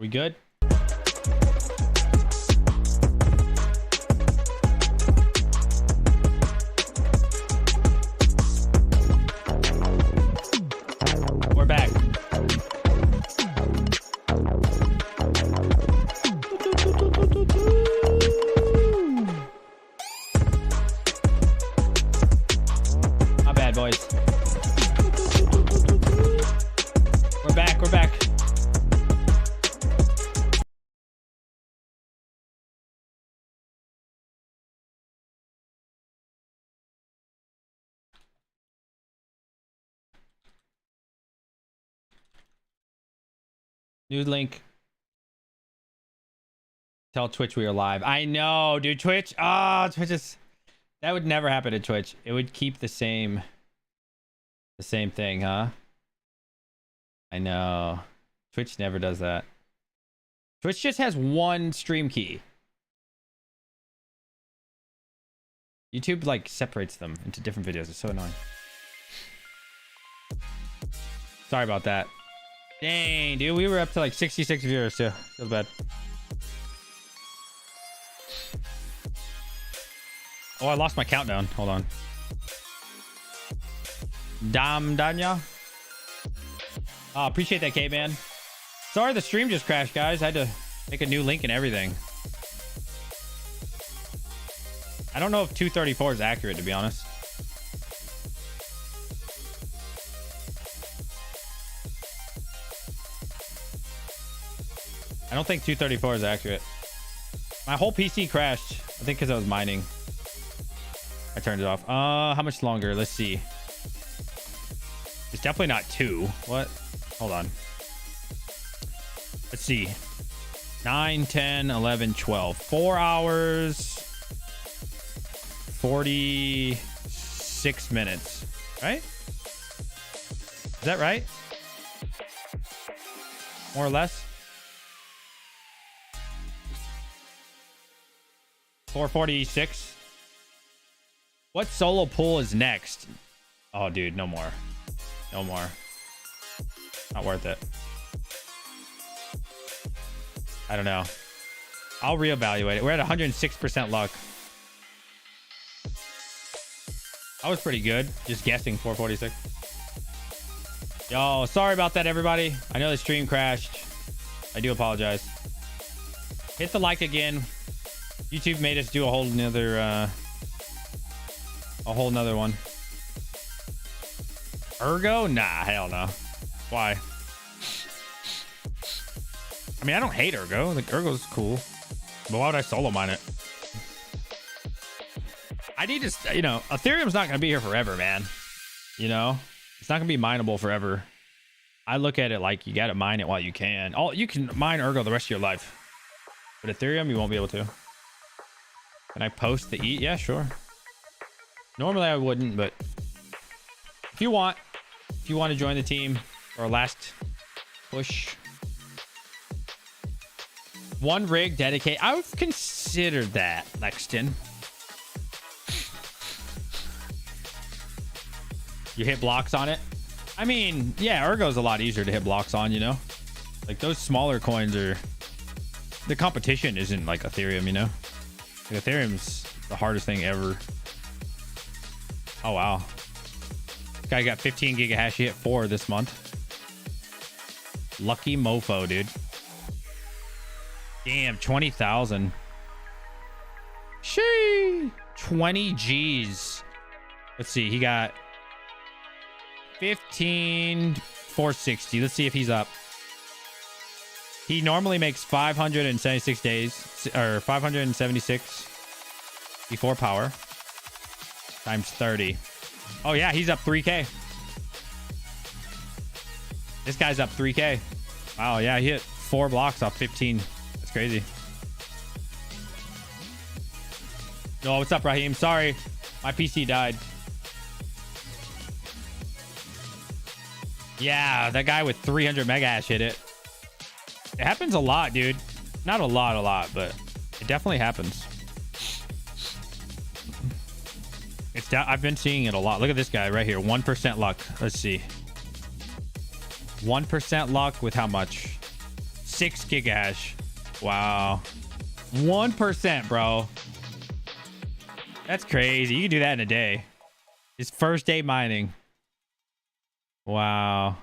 We good? We're back. Not bad, boys. We're back. We're back. New link. Tell Twitch we are live. I know, dude. Twitch. Oh, Twitch is... That would never happen to Twitch. It would keep the same thing, huh? I know. Twitch never does that. Twitch just has one stream key. YouTube like separates them into different videos. It's so annoying. Sorry about that. Dang, dude, we were up to like 66 viewers too. Feels bad. Oh, I lost my countdown. Hold on. Danya. Oh, appreciate that, K-Man. Sorry, the stream just crashed, guys. I had to make a new link and everything. I don't know if 234 is accurate, to be honest. I don't think 234 is accurate. My whole PC crashed. I think because I was mining. I turned it off. How much longer? Let's see. It's definitely not 2. What? Hold on. Let's see. 9, 10, 11, 12. 4 hours. 46 minutes. Right? Is that right? More or less? 446. What solo pool is next? Oh, dude, no more. No more. Not worth it. I don't know. I'll reevaluate it. We're at 106% luck. I was pretty good. Just guessing 446. Yo, sorry about that, everybody. I know the stream crashed. I do apologize. Hit the like again. YouTube made us do a whole nother one. Ergo? Nah, hell no. Why? I mean, I don't hate Ergo. Like, Ergo's cool. But why would I solo mine it? I need to, you know, Ethereum's not going to be here forever, man. You know? It's not going to be mineable forever. I look at it like you got to mine it while you can. You can mine Ergo the rest of your life. But Ethereum, you won't be able to. Can I post the ETH? Yeah, sure. Normally I wouldn't, but if you want to join the team or last push, one rig dedicate. I've considered that, Lexton. You hit blocks on it. I mean, yeah, Ergo's a lot easier to hit blocks on, you know, like those smaller coins are, the competition isn't like Ethereum, you know, like Ethereum's the hardest thing ever. Oh, wow. This guy got 15 gigahash. He hit 4 this month. Lucky mofo, dude. Damn, 20,000. Shee. 20 G's. Let's see. He got 15,460. Let's see if he's up. He normally makes 576 days, or 576 before power. Times 30. Oh yeah, he's up 3k. This guy's up 3k. Wow, yeah, he hit 4 blocks off 15. That's crazy. No, what's up, Raheem? Sorry, my PC died. Yeah, that guy with 300 mega hash hit it. It happens a lot, dude. Not a lot, but it definitely happens. I've been seeing it a lot. Look at this guy right here. 1% luck. Let's see. 1% luck with how much? 6 gigahash. Wow. 1%, bro. That's crazy. You can do that in a day. His first day mining. Wow.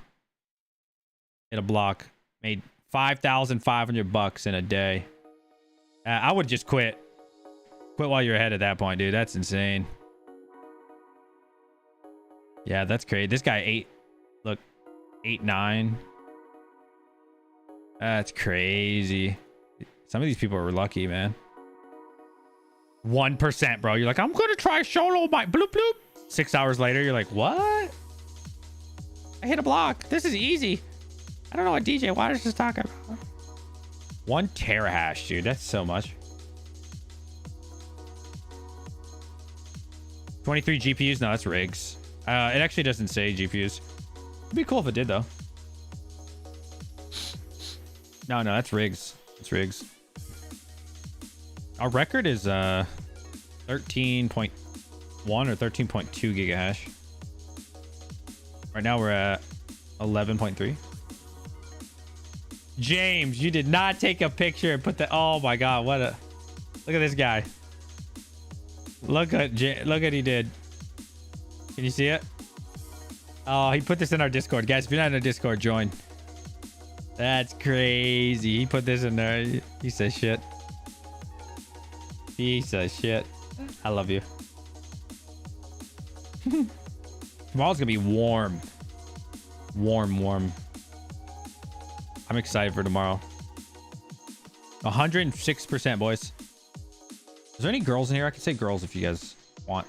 Hit a block. Made 5,500 bucks in a day. I would just quit. Quit while you're ahead at that point, dude. That's insane. Yeah, that's crazy. This guy 8. Look. 8-9. That's crazy. Some of these people are lucky, man. 1%, bro. You're like, I'm gonna try solo my bloop bloop. 6 hours later, you're like, what? I hit a block. This is easy. I don't know what DJ Waters is talking about. 1 terahash, dude. That's so much. 23 GPUs. No, that's rigs. It actually doesn't say GPUs. It'd be cool if it did, though. No, that's rigs. It's rigs. Our record is 13.1 or 13.2 gigahash. Right now we're at 11.3. James, you did not take a picture and put the... Oh my god, what a... Look at this guy. Look what he did. Can you see it? Oh, he put this in our Discord. Guys, if you're not in our Discord, join. That's crazy. He put this in there. Piece of shit. Piece of shit. I love you. Tomorrow's gonna be warm. Warm. I'm excited for tomorrow. 106%, boys. Is there any girls in here? I can say girls if you guys want.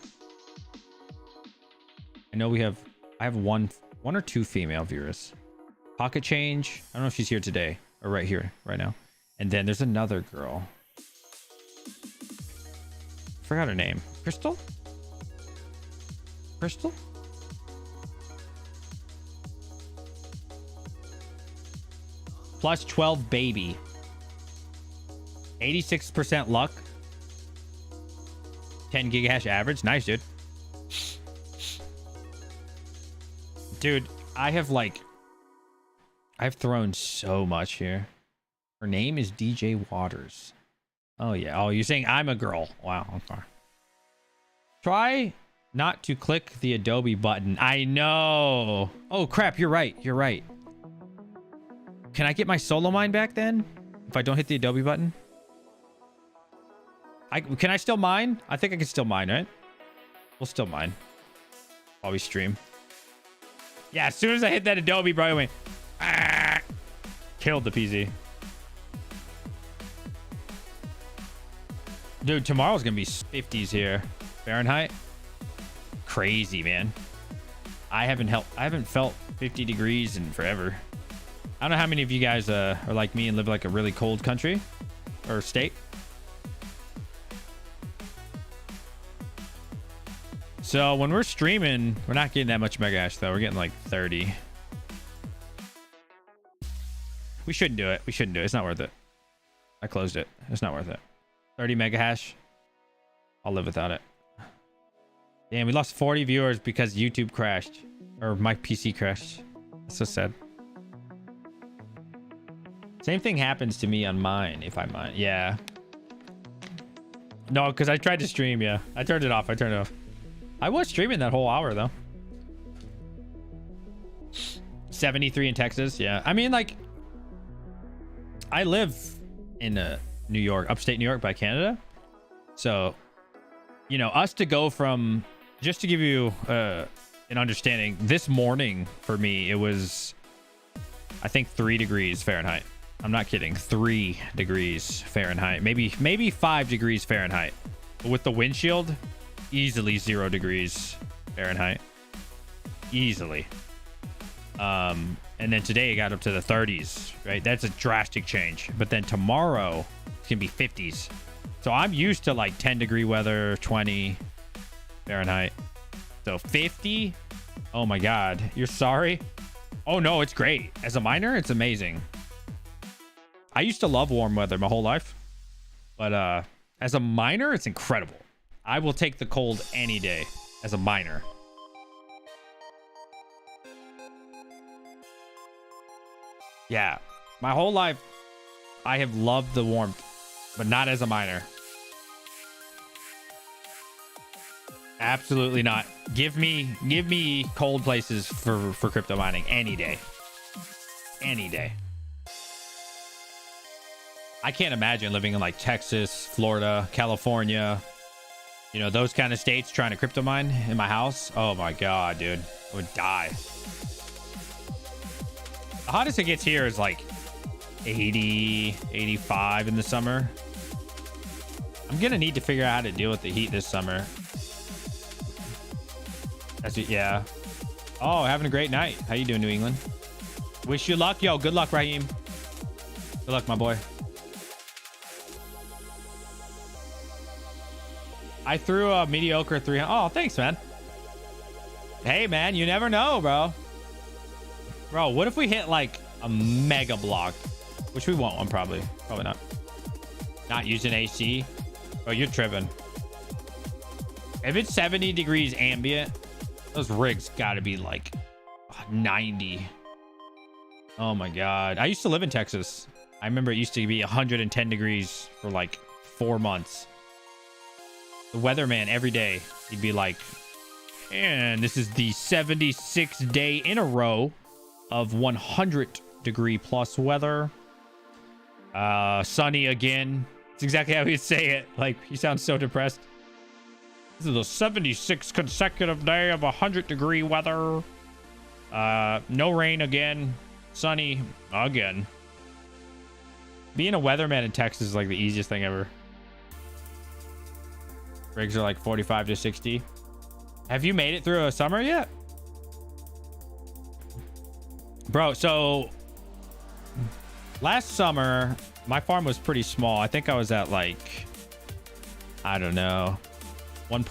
I know I have one or two female viewers. Pocket Change. I don't know if she's here today or right here, right now. And then there's another girl. Forgot her name. Crystal? Plus 12 baby. 86% luck. 10 gigahash average. Nice, dude. Dude, I've thrown so much here. Her name is DJ Waters. Oh, yeah. Oh, you're saying I'm a girl. Wow. Okay. Try not to click the Adobe button. I know. Oh, crap. You're right. Can I get my solo mine back then? If I don't hit the Adobe button? Can I still mine? I think I can still mine, right? We'll still mine while we stream. Yeah, as soon as I hit that Adobe, bro, I went... Ah, killed the PZ. Dude, tomorrow's gonna be 50s here. Fahrenheit. Crazy, man. I haven't felt 50 degrees in forever. I don't know how many of you guys are like me and live like a really cold country or state. So when we're streaming, we're not getting that much mega hash though. We're getting like 30. We shouldn't do it. It's not worth it. I closed it. It's not worth it. 30 mega hash. I'll live without it. Damn, we lost 40 viewers because YouTube crashed. Or my PC crashed. That's so sad. Same thing happens to me on mine if I mine. Yeah. No, because I tried to stream, yeah. I turned it off. I was streaming that whole hour, though. 73 in Texas, yeah. I mean, like... I live in New York, upstate New York by Canada. So, you know, us to go from... Just to give you an understanding, this morning for me, it was, I think, 3 degrees Fahrenheit. I'm not kidding. 3 degrees Fahrenheit. Maybe 5 degrees Fahrenheit. But with the windshield, easily 0 degrees Fahrenheit. Easily. And then today it got up to the 30s, right? That's a drastic change. But then tomorrow, it's going to be 50s. So I'm used to like 10 degree weather, 20 Fahrenheit. So 50. Oh my God. You're sorry? Oh no, it's great. As a miner, it's amazing. I used to love warm weather my whole life. But as a miner, it's incredible. I will take the cold any day as a miner. Yeah. My whole life, I have loved the warmth, but not as a miner. Absolutely not. Give me cold places for crypto mining any day. Any day. I can't imagine living in like Texas, Florida, California, you know, those kind of states trying to crypto mine in my house. Oh my God, dude. I would die. The hottest it gets here is like 80, 85 in the summer. I'm gonna need to figure out how to deal with the heat this summer. That's it, yeah. Oh, having a great night. How you doing, New England? Wish you luck. Yo, good luck, Raheem. Good luck, my boy. I threw a mediocre 300. Oh, thanks, man. Hey, man, you never know, bro. Bro, what if we hit like a mega block? Which we want one, probably. Probably not. Not using AC. Oh, you're tripping. If it's 70 degrees ambient, those rigs gotta be like 90. Oh my God. I used to live in Texas. I remember it used to be 110 degrees for like 4 months. The weatherman every day, he'd be like, and this is the 76th day in a row of 100 degree plus weather. Sunny again. It's exactly how he'd say it. Like, he sounds so depressed. This is the 76th consecutive day of 100 degree weather. No rain again. Sunny again. Being a weatherman in Texas is like the easiest thing ever. Rigs are like 45 to 60. Have you made it through a summer yet? Bro, so last summer, my farm was pretty small. I think I was at like, I don't know, I'd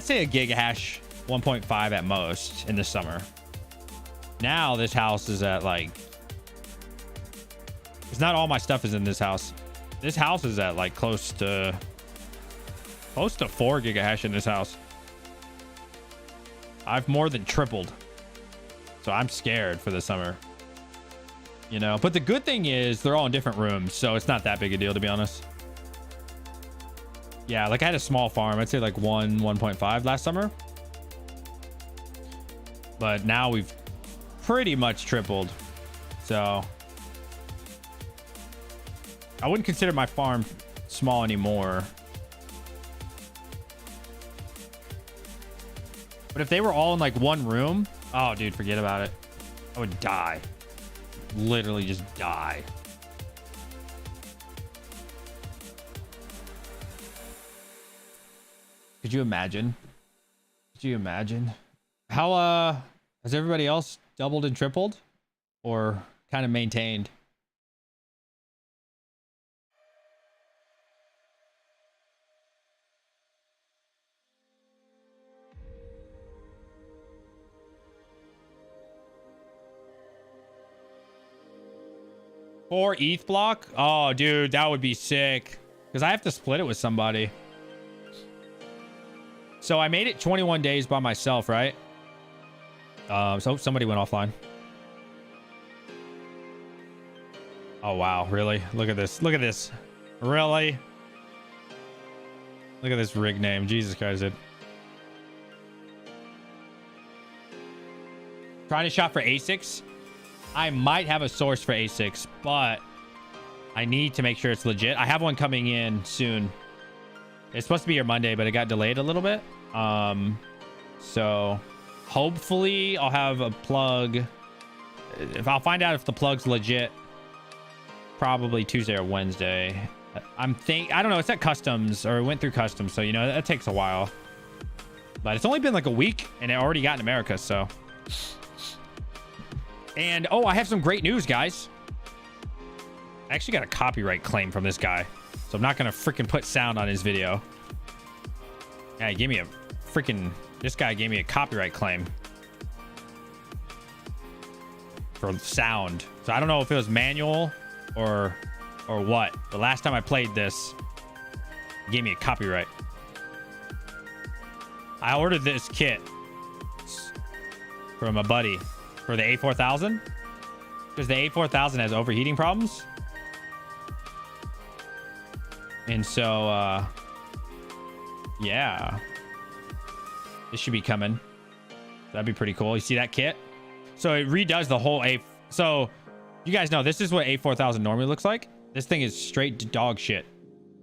say a gigahash, 1.5 at most in the summer. Now this house is at like, it's not all my stuff is in this house. This house is at like close to 4 gigahash in this house. I've more than tripled. So I'm scared for the summer. You know, but the good thing is they're all in different rooms, so it's not that big a deal, to be honest. Yeah, like I had a small farm. I'd say like 1.5 last summer. But now we've pretty much tripled. So I wouldn't consider my farm small anymore. But if they were all in like one room, oh, dude, forget about it. I would die. Literally just die. Could you imagine? Could you imagine? How has everybody else doubled and tripled or kind of maintained? Or ETH block? Oh, dude, that would be sick. Because I have to split it with somebody. So I made it 21 days by myself, right? So somebody went offline. Oh, wow. Really? Look at this. Look at this. Really? Look at this rig name. Jesus Christ, dude. Trying to shop for ASICs. I might have a source for ASICs, but I need to make sure it's legit. I have one coming in soon. It's supposed to be here Monday, but it got delayed a little bit. So hopefully I'll have a plug. If I'll find out if the plug's legit, probably Tuesday or Wednesday. I don't know. It's at customs, or it went through customs, so you know that takes a while. But it's only been like a week, and it already got in America. So. And, oh, I have some great news, guys. I actually got a copyright claim from this guy. So I'm not going to freaking put sound on his video. Yeah, he gave me a freaking... This guy gave me a copyright claim. For sound. So I don't know if it was manual or what. The last time I played this, he gave me a copyright. I ordered this kit from a buddy. For the A4000, because the A4000 has overheating problems. And so, yeah, this should be coming. That'd be pretty cool. You see that kit? So it redoes the whole So you guys know this is what A4000 normally looks like. This thing is straight dog shit.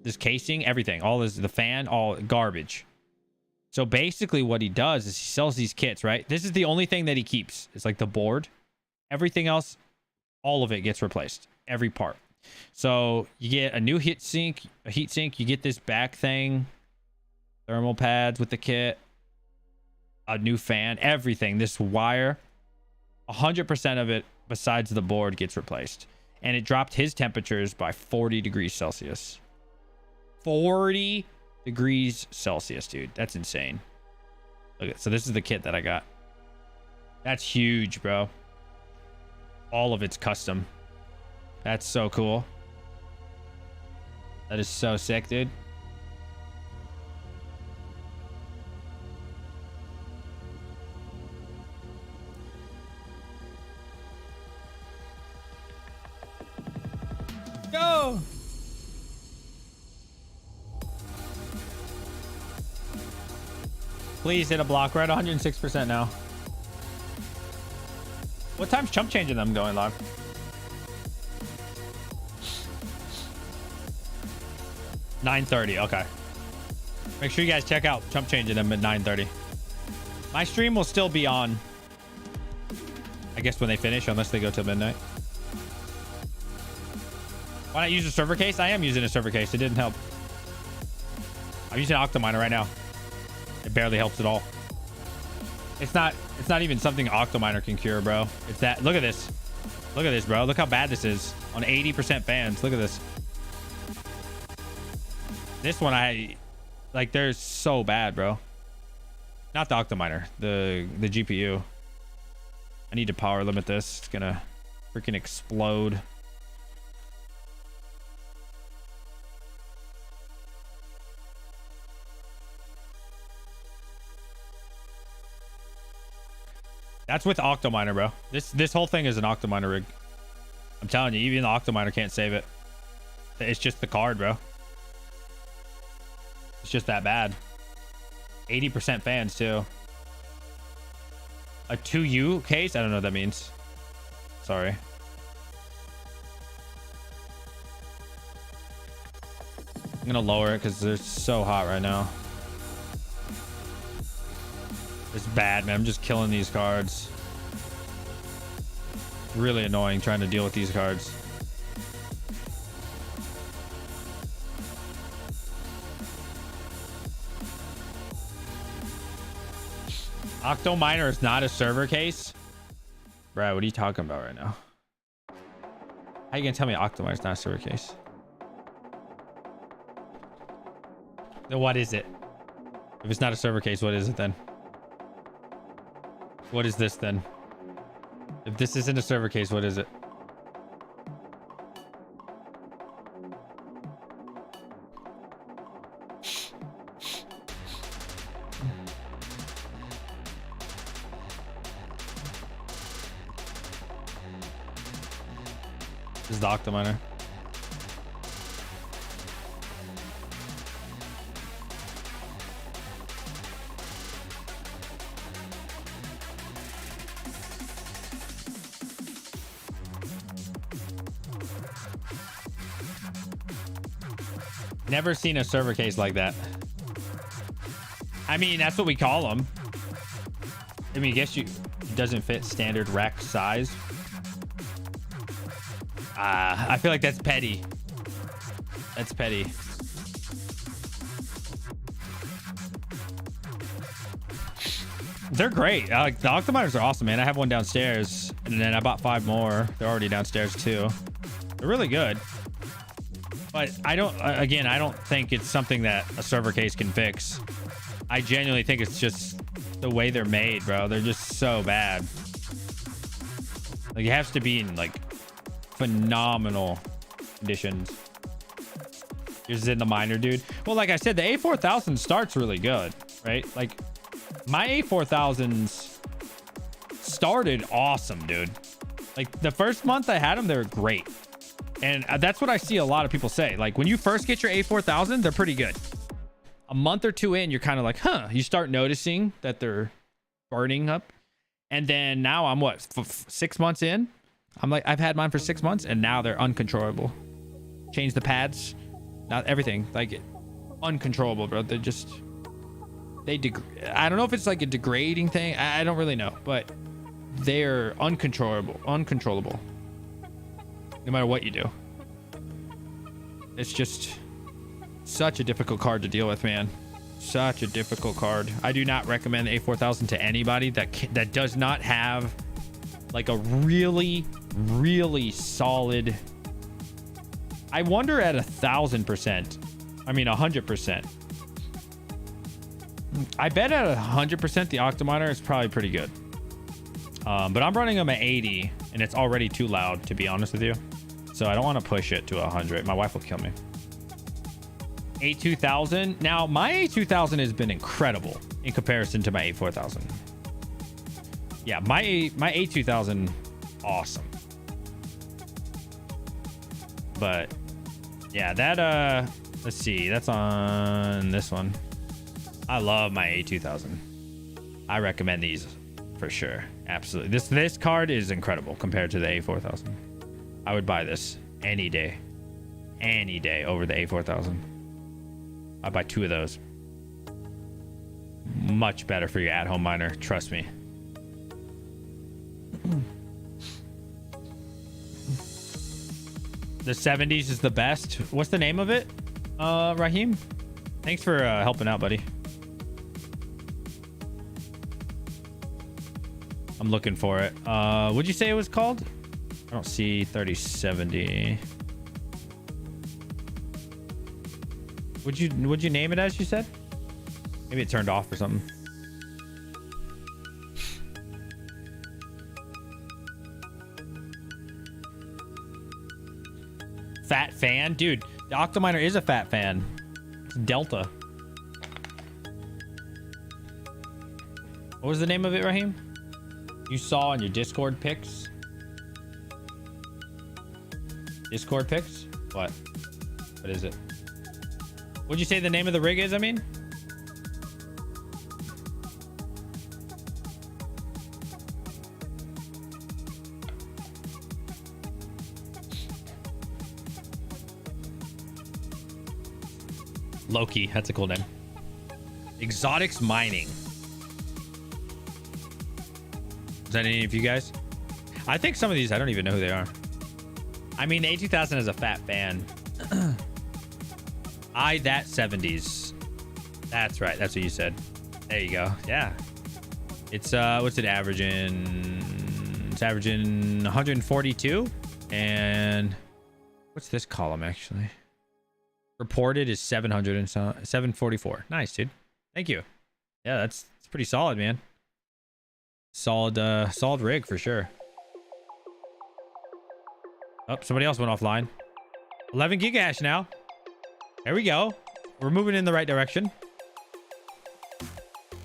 This casing, everything, all this, the fan, all garbage. So basically what he does is he sells these kits, right? This is the only thing that he keeps. It's like the board. Everything else, all of it gets replaced. Every part. So you get a new heat sink. You get this back thing. Thermal pads with the kit. A new fan. Everything. This wire. 100% of it, besides the board, gets replaced. And it dropped his temperatures by 40 degrees Celsius. 40 degrees Celsius, dude. That's insane. Look at, so this is the kit that I got. That's huge, bro. All of it's custom. That's so cool. That is so sick, dude. Go! Please hit a block. We're at 106% now. What time's chump changing them going live? $9:30. Okay. Make sure you guys check out chump changing them at 9:30. My stream will still be on, I guess, when they finish, unless they go till midnight. Why not use a server case? I am using a server case. It didn't help. I'm using Octominer right now. It barely helps at all. It's not even something Octominer can cure, bro. It's that. Look at this. Look at this, bro. Look how bad this is on 80% fans. Look at this. This one, they're so bad, bro. Not the Octominer, the GPU. I need to power limit this. It's gonna freaking explode. That's with Octominer, bro. This whole thing is an Octominer rig. I'm telling you, even the Octominer can't save it. It's just the card, bro. It's just that bad. 80% fans too. A 2U case? I don't know what that means. Sorry. I'm gonna lower it because they're so hot right now. It's bad, man. I'm just killing these cards. Really annoying trying to deal with these cards. Octominer is not a server case? Brad, what are you talking about right now? How you gonna tell me Octominer is not a server case? Then what is it? If it's not a server case, what is it then? What is this then? If this isn't a server case, what is it? This is the Octominer. Never seen a server case like that. I mean, that's what we call them. I mean, I guess it doesn't fit standard rack size. I feel like that's petty. That's petty. They're great. Like the Octominers are awesome, man. I have one downstairs, and then I bought 5 more. They're already downstairs too. They're really good. But I don't think it's something that a server case can fix. I genuinely think it's just the way they're made, bro. They're just so bad. Like, it has to be in like phenomenal conditions. Yours is in the miner, dude. Well, like I said, the A4000 starts really good, right? Like my A4000s started awesome, dude. Like the first month I had them, they were great. And that's what I see a lot of people say. Like when you first get your A4000, they're pretty good. A month or two in, you're kind of like, huh, you start noticing that they're burning up. And then now I'm what, 6 months in? I'm like, I've had mine for 6 months and now they're uncontrollable. Change the pads, not everything, like uncontrollable, bro. They're just, I don't know if it's like a degrading thing. I don't really know, but they're uncontrollable, no matter what you do. It's just such a difficult card to deal with, man. Such a difficult card. I do not recommend the A4000 to anybody that does not have like a really solid. I wonder at 1,000%. I mean 100%. I bet at 100% the Octominer is probably pretty good. But I'm running them at 80 and it's already too loud, to be honest with you. So I don't want to push it to 100. My wife will kill me. A2000. Now my A2000 has been incredible in comparison to my A4000. Yeah, my A2000, awesome. But yeah, that let's see, that's on this one. I love my A2000. I recommend these for sure. Absolutely. This card is incredible compared to the A4000. I would buy this any day over the A4000. I'd buy 2 of those. Much better for your at-home miner, trust me. The 70s is the best. What's the name of it, Raheem? Thanks for helping out, buddy. I'm looking for it. What'd you say it was called? I don't see 3070. Would you name it as you said? Maybe it turned off or something. Fat fan, dude. The Octominer is a fat fan. It's Delta. What was the name of it, Raheem? You saw on your Discord pics? Discord pics? What is it? What'd you say the name of the rig is, I mean? Loki, that's a cool name. Exotics Mining. Is that any of you guys? I think some of these, I don't even know who they are. I mean, the A2000 is a fat fan. That 70s. That's right. That's what you said. There you go. Yeah. It's what's it averaging? It's averaging 142. And what's this column actually? Reported is 700 and 744. Nice, dude. Thank you. Yeah, that's pretty solid, man. Solid rig for sure. Oh, somebody else went offline. 11 gigahash now. There we go. We're moving in the right direction.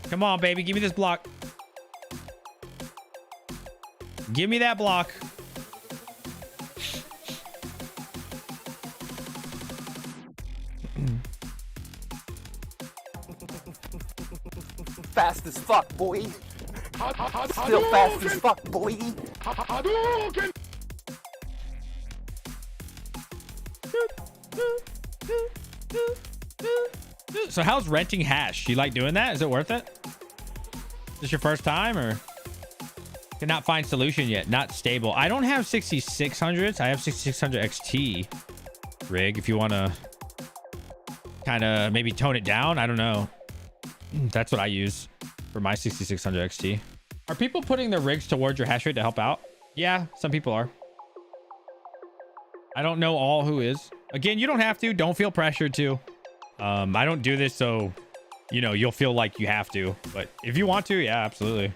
Come on, baby. Give me this block. Give me that block. Fast as fuck, boy. Still fast as fuck, boy. So how's renting hash? You like doing that? Is it worth it? Is this your first time or cannot find solution yet? Not stable. I don't have 6600s. I have 6600 XT rig. If you want to kind of maybe tone it down, I don't know. That's what I use for my 6600 XT. Are people putting their rigs towards your hash rate to help out? Yeah, some people are. I don't know all who is. Again, you don't have to. Don't feel pressured to. I don't do this so, you know, you'll feel like you have to. But if you want to, yeah, absolutely.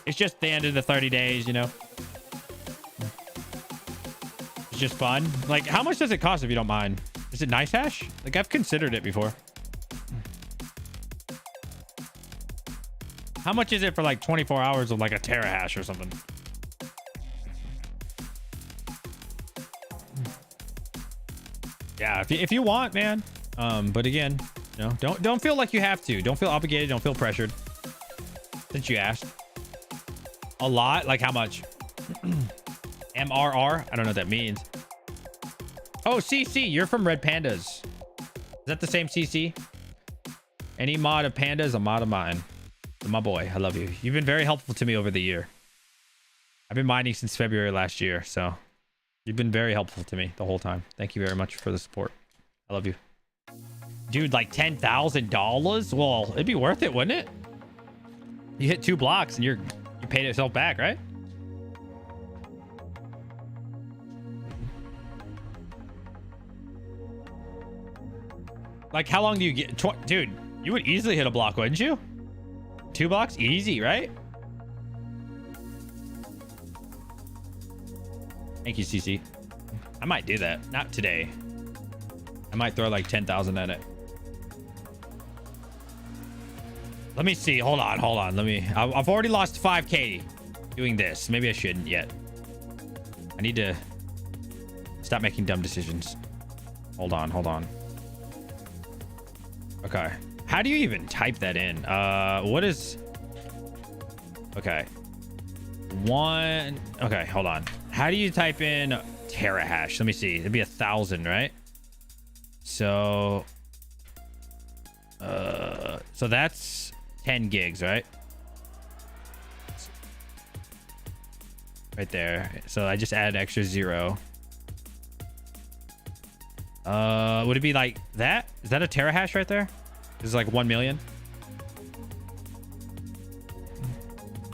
It's just the end of the 30 days, you know. It's just fun. Like, how much does it cost if you don't mind? Is it nice hash? Like, I've considered it before. How much is it for like 24 hours of like a terahash or something? Yeah, if you want, man. But again, you know, don't feel like you have to. Don't feel obligated. Don't feel pressured. Since you asked. A lot? Like how much? MRR? I don't know what that means. Oh, CC, you're from Red Pandas. Is that the same CC? Any mod of Pandas, a mod of mine. My boy, I love you. You've been very helpful to me over the year. I've been mining since February last year, so you've been very helpful to me the whole time. Thank you very much for the support. I love you. Dude, like $10,000? Well, it'd be worth it, wouldn't it? You hit 2 blocks and you paid yourself back, right? Like, how long do you get? Dude, you would easily hit a block, wouldn't you? 2 blocks? Easy, right? Thank you, CC. I might do that. Not today. I might throw like 10,000 at it. Let me see. Hold on. I've already lost 5K doing this. Maybe I shouldn't yet. I need to stop making dumb decisions. Hold on. Okay. How do you even type that in? What is... Okay. Okay, hold on. How do you type in terahash? Let me see. It'd be 1,000, right? So... so that's 10 gigs, right? Right there. So I just added extra 0. Would it be like that? Is that a terahash right there? This is like 1 million.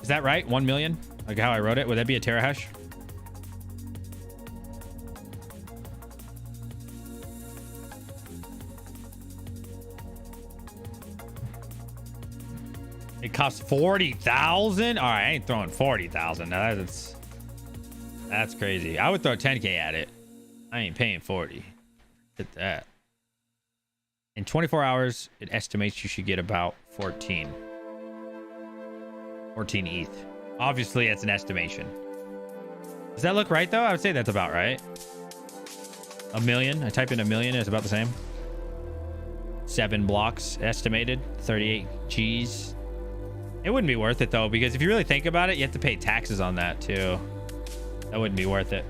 Is that right? 1 million? Like how I wrote it? Would that be a terahash? It costs 40,000. All right, I ain't throwing 40,000. Now that's crazy. I would throw 10K at it. I ain't paying 40. Hit that. In 24 hours, it estimates you should get about 14 ETH. Obviously, it's an estimation. Does that look right, though? I would say that's about right. A million. I type in a million. It's about the same. 7 blocks estimated. 38 Gs. It wouldn't be worth it, though, because if you really think about it, you have to pay taxes on that, too. That wouldn't be worth it.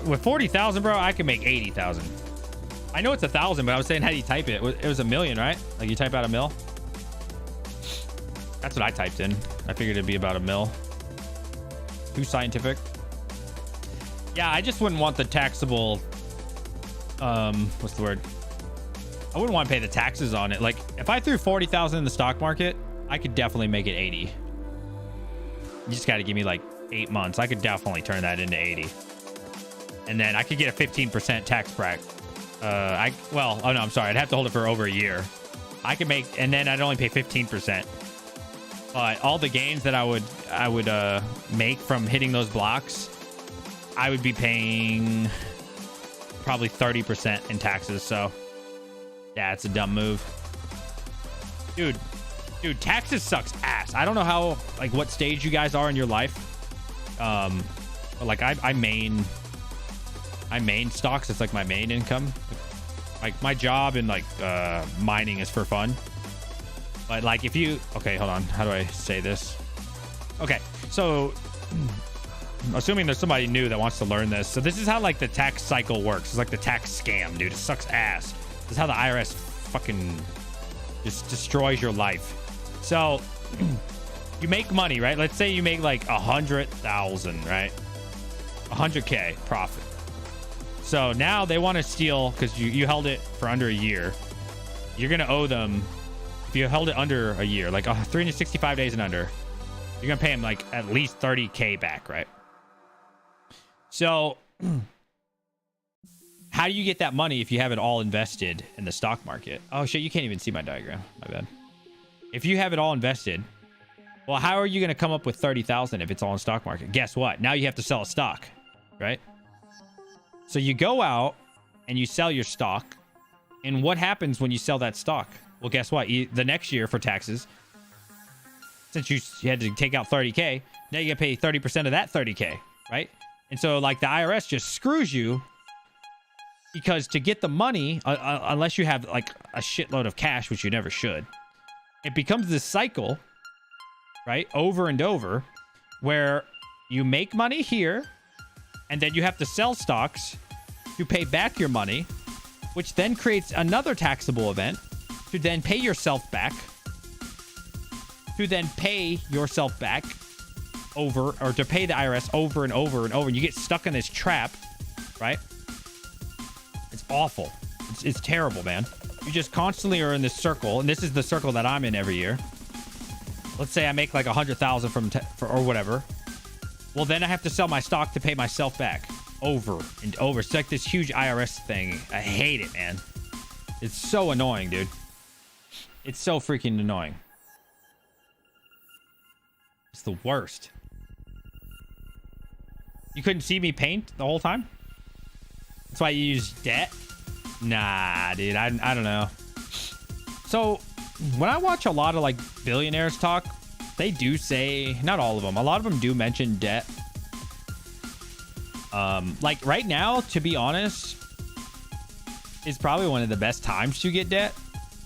With 40,000, bro, I could make 80,000. I know it's 1,000, but I was saying, how do you type it? It was a million, right? Like you type out a mil. That's what I typed in. I figured it'd be about a mil. Too scientific. Yeah, I just wouldn't want the taxable. What's the word? I wouldn't want to pay the taxes on it. Like if I threw 40,000 in the stock market, I could definitely make it 80. You just got to give me like 8 months. I could definitely turn that into 80. And then I could get a 15% tax bracket. Oh no, I'm sorry. I'd have to hold it for over a year. I could make, and then I'd only pay 15%. But all the gains that I would make from hitting those blocks, I would be paying probably 30% in taxes. So yeah, it's a dumb move. Dude, taxes sucks ass. I don't know how, like, what stage you guys are in your life. But like I main stocks. It's like my main income. Like my job in like mining is for fun. But like if you, okay, hold on. How do I say this? Okay, so assuming there's somebody new that wants to learn this. So this is how like the tax cycle works. It's like the tax scam, dude. It sucks ass. This is how the IRS fucking just destroys your life. So you make money, right? Let's say you make like 100,000, right? 100K profit. So now they want to steal because you held it for under a year. You're going to owe them, if you held it under a year, like 365 days and under, you're going to pay them like at least 30K back, right? So how do you get that money if you have it all invested in the stock market? Oh shit, you can't even see my diagram. My bad. If you have it all invested, well, how are you going to come up with 30,000 if it's all in stock market? Guess what? Now you have to sell a stock, right? So you go out and you sell your stock. And what happens when you sell that stock? Well, guess what? The next year for taxes, since you had to take out 30K, now you got to pay 30% of that 30K, right? And so like the IRS just screws you because to get the money, unless you have like a shitload of cash, which you never should, it becomes this cycle, right? Over and over, where you make money here and then you have to sell stocks to pay back your money, which then creates another taxable event to then pay yourself back, to then pay yourself back over, or to pay the IRS over and over and over. And you get stuck in this trap, right? It's awful. It's terrible, man. You just constantly are in this circle, and this is the circle that I'm in every year. Let's say I make like 100,000 or whatever. Well, then I have to sell my stock to pay myself back over and over. It's like this huge IRS thing. I hate it, man. It's so annoying, dude. It's so freaking annoying. It's the worst. You couldn't see me paint the whole time? That's why you use debt? Nah, dude. I don't know. So when I watch a lot of like billionaires talk, they do say, not all of them, a lot of them do mention debt. Like right now, to be honest, is probably one of the best times to get debt.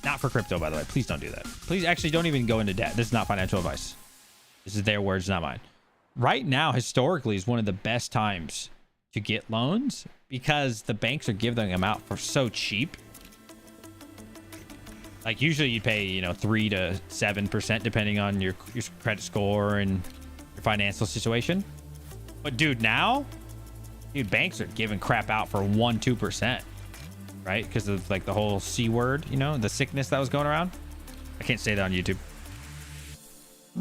Not for crypto, by the way. Please don't do that. Please actually don't even go into debt. This is not financial advice. This is their words, not mine. Right now, historically, is one of the best times to get loans because the banks are giving them out for so cheap. Like usually you pay, you know, 3 to 7% depending on your credit score and your financial situation. But dude, now, dude, banks are giving crap out for 1-2%, right? Because of like the whole C word, you know, the sickness that was going around. I can't say that on YouTube.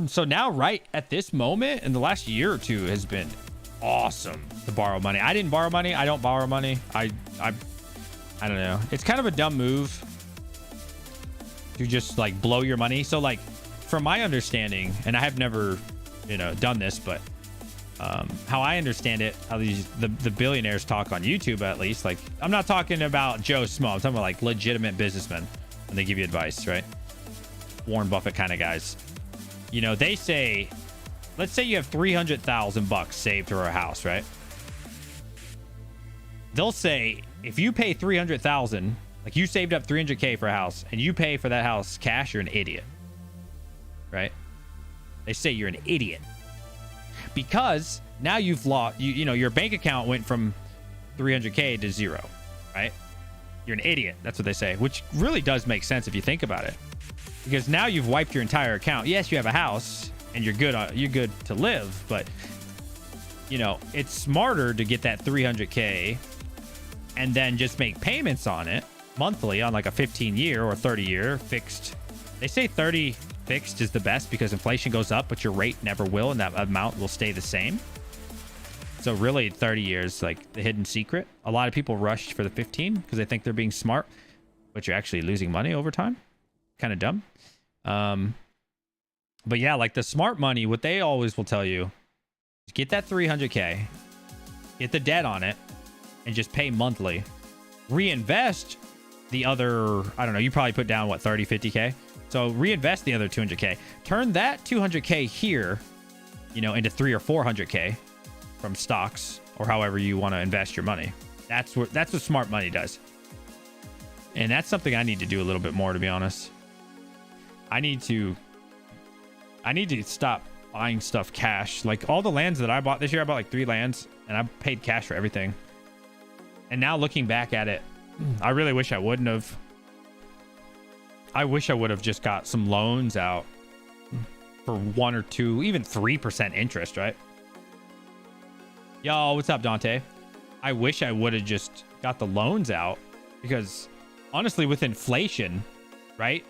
So now, right at this moment, in the last year or two, has been awesome to borrow money. I didn't borrow money. I don't borrow money. I don't know. It's kind of a dumb move to just like blow your money. So like, from my understanding, and I have never, you know, done this, but how I understand it, how the billionaires talk on YouTube, at least, like, I'm not talking about Joe Smo. I'm talking about like legitimate businessmen when they give you advice, right? Warren Buffett kind of guys. You know, they say, let's say you have $300,000 saved for a house, right? They'll say, if you pay 300,000, like you saved up 300K for a house and you pay for that house cash, you're an idiot, right? They say you're an idiot because now you've lost, you know, your bank account went from 300K to 0, right? You're an idiot. That's what they say, which really does make sense if you think about it. Because now you've wiped your entire account. Yes, you have a house and you're good to live, but you know, it's smarter to get that 300K and then just make payments on it monthly on like a 15-year or 30-year fixed. They say 30 fixed is the best because inflation goes up, but your rate never will, and that amount will stay the same. So really 30 years, like the hidden secret. A lot of people rush for the 15 because they think they're being smart, but you're actually losing money over time. Kind of dumb. But yeah, like the smart money, what they always will tell you is get that 300K, get the debt on it, and just pay monthly. Reinvest the other, I don't know, you probably put down what, 30, 50K? So reinvest the other 200K. Turn that 200K here, you know, into 300 or 400K from stocks or however you want to invest your money. That's what smart money does. And that's something I need to do a little bit more, to be honest. I need to stop buying stuff cash. Like all the lands that I bought this year, I bought like 3 lands and I paid cash for everything. And now looking back at it, I really wish I wouldn't have. I wish I would have just got some loans out for 1 or 2, even 3% interest, right? Yo, what's up, Dante? I wish I would have just got the loans out because honestly, with inflation, right?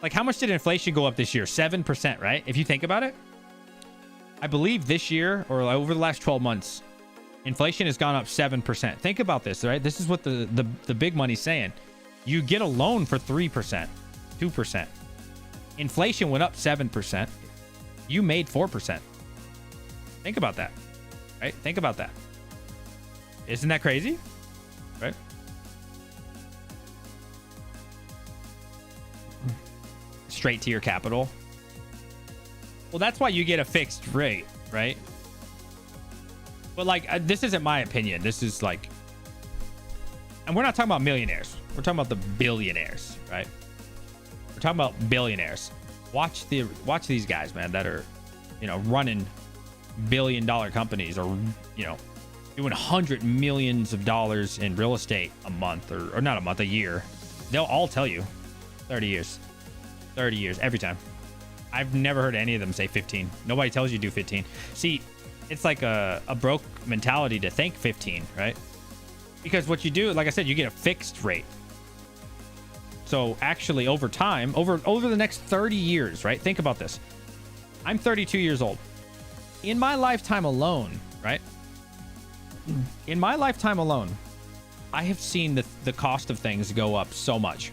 Like how much did inflation go up this year? 7%, right? If you think about it, I believe this year or over the last 12 months, inflation has gone up 7%. Think about this, right? This is what the big money's saying. You get a loan for 3%, 2%. Inflation went up 7%. You made 4%. Think about that, right? Think about that. Isn't that crazy? Right? Straight to your capital. Well, that's why you get a fixed rate, right? But like, this isn't my opinion. This is like, and we're not talking about millionaires. We're talking about the billionaires, right? We're talking about billionaires. Watch these guys, man, that are, you know, running billion-dollar companies, or, you know, doing $100 million in real estate a month, or not a month, a year. They'll all tell you 30 years every time. I've never heard any of them say 15. Nobody tells you do 15. See, it's like a broke mentality to think 15, right? Because what you do, like I said, you get a fixed rate. So actually over time, over the next 30 years, right? Think about this. I'm 32 years old. In my lifetime alone, right? In my lifetime alone, I have seen the cost of things go up so much.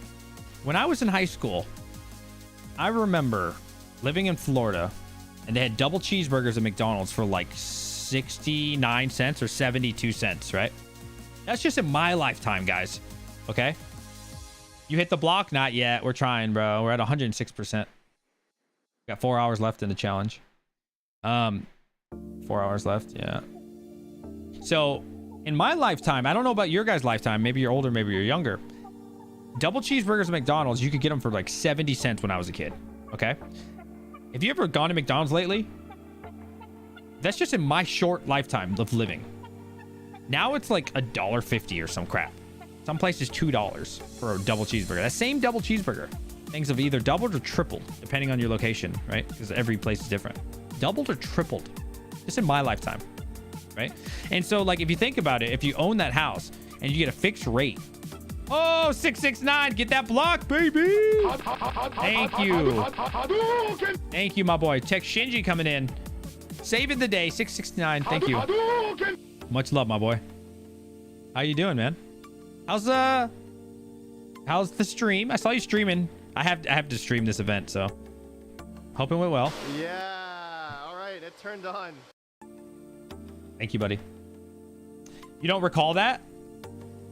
When I was in high school, I remember living in Florida, and they had double cheeseburgers at McDonald's for like 69 cents or 72 cents, right? That's just in my lifetime, guys. Okay? You hit the block? Not yet. We're trying, bro. We're at 106%. Got 4 hours left in the challenge. 4 hours left, yeah. So, in my lifetime, I don't know about your guys' lifetime. Maybe you're older, maybe you're younger. Double cheeseburgers at McDonald's, you could get them for like 70 cents when I was a kid. Okay? Have you ever gone to McDonald's lately? That's just in my short lifetime of living. Now it's like $1.50 or some crap. Some places $2 for a double cheeseburger. That same double cheeseburger. Things have either doubled or tripled, depending on your location, right? Because every place is different. Doubled or tripled. Just in my lifetime, right? And so, like, if you think about it, if you own that house and you get a fixed rate, oh, 669, get that block, baby. Thank you. Thank you, my boy. Tech Shinji coming in. Saving the day, 669. Thank you. Much love, my boy. How you doing, man? How's the stream? I saw you streaming. I have to stream this event, so hope it went well. Yeah, all right, it turned on. Thank you, buddy. You don't recall that?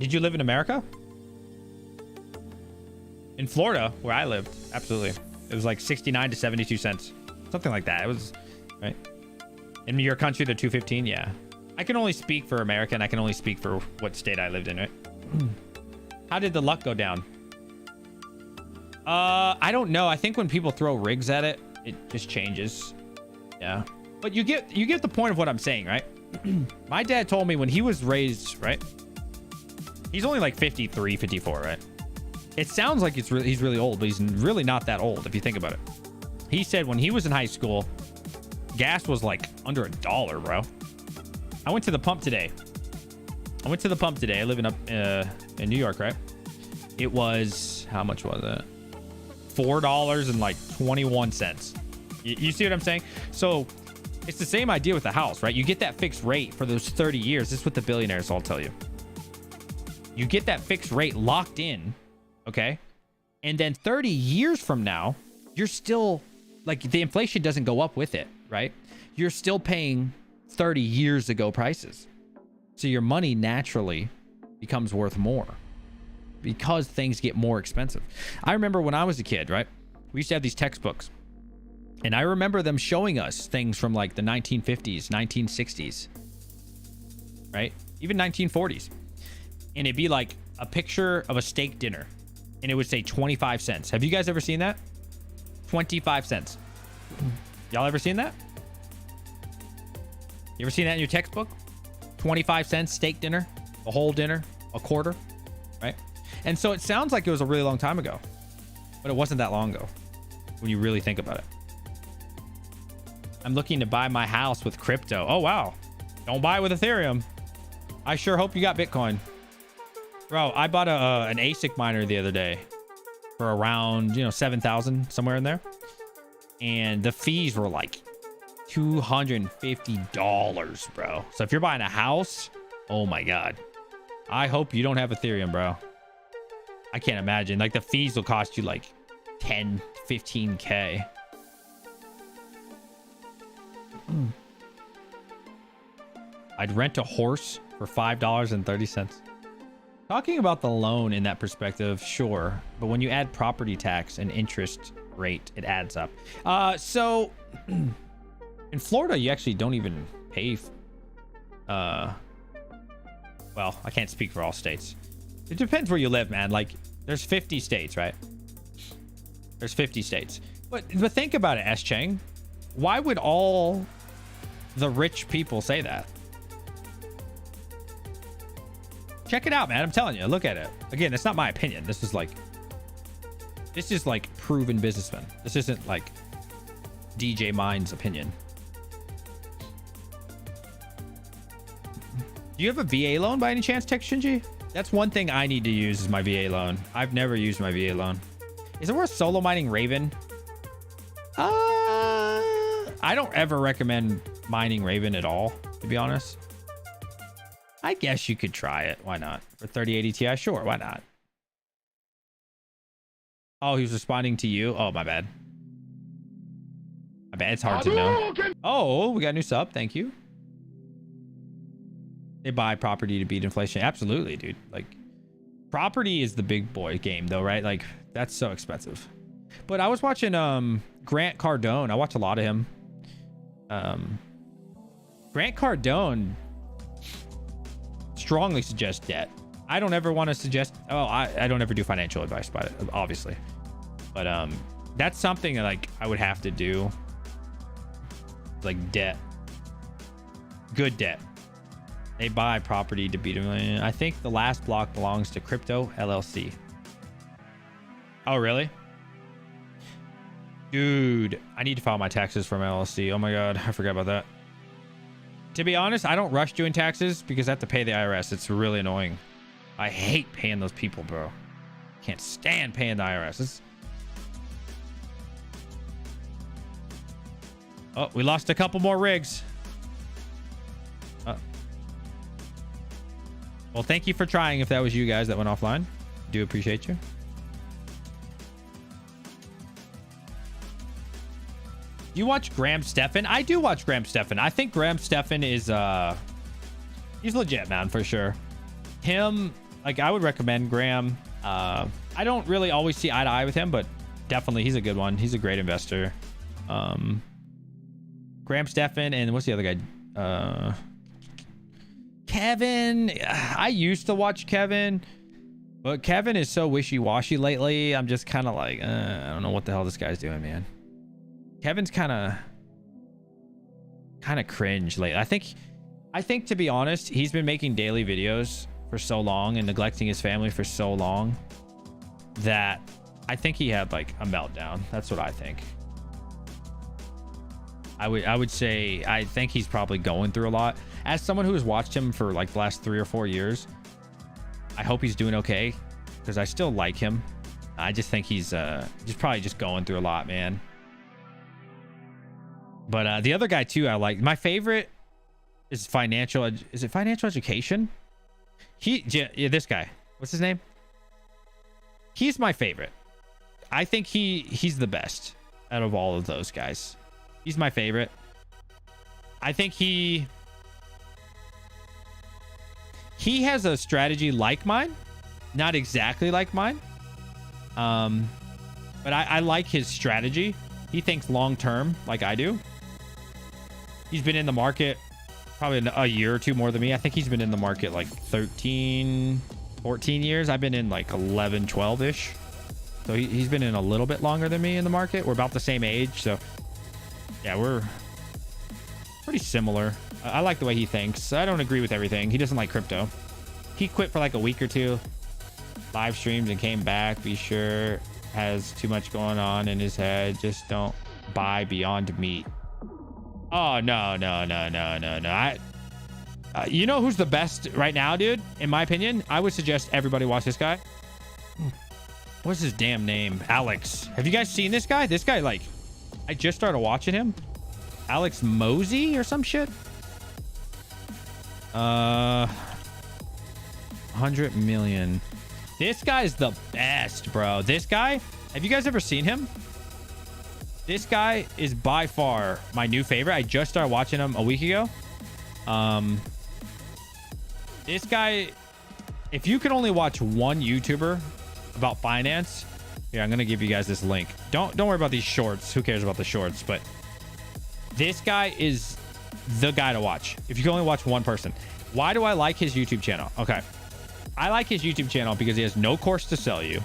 Did you live in America? In Florida, where I lived, absolutely. It was like 69 to 72 cents. Something like that. It was, right? In your country, they're 215, yeah. I can only speak for America, and I can only speak for what state I lived in, right? How did the luck go down? I don't know. I think when people throw rigs at it, it just changes. Yeah. But you get the point of what I'm saying, right? My dad told me when he was raised, right? He's only like 53, 54, right? It sounds like he's really old, but he's really not that old if you think about it. He said when he was in high school, gas was like under $1, bro. I went to the pump today. I live up in New York, right? It was, how much was it? $4 and like 21 cents. You see what I'm saying? So it's the same idea with the house, right? You get that fixed rate for those 30 years. This is what the billionaires all tell you. You get that fixed rate locked in, okay? And then 30 years from now, you're still, like, the inflation doesn't go up with it, right? You're still paying 30 years ago prices. So your money naturally becomes worth more because things get more expensive. I remember when I was a kid, right? We used to have these textbooks. And I remember them showing us things from like the 1950s, 1960s, right? Even 1940s. And it'd be like a picture of a steak dinner. And it would say 25 cents. Have you guys ever seen that? 25 cents. Y'all ever seen that? You ever seen that in your textbook? 25 cents steak dinner, a whole dinner, a quarter, right? And so it sounds like it was a really long time ago, but it wasn't that long ago when you really think about it. I'm looking to buy my house with crypto. Oh, wow. Don't buy it with Ethereum. I sure hope you got Bitcoin. Bro, I bought an ASIC miner the other day for around, 7,000, somewhere in there. And the fees were like $250, bro. So if you're buying a house, oh my God. I hope you don't have Ethereum, bro. I can't imagine. Like, the fees will cost you like 10, 15K. I'd rent a horse for $5.30. Talking about the loan in that perspective, sure. But when you add property tax and interest rate, it adds up. So In Florida, you actually don't even pay. Well, I can't speak for all states. It depends where you live, man. Like, there's 50 states, right? There's 50 states. But think about it, S. Chang. Why would all the rich people say that? Check it out, man. I'm telling you. Look at it. Again, it's not my opinion. This is like proven businessmen. This isn't like DJ Mind's opinion. Do you have a VA loan by any chance, Tech Shinji? That's one thing I need to use is my VA loan. I've never used my VA loan. Is it worth solo mining Raven? I don't ever recommend mining Raven at all, to be honest. I guess you could try it. Why not? For 3080 Ti, sure. Why not? Oh, he was responding to you. Oh, my bad. I bet it's hard to know. Oh, we got a new sub. Thank you. They buy property to beat inflation. Absolutely, dude. Like, property is the big boy game, though, right? Like, that's so expensive. But I was watching Grant Cardone. I watch a lot of him. Grant Cardone strongly suggests debt. I don't ever want to suggest. Oh, I don't ever do financial advice about it, obviously. But that's something that, like, I would have to do. Like debt. Good debt. They buy property to beat them. I think the last block belongs to Crypto LLC. Oh, really? Dude, I need to file my taxes from LLC. Oh my God, I forgot about that. To be honest, I don't rush doing taxes because I have to pay the IRS. It's really annoying. I hate paying those people, bro. Can't stand paying the IRS. Oh, we lost a couple more rigs. Well, thank you for trying if that was you guys that went offline. Do appreciate you. You watch Graham Stephan? I do watch Graham Stephan. I think Graham Stephan is he's legit, man, for sure. Him, like, I would recommend Graham. I don't really always see eye to eye with him, but definitely he's a good one. He's a great investor. Graham Stephan, and what's the other guy? Kevin. I used to watch Kevin, but Kevin is so wishy-washy lately. I'm just kind of like, I don't know what the hell this guy's doing, man. Kevin's kind of cringe lately. I think to be honest, he's been making daily videos for so long and neglecting his family for so long that I think he had like a meltdown. That's what I think. I would say I think he's probably going through a lot. As someone who has watched him for like the last 3 or 4 years, I hope he's doing okay because I still like him. I just think he's just probably just going through a lot, man. But the other guy too, I like. My favorite is financial. Is it financial education? Yeah, this guy. What's his name? He's my favorite. I think he's the best out of all of those guys. He's my favorite. I think he has a strategy like mine, not exactly like mine. But I like his strategy. He thinks long term like I do. He's been in the market probably a year or two more than me. I think he's been in the market like 13, 14 years. I've been in like 11, 12-ish. So he's been in a little bit longer than me in the market. We're about the same age. So yeah, we're pretty similar. I like the way he thinks. I don't agree with everything. He doesn't like crypto. He quit for like a week or two, live streamed and came back. Be sure has too much going on in his head. Just don't buy beyond meat. Oh, no. You know who's the best right now, dude? In my opinion, I would suggest everybody watch this guy. What's his damn name? Alex. Have you guys seen this guy? This guy, like, I just started watching him. Alex Mosey or some shit. 100 million. This guy's the best, bro. This guy, have you guys ever seen him? This guy is by far my new favorite. I just started watching him a week ago. This guy, if you could only watch one YouTuber about finance, here, I'm gonna give you guys this link. Don't worry about these shorts. Who cares about the shorts? But This guy is the guy to watch. If you can only watch one person. Why do I like his YouTube channel? Okay. I like his YouTube channel because he has no course to sell you.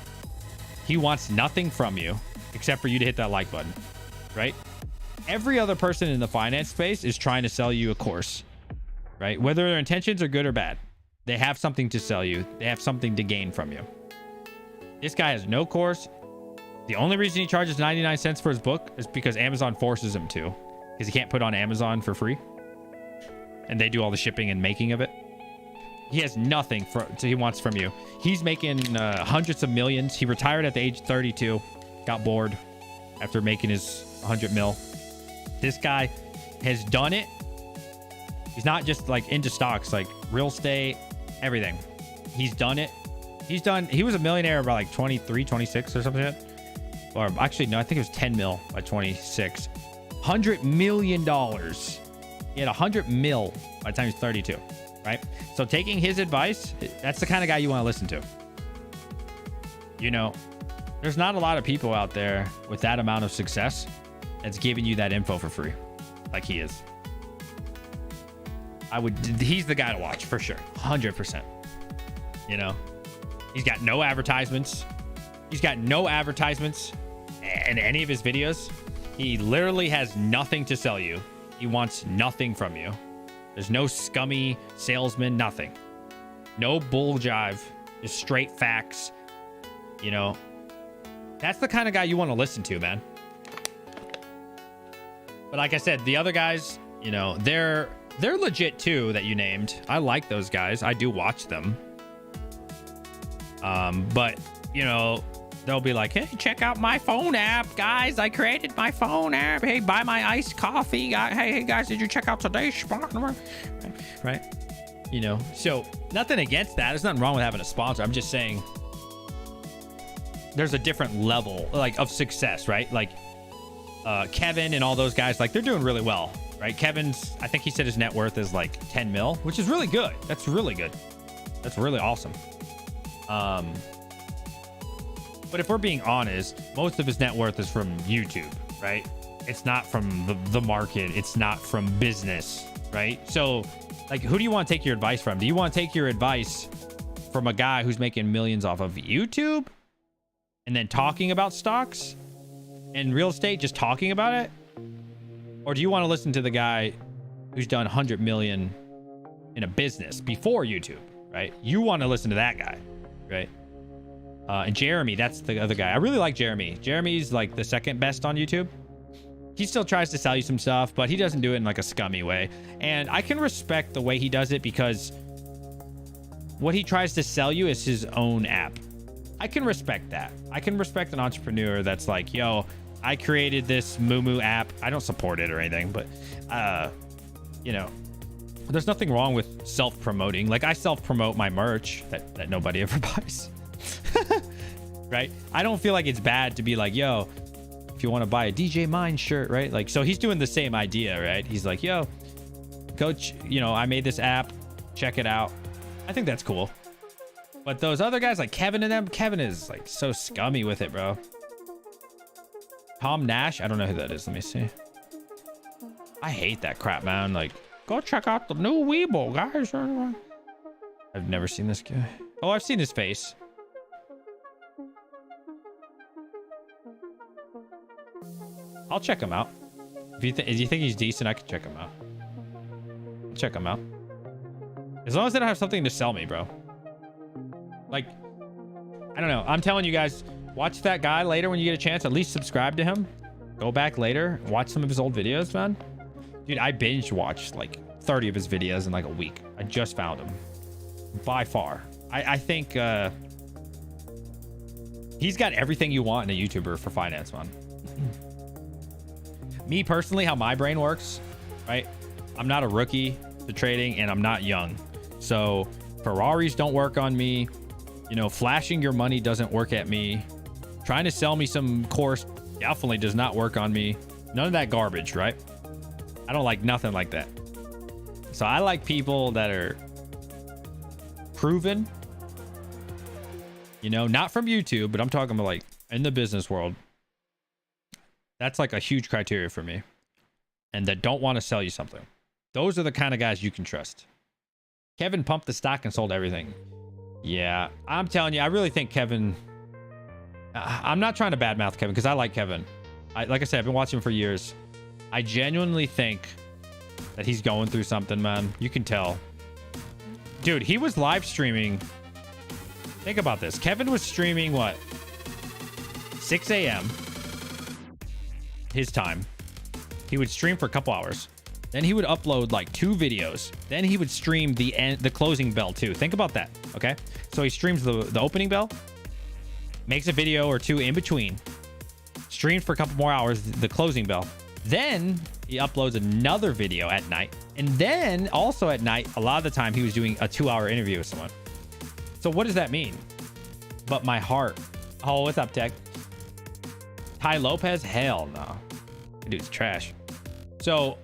He wants nothing from you except for you to hit that like button, right? Every other person in the finance space is trying to sell you a course, right? Whether their intentions are good or bad, they have something to sell you. They have something to gain from you. This guy has no course. The only reason he charges 99 cents for his book is because Amazon forces him to, because he can't put on Amazon for free. And they do all the shipping and making of it. He has nothing he wants from you. He's making hundreds of millions. He retired at the age 32, got bored after making his 100 mil. This guy has done it. He's not just like into stocks, like real estate, everything. He's done it. He was a millionaire by like 23, 26 or something like that. Or actually, no, I think it was 10 mil by 26. $100 million. He had 100 mil by the time he's 32, right? So taking his advice, that's the kind of guy you want to listen to. You know, there's not a lot of people out there with that amount of success that's giving you that info for free like he is. He's the guy to watch for sure. 100%. You know, he's got no advertisements. He's got no advertisements in any of his videos. He literally has nothing to sell you. He wants nothing from you. There's no scummy salesman, nothing. No bull jive, just straight facts. You know, that's the kind of guy you want to listen to, man. But like I said, the other guys, you know, they're legit too that you named. I like those guys. I do watch them. But you know, they'll be like, hey, check out my phone app, guys. I created my phone app. Hey, buy my iced coffee. Hey, guys, did you check out today's sponsor? Right? You know, so nothing against that. There's nothing wrong with having a sponsor. I'm just saying there's a different level like of success, right? Like Kevin and all those guys, like they're doing really well, right? Kevin's, I think he said his net worth is like 10 mil, which is really good. That's really good. That's really awesome. But if we're being honest, most of his net worth is from YouTube, right? It's not from the market. It's not from business, right? So like, who do you want to take your advice from? Do you want to take your advice from a guy who's making millions off of YouTube and then talking about stocks and real estate, just talking about it? Or do you want to listen to the guy who's done 100 million in a business before YouTube, right? You want to listen to that guy, right? And Jeremy, that's the other guy. I really like Jeremy. Jeremy's like the second best on YouTube. He still tries to sell you some stuff, but he doesn't do it in like a scummy way. And I can respect the way he does it because what he tries to sell you is his own app. I can respect that. I can respect an entrepreneur that's like, yo, I created this Moo app. I don't support it or anything, but you know, there's nothing wrong with self-promoting. Like I self-promote my merch that nobody ever buys. Right? I don't feel like it's bad to be like, yo, if you want to buy a DJ Mind shirt, right? Like, so he's doing the same idea, right? He's like, yo, coach, you know, I made this app, check it out. I think that's cool. But those other guys like Kevin and them, Kevin is like so scummy with it, bro. Tom Nash, I don't know who that is. Let me see. I hate that crap, man. Like, go check out the new Weeble, guys. I've never seen this guy. Oh, I've seen his face. I'll check him out. If you think he's decent, I can check him out. I'll check him out. As long as they don't have something to sell me, bro. Like, I don't know. I'm telling you guys, watch that guy later when you get a chance. At least subscribe to him. Go back later. Watch some of his old videos, man. Dude, I binge watched like 30 of his videos in like a week. I just found him. By far. I think he's got everything you want in a YouTuber for finance, man. Me personally, how my brain works, right? I'm not a rookie to trading and I'm not young. So Ferraris don't work on me. You know, flashing your money doesn't work at me. Trying to sell me some course definitely does not work on me. None of that garbage, right? I don't like nothing like that. So I like people that are proven, you know, not from YouTube, but I'm talking about like in the business world. That's like a huge criteria for me. and that don't want to sell you something. Those are the kind of guys you can trust. Kevin pumped the stock and sold everything. Yeah, I'm telling you, I really think Kevin... I'm not trying to badmouth Kevin because I like Kevin. Like I said, I've been watching him for years. I genuinely think that he's going through something, man. You can tell. Dude, he was live streaming. Think about this. Kevin was streaming, what? 6 a.m. his time. He would stream for a couple hours. Then he would upload like 2 videos. Then he would stream the closing bell too. Think about that, okay? So he streams the opening bell, makes a video or 2 in between, streams for a couple more hours, the closing bell. Then he uploads another video at night. And then also at night, a lot of the time he was doing a 2-hour interview with someone. So what does that mean? But my heart. Oh, what's up, Tech? Ty Lopez? Hell no. That dude's trash. So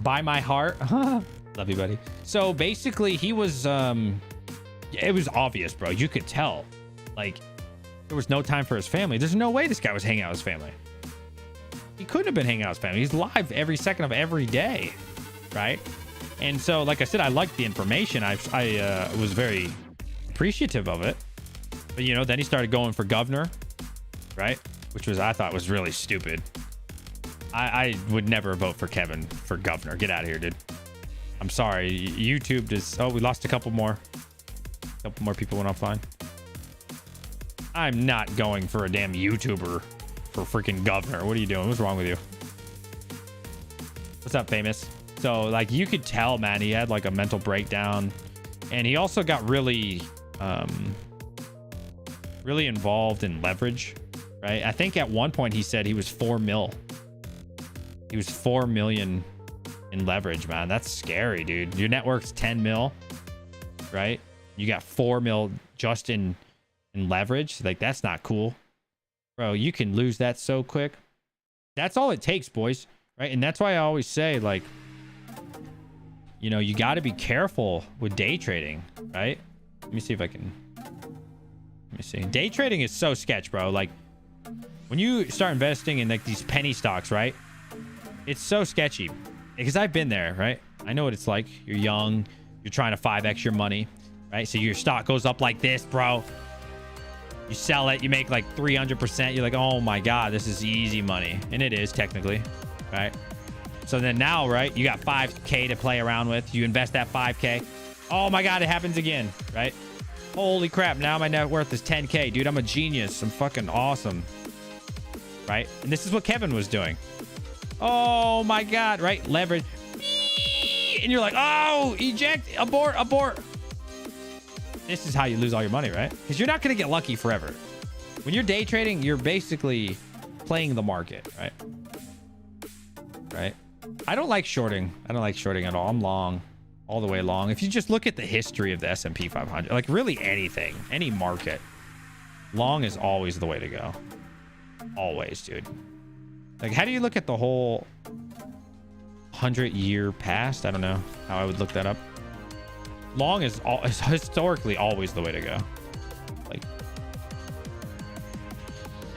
by my heart. Love you, buddy. So basically he was, it was obvious, bro. You could tell. Like, there was no time for his family. There's no way this guy was hanging out with his family. He couldn't have been hanging out with his family. He's live every second of every day, right? And so, like I said, I liked the information. I was very appreciative of it. But, you know, then he started going for governor, right? Which was, I thought was really stupid. I would never vote for Kevin for governor. Get out of here, dude. I'm sorry. YouTube is... Oh, we lost a couple more. A couple more people went offline. I'm not going for a damn YouTuber for freaking governor. What are you doing? What's wrong with you? What's up, famous? So, like, you could tell, man, he had like a mental breakdown, and he also got really involved in leverage, right? I think at one point he said he was 4 mil. He was 4 million in leverage, man. That's scary, dude. Your net worth's 10 mil, right? You got 4 mil just in leverage. Like, that's not cool, bro. You can lose that so quick. That's all it takes, boys, right? And that's why I always say, like, you know, you got to be careful with day trading, right? Let me see if I can. Let me see. Day trading is so sketch, bro. Like, when you start investing in like these penny stocks, right? It's so sketchy because I've been there, right? I know what it's like. You're young, you're trying to 5x your money, right? So your stock goes up like this, bro. You sell it, you make like 300%. You're like, oh my God, this is easy money. And it is technically, right? So then now, right, you got 5K to play around with. You invest that 5K. Oh my God, it happens again, right? Holy crap, now my net worth is 10K. Dude, I'm a genius. I'm fucking awesome, right? And this is what Kevin was doing. Oh my God, right? Leverage. And you're like, oh, eject, abort, abort. This is how you lose all your money, right? Because you're not going to get lucky forever. When you're day trading, you're basically playing the market, right? Right? I don't like shorting. I don't like shorting at all. I'm long, all the way long. If you just look at the history of the S&P 500, like really anything, any market, long is always the way to go. Always, dude. Like, how do you look at the whole 100-year past? I don't know how I would look that up. Long is historically always the way to go. Like,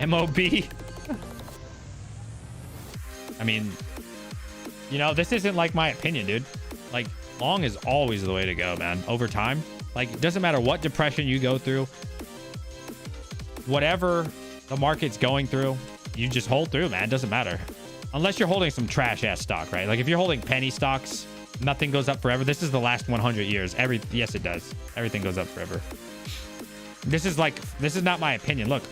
MOB. I mean, you know, this isn't like my opinion, dude. Like, long is always the way to go, man. Over time, like, it doesn't matter what depression you go through, whatever the market's going through, you just hold through, man. It doesn't matter. Unless you're holding some trash ass stock, right? Like, if you're holding penny stocks, nothing goes up forever. This is the last 100 years. Yes, it does. Everything goes up forever. This is not my opinion. Look.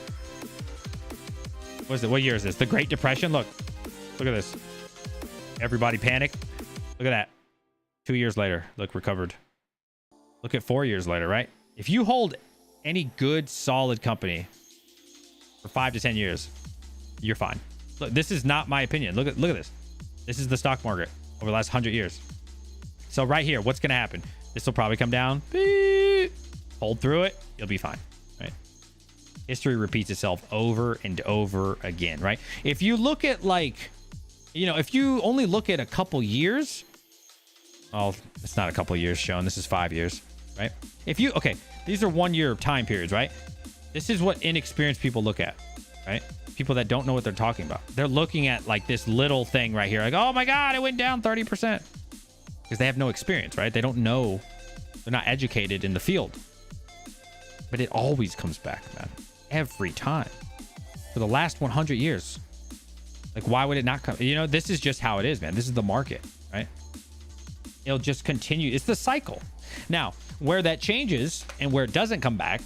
What is it? What year is this? The Great Depression? Look at this. Everybody panic. Look at that. 2 years later, look, recovered. Look at 4 years later, right? If you hold any good, solid company for 5 to 10 years, you're fine. Look, this is not my opinion. Look at this. This is the stock market over the last 100 years. So right here, what's going to happen? This will probably come down. Beep. Hold through it. You'll be fine, right? History repeats itself over and over again, right? If you look at, like, you know, if you only look at a couple years, oh, it's not a couple years shown. This is 5 years, right? Okay, these are 1 year time periods, right? This is what inexperienced people look at, right? people that don't know what they're talking about. They're looking at like this little thing right here. Like, oh my God, it went down 30%. Because they have no experience, right? They don't know. They're not educated in the field. But it always comes back, man. Every time. For the last 100 years. Like, why would it not come? You know, this is just how it is, man. This is the market, right? It'll just continue. It's the cycle. Now, where that changes and where it doesn't come back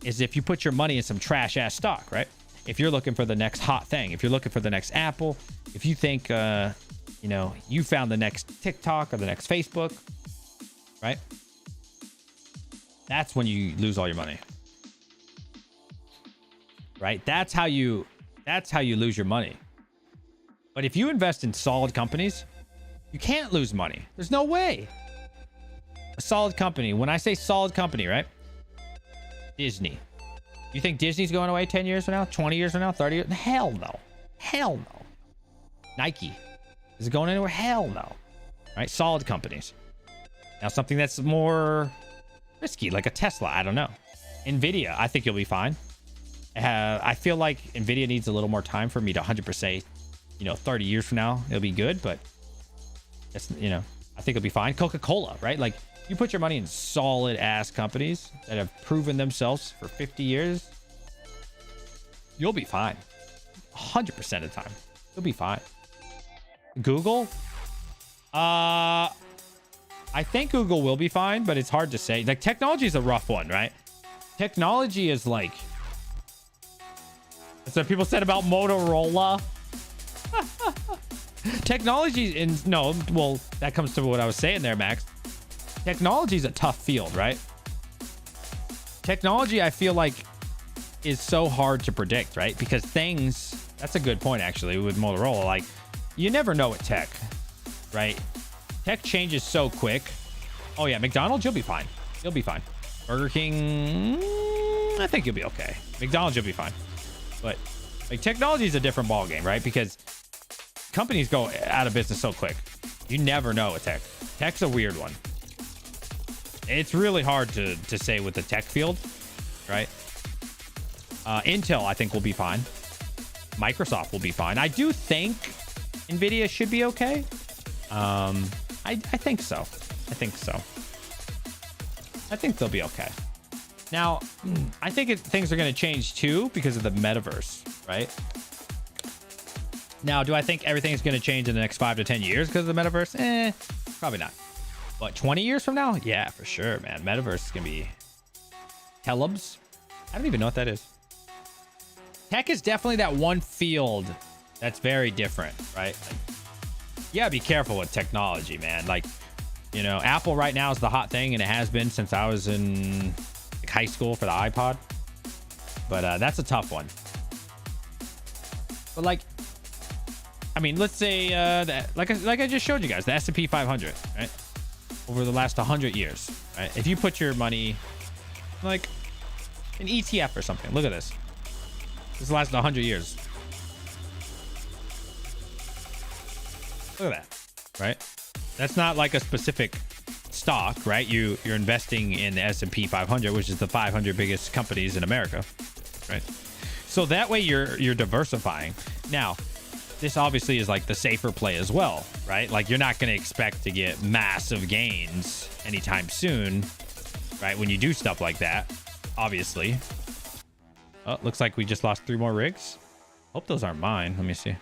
is if you put your money in some trash ass stock, right? If you're looking for the next hot thing, if you're looking for the next Apple, if you think, you know, you found the next TikTok or the next Facebook, right? That's when you lose all your money, right? That's how you lose your money. But if you invest in solid companies, you can't lose money. There's no way. A solid company. When I say solid company, right? Disney. You think Disney's going away 10 years from now? 20 years from now? 30 years? Hell no. Hell no. Nike. Is it going anywhere? Hell no. Right? Solid companies. Now, something that's more risky, like a Tesla. I don't know. Nvidia. I think you'll be fine. I feel like Nvidia needs a little more time for me to 100%, you know, 30 years from now, it'll be good, but it's, you know, I think it'll be fine. Coca-Cola, right? Like, you put your money in solid ass companies that have proven themselves for 50 years, you'll be fine. 100% of the time. You'll be fine. Google? I think Google will be fine, but it's hard to say. Like, technology is a rough one, right? Technology is like, that's what people said about Motorola. Technology in no, well, that comes to what I was saying there, Max. Technology is a tough field, right? Technology, I feel like, is so hard to predict, right? Because things, that's a good point actually with Motorola. Like, you never know with tech, right? Tech changes so quick. Oh yeah, McDonald's, you'll be fine. You'll be fine. Burger King, I think you'll be okay. McDonald's, you'll be fine. But like, technology is a different ball game, right? Because companies go out of business so quick. You never know with tech. Tech's a weird one. It's really hard to say with the tech field, right? Intel, I think, will be fine. Microsoft will be fine. I do think Nvidia should be okay. I think so. I think so. I think they'll be okay. Now, I think things are going to change too because of the metaverse, right? Now, do I think everything's going to change in the next 5 to 10 years because of the metaverse? Probably not. But 20 years from now? Yeah, for sure, man. Metaverse is going to be Telebs. I don't even know what that is. Tech is definitely that one field that's very different, right? Like, yeah, be careful with technology, man. Like, you know, Apple right now is the hot thing, and it has been since I was in high school for the iPod. But that's a tough one. But like, I mean, let's say that, like I just showed you guys, the S&P 500, right? Over the last 100 years, right? If you put your money like an ETF or something, look at this. This lasts 100 years. Look at that, right? That's not like a specific stock, right? You're investing in the S&P 500, which is the 500 biggest companies in America, right? So that way you're diversifying. Now, this obviously is like the safer play as well, right? Like, you're not going to expect to get massive gains anytime soon, right? When you do stuff like that, obviously. Oh, looks like we just lost 3 more rigs. Hope those aren't mine. Let me see.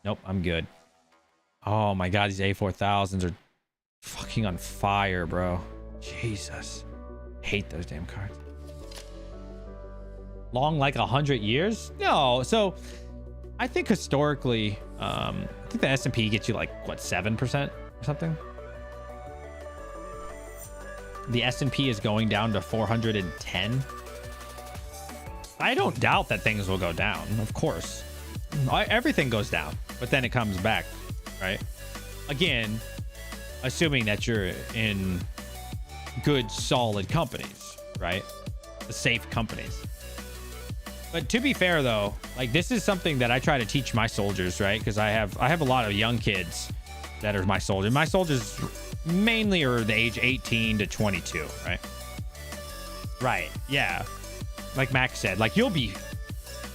Nope, I'm good. Oh my God, these A4000s are fucking on fire, bro. Jesus. Hate those damn cards. Long like 100 years? No. So I think historically, I think the S&P gets you like, what, 7% or something? The S&P is going down to 410. I don't doubt that things will go down, of course. Everything goes down, but then it comes back, right? Again, assuming that you're in good, solid companies, right? The safe companies. But to be fair, though, like, this is something that I try to teach my soldiers, right? Because I have a lot of young kids that are my soldiers. My soldiers mainly are the age 18 to 22, right? Right, yeah. like Max said, like you'll be,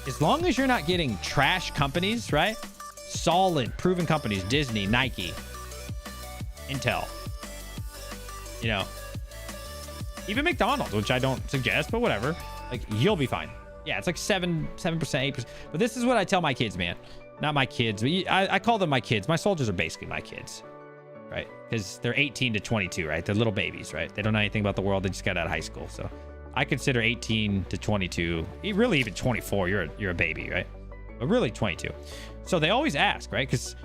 as long as you're not getting trash companies, right? Solid, proven companies, Disney, Nike, Intel, you know, even McDonald's, which I don't suggest, but whatever. Like you'll be fine. Yeah, it's like 7%, 8%. But this is what I tell my kids, man. Not my kids, but I call them my kids. My soldiers are basically my kids, right? Because they're 18 to 22, right? They're little babies, right? They don't know anything about the world. They just got out of high school. So I consider 18 to 22, really even 24, you're a baby, right? But really 22. So they always ask, right? Because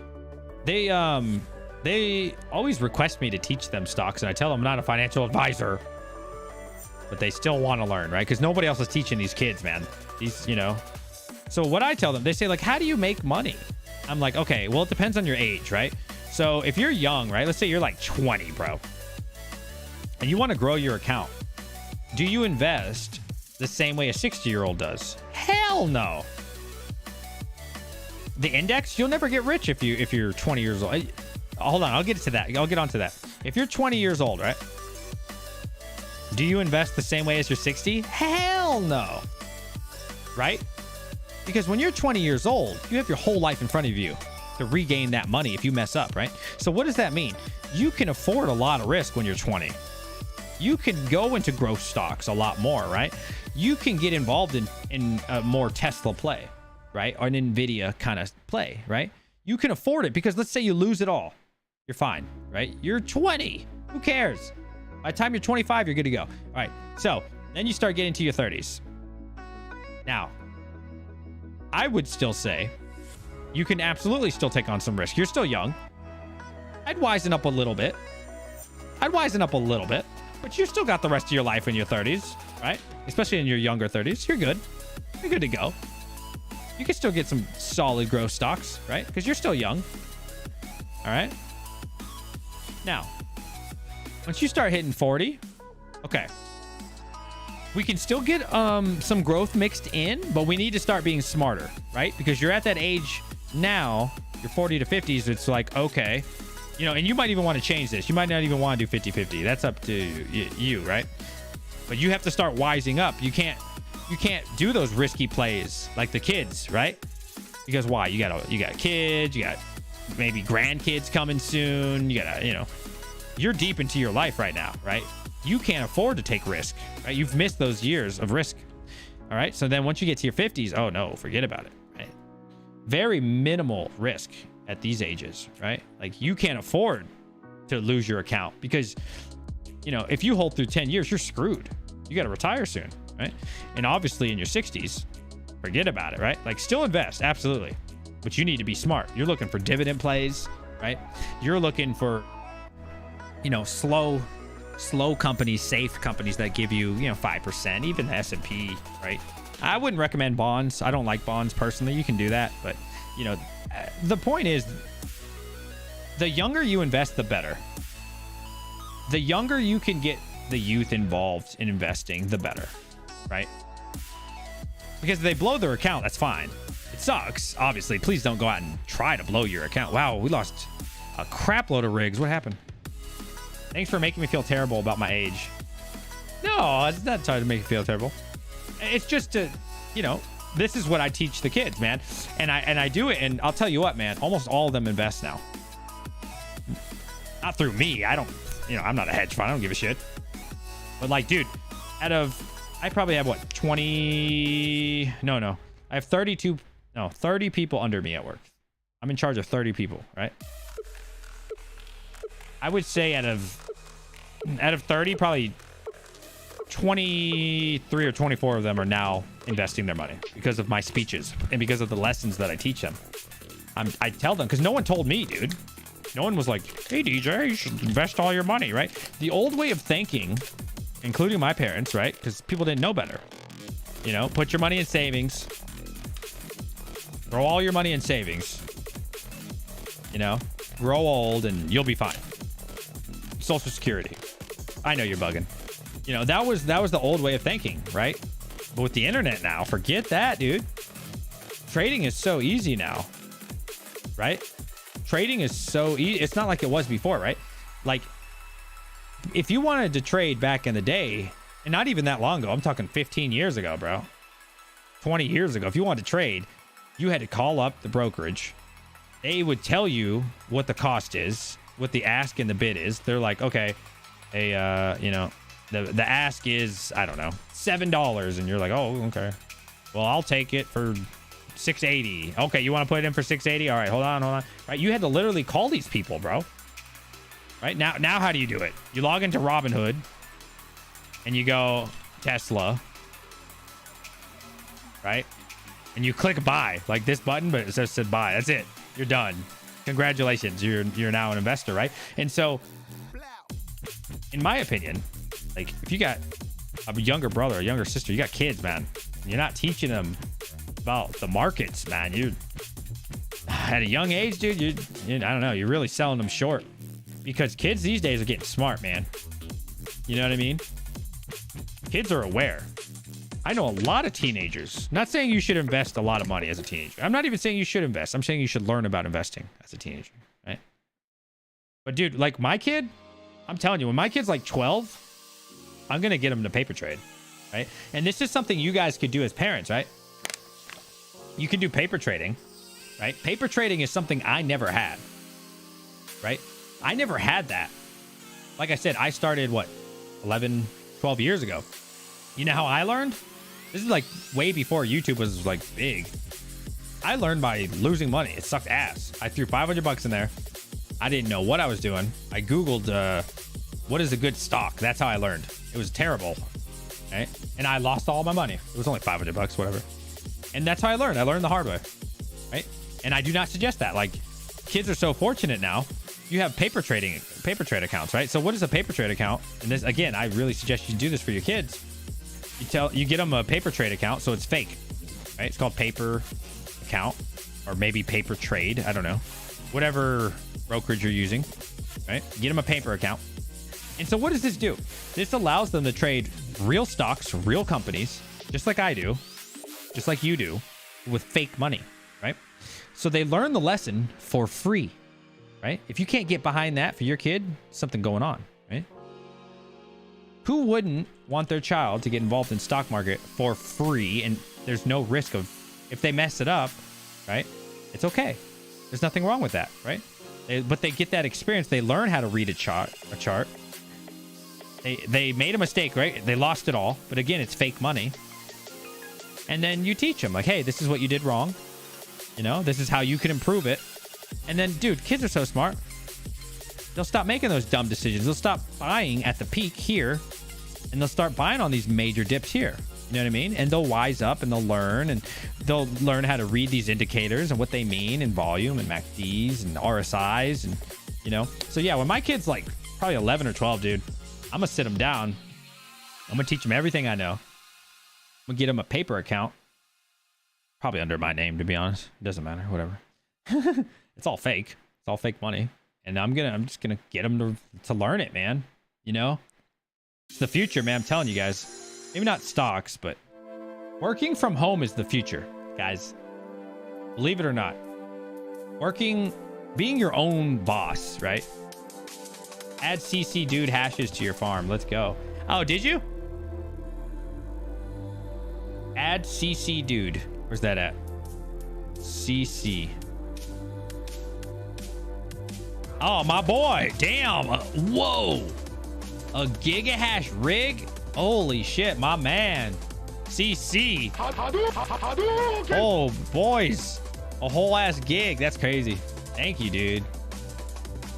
they always request me to teach them stocks, and I tell them I'm not a financial advisor, but they still want to learn, right? Because nobody else is teaching these kids, man. These, you know. So what I tell them, they say like, how do you make money? I'm like, okay, well, it depends on your age, right? So if you're young, right? Let's say you're like 20, bro, and you want to grow your account. Do you invest the same way a 60-year-old does? Hell no. The index, you'll never get rich if you're 20 years old. Hold on, I'll get to that. I'll get onto that. If you're 20 years old, right? Do you invest the same way as you're 60? Hell no. Right? Because when you're 20 years old, you have your whole life in front of you to regain that money if you mess up, right? So what does that mean? You can afford a lot of risk when you're 20. You can go into growth stocks a lot more, right? You can get involved in more Tesla play, right? Or an NVIDIA kind of play, right? You can afford it because let's say you lose it all. You're fine, right? You're 20. Who cares? By the time you're 25, you're good to go. All right. So then you start getting to your 30s. Now, I would still say you can absolutely still take on some risk. You're still young. I'd wisen up a little bit. But you still got the rest of your life in your 30s, right? Especially in your younger 30s. You're good. You're good to go. You can still get some solid growth stocks, right? Because you're still young. All right. Now, once you start hitting 40, okay, we can still get some growth mixed in, but we need to start being smarter, right? Because you're at that age now, you're 40 to 50s. It's like, okay, you know, and you might even want to change this. You might not even want to do 50-50. That's up to you, right? But you have to start wising up. You can't do those risky plays like the kids, right? Because why? You got kids, you got maybe grandkids coming soon. You got, you know, you're deep into your life right now, right? You can't afford to take risk, right? You've missed those years of risk. All right. So then once you get to your 50s, oh no, forget about it. Right? Very minimal risk at these ages, right? Like you can't afford to lose your account because, you know, if you hold through 10 years, you're screwed. You got to retire soon, right? And obviously in your 60s, forget about it, right? Like still invest, absolutely. But you need to be smart. You're looking for dividend plays, right? You're looking for, you know, slow companies, safe companies that give you, you know, 5%, even the S&P, right? I wouldn't recommend bonds. I don't like bonds personally. You can do that, but you know, the point is the younger you invest, the better. The younger you can get the youth involved in investing, the better, right? Because if they blow their account, that's fine. It sucks, obviously. Please don't go out and try to blow your account. Wow, we lost a crap load of rigs. What happened? Thanks for making me feel terrible about my age. No, it's not trying to make you feel terrible. It's just to, you know, this is what I teach the kids, man. And I do it, and I'll tell you what, man, almost all of them invest now. Not through me. I don't, you know, I'm not a hedge fund. I don't give a shit. But like, dude, I probably have what, 20, no. I have 30 people under me at work. I'm in charge of 30 people, right? I would say out of 30, probably 23 or 24 of them are now investing their money because of my speeches and because of the lessons that I teach them. I tell them, because no one told me, dude. No one was like, hey, DJ, you should invest all your money, right? The old way of thinking, including my parents, right? Because people didn't know better. You know, put your money in savings. Throw all your money in savings. You know, grow old and you'll be fine. Social Security. I know you're bugging. You know, that was the old way of thinking, right? But with the internet now, forget that, dude. Trading is so easy now, right? Trading is so easy. It's not like it was before, right? Like, if you wanted to trade back in the day, And not even that long ago. I'm talking 15 years ago, bro. 20 years ago. If you wanted to trade, you had to call up the brokerage. They would tell you what the cost is, what the ask and the bid is. They're like, okay, you know, the ask is, I don't know, $7. And you're like, oh, okay. Well, I'll take it for $6.80. Okay, you want to put it in for $6.80? All right, hold on. Right, you had to literally call these people, bro. Right now, how do you do it? You log into Robinhood, and you go Tesla, right? And you click buy, like this button, but it just said buy. That's it. You're done. Congratulations, you're now an investor, right? And so, in my opinion, like if you got a younger brother, a younger sister, you got kids, man. You're not teaching them about the markets, man. You at a young age, dude. You I don't know. You're really selling them short because kids these days are getting smart, man. You know what I mean? Kids are aware. I know a lot of teenagers. Not saying you should invest a lot of money as a teenager. I'm not even saying you should invest. I'm saying you should learn about investing as a teenager, right? But dude, like my kid, I'm telling you, when my kid's like 12, I'm gonna get him to paper trade, right? And this is something you guys could do as parents, right? You can do paper trading, right? Paper trading is something I never had, right? I never had that. Like I said, I started, what, 11, 12 years ago. You know how I learned? This is like way before YouTube was like big. I learned by losing money. It sucked ass. I threw $500 in there. I didn't know what I was doing. I Googled, what is a good stock? That's how I learned. It was terrible, right? And I lost all my money. It was only $500, whatever. And that's how I learned. I learned the hard way, right? And I do not suggest that. Like, kids are so fortunate now. You have paper trade accounts, right? So what is a paper trade account? And this, again, I really suggest you do this for your kids. You get them a paper trade account, so it's fake, right? It's called paper account, or maybe paper trade. I don't know, whatever brokerage you're using, right? Get them a paper account. And so what does this do? This allows them to trade real stocks, real companies, just like I do, just like you do, with fake money, right? So they learn the lesson for free, right? If you can't get behind that for your kid, something going on, right? Who wouldn't want their child to get involved in stock market for free, and there's no risk of, if they mess it up, right? It's okay. There's nothing wrong with that, right? But they get that experience. They learn how to read a chart. They made a mistake, right? They lost it all. But again, it's fake money. And then you teach them, like, hey, this is what you did wrong. You know, this is how you can improve it. And then, dude, kids are so smart. They'll stop making those dumb decisions. They'll stop buying at the peak here, and they'll start buying on these major dips here. You know what I mean? And they'll wise up, and they'll learn how to read these indicators and what they mean, and volume and MACDs and RSIs, and you know. So yeah, when my kid's like probably 11 or 12, dude, I'm gonna sit them down. I'm gonna teach them everything I know. I'm gonna get them a paper account, probably under my name, to be honest. It doesn't matter, whatever. It's all fake. It's all fake money. And I'm just gonna get them to learn it, man. You know, it's the future, man. I'm telling you guys. Maybe not stocks, but working from home is the future, guys. Believe it or not. Being your own boss, right? Add CC dude hashes to your farm. Let's go. Oh, did you? Add CC dude. Where's that at? CC. Oh, my boy. Damn. Whoa. A giga hash rig? Holy shit, my man. CC. Oh, boys. A whole ass gig. That's crazy. Thank you, dude.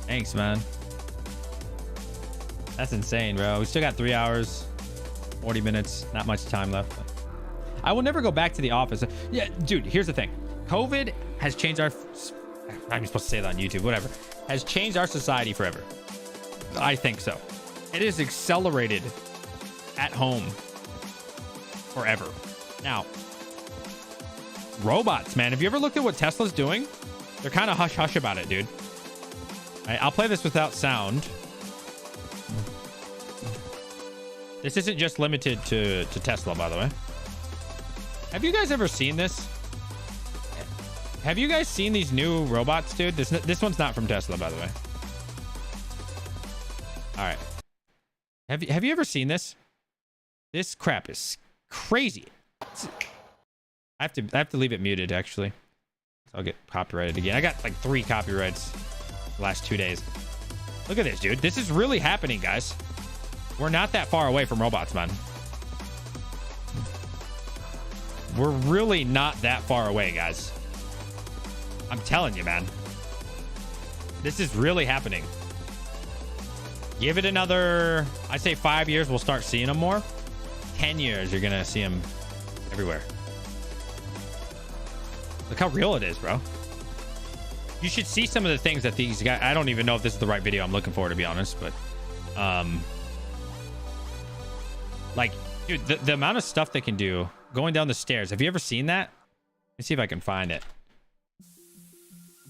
Thanks, man. That's insane, bro. We still got 3 hours, 40 minutes. Not much time left. I will never go back to the office. Yeah, dude, here's the thing. COVID has changed our... I'm supposed to say that on YouTube, whatever. Has changed our society forever. I think so. It is accelerated at home forever. Now, robots, man. Have you ever looked at what Tesla's doing? They're kind of hush-hush about it, dude. All right, I'll play this without sound. This isn't just limited to Tesla, by the way. Have you guys ever seen this? Have you guys seen these new robots, dude? This one's not from Tesla, by the way. All right. Have you ever seen this? This crap is crazy. I have to leave it muted actually. So I'll get copyrighted again. I got like 3 copyrights the last 2 days. Look at this, dude. This is really happening, guys. We're not that far away from robots, man. We're really not that far away, guys. I'm telling you, man. This is really happening. Give it another, I'd say 5 years, we'll start seeing them more. 10 years, you're gonna see them everywhere. Look how real it is, bro. You should see some of the things that these guys, I don't even know if this is the right video I'm looking for, to be honest, but like, dude, the amount of stuff they can do going down the stairs. Have you ever seen that? Let's see if I can find it.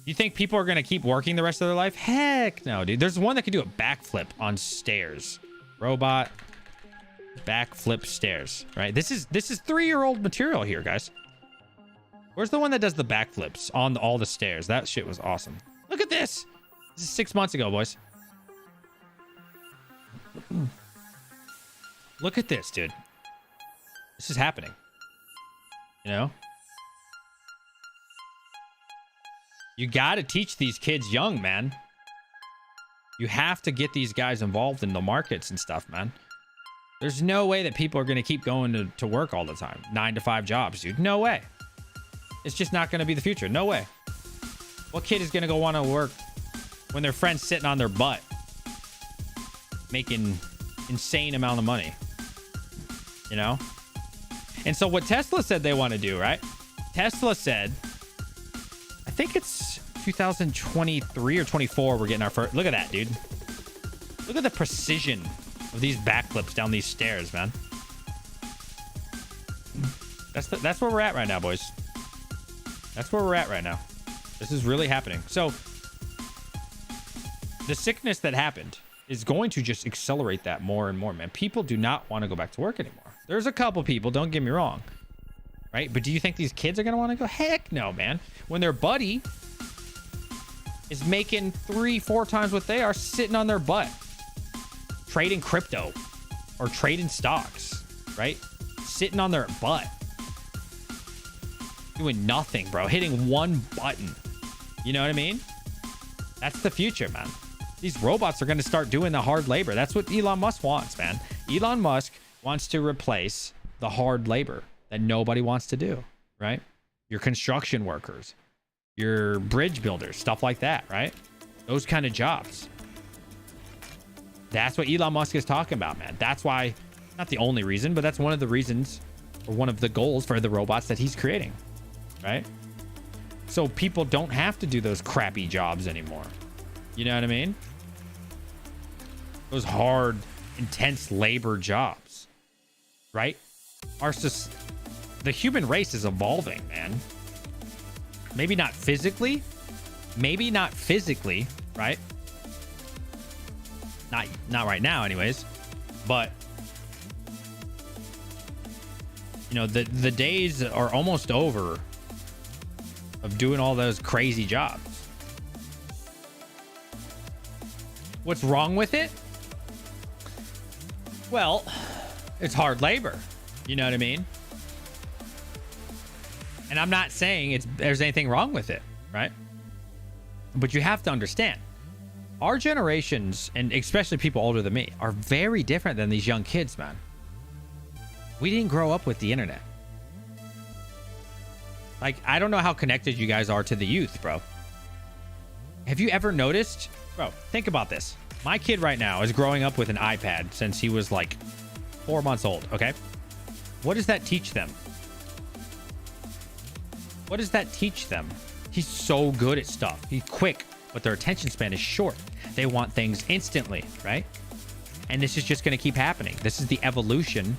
You think people are going to keep working the rest of their life? Heck no, dude. There's one that can do a backflip on stairs. Robot backflip stairs, right? This is 3-year-old material here, guys. Where's the one that does the backflips on all the stairs? That shit was awesome. Look at this. This is 6 months ago, boys. Look at this, dude. This is happening. You know? You got to teach these kids young, man. You have to get these guys involved in the markets and stuff, man. There's no way that people are going to keep going to work all the time. 9-to-5 jobs, dude. No way. It's just not going to be the future. No way. What kid is going to go want to work when their friend's sitting on their butt making insane amount of money? You know? And so what Tesla said they want to do, right? Tesla said, I think it's 2023 or 24 we're getting our first. Look at that, dude. Look at the precision of these backflips down these stairs, man. That's where we're at right now, boys. That's where we're at right now. This is really happening. So the sickness that happened is going to just accelerate that more and more, man. People do not want to go back to work anymore. There's a couple people, don't get me wrong, right? But do you think these kids are going to want to go? Heck no, man. When their buddy is making 3-4 times what they are, sitting on their butt, trading crypto or trading stocks, right? Sitting on their butt, doing nothing, bro. Hitting one button. You know what I mean? That's the future, man. These robots are going to start doing the hard labor. That's what Elon Musk wants, man. Elon Musk wants to replace the hard labor that nobody wants to do, right? Your construction workers, your bridge builders, stuff like that, right? Those kind of jobs. That's what Elon Musk is talking about, man. That's why, not the only reason, but that's one of the reasons, or one of the goals for the robots that he's creating, right? So people don't have to do those crappy jobs anymore. You know what I mean? Those hard, intense labor jobs, right? The human race is evolving, man. Maybe not physically, right? Not right now, anyways. But you know, the days are almost over of doing all those crazy jobs. What's wrong with it? Well, it's hard labor. You know what I mean? And I'm not saying there's anything wrong with it, right? But you have to understand, our generations, and especially people older than me, are very different than these young kids, man. We didn't grow up with the internet. Like, I don't know how connected you guys are to the youth, bro. Have you ever noticed? Bro, think about this. My kid right now is growing up with an iPad since he was like 4 months old, okay? What does that teach them? What does that teach them? He's so good at stuff. He's quick, but their attention span is short. They want things instantly, right? And this is just going to keep happening. This is the evolution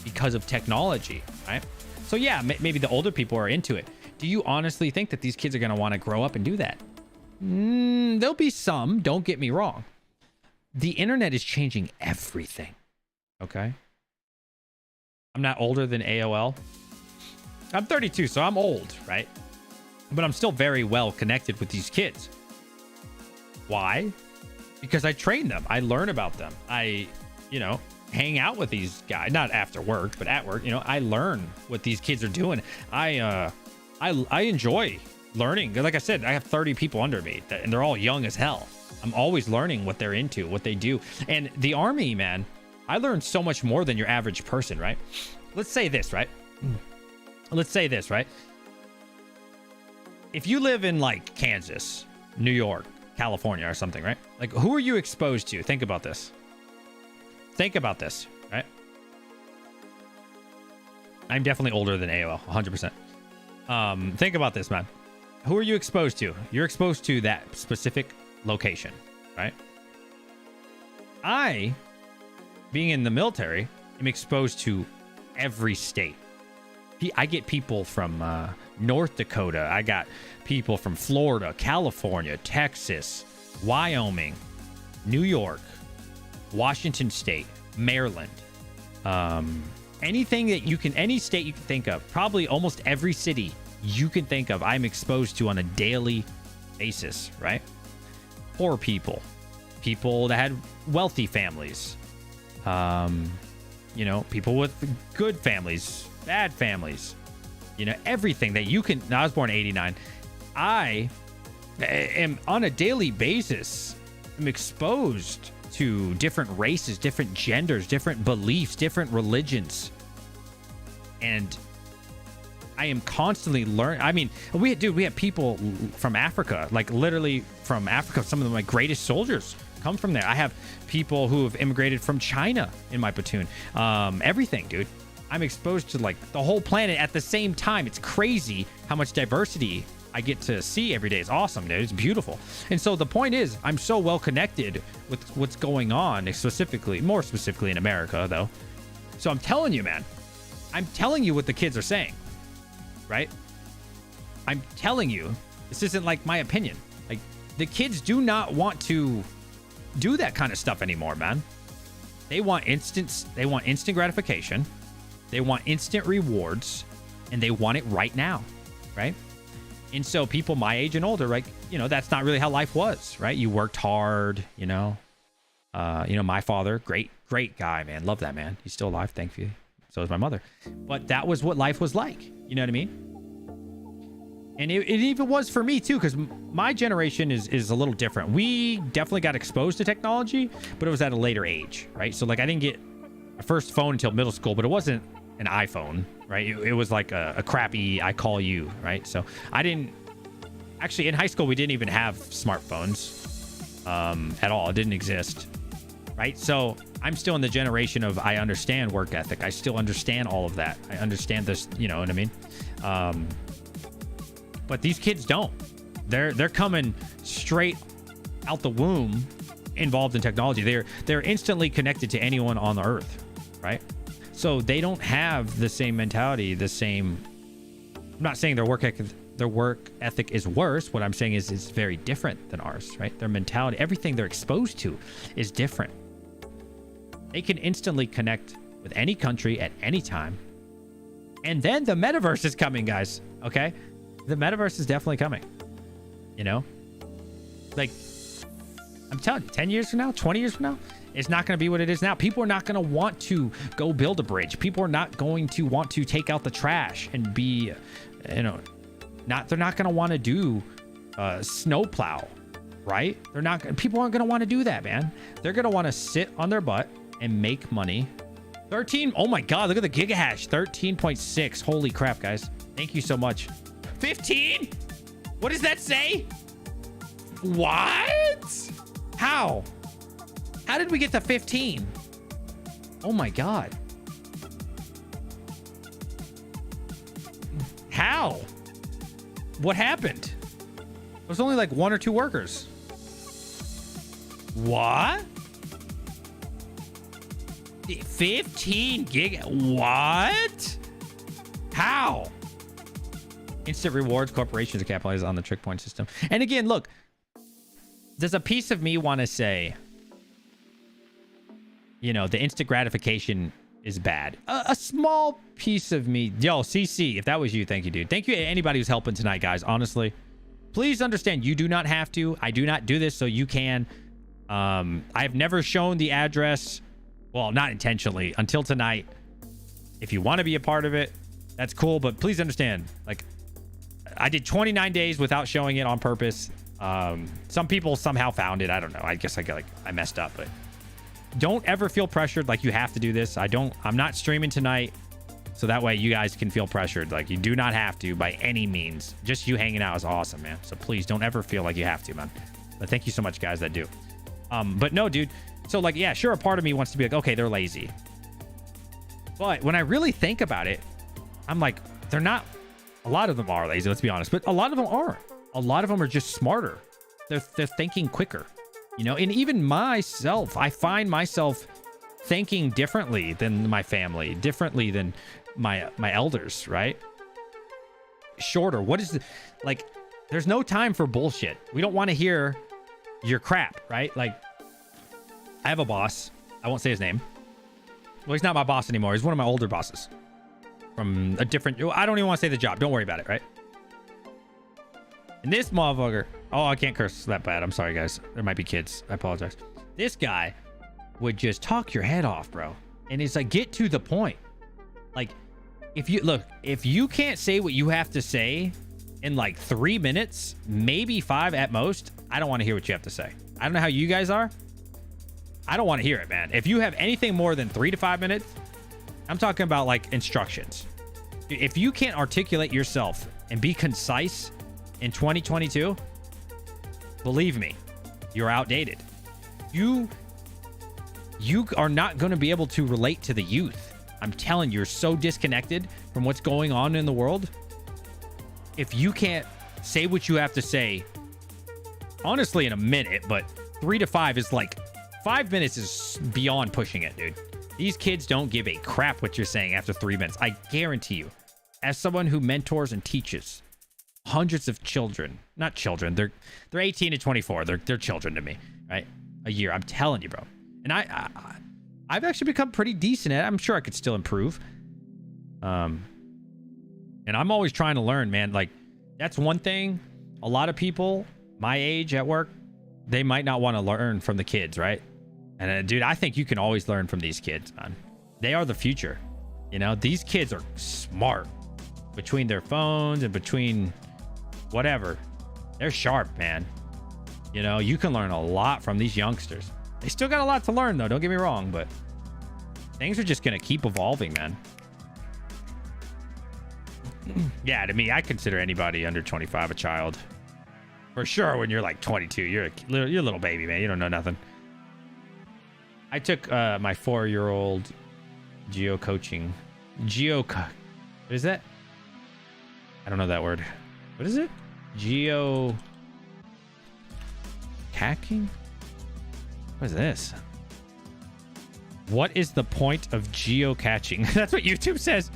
because of technology, right? So yeah, maybe the older people are into it. Do you honestly think that these kids are going to want to grow up and do that? There'll be some, don't get me wrong. The internet is changing everything, okay? I'm not older than AOL. I'm 32, so I'm old, right? But I'm still very well connected with these kids. Why? Because I train them. I learn about them. hang out with these guys, not after work, but at work. You know, I learn what these kids are doing. I enjoy learning. Like I said, I have 30 people under me, and they're all young as hell. I'm always learning what they're into, what they do. And the Army, man, I learned so much more than your average person, right? Let's say this, right? If you live in like Kansas, New York, California or something, right? Like, who are you exposed to? Think about this. Right? I'm definitely older than AOL, 100%. Think about this, man. Who are you exposed to? You're exposed to that specific location, right? I, being in the military, am exposed to every state. I get people from North Dakota. I got people from Florida, California, Texas, Wyoming, New York, Washington State, Maryland. Anything that you can, any state you can think of, probably almost every city you can think of, I'm exposed to on a daily basis, right? Poor people, people that had wealthy families, you know, people with good families, bad families, you know, everything that you can. Now, I was born in 89. I am on a daily basis, I'm exposed to different races, different genders, different beliefs, different religions. And I am constantly learning. I mean, we have people from Africa, like literally from Africa. Some of my greatest soldiers come from there. I have people who have immigrated from China in my platoon. Everything, dude. I'm exposed to like the whole planet at the same time. It's crazy how much diversity I get to see every day. It's awesome, dude. It's beautiful. And so the point is, I'm so well connected with what's going on, more specifically in America, though. So I'm telling you, man, I'm telling you what the kids are saying, right? I'm telling you, this isn't like my opinion. Like, the kids do not want to do that kind of stuff anymore, man. They want instant gratification. They want instant rewards, and they want it right now, right? And so people my age and older, right, you know, that's not really how life was, right? You worked hard, you know. My father, great guy, man. Love that man. He's still alive, thankfully. So is my mother. But that was what life was like. You know what I mean? And it even was for me too, because my generation is a little different. We definitely got exposed to technology, but it was at a later age, right? So like I didn't get my first phone until middle school, but it wasn't an iPhone, right? It was like a crappy I call you, right? So I didn't actually, in high school, we didn't even have smartphones at all. It didn't exist, right? So I'm still in the generation of, I understand work ethic. I still understand all of that. I understand this, you know what I mean? But these kids don't. They're coming straight out the womb involved in technology. They're instantly connected to anyone on the earth, right? So they don't have the same mentality, I'm not saying their work ethic is worse. What I'm saying is it's very different than ours, right? Their mentality, everything they're exposed to is different. They can instantly connect with any country at any time. And then the metaverse is coming, guys, okay? The metaverse is definitely coming, you know? Like, I'm telling you, 10 years from now, 20 years from now, it's not going to be what it is now. People are not going to want to go build a bridge. People are not going to want to take out the trash and be, you know, they're not going to want to do snowplow, right? People aren't going to want to do that, man. They're going to want to sit on their butt and make money. 13. Oh my God, look at the gigahash. 13.6. Holy crap, guys. Thank you so much. 15? What does that say? What? How? How did we get to 15? Oh my God. How? What happened? It was only like 1 or 2 workers. What? 15 gig? What? How? Instant rewards. Corporations are capitalizing on the trick point system. And again, look, there's a piece of me want to say, you know, the instant gratification is bad. A small piece of me. Yo, CC, if that was you, thank you, dude. Thank you to anybody who's helping tonight, guys. Honestly, please understand, you do not have to. I do not do this so you can. I've never shown the address Well, not intentionally until tonight. If you want to be a part of it, that's cool. But please understand, like, I did 29 days without showing it on purpose. Some people somehow found it. I don't know. I guess I messed up, but don't ever feel pressured like you have to do this. I'm not streaming tonight, so that way you guys can feel pressured. Like, you do not have to by any means. Just you hanging out is awesome, man. So please don't ever feel like you have to, man. But thank you so much, guys that do. But no, dude. So like, yeah, sure. A part of me wants to be like, okay, they're lazy. But when I really think about it, I'm like, they're not. A lot of them are lazy, let's be honest. But a lot of them aren't. A lot of them are just smarter. They're thinking quicker. You know, and even myself, I find myself thinking differently than my family, differently than my elders, right? Shorter. What is the, like, there's no time for bullshit. We don't want to hear your crap, right? Like, I have a boss. I won't say his name. Well, he's not my boss anymore. He's one of my older bosses from a different, I don't even want to say the job. Don't worry about it, right? And this motherfucker, oh, I can't curse that bad. I'm sorry, guys. There might be kids. I apologize. This guy would just talk your head off, bro. And it's like, get to the point. Like, if you can't say what you have to say in like 3 minutes, maybe 5 at most, I don't want to hear what you have to say. I don't know how you guys are. I don't want to hear it, man. If you have anything more than 3 to 5 minutes, I'm talking about like instructions. If you can't articulate yourself and be concise in 2022, believe me, you're outdated. You are not going to be able to relate to the youth. I'm telling you, you're so disconnected from what's going on in the world. If you can't say what you have to say, honestly, in a minute, but 3 to 5 is like 5 minutes is beyond pushing it, dude. These kids don't give a crap what you're saying after 3 minutes. I guarantee you, as someone who mentors and teaches hundreds of children, not children, they're 18 to 24. They're children to me, right? A year. I'm telling you, bro. And I've actually become pretty decent at it. I'm sure I could still improve. And I'm always trying to learn, man. Like, that's one thing. A lot of people my age at work, they might not want to learn from the kids, right? And dude, I think you can always learn from these kids, man. They are the future. You know, these kids are smart between their phones and between whatever. They're sharp, man. You know, you can learn a lot from these youngsters. They still got a lot to learn, though. Don't get me wrong, but things are just going to keep evolving, man. Yeah, to me, I consider anybody under 25 a child. For sure, when you're like 22, you're a little baby, man. You don't know nothing. I took my 4-year-old geo-coaching. What is that? I don't know that word. What is it? Geo-caching? What is this? What is the point of geocaching? That's what YouTube says.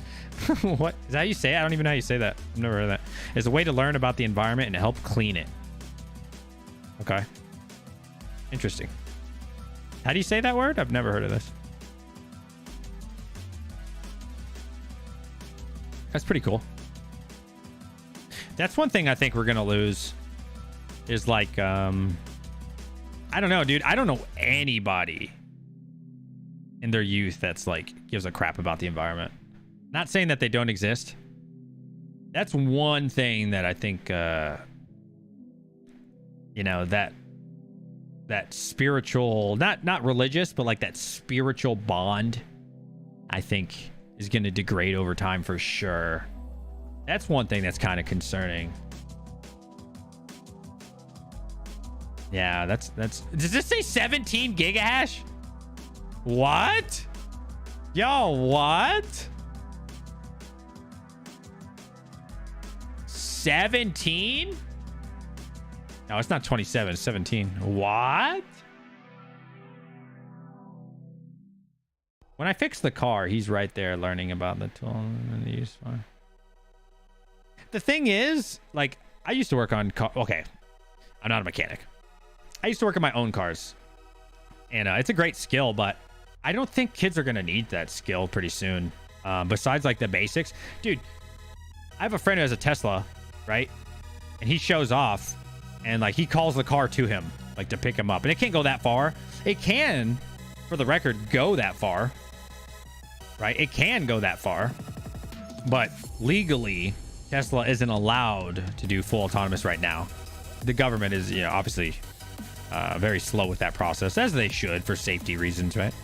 What? Is that how you say it? I don't even know how you say that. I've never heard of that. It's a way to learn about the environment and to help clean it. Okay. Interesting. How do you say that word? I've never heard of this. That's pretty cool. That's one thing I think we're going to lose is like, I don't know, dude. I don't know anybody in their youth that's like gives a crap about the environment. Not saying that they don't exist. That's one thing that I think, you know, that spiritual, not religious, but like that spiritual bond, I think is going to degrade over time for sure. That's one thing that's kind of concerning. Yeah, that's does this say 17 gigahash? What? Yo, what? 17? No, it's not 27, it's 17. What? When I fix the car, he's right there learning about the tool and the use for. The thing is, like, I used to work on okay, I'm not a mechanic. I used to work on my own cars. And it's a great skill, but I don't think kids are going to need that skill pretty soon. Besides, like, the basics. Dude, I have a friend who has a Tesla, right? And he shows off. And, like, he calls the car to him, like, to pick him up. And it can't go that far. It can, for the record, go that far, right? It can go that far, but legally, Tesla isn't allowed to do full autonomous right now. The government is, you know, obviously very slow with that process, as they should for safety reasons, right?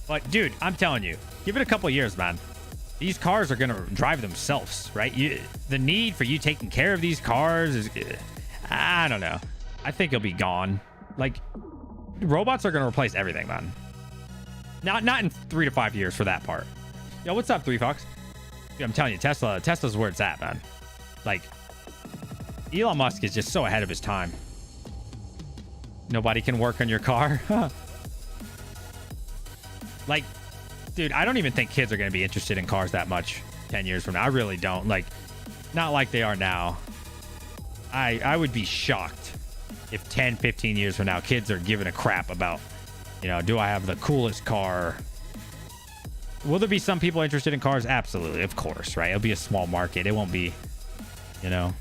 But dude, I'm telling you, give it a couple years, man. These cars are gonna drive themselves, right? The need for you taking care of these cars is, I don't know. I think it'll be gone. Like, robots are gonna replace everything, man. Not in 3 to 5 years for that part. Yo, what's up, 3 Fox? Dude, I'm telling you, Tesla's where it's at, man. Like, Elon Musk is just so ahead of his time. Nobody can work on your car. Like, dude, I don't even think kids are going to be interested in cars that much 10 years from now. I really don't. Like, not like they are now. I would be shocked if 10, 15 years from now, kids are giving a crap about, you know, do I have the coolest car? Will there be some people interested in cars? Absolutely, of course, right? It'll be a small market. It won't be, you know.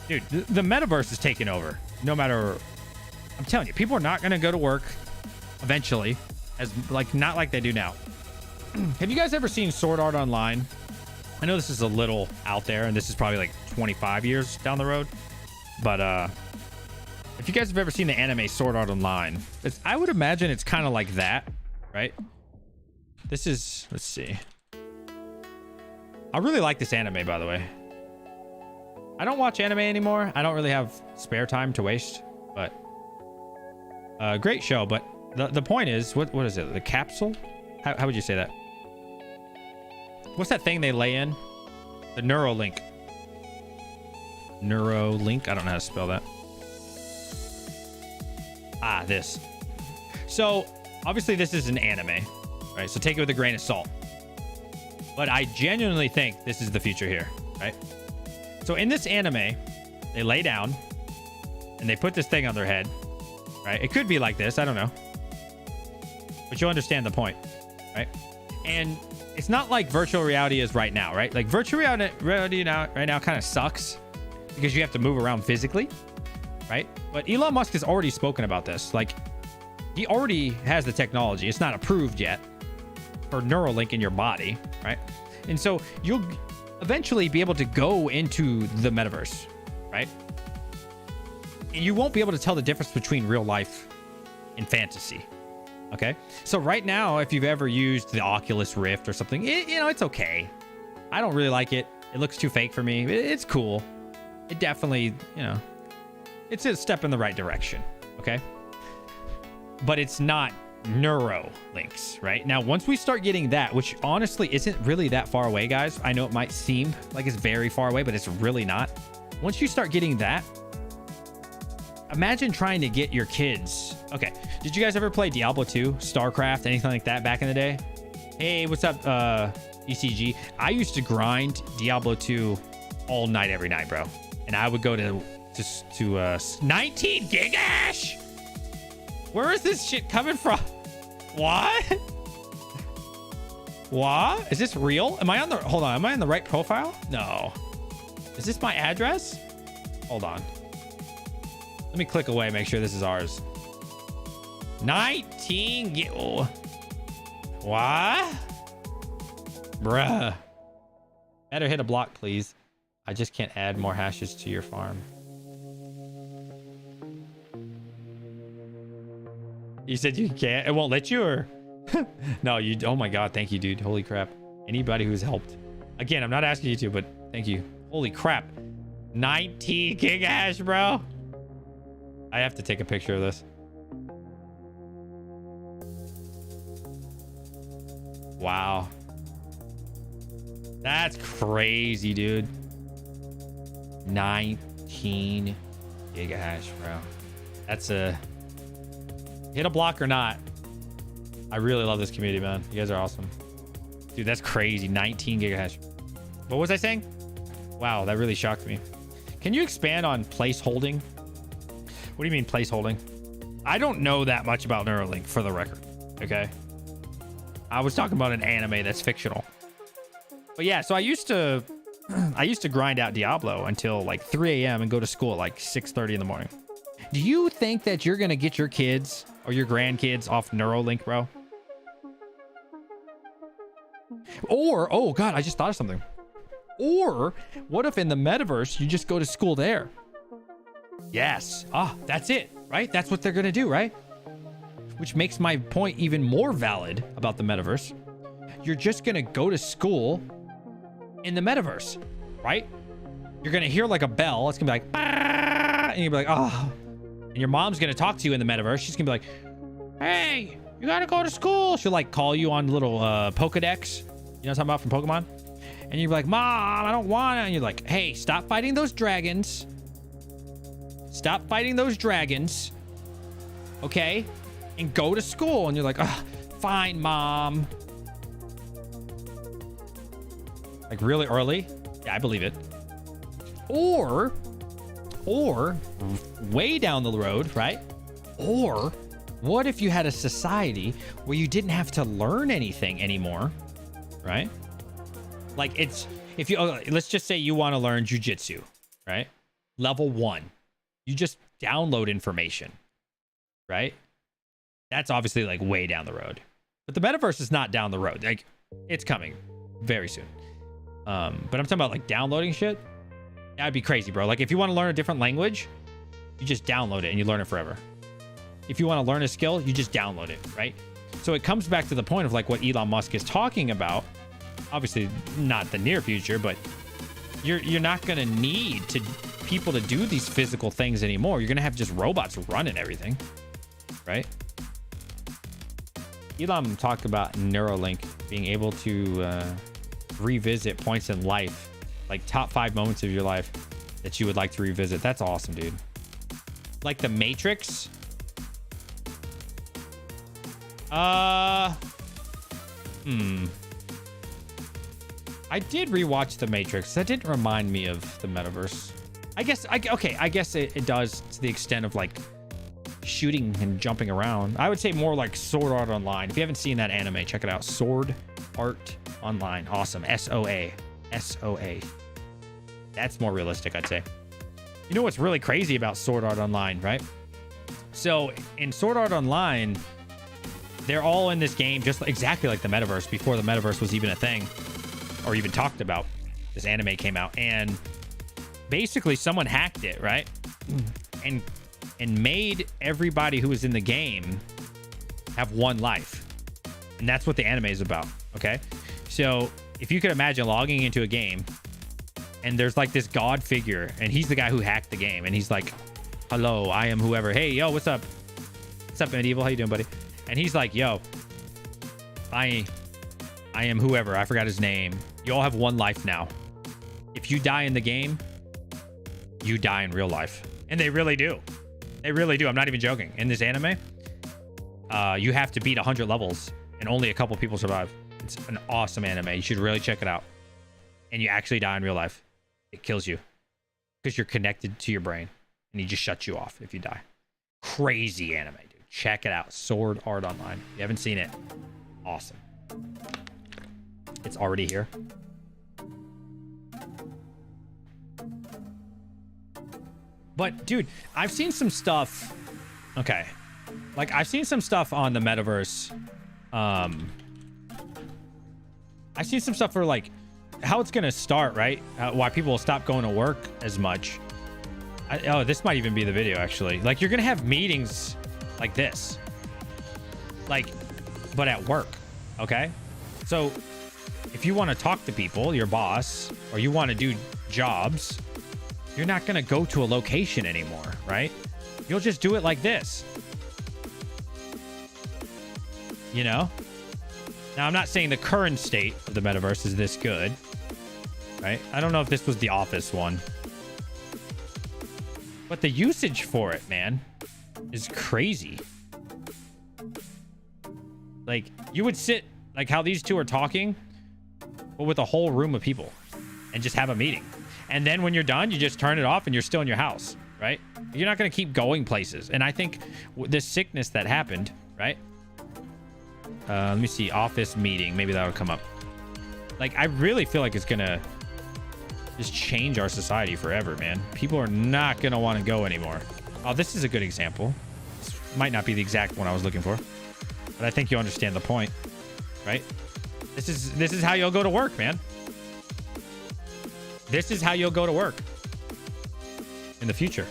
Dude, the metaverse is taking over. No matter, I'm telling you, people are not going to go to work eventually, as like not like they do now. Have you guys ever seen Sword Art Online? I know this is a little out there, and this is probably like 25 years down the road. But if you guys have ever seen the anime Sword Art Online, I would imagine it's kind of like that, right? This is, let's see. I really like this anime, by the way. I don't watch anime anymore. I don't really have spare time to waste, but great show. But the point is, what is it? The capsule? How would you say that? What's that thing they lay in? The Neuralink. Neuralink. I don't know how to spell that. Ah, this. So obviously this is an anime, right? So take it with a grain of salt. But I genuinely think this is the future here, right? So in this anime, they lay down and they put this thing on their head, right? It could be like this. I don't know. But you'll understand the point, right? And it's not like virtual reality is right now, right? Like virtual reality right now kind of sucks because you have to move around physically, right? But Elon Musk has already spoken about this. Like, he already has the technology. It's not approved yet for Neuralink in your body, right? And so you'll eventually be able to go into the metaverse, right? And you won't be able to tell the difference between real life and fantasy. Okay, so right now, if you've ever used the Oculus Rift or something, you know, it's okay. I don't really like it. It looks too fake for me. It's cool. It definitely, you know, it's a step in the right direction. Okay, but it's not Neuralinks, right? Now, once we start getting that, which honestly isn't really that far away, guys. I know it might seem like it's very far away, but it's really not. Once you start getting that, imagine trying to get your kids. Okay, did you guys ever play Diablo 2, StarCraft, anything like that back in the day? Hey, what's up, ECG? I used to grind Diablo 2 all night, every night, bro. And I would go to 19 gigash. Where is this shit coming from? What? What? Is this real? Am I on the, hold on, am I on the right profile? No. Is this my address? Hold on. Let me click away, make sure this is ours. 19 oh. What? Bruh. Better hit a block, please. I just can't add more hashes to your farm. You said you can't? It won't let you, or? No, you, oh my God, thank you, dude. Holy crap. Anybody who's helped. Again, I'm not asking you to, but thank you. Holy crap. 19 gigahash, bro. I have to take a picture of this. Wow. That's crazy, dude. 19 gigahash, bro. That's a hit a block or not. I really love this community, man. You guys are awesome. Dude, that's crazy. 19 gigahash. What was I saying? Wow, that really shocked me. Can you expand on place holding? What do you mean place holding? I don't know that much about Neuralink, for the record. Okay. I was talking about an anime that's fictional. But yeah, so I used to grind out Diablo until like 3 a.m. and go to school at like 6:30 in the morning. Do you think that you're gonna get your kids or your grandkids off Neuralink, bro? Or, oh God, I just thought of something. Or what if in the metaverse, you just go to school there? Yes. Ah, that's it, right? That's what they're gonna do, right? Which makes my point even more valid about the metaverse. You're just gonna go to school in the metaverse, right? You're gonna hear like a bell. It's gonna be like, ah, and you'll be like, oh. And your mom's gonna talk to you in the metaverse. She's gonna be like, hey, you gotta go to school. She'll like call you on little Pokedex. You know what I'm talking about from Pokemon? And you're like, Mom, I don't wanna. And you're like, hey, stop fighting those dragons. Stop fighting those dragons. Okay? And go to school. And you're like, oh, fine, Mom. Like really early? Yeah, I believe it. Or way down the road, right? Or what if you had a society where you didn't have to learn anything anymore, right? Like it's, if you, let's just say you want to learn jujitsu, right? Level 1, you just download information, right? That's obviously like way down the road, but the metaverse is not down the road. Like it's coming very soon. But I'm talking about like downloading shit. That'd be crazy, bro. Like if you want to learn a different language, you just download it and you learn it forever. If you want to learn a skill, you just download it, right? So it comes back to the point of like what Elon Musk is talking about. Obviously not the near future, but you're not going to need people to do these physical things anymore. You're going to have just robots running everything, right? Elon talked about Neuralink being able to revisit points in life, like top 5 moments of your life that you would like to revisit. That's awesome, dude. Like the Matrix. I did rewatch the Matrix. That didn't remind me of the metaverse. I guess it does to the extent of like shooting and jumping around. I would say more like Sword Art Online. If you haven't seen that anime, check it out. Sword Art Online. Awesome. SOA. That's more realistic, I'd say. You know what's really crazy about Sword Art Online, right? So in Sword Art Online, they're all in this game just exactly like the metaverse before the metaverse was even a thing or even talked about. This anime came out and basically someone hacked it, right? And made everybody who was in the game have one life. And that's what the anime is about, okay? So if you could imagine logging into a game and there's like this god figure and he's the guy who hacked the game and he's like, hello, I am whoever. Hey, yo, what's up? What's up, Medieval? How you doing, buddy? And he's like, yo, I am whoever. I forgot his name. You all have one life now. If you die in the game, you die in real life. And they really do. They really do. I'm not even joking. In this anime, you have to beat 100 levels and only a couple people survive. It's an awesome anime. You should really check it out. And you actually die in real life. It kills you because you're connected to your brain and he just shuts you off if you die. Crazy anime, dude. Check it out. Sword Art Online. If you haven't seen it, awesome. It's already here. But dude, I've seen some stuff. Okay. Like I've seen some stuff on the metaverse. I've seen some stuff for like how it's going to start, right? Why people will stop going to work as much. Oh, this might even be the video actually. Like you're going to have meetings like this. Like, but at work. Okay. So if you want to talk to people, your boss, or you want to do jobs, you're not going to go to a location anymore, right? You'll just do it like this. You know? Now, I'm not saying the current state of the metaverse is this good, right? I don't know if this was the Office one. But the usage for it, man, is crazy. Like, you would sit, like how these two are talking, but with a whole room of people and just have a meeting. And then when you're done, you just turn it off and you're still in your house, right? You're not going to keep going places. And I think this sickness that happened, right? Let me see. Office meeting. Maybe that'll come up. Like, I really feel like it's going to just change our society forever, man. People are not going to want to go anymore. Oh, this is a good example. This might not be the exact one I was looking for, but I think you understand the point, right? This is how you'll go to work, man. This is how you'll go to work in the future.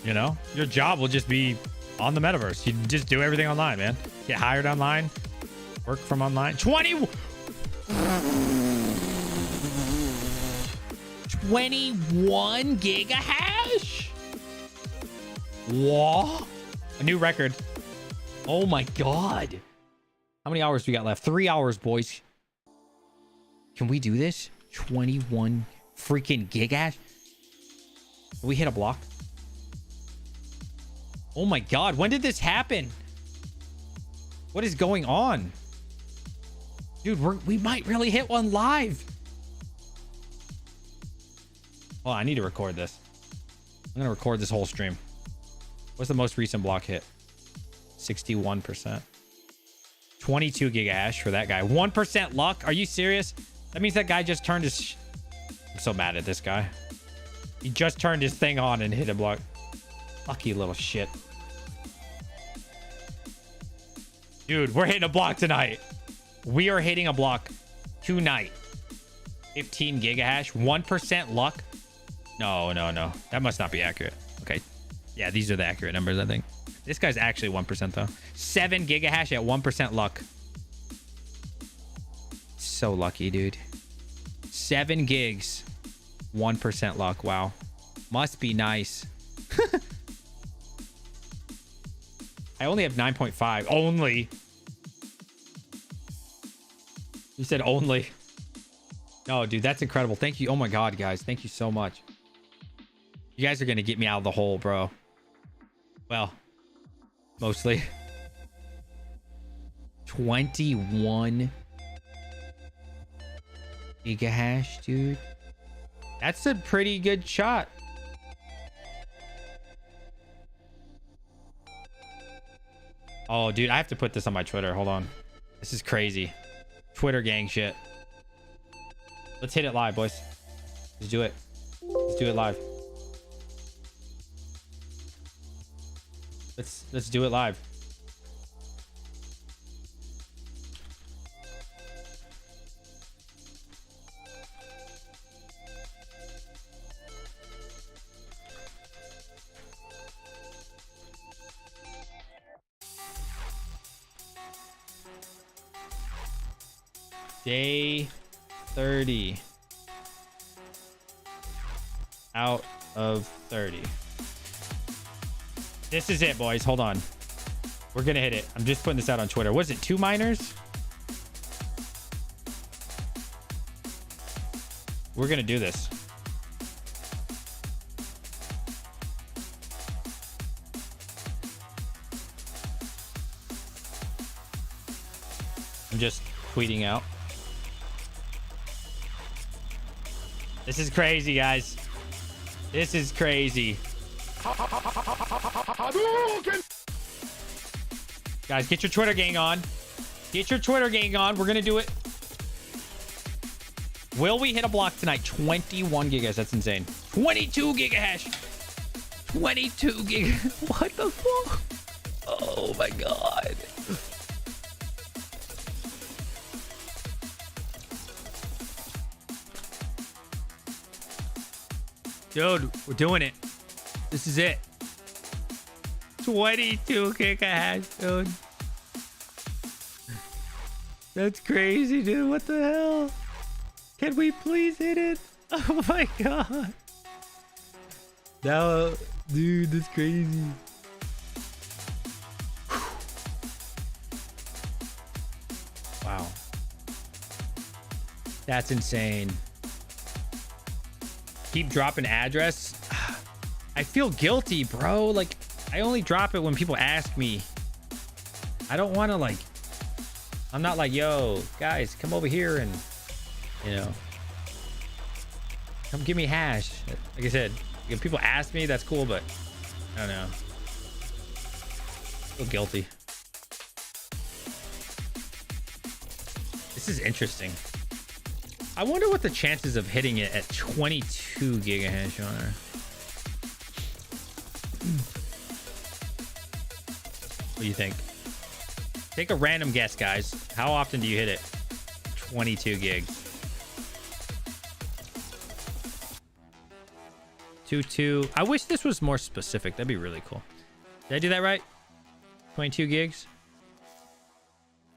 You know, your job will just be on the metaverse. You just do everything online, man. Get hired online, work from online. 21 gigahash. Whoa, a new record. Oh my god. How many hours we got left? 3 hours, boys. Can we do this? 21 freaking gigahash. Did we hit a block? Oh my god, when did this happen? What is going on? Dude, we might really hit one live. Oh, I need to record this. I'm gonna record this whole stream. What's the most recent block hit? 61%. 22 gigahash for that guy. 1% luck? Are you serious? That means that guy just turned his... I'm so mad at this guy. He just turned his thing on and hit a block. Lucky little shit. Dude, we're hitting a block tonight. We are hitting a block tonight. 15 gigahash. 1% luck. No. That must not be accurate. Okay. Yeah, these are the accurate numbers, I think. This guy's actually 1% though. 7 gigahash at 1% luck. So lucky, dude. 7 gigs. 1% luck. Wow. Must be nice. I only have 9.5. Only. You said only. No, dude, that's incredible. Thank you. Oh my god, guys. Thank you so much. You guys are going to get me out of the hole, bro. Well, mostly. 21 gigahash, dude. That's a pretty good shot. Oh, dude, I have to put this on my Twitter. Hold on. This is crazy. Twitter gang shit. Let's hit it live, boys. Let's do it. Let's do it live. Let's do it live. Day 30 out of 30. This is it, boys. Hold on. We're gonna hit it. I'm just putting this out on Twitter. Was it 2 miners? We're gonna do this. I'm just tweeting out. This is crazy, guys. This is crazy. Guys, get your Twitter gang on. Get your Twitter gang on. We're going to do it. Will we hit a block tonight? 21 gigahash. That's insane. 22 gigahash. 22 gig. What the fuck? Oh, my God. Dude, we're doing it. This is it. 22 gigahash, dude. That's crazy, dude. What the hell? Can we please hit it? Oh my god. No, dude, that's crazy. Wow. That's insane. Keep dropping address. I feel guilty, bro. Like, I only drop it when people ask me. I don't want to, like, I'm not like, yo, guys, come over here and, you know, come give me hash. Like I said, if people ask me, that's cool, but I don't know. I feel guilty. This is interesting. I wonder what the chances of hitting it at 22 gigahash are. What do you think? Take a random guess, guys. How often do you hit it? 22 gigs. 22. I wish this was more specific. That'd be really cool. Did I do that right? 22 gigs?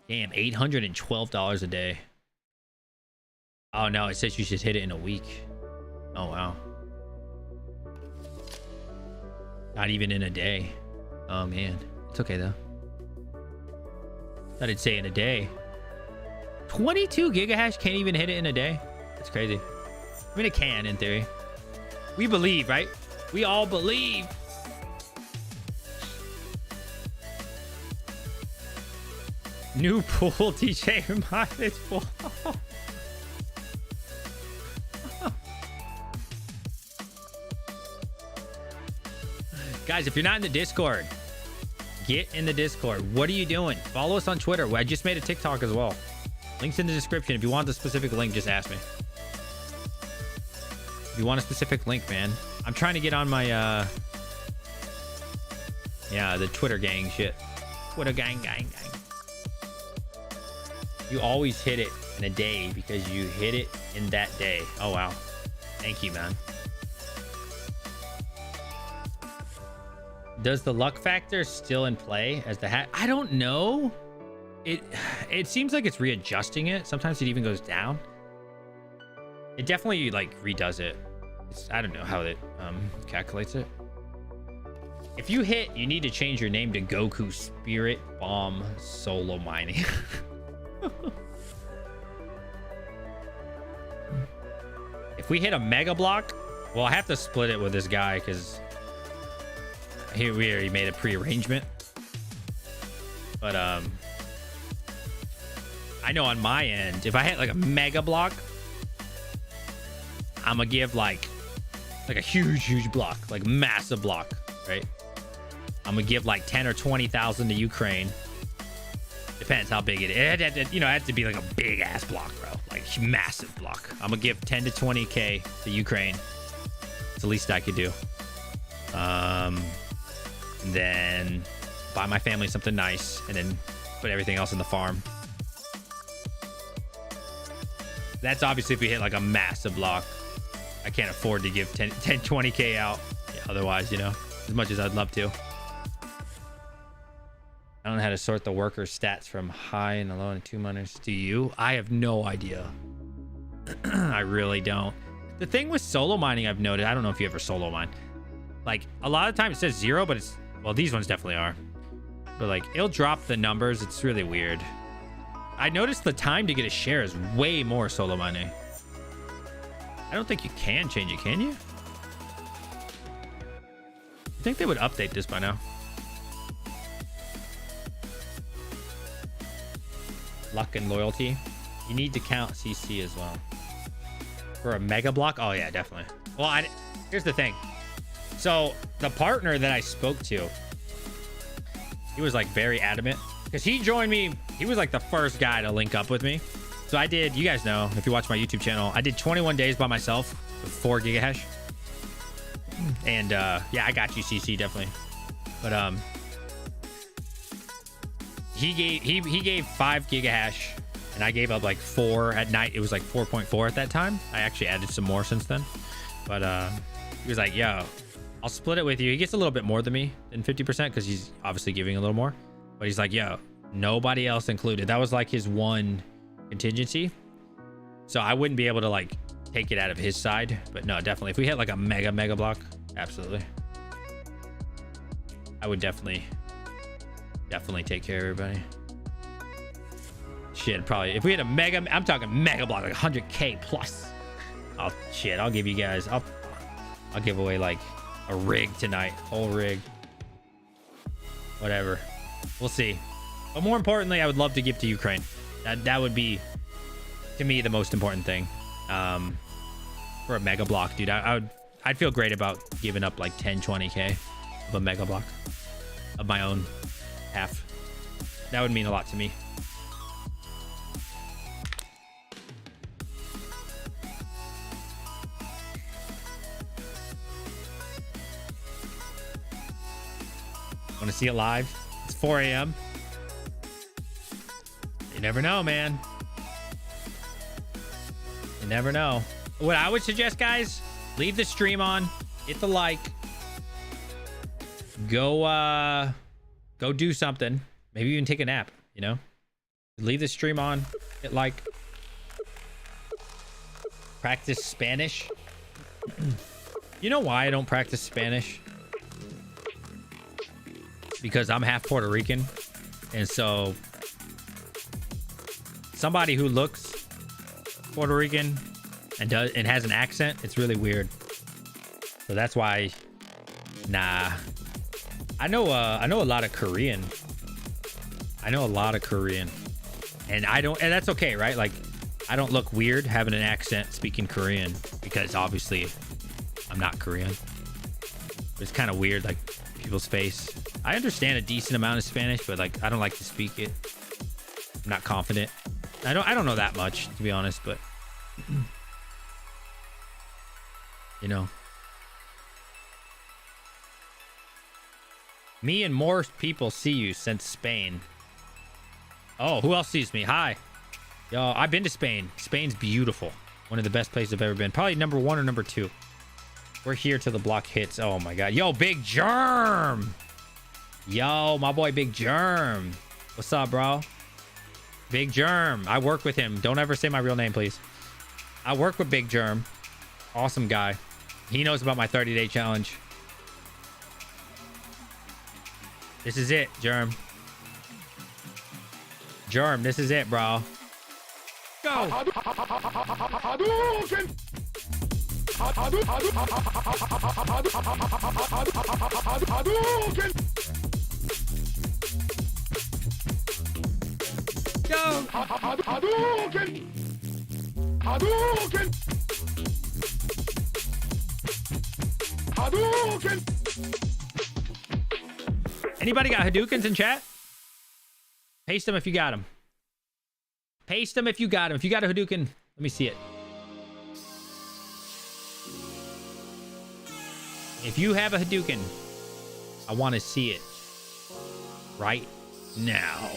Damn, $812 a day. Oh no, it says you should hit it in a week. Oh wow. Not even in a day. Oh man. It's okay though. I did say in a day. 22 gigahash can't even hit it in a day. That's crazy. I mean, it can in theory. We believe, right? We all believe. New pool DJ reminded pool. Guys, if you're not in the Discord, get in the Discord. What are you doing? Follow us on Twitter. I just made a TikTok as well. Links in the description. If you want the specific link, just ask me. If you want a specific link, man. I'm trying to get on my yeah, the Twitter gang shit. Twitter gang. You always hit it in a day because you hit it in that day. Oh wow. Thank you, man. Does the luck factor still in play as the hat? I don't know. It seems like it's readjusting it. Sometimes it even goes down. It definitely like redoes it. I don't know how it calculates it. If you hit, you need to change your name to Goku Spirit Bomb Solo Mining. If we hit a mega block, well, I have to split it with this guy because here we already made a pre-arrangement. But I know on my end, if I hit like a mega block, I'm gonna give like a huge block, like massive block, right? I'm gonna give like 10 or 20,000 to Ukraine. Depends how big it is. It has to be like a big ass block, bro, like massive block. I'm gonna give 10 to 20k to Ukraine. It's the least I could do. And then buy my family something nice, and then put everything else in the farm. That's obviously if we hit like a massive block. I can't afford to give 10 20k out. Yeah, otherwise, you know, as much as I'd love to. I don't know how to sort the workers' stats from high and low and 2 miners. Do you? I have no idea. I really don't. The thing with solo mining I've noted, I don't know if you ever solo mine. Like a lot of times it says 0, but it's, well, these ones definitely are. But like it'll drop the numbers. It's really weird. I noticed the time to get a share is way more solo mining. I don't think you can change it, can you? I think they would update this by now. Luck and loyalty. You need to count CC as well. For a mega block? Oh yeah, definitely. Well, here's the thing. So the partner that I spoke to, he was like very adamant because he joined me. He was like the first guy to link up with me. So I did, you guys know, if you watch my YouTube channel, I did 21 days by myself with 4 gigahash. And yeah, I got you, CC, definitely. But he gave 5 gigahash, and I gave up like 4 at night. It was like 4.4 at that time. I actually added some more since then. But he was like, yo, I'll split it with you. He gets a little bit more than me than 50% because he's obviously giving a little more. But he's like, yo, nobody else included. That was like his one contingency. So I wouldn't be able to like take it out of his side. But no, definitely. If we hit like a mega block, absolutely. I would definitely take care of everybody. Shit, probably. If we had a mega, I'm talking mega block, like 100k plus. Oh shit, I'll give you guys, I'll give away like a rig tonight, whole rig. Whatever. We'll see. But more importantly, I would love to give to Ukraine. That would be, to me, the most important thing. For a mega block, dude. I'd feel great about giving up like 10, 20k of a mega block of my own half. That would mean a lot to me. Want to see it live? It's 4 a.m. You never know, man. You never know. What I would suggest, guys, leave the stream on, hit the like, go do something. Maybe even take a nap, you know? Leave the stream on, hit like, practice Spanish. You know why I don't practice Spanish? Because I'm half Puerto Rican, and so somebody who looks Puerto Rican and has an accent, it's really weird. So that's why, nah. I know a lot of Korean. I know a lot of Korean, and that's okay, right? Like, I don't look weird having an accent speaking Korean because obviously I'm not Korean. It's kind of weird, like people's face. I understand a decent amount of Spanish, but like I don't like to speak it. I'm not confident. I don't know that much, to be honest, but you know. Me and more people see you since Spain. Oh, who else sees me? Hi. Yo, I've been to Spain. Spain's beautiful. One of the best places I've ever been. Probably number 1 or number 2. We're here till the block hits. Oh my god. Yo, Big Germ. Yo, my boy Big Germ. What's up, bro? Big Germ. I work with him. Don't ever say my real name, please. I work with Big Germ. Awesome guy. He knows about my 30-day challenge. This is it, Germ. Germ, this is it, bro. Go. Anybody got Hadoukens in chat? Paste them if you got them. Paste them if you got them. If you got a Hadouken, let me see it. If you have a Hadouken, I want to see it right now.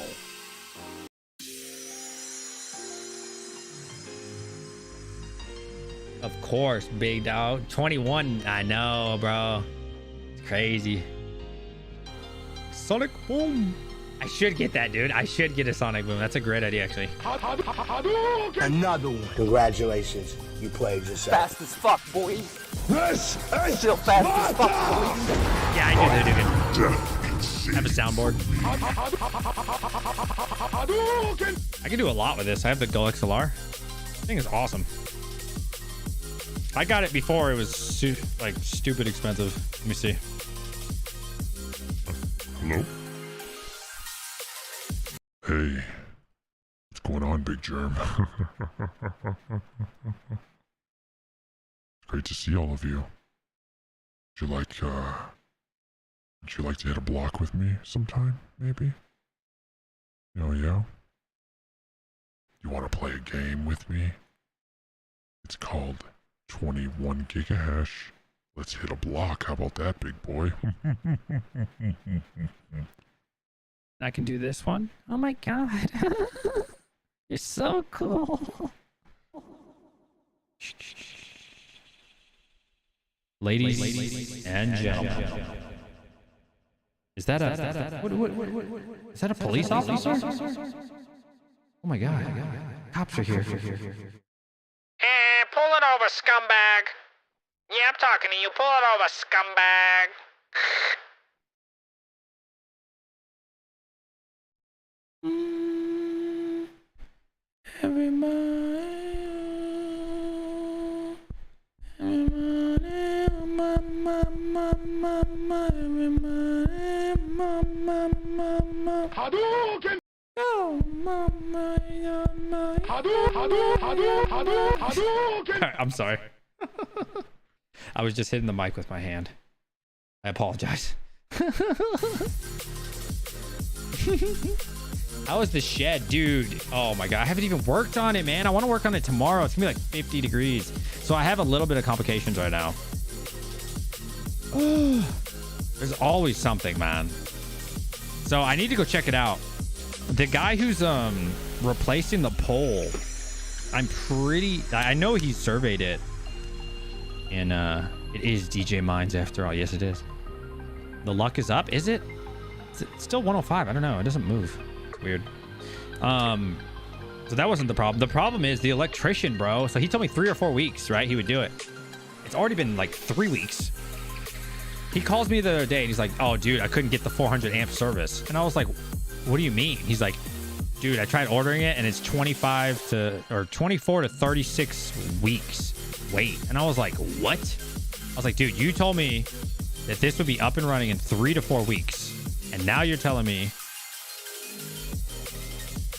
Of course, big dog. 21. I know, bro. It's crazy. Sonic Boom. I should get that, dude. I should get a Sonic Boom. That's a great idea, actually. Another one. Congratulations. You played yourself. Fast as fuck, boy. This is Still fast as fuck, boy. Yeah, I do the Hadouken. I have a soundboard. I can do a lot with this. I have the Gull XLR. This thing is awesome. I got it before it was stupid expensive. Let me see. Hello? Hey. What's going on, Big Germ? Great to see all of you. Would you like to hit a block with me sometime, maybe? Oh, yeah? You want to play a game with me? It's called 21 gigahash. Let's hit a block. How about that, big boy? I can do this one. Oh my god. You're so cool. Ladies and gentlemen. Is that is that a police officer? Oh my god. Cops are here. Hey, pull it over, scumbag. Yeah, I'm talking to you. Pull it over, scumbag. Hadouken! I'm sorry. I was just hitting the mic with my hand. I apologize. How is the shed, dude? Oh my god, I haven't even worked on it, man. I want to work on it tomorrow. It's gonna be like 50 degrees. So I have a little bit of complications right now. There's always something, man. So I need to go check it out. The guy who's replacing the pole, I know he surveyed it. And it is DJ Mines after all. Yes, it is. The luck is up. Is it? It's still 105. I don't know. It doesn't move. It's weird. So that wasn't the problem. The problem is the electrician, bro. So he told me 3 or 4 weeks, right? He would do it. It's already been like 3 weeks. He calls me the other day and he's like, oh, dude, I couldn't get the 400 amp service. And I was like, what do you mean? He's like, dude, I tried ordering it and it's 24 to 36 weeks wait. And I was like, what? I was like, dude, you told me that this would be up and running in 3 to 4 weeks. And now you're telling me,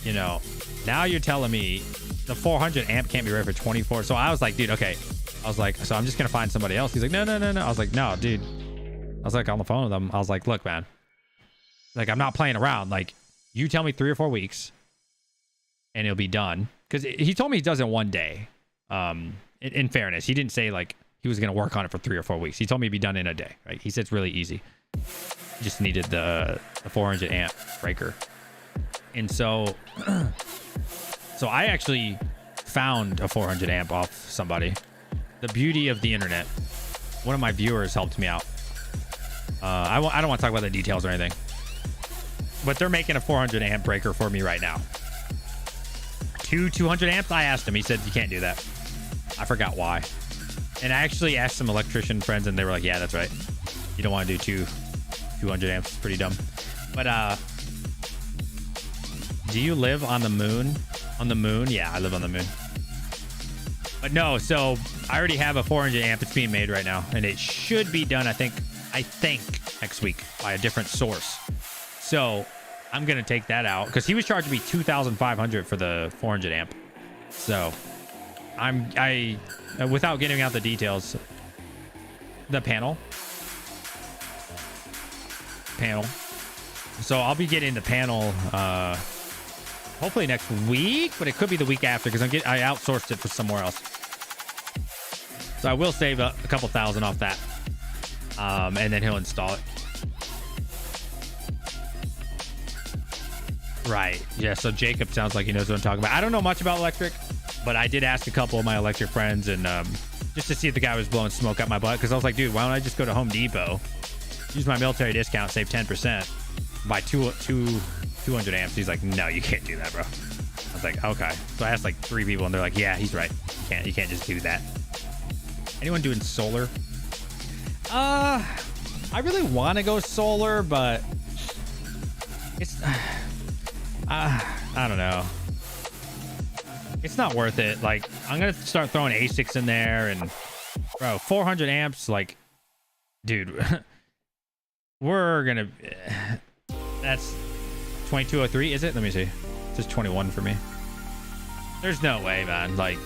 you know, now you're telling me the 400 amp can't be ready for 24. So I was like, dude, okay. I was like, so I'm just going to find somebody else. He's like, no. I was like, no, dude. I was like on the phone with him. I was like, look, man, like, I'm not playing around. Like, you tell me 3 or 4 weeks and it'll be done. Because he told me he does it one day. In fairness, he didn't say like he was going to work on it for 3 or 4 weeks. He told me it'd be done in a day. Right? He said it's really easy. Just needed the 400 amp breaker. And so I actually found a 400 amp off somebody. The beauty of the internet. One of my viewers helped me out. I don't want to talk about the details or anything, but they're making a 400 amp breaker for me right now. 200 amps. I asked him. He said you can't do that. I forgot why. And I actually asked some electrician friends, and they were like, "Yeah, that's right. You don't want to do 200 amps. It's pretty dumb." But do you live on the moon? On the moon? Yeah, I live on the moon. But no, so I already have a 400 amp. It's being made right now, and it should be done. I think next week by a different source. So I'm gonna take that out because he was charging me $2,500 for the 400 amp. So I without getting out the details, the panel. So I'll be getting the panel hopefully next week, but it could be the week after because I outsourced it for somewhere else. So I will save a couple thousand off that. And then he'll install it. Right. Yeah, so Jacob sounds like he knows what I'm talking about. I don't know much about electric, but I did ask a couple of my electric friends and just to see if the guy was blowing smoke out my butt, because I was like, dude, why don't I just go to Home Depot, use my military discount, save 10%, buy 200 amps. He's like, no, you can't do that, bro. I was like, okay. So I asked like 3 people and they're like, yeah, he's right. You can't just do that. Anyone doing solar? I really want to go solar, but it's I don't know. It's not worth it. Like, I'm gonna start throwing ASICs in there, and bro, 400 amps. Like, dude, we're gonna. That's 2203, is it? Let me see. It says 21 for me. There's no way, man. Like,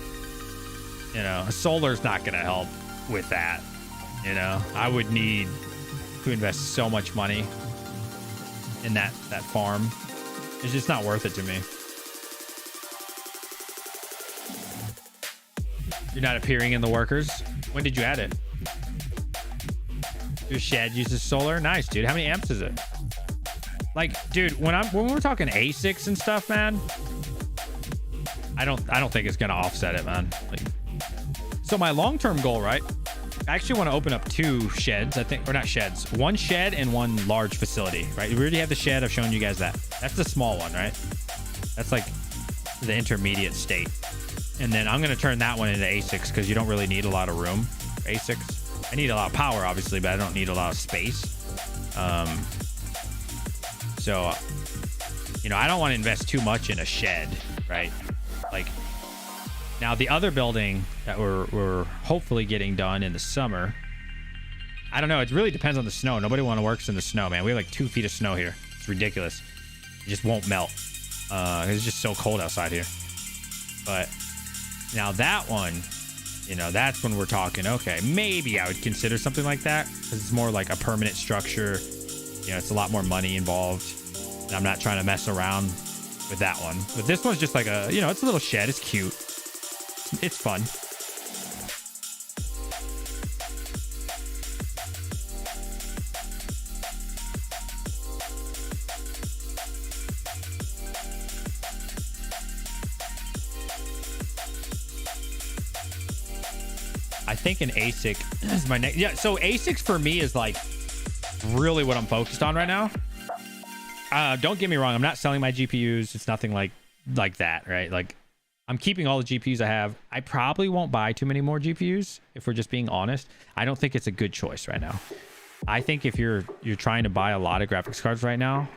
you know, solar's not gonna help with that. You know, I would need to invest so much money in that farm. It's just not worth it to me. You're not appearing in the workers. When did you add it? Your shed uses solar. Nice, dude. How many amps is it? Like, dude, when we're talking ASICs and stuff, man, I don't think it's gonna offset it, man. Like, so my long-term goal, right? I actually want to open up 2 sheds, I think, or not sheds, 1 shed and 1 large facility, right? We already have the shed. I've shown you guys that. That's the small one, right? That's like the intermediate state. And then I'm going to turn that one into ASICs because you don't really need a lot of room for ASICs. I need a lot of power, obviously, but I don't need a lot of space. So, you know, I don't want to invest too much in a shed, right? Like, now the other building that we're hopefully getting done in the summer, I don't know. It really depends on the snow. Nobody want to work in the snow, man. We have like 2 feet of snow here. It's ridiculous. It just won't melt. It's just so cold outside here. But now that one, you know, that's when we're talking, okay, maybe I would consider something like that because it's more like a permanent structure. You know, it's a lot more money involved. And I'm not trying to mess around with that one. But this one's just like a, you know, it's a little shed. It's cute. It's fun. I think an ASIC is my next. Yeah, so ASICs for me is like really what I'm focused on right now. Don't get me wrong, I'm not selling my GPUs. It's nothing like that, right? Like I'm keeping all the GPUs I have. I probably won't buy too many more GPUs if we're just being honest. I don't think it's a good choice right now. I think if you're trying to buy a lot of graphics cards right now,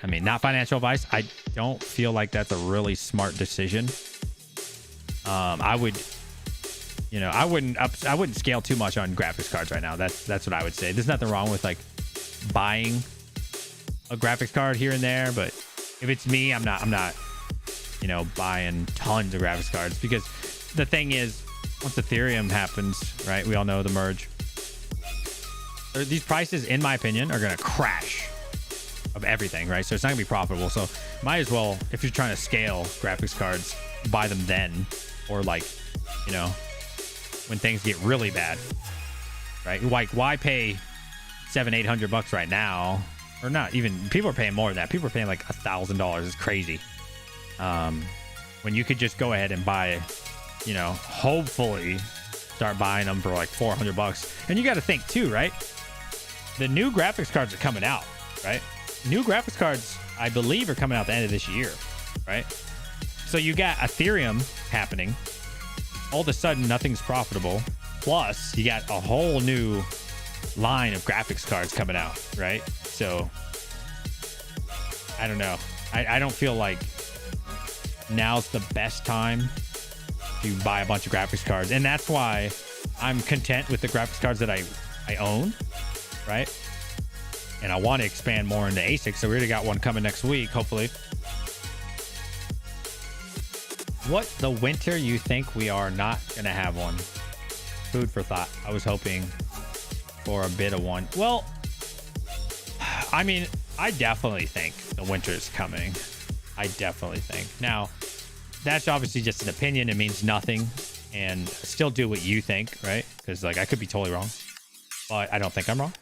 I mean, not financial advice, I don't feel like that's a really smart decision. I would, you know, I wouldn't scale too much on graphics cards right now. That's what I would say. There's nothing wrong with like buying a graphics card here and there, but if it's me, I'm not, you know, buying tons of graphics cards, because the thing is, once Ethereum happens, right? We all know the merge. These prices, in my opinion, are going to crash of everything, right? So it's not gonna be profitable. So might as well, if you're trying to scale graphics cards, buy them then, or like, you know, when things get really bad, right? Like, why pay $700-800 right now? Or not even, people are paying more than that. People are paying like $1,000. It's crazy. When you could just go ahead and buy, you know, hopefully start buying them for like $400. And you got to think too, right? The new graphics cards are coming out, right? New graphics cards, I believe, are coming out the end of this year, right? So you got Ethereum happening. All of a sudden, nothing's profitable. Plus, you got a whole new line of graphics cards coming out, right? So I don't know. I don't feel like now's the best time to buy a bunch of graphics cards. And that's why I'm content with the graphics cards that I own, right? And I want to expand more into ASICs. So we already got one coming next week, hopefully. What the winter you think we are not going to have one? Food for thought. I was hoping for a bit of one. Well, I mean, I definitely think the winter is coming. I definitely think. Now, that's obviously just an opinion. It means nothing. And still do what you think, right? Because like I could be totally wrong, but I don't think I'm wrong.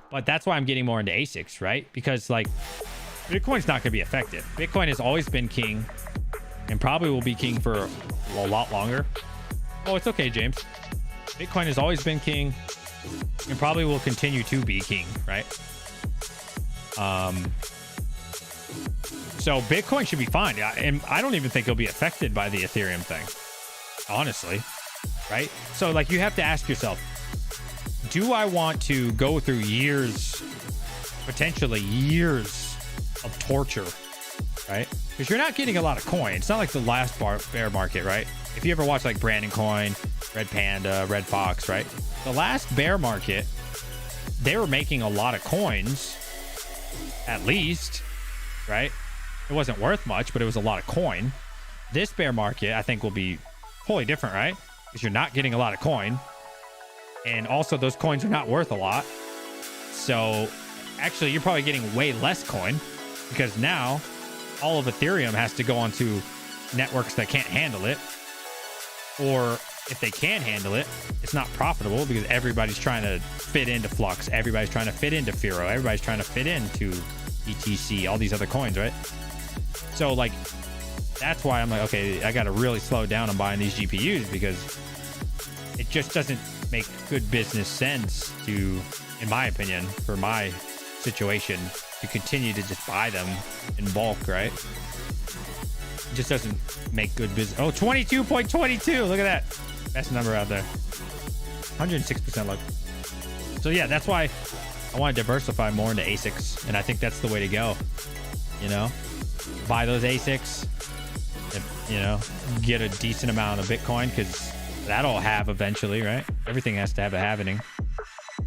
But that's why I'm getting more into ASICs, right? Because like Bitcoin's not going to be affected. Bitcoin has always been king and probably will be king for a lot longer. Oh, it's okay, James. Bitcoin has always been king and probably will continue to be king, right? So Bitcoin should be fine. And I don't even think it'll be affected by the Ethereum thing, honestly, right? So like you have to ask yourself, do I want to go through years, potentially years of torture, right? Because you're not getting a lot of coin. It's not like the last bear market, right? If you ever watch like Brandon Coin, Red Panda, Red Fox, right? The last bear market, they were making a lot of coins, at least, right? It wasn't worth much, but it was a lot of coin. This bear market, I think, will be totally different, right? Because you're not getting a lot of coin. And also those coins are not worth a lot. So actually you're probably getting way less coin, because now all of Ethereum has to go onto networks that can't handle it. Or if they can handle it, it's not profitable because everybody's trying to fit into Flux. Everybody's trying to fit into Firo. Everybody's trying to fit into ETC, all these other coins, right? So like, that's why I'm like, okay, I got to really slow down on buying these GPUs, because it just doesn't make good business sense to, in my opinion, for my situation, to continue to just buy them in bulk, right? It just doesn't make good business. Oh, 22.22. Look at that. Best number out there. 106% luck. So yeah, that's why I want to diversify more into ASICs. And I think that's the way to go. You know, buy those ASICs, you know, get a decent amount of Bitcoin, because that'll have eventually, right? Everything has to have a halvening.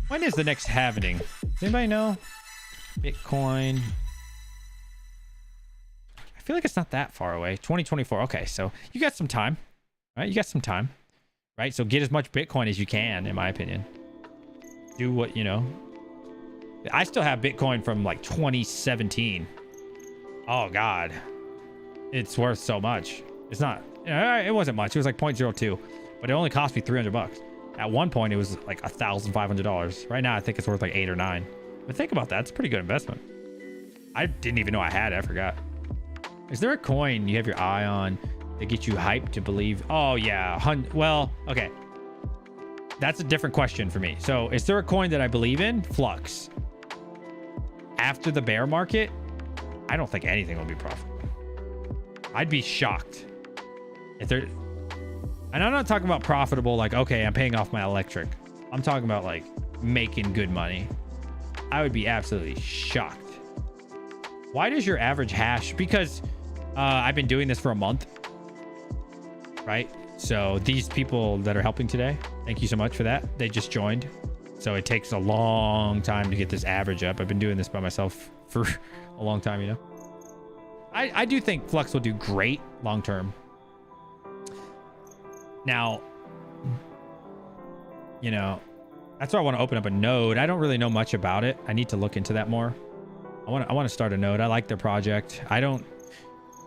When is the next halvening? Does anybody know? Bitcoin. I feel like it's not that far away. 2024. Okay, so you got some time, right? You got some time, right? So get as much Bitcoin as you can, in my opinion. Do what, you know. I still have Bitcoin from like 2017. Oh, God. It's worth so much. It's not, it wasn't much. It was like 0.02. But it only cost me $300. At one point, it was like $1,500. Right now, I think it's worth like 8 or 9. But think about that. It's a pretty good investment. I didn't even know I had it. I forgot. Is there a coin you have your eye on that gets you hyped to believe? Oh, yeah. Well, okay. that's a different question for me. So is there a coin that I believe in? Flux. After the bear market, I don't think anything will be profitable. I'd be shocked if there. And I'm not talking about profitable, like, okay, I'm paying off my electric. I'm talking about like making good money. I would be absolutely shocked. Why does your average hash? Because I've been doing this for a month, right? So these people that are helping today, thank you so much for that. They just joined. So it takes a long time to get this average up. I've been doing this by myself for a long time, you know. I do think Flux will do great long term. Now, you know, that's why I want to open up a node. I don't really know much about it. I need to look into that more. I want to start a node. I like their project. I don't.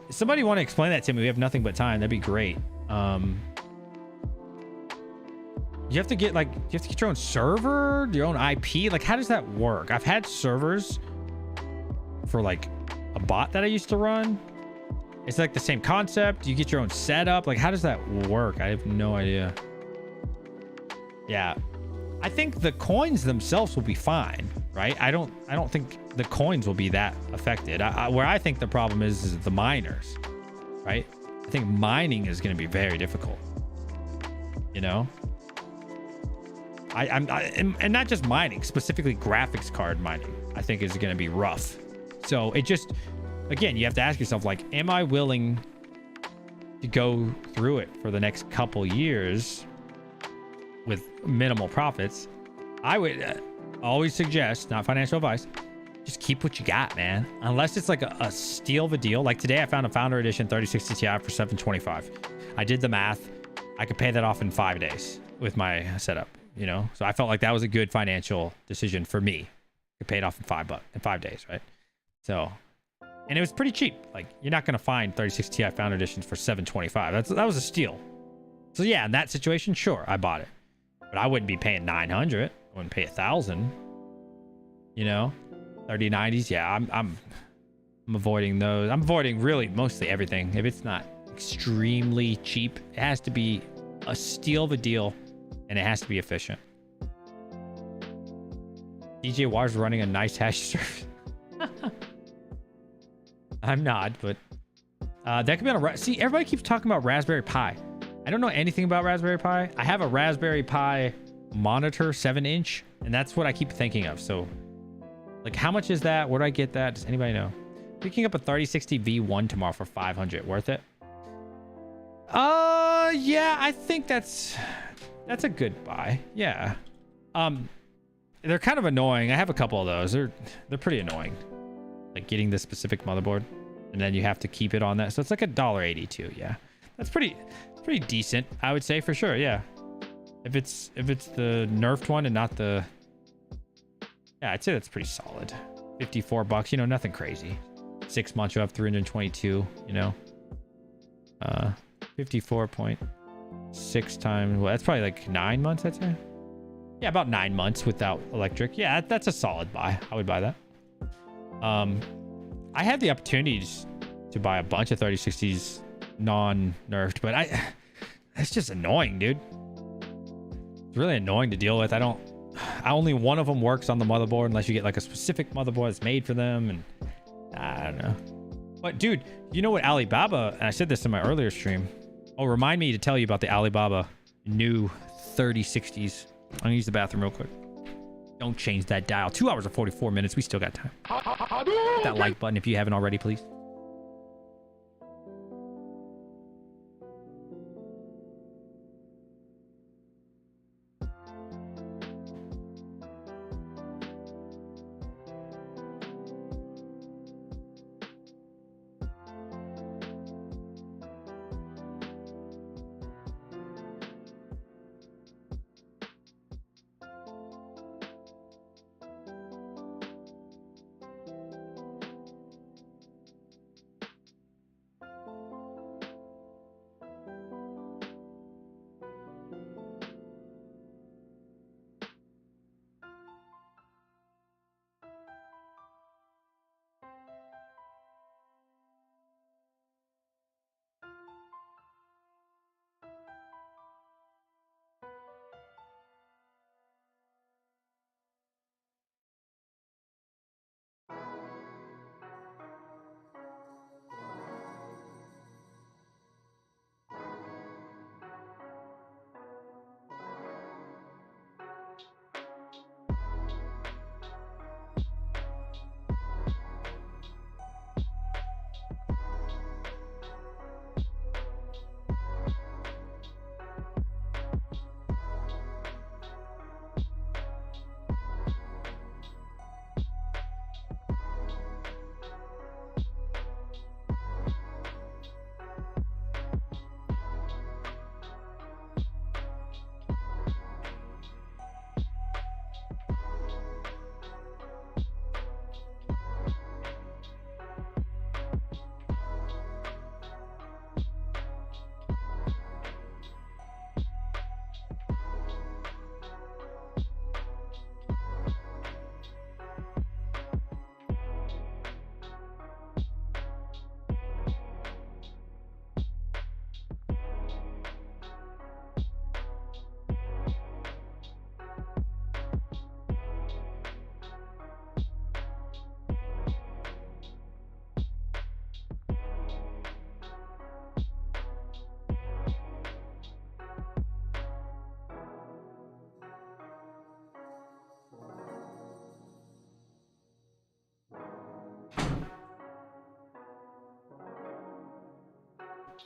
If somebody want to explain that to me? We have nothing but time. That'd be great. You have to get like, you have to get your own server, your own IP. Like, how does that work? I've had servers for like a bot that I used to run. It's like the same concept. You get your own setup. Like, how does that work? I have no idea. Yeah. I think the coins themselves will be fine, right? I don't think the coins will be that affected. Where I think the problem is the miners, right? I think mining is going to be very difficult, you know? And not just mining, specifically graphics card mining, I think is going to be rough. So it just, again, you have to ask yourself, like, am I willing to go through it for the next couple years with minimal profits? I would always suggest, not financial advice, just keep what you got, man. Unless it's like a steal of a deal. Like today, I found a Founder Edition 3060 Ti for $725. I did the math. I could pay that off in 5 days with my setup, you know? So I felt like that was a good financial decision for me. I paid off in 5 days, right? So, and it was pretty cheap. Like, you're not going to find 3060 Ti Founder Editions for $725. That was a steal. So yeah, in that situation, sure, I bought it. But I wouldn't be paying $900. I wouldn't pay $1,000. You know? 3090s, yeah, I'm avoiding those. I'm avoiding really mostly everything. If it's not extremely cheap, it has to be a steal of a deal, and it has to be efficient. DJ Wars running a nice hash service. I'm not, but that could be on a... See, everybody keeps talking about Raspberry Pi. I don't know anything about Raspberry Pi. I have a Raspberry Pi monitor, 7-inch, and that's what I keep thinking of. So, like, how much is that? Where do I get that? Does anybody know? Picking up a 3060 V1 tomorrow for $500. Worth it? Yeah, I think that's a good buy. Yeah. They're kind of annoying. I have a couple of those. They're pretty annoying. Like getting this specific motherboard, and then you have to keep it on that. So it's like $1.82. Yeah, that's pretty decent, I would say, for sure. Yeah, if it's the nerfed one and not the, yeah, I'd say that's pretty solid. $54, you know, nothing crazy. 6 months you have 322, you know. 54.6 times, well, that's probably like 9 months, I'd say. Yeah, about 9 months without electric. Yeah, that's a solid buy. I would buy that. I had the opportunities to buy a bunch of 3060s non-nerfed, but it's just annoying, dude. It's really annoying to deal with. Only one of them works on the motherboard unless you get like a specific motherboard that's made for them, and I don't know. But dude, you know what Alibaba, and I said this in my earlier stream. Oh, remind me to tell you about the Alibaba new 3060s. I'm gonna use the bathroom real quick. Don't change that dial. 2 hours and 44 minutes. We still got time. Hit that like button if you haven't already, please.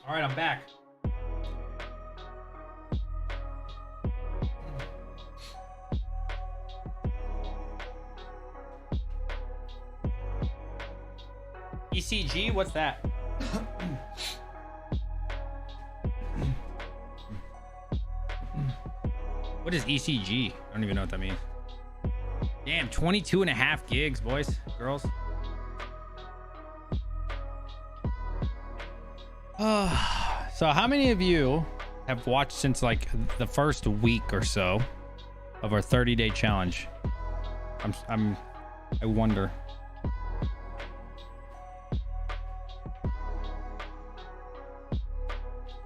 All right, I'm back. ECG, what's that? What is ECG? I don't even know what that means. Damn, 22.5 gigs, boys, girls. So how many of you have watched since like the first week or so of our 30-day challenge? I wonder.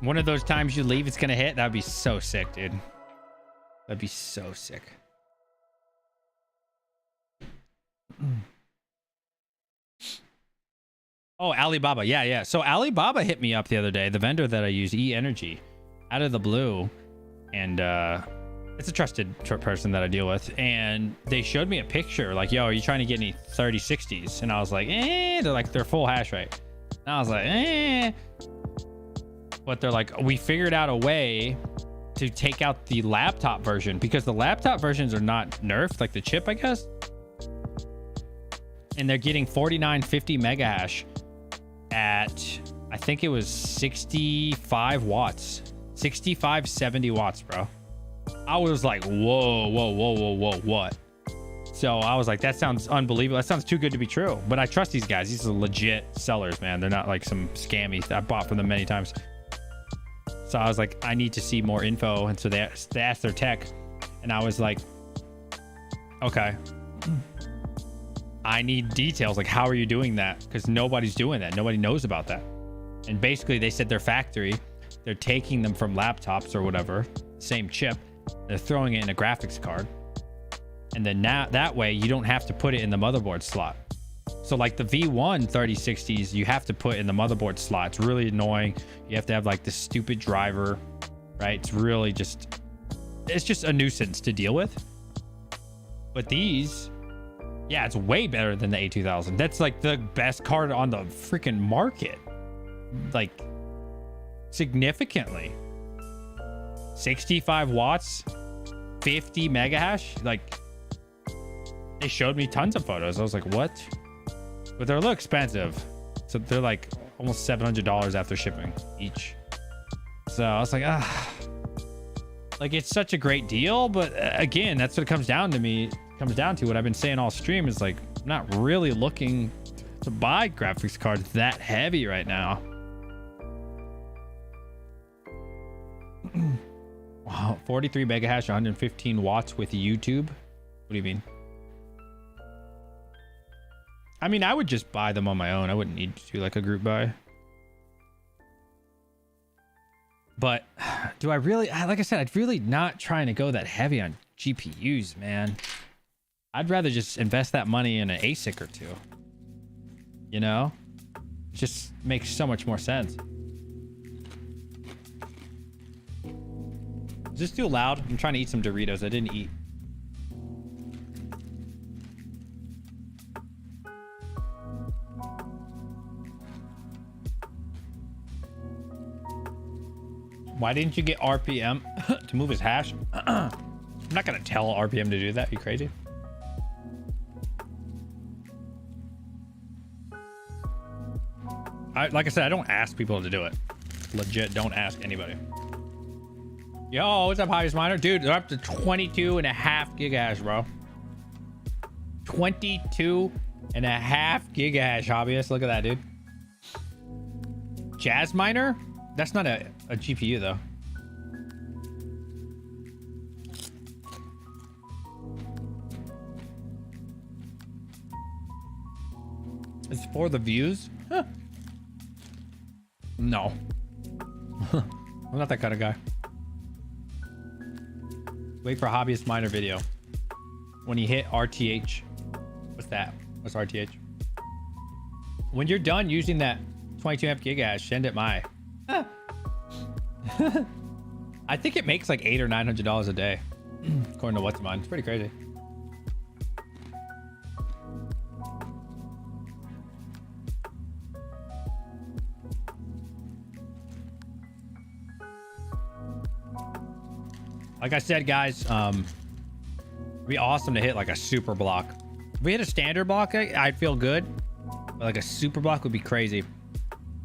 One of those times you leave, it's gonna hit. That'd be so sick, dude. That'd be so sick. Oh, Alibaba. Yeah. So Alibaba hit me up the other day, the vendor that I use, E-Energy, out of the blue. And it's a trusted person that I deal with. And they showed me a picture like, yo, are you trying to get any 3060s? And I was like, they're full hash rate. And I was like, But they're like, we figured out a way to take out the laptop version because the laptop versions are not nerfed, like the chip, I guess. And they're getting 4950 mega hash at, I think it was 65 watts, 65, 70 watts, bro. I was like, whoa, what? So I was like, that sounds unbelievable. That sounds too good to be true. But I trust these guys. These are legit sellers, man. They're not like some scammy. I bought from them many times. So I was like, I need to see more info. And so they asked their tech. And I was like, okay. I need details. Like, how are you doing that? Because nobody's doing that. Nobody knows about that. And basically, they said their factory, they're taking them from laptops or whatever, same chip. They're throwing it in a graphics card. And then now that way, you don't have to put it in the motherboard slot. So like the V1 3060s, you have to put in the motherboard slot. It's really annoying. You have to have like this stupid driver, right? It's really just, it's just a nuisance to deal with. But these, yeah, it's way better than the A2000. That's like the best card on the freaking market. Like significantly. 65 watts, 50 mega hash. Like they showed me tons of photos. I was like, what? But they're a little expensive. So they're like almost $700 after shipping each. So I was like, like it's such a great deal. But again, that's what it comes down to me. Comes down to what I've been saying all stream is like, I'm not really looking to buy graphics cards that heavy right now. Wow, 43 mega hash, 115 watts with YouTube. What do you mean? I mean, I would just buy them on my own. I wouldn't need to do like a group buy. But do I really, like I said, I'd really not trying to go that heavy on GPUs, man. I'd rather just invest that money in an ASIC or two. You know? It just makes so much more sense. Is this too loud? I'm trying to eat some Doritos. I didn't eat. Why didn't you get RPM to move his hash? I'm not gonna tell RPM to do that. You crazy? Like I said, I don't ask people to do it. Legit, don't ask anybody. Yo, what's up, Highest Miner? Dude, they're up to 22.5 gigahash, bro. 22.5 gigahash, hobbyist. Look at that, dude. Jazz Miner? That's not a GPU, though. It's for the views? Huh. No. I'm not that kind of guy. Wait for Hobbyist Miner video. When you hit RTH. What's that? What's RTH? When you're done using that 22.5 gigahash, send it my. I think it makes like $800 or $900 a day. According to what's mine. It's pretty crazy. Like I said, guys, it'd be awesome to hit like a super block. If we hit a standard block, I'd feel good. But like a super block would be crazy.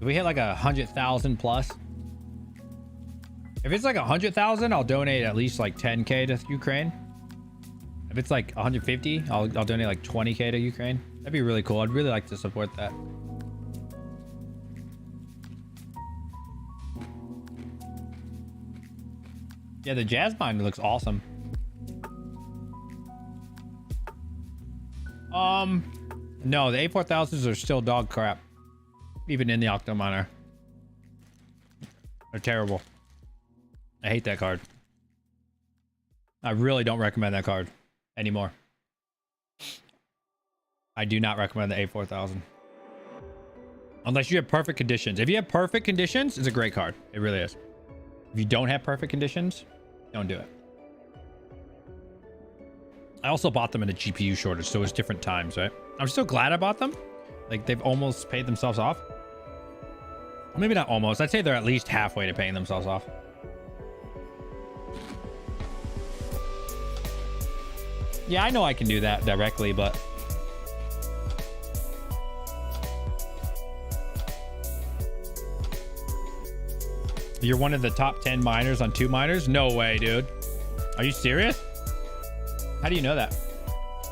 If we hit like 100,000 plus. If it's like 100,000, I'll donate at least like 10K to Ukraine. If it's like 150, I'll donate like 20K to Ukraine. That'd be really cool. I'd really like to support that. Yeah, the jazz mine looks awesome. No, the A4000s are still dog crap. Even in the Octo miner. They're terrible. I hate that card. I really don't recommend that card anymore. I do not recommend the A4000. Unless you have perfect conditions. If you have perfect conditions, it's a great card. It really is. If you don't have perfect conditions, don't do it. I also bought them in a GPU shortage, so it's different times, right? I'm still glad I bought them. Like, they've almost paid themselves off. Maybe not almost. I'd say they're at least halfway to paying themselves off. Yeah, I know I can do that directly, but... You're one of the top 10 miners on 2 miners? No way, dude. Are you serious? How do you know that?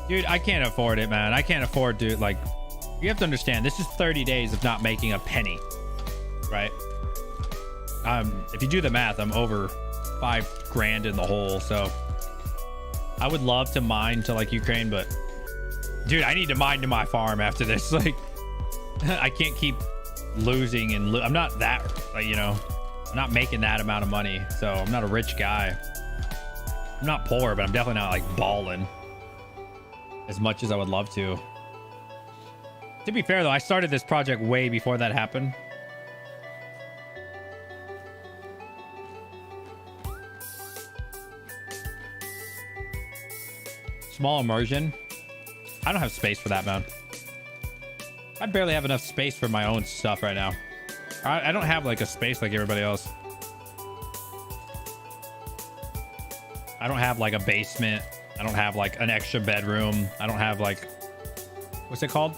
Dude, I can't afford it, man. I can't afford to, like... You have to understand, this is 30 days of not making a penny. Right? If you do the math, I'm over 5 grand in the hole, so... I would love to mine to, like, Ukraine, but... Dude, I need to mine to my farm after this. Like, I can't keep losing and... I'm not that, like, you know... I'm not making that amount of money, so I'm not a rich guy. I'm not poor, but I'm definitely not, like, balling as much as I would love to. To be fair, though, I started this project way before that happened. Small immersion. I don't have space for that, man. I barely have enough space for my own stuff right now. I don't have like a space like everybody else. I don't have like a basement. I don't have like an extra bedroom. I don't have like, what's it called?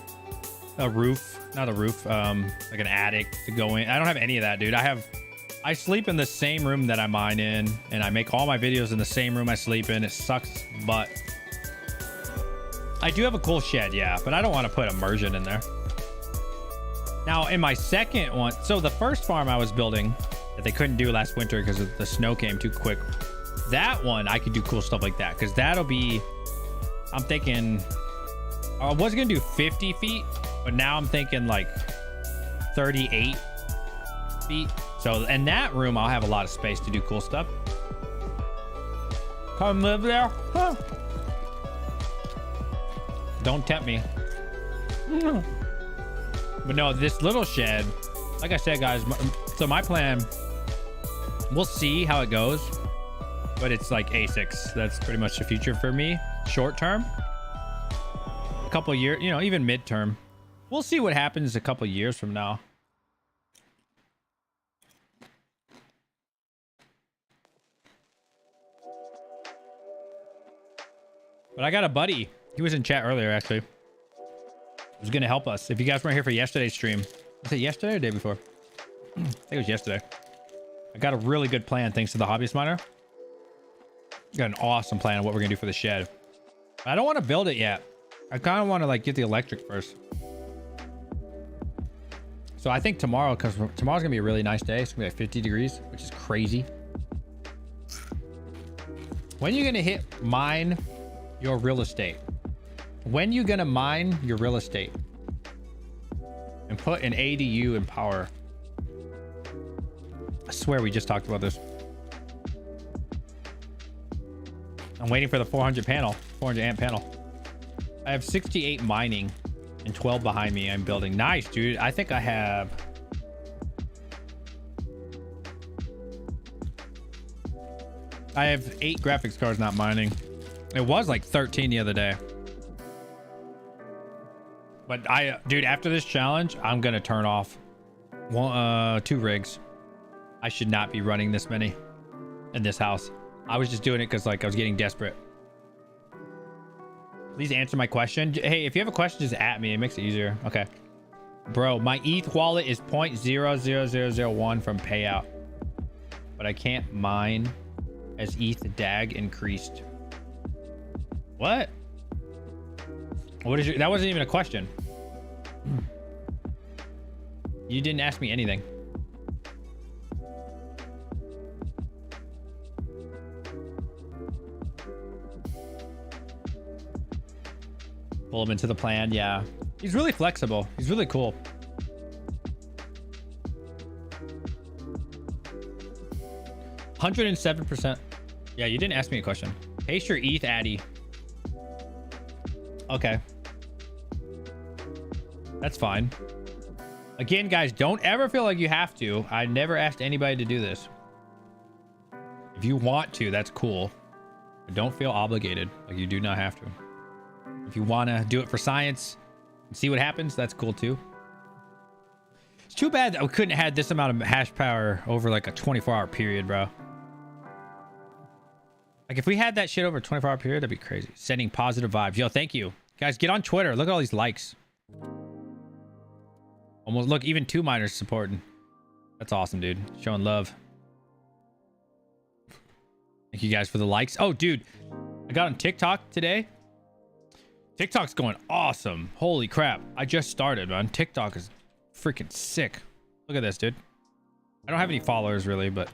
A roof, not a roof, like an attic to go in. I don't have any of that, dude. I sleep in the same room that I mine in, and I make all my videos in the same room I sleep in. It sucks, but I do have a cool shed, yeah, but I don't want to put immersion in there. Now, in my second one, so the first farm I was building that they couldn't do last winter because the snow came too quick. That one, I could do cool stuff like that because that'll be, I'm thinking, I was going to do 50 feet, but now I'm thinking like 38 feet. So in that room, I'll have a lot of space to do cool stuff. Come live there. Huh. Don't tempt me. But no, this little shed, like I said, guys, so my plan, we'll see how it goes, but it's like ASICs. That's pretty much the future for me. Short term, a couple of years, you know, even midterm. We'll see what happens a couple of years from now. But I got a buddy. He was in chat earlier, actually. He was going to help us. If you guys weren't here for yesterday's stream. Was it yesterday or the day before? I think it was yesterday. I got a really good plan thanks to the hobbyist miner. Got an awesome plan on what we're going to do for the shed. I don't want to build it yet. I kind of want to like get the electric first. So I think tomorrow, because tomorrow's going to be a really nice day. It's going to be like 50 degrees, which is crazy. When are you going to hit mine your real estate? When you gonna mine your real estate and put an ADU in power? I swear we just talked about this. I'm waiting for the 400 amp panel. I have 68 mining and 12 behind me. I'm building. Nice, dude. I think I have... I have 8 graphics cards not mining. It was like 13 the other day. But dude, after this challenge, I'm gonna turn off 2 rigs. I should not be running this many in this house. I was just doing it because like I was getting desperate. Please answer my question. Hey, if you have a question, just at me. It makes it easier. Okay. Bro, my ETH wallet is 0.00001 from payout. But I can't mine as ETH DAG increased. What? What is your... That wasn't even a question. You didn't ask me anything. Pull him into the plan. Yeah. He's really flexible. He's really cool. %107%. Yeah, you didn't ask me a question. Paste your ETH Addy. Okay. That's fine. Again, guys, don't ever feel like you have to. I never asked anybody to do this. If you want to, that's cool. But don't feel obligated. Like you do not have to. If you want to do it for science and see what happens, that's cool too. It's too bad that we couldn't have had this amount of hash power over like a 24-hour period, bro. Like if we had that shit over a 24-hour period, that'd be crazy. Sending positive vibes. Yo, thank you. Guys, get on Twitter. Look at all these likes. Almost, look, even 2 miners supporting. That's awesome, dude. Showing love. Thank you guys for the likes. Oh, dude. I got on TikTok today. TikTok's going awesome. Holy crap. I just started, man. TikTok is freaking sick. Look at this, dude. I don't have any followers really, but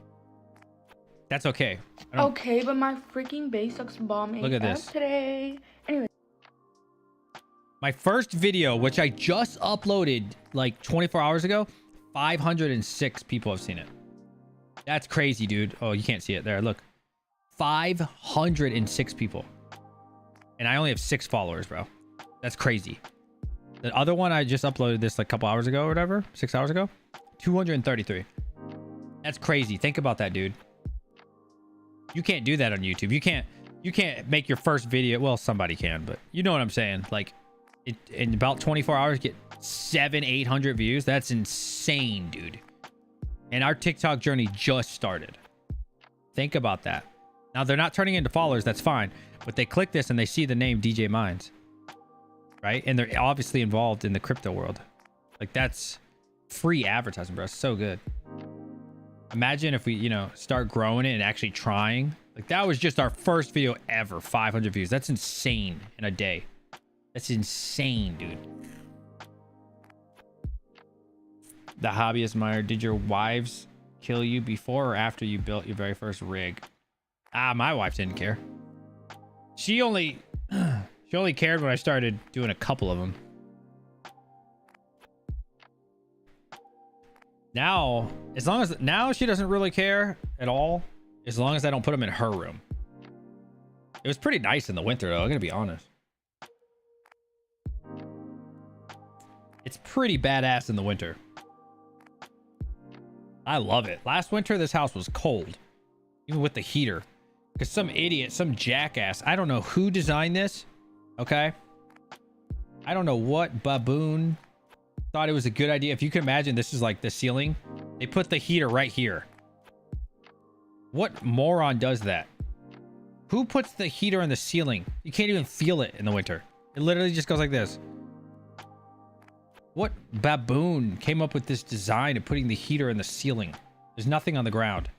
that's okay. Okay, but my freaking base looks bomb. Look at this today. Anyway. My first video, which I just uploaded like 24 hours ago, 506 people have seen it. That's crazy, dude. Oh, you can't see it there. Look. 506 people. And I only have 6 followers, bro. That's crazy. The other one, I just uploaded this like a couple hours ago or whatever. 6 hours ago. 233. That's crazy. Think about that, dude. You can't do that on YouTube. You can't make your first video. Well, somebody can, but you know what I'm saying. Like in about 24 hours, get 700-800 views. That's insane, dude. And our TikTok journey just started. Think about that. Now they're not turning into followers. That's fine. But they click this and they see the name DJ Mines, right? And they're obviously involved in the crypto world. Like that's free advertising, bro. It's so good. Imagine if we, you know, start growing it and actually trying. Like that was just our first video ever. 500 views. That's insane in a day. That's insane, dude. The hobbyist miner, did your wives kill you before or after you built your very first rig? My wife didn't care. She only cared when I started doing a couple of them. Now, now she doesn't really care at all, as long as I don't put them in her room. It was pretty nice in the winter, though. I'm gonna be honest. It's pretty badass in the winter. I love it. Last winter, this house was cold, even with the heater. Because some idiot, some jackass, I don't know who designed this, okay? I don't know what baboon thought it was a good idea. If you can imagine, this is like the ceiling. They put the heater right here. What moron does that? Who puts the heater in the ceiling? You can't even feel it in the winter. It literally just goes like this. What baboon came up with this design of putting the heater in the ceiling? There's nothing on the ground.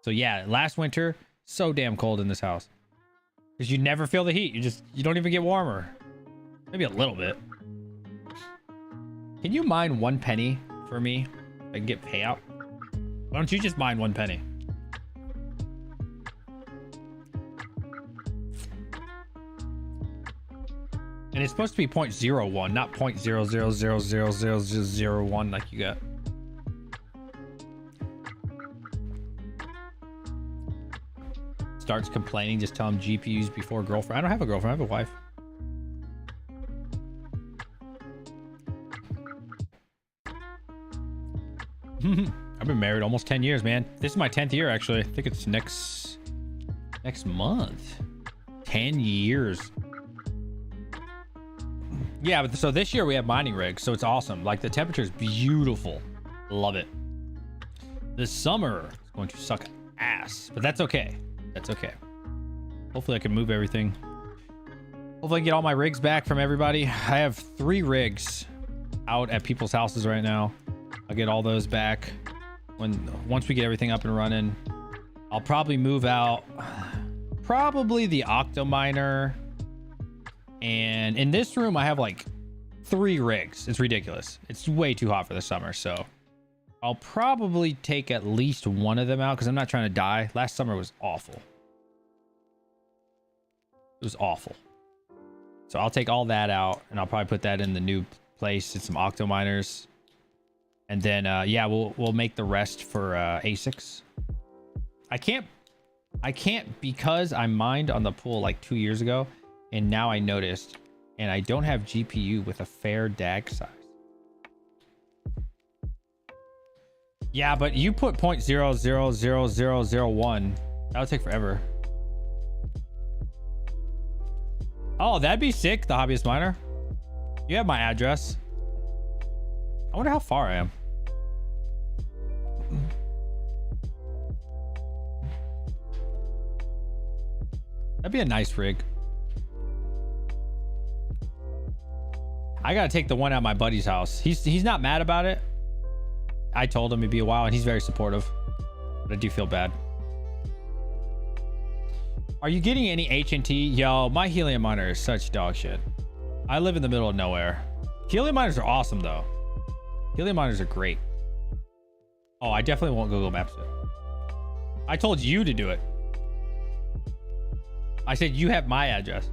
So yeah, last winter, so damn cold in this house. Because you never feel the heat. You don't even get warmer. Maybe a little bit. Can you mine 1 penny for me? If I can get payout. Why don't you just mine 1 penny? And it's supposed to be 0.01, not 0.0000001 like you got. Starts complaining, just tell him GPUs before girlfriend. I don't have a girlfriend, I have a wife. I've been married almost 10 years, man. This is my 10th year, actually. I think it's next month. 10 years. Yeah, but so this year we have mining rigs, so it's awesome. Like the temperature is beautiful. Love it. This summer is going to suck ass, but that's okay. That's okay. Hopefully I can move everything. Hopefully I can get all my rigs back from everybody. I have 3 rigs out at people's houses right now. I'll get all those back once we get everything up and running. I'll probably move out probably the Octominer, and in this room I have like 3 rigs. It's ridiculous. It's way too hot for the summer, so I'll probably take at least one of them out because I'm not trying to die. Last summer was awful. It was awful. So I'll take all that out and I'll probably put that in the new place. It's some Octominers. And then yeah, we'll make the rest for ASICs. I can't because I mined on the pool like 2 years ago, and now I noticed, and I don't have GPU with a fair DAG size. Yeah, but you put 0.000001. That would take forever. Oh, that'd be sick, the hobbyist miner. You have my address. I wonder how far I am. That'd be a nice rig. I gotta take the one at my buddy's house. He's not mad about it. I told him it'd be a while, and he's very supportive. But I do feel bad. Are you getting any HNT? Yo, my helium miner is such dog shit. I live in the middle of nowhere. Helium miners are awesome though. Helium miners are great. Oh, I definitely won't Google Maps it. I told you to do it. I said you have my address.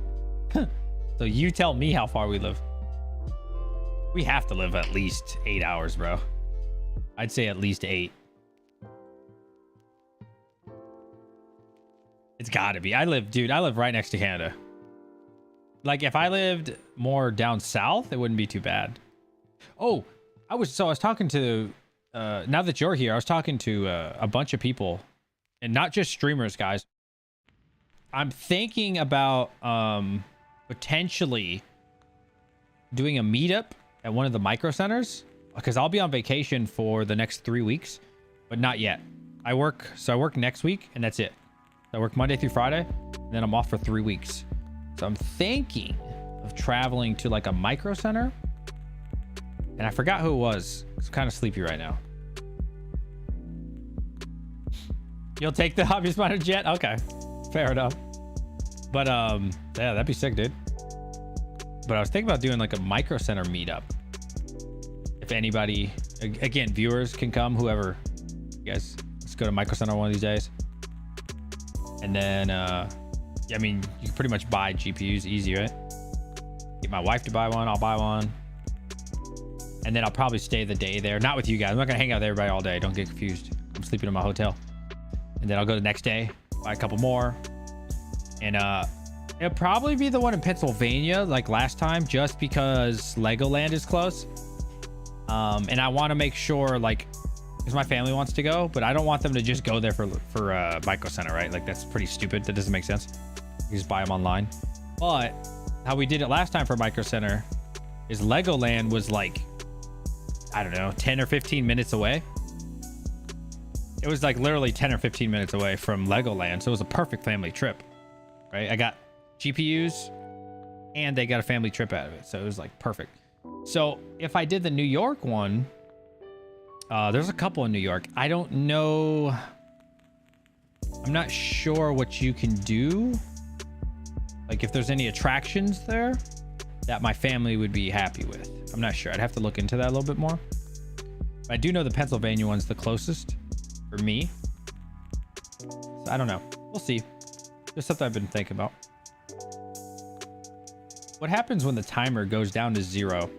So you tell me how far we live. We have to live at least 8 hours, bro. I'd say at least 8. It's gotta be. I live right next to Canada. Like if I lived more down south, it wouldn't be too bad. Oh, I was talking to now that you're here, I was talking to a bunch of people, and not just streamers, guys. I'm thinking about potentially doing a meetup at one of the microcenters, because I'll be on vacation for the next 3 weeks, but not yet. I work next week, and that's it. I work Monday through Friday, and then I'm off for 3 weeks. So I'm thinking of traveling to like a microcenter, and I forgot who it was. I'm kind of sleepy right now. You'll take the hobbyist miner jet? Okay, fair enough. But yeah, that'd be sick, dude. But I was thinking about doing like a microcenter meetup. If anybody, again, viewers can come, whoever. You guys, let's go to microcenter one of these days. And then, I mean, you can pretty much buy GPUs easy, right? Get my wife to buy one, I'll buy one. And then I'll probably stay the day there. Not with you guys. I'm not gonna hang out with everybody all day. Don't get confused. I'm sleeping in my hotel. And then I'll go the next day, buy a couple more. And it'll probably be the one in Pennsylvania, like last time, just because Legoland is close. And I want to make sure, like, because my family wants to go, but I don't want them to just go there for MicroCenter, right? Like, that's pretty stupid. That doesn't make sense. You just buy them online. But how we did it last time for MicroCenter is Legoland was like, I don't know, 10 or 15 minutes away. It was like literally 10 or 15 minutes away from Legoland. So it was a perfect family trip, right? I got GPUs and they got a family trip out of it. So it was like perfect. So if I did the New York one, there's a couple in New York. I don't know. I'm not sure what you can do. Like if there's any attractions there that my family would be happy with. I'm not sure. I'd have to look into that a little bit more. But I do know the Pennsylvania one's the closest for me. So I don't know. We'll see. Just something I've been thinking about. What happens when the timer goes down to 0?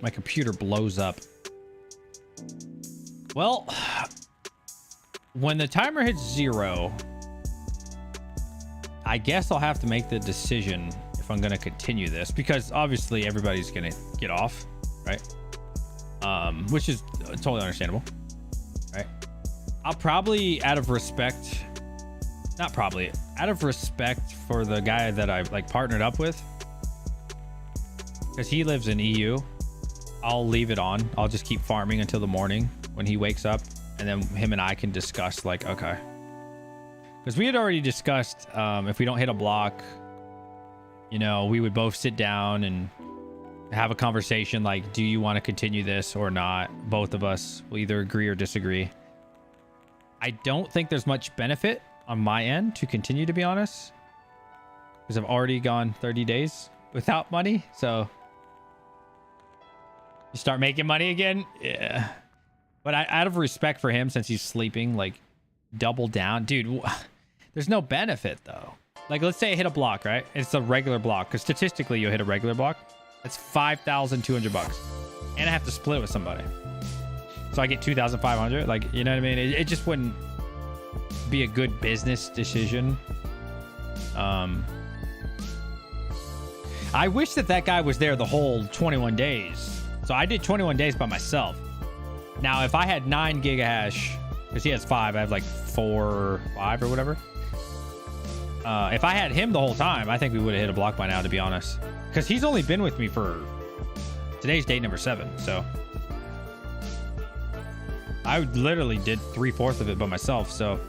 My computer blows up. Well, when the timer hits 0, I guess I'll have to make the decision if I'm going to continue this, because obviously everybody's going to get off, right? Which is totally understandable, right? I'll probably, out of respect for the guy that I've like partnered up with, because he lives in EU, I'll leave it on. I'll just keep farming until the morning when he wakes up, and then him and I can discuss like, okay, Because we had already discussed if we don't hit a block, you know, we would both sit down and have a conversation like, do you want to continue this or not? Both of us will either agree or disagree. I don't think there's much benefit on my end to continue, to be honest, because I've already gone 30 days without money. So you start making money again. Yeah. But out of respect for him, since he's sleeping, like, double down. Dude, there's no benefit, though. Like, let's say I hit a block, right? It's a regular block, because statistically, you'll hit a regular block. That's $5,200. And I have to split it with somebody. So I get 2,500. Like, you know what I mean? It just wouldn't be a good business decision. I wish that guy was there the whole 21 days. So I did 21 days by myself. Now, if I had 9 gigahash, because he has 5, I have like 4 or 5 or whatever. If I had him the whole time, I think we would have hit a block by now, to be honest. Because he's only been with me for today's day number 7. So I literally did 3/4 of it by myself. So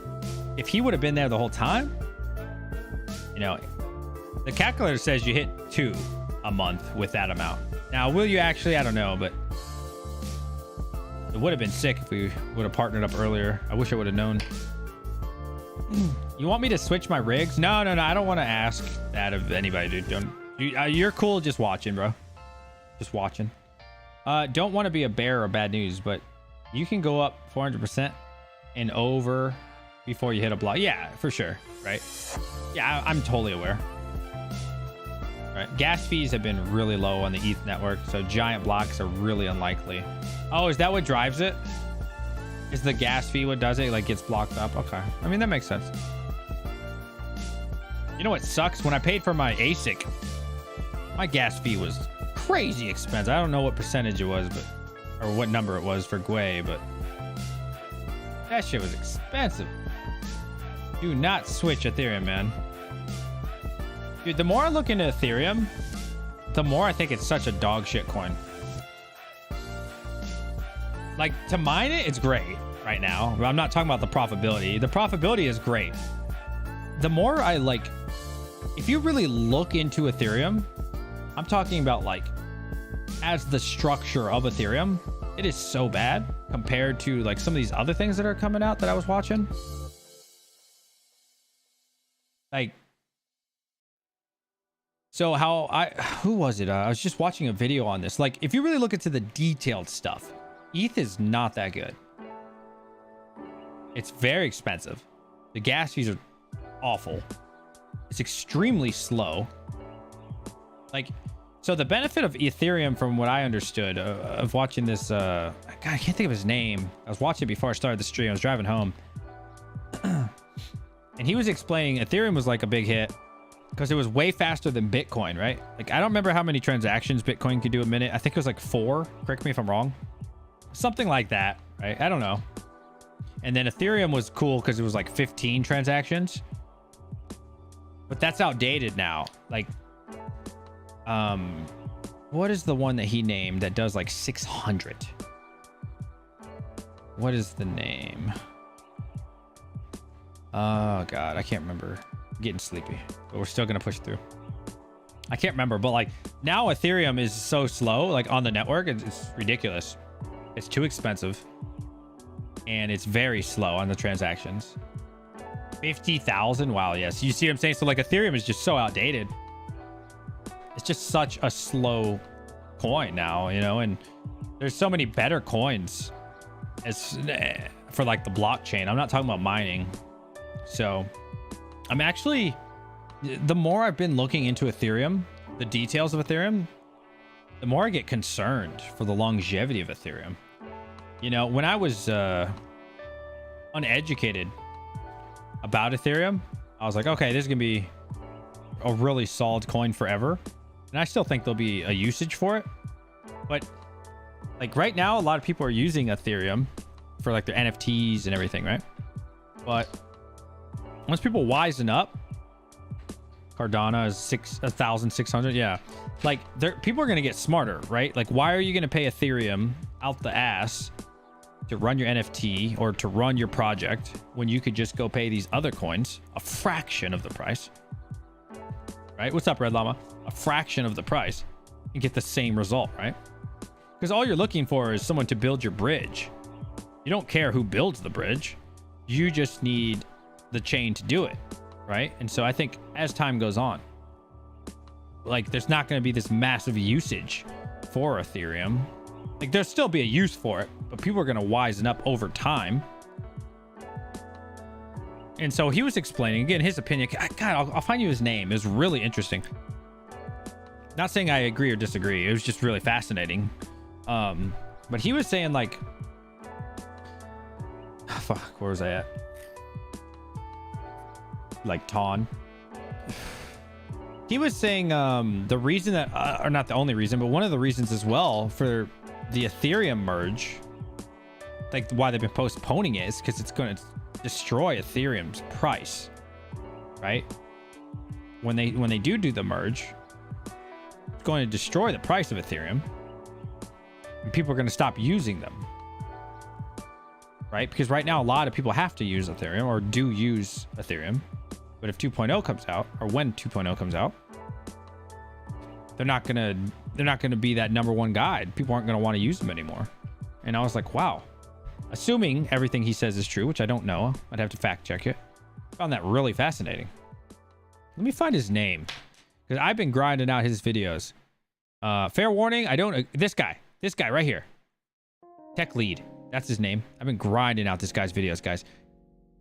if he would have been there the whole time, you know, the calculator says you hit 2 a month with that amount. Now, will you actually? I don't know, but it would have been sick if we would have partnered up earlier. I wish I would have known. You want me to switch my rigs? No. I don't want to ask that of anybody, dude. You're cool just watching, bro. Just watching. Don't want to be a bear or bad news, but you can go up 400% and over before you hit a block. Yeah, for sure. Right? Yeah, I'm totally aware. Right. Gas fees have been really low on the ETH network, so giant blocks are really unlikely. Oh, is that what drives it? Is the gas fee what does it? Like, gets blocked up? Okay. I mean, that makes sense. You know what sucks? When I paid for my ASIC, my gas fee was crazy expensive. I don't know what percentage it was, but or what number it was for Gwei, but that shit was expensive. Do not switch Ethereum, man. Dude, the more I look into Ethereum, the more I think it's such a dog shit coin. Like, to mine it, it's great right now. I'm not talking about the profitability. The profitability is great. The more I like, if you really look into Ethereum, I'm talking about like as the structure of Ethereum, it is so bad compared to like some of these other things that are coming out that I was watching. Like, so who was it? I was just watching a video on this. Like, if you really look into the detailed stuff, ETH is not that good. It's very expensive. The gas fees are awful. It's extremely slow. Like, so the benefit of Ethereum, from what I understood of watching this, God, I can't think of his name. I was watching it before I started the stream. I was driving home. And he was explaining Ethereum was like a big hit because it was way faster than Bitcoin, right? Like, I don't remember how many transactions Bitcoin could do a minute. I think it was like 4. Correct me if I'm wrong. Something like that, right? I don't know. And then Ethereum was cool because it was like 15 transactions. But that's outdated now. Like, what is the one that he named that does like 600? What is the name? Oh God, I can't remember. I'm getting sleepy, but we're still gonna push through. I can't remember, but like now Ethereum is so slow, like on the network, it's ridiculous. It's too expensive, and it's very slow on the transactions. 50,000. Wow. Yes. You see what I'm saying? So like Ethereum is just so outdated. It's just such a slow coin now, you know, and there's so many better coins as for like the blockchain. I'm not talking about mining. So I'm actually, the more I've been looking into Ethereum, the details of Ethereum, the more I get concerned for the longevity of Ethereum. You know, when I was uneducated about Ethereum, I was like, okay, this is gonna be a really solid coin forever, and I still think there'll be a usage for it. But like right now, a lot of people are using Ethereum for like their NFTs and everything, right? But once people wisen up, Cardano is 1,600. Yeah, like people are gonna get smarter, right? Like, why are you gonna pay Ethereum out the ass to run your NFT or to run your project when you could just go pay these other coins a fraction of the price, right? What's up, Red Llama? A fraction of the price and get the same result, right? Because all you're looking for is someone to build your bridge. You don't care who builds the bridge. You just need the chain to do it, right? And so I think as time goes on, like there's not going to be this massive usage for Ethereum. Like there'll still be a use for it, but people are going to wisen up over time. And so he was explaining again his opinion. God, I'll find you his name. It was really interesting. Not saying I agree or disagree. It was just really fascinating. But he was saying like, fuck, where was I at? Like Ton. He was saying the reason that, or not the only reason, but one of the reasons as well for the Ethereum merge, like why they've been postponing it, is because it's going to destroy Ethereum's price, right? When they do the merge, it's going to destroy the price of Ethereum, and people are going to stop using them, right? Because right now a lot of people have to use Ethereum or do use Ethereum. But if 2.0 comes out, or when 2.0 comes out, they're not gonna be that number one guide. People aren't gonna want to use them anymore. And I was like, wow. Assuming everything he says is true, which I don't know, I'd have to fact check it. I found that really fascinating. Let me find his name, because I've been grinding out his videos. Fair warning, I don't. This guy right here, Tech Lead. That's his name. I've been grinding out this guy's videos, guys.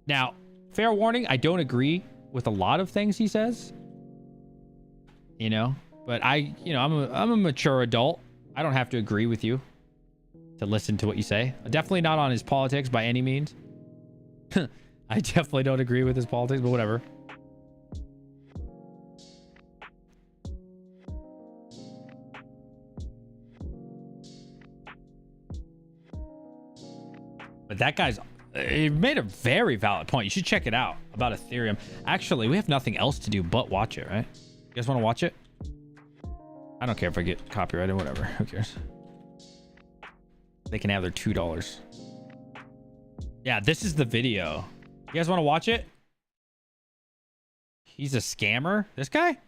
Now, fair warning, I don't agree with a lot of things he says, you know, but I'm a mature adult. I don't have to agree with you to listen to what you say. Definitely not on his politics by any means. I definitely don't agree with his politics, but whatever. But that guy's, he made a very valid point. You should check it out about Ethereum. Actually, we have nothing else to do but watch it, right? You guys want to watch it? I don't care if I get copyrighted, whatever. Who cares? They can have their $2. Yeah, this is the video. You guys want to watch it? He's a scammer? This guy?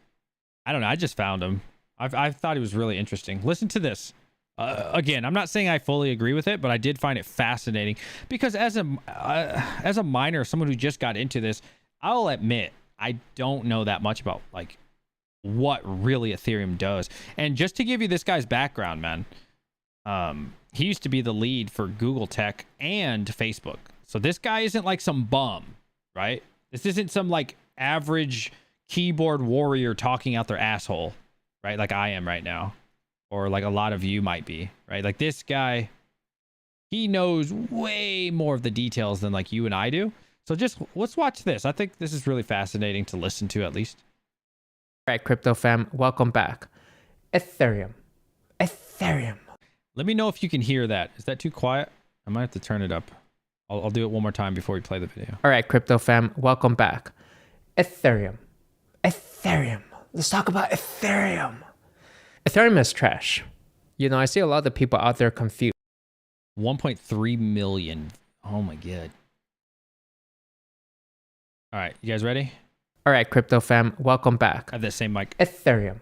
I don't know. I just found him. I thought he was really interesting. Listen to this. Again, I'm not saying I fully agree with it, but I did find it fascinating because as a miner, someone who just got into this, I'll admit I don't know that much about like what really Ethereum does. And just to give you this guy's background, man, he used to be the lead for Google Tech and Facebook. So this guy isn't like some bum, right? This isn't some like average keyboard warrior talking out their asshole, right? Like I am right now. Or like a lot of you might be, right? Like this guy, he knows way more of the details than like you and I do. So just let's watch this. I think this is really fascinating to listen to at least. All right, crypto fam, welcome back. Ethereum. Let me know if you can hear that. Is that too quiet? I might have to turn it up. I'll do it one more time before we play the video. All right, crypto fam, welcome back. Ethereum. Let's talk about Ethereum. Ethereum is trash. You know, I see a lot of people out there confused. 1.3 million. Oh my God. All right, you guys ready? All right, crypto fam, welcome back. I have that same mic. Ethereum.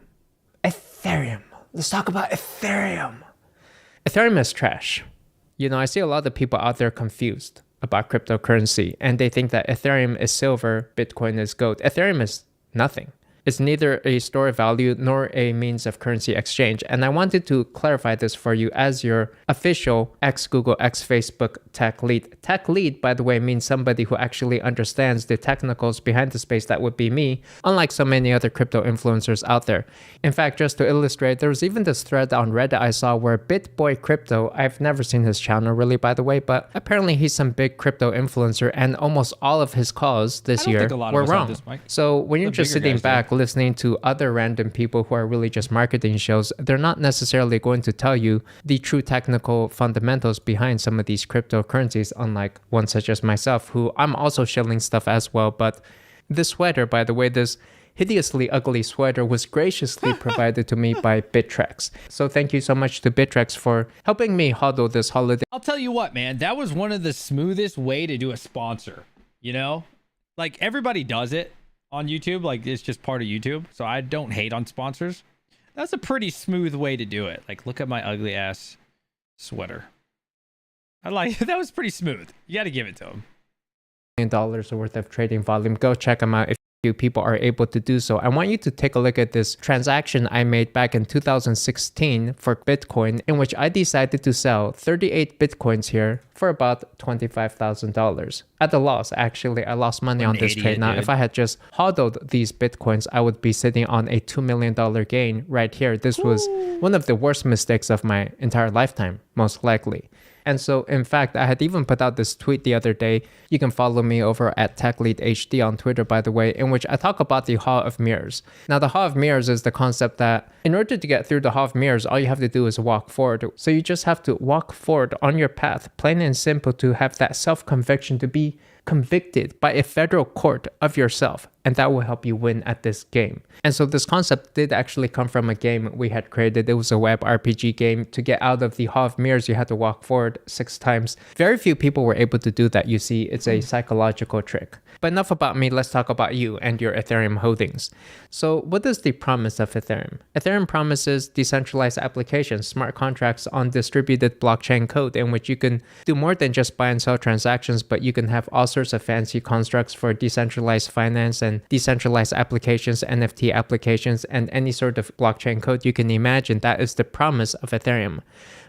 Let's talk about Ethereum. Ethereum is trash. You know, I see a lot of people out there confused about cryptocurrency, and they think that Ethereum is silver, Bitcoin is gold. Ethereum is nothing. It's neither a store of value nor a means of currency exchange. And I wanted to clarify this for you as your official ex-Google, ex-Facebook tech lead. Tech lead, by the way, means somebody who actually understands the technicals behind the space. That would be me, unlike so many other crypto influencers out there. In fact, just to illustrate, there was even this thread on Reddit I saw where BitBoy Crypto, I've never seen his channel really, by the way, but apparently he's some big crypto influencer, and almost all of his calls this year were wrong. So when you're just sitting back, listening to other random people who are really just marketing shows, they're not necessarily going to tell you the true technical fundamentals behind some of these cryptocurrencies, unlike one such as myself, who I'm also shilling stuff as well. But this sweater, by the way, this hideously ugly sweater was graciously provided to me by Bittrex. So thank you so much to Bittrex for helping me hodl this holiday. I'll tell you what, man, that was one of the smoothest way to do a sponsor, you know? Like everybody does it on YouTube, like it's just part of YouTube. So I don't hate on sponsors. That's a pretty smooth way to do it. Like, look at my ugly ass sweater. I like that was pretty smooth. You got to give it to him. $1 worth of trading volume. Go check them out if you people are able to do so. I want you to take a look at this transaction I made back in 2016 for Bitcoin, in which I decided to sell 38 Bitcoins here for about $25,000 at a loss. Actually, I lost money on this trade. Now, if I had just hodled these Bitcoins, I would be sitting on a $2 million gain right here. This was one of the worst mistakes of my entire lifetime, most likely. And so, in fact, I had even put out this tweet the other day. You can follow me over at TechLeadHD on Twitter, by the way, in which I talk about the Hall of Mirrors. Now, the Hall of Mirrors is the concept that in order to get through the Hall of Mirrors, all you have to do is walk forward. So you just have to walk forward on your path, plain and simple, to have that self-conviction, to be convicted by a federal court of yourself, and that will help you win at this game. And so this concept did actually come from a game we had created. It was a web RPG game. To get out of the Hall of Mirrors, you had to walk forward 6 times. Very few people were able to do that. You see, it's a psychological trick. But enough about me, let's talk about you and your Ethereum holdings. So what is the promise of Ethereum? Ethereum promises decentralized applications, smart contracts on distributed blockchain code, in which you can do more than just buy and sell transactions, but you can have all sorts of fancy constructs for decentralized finance and decentralized applications, NFT applications, and any sort of blockchain code you can imagine. That is the promise of Ethereum.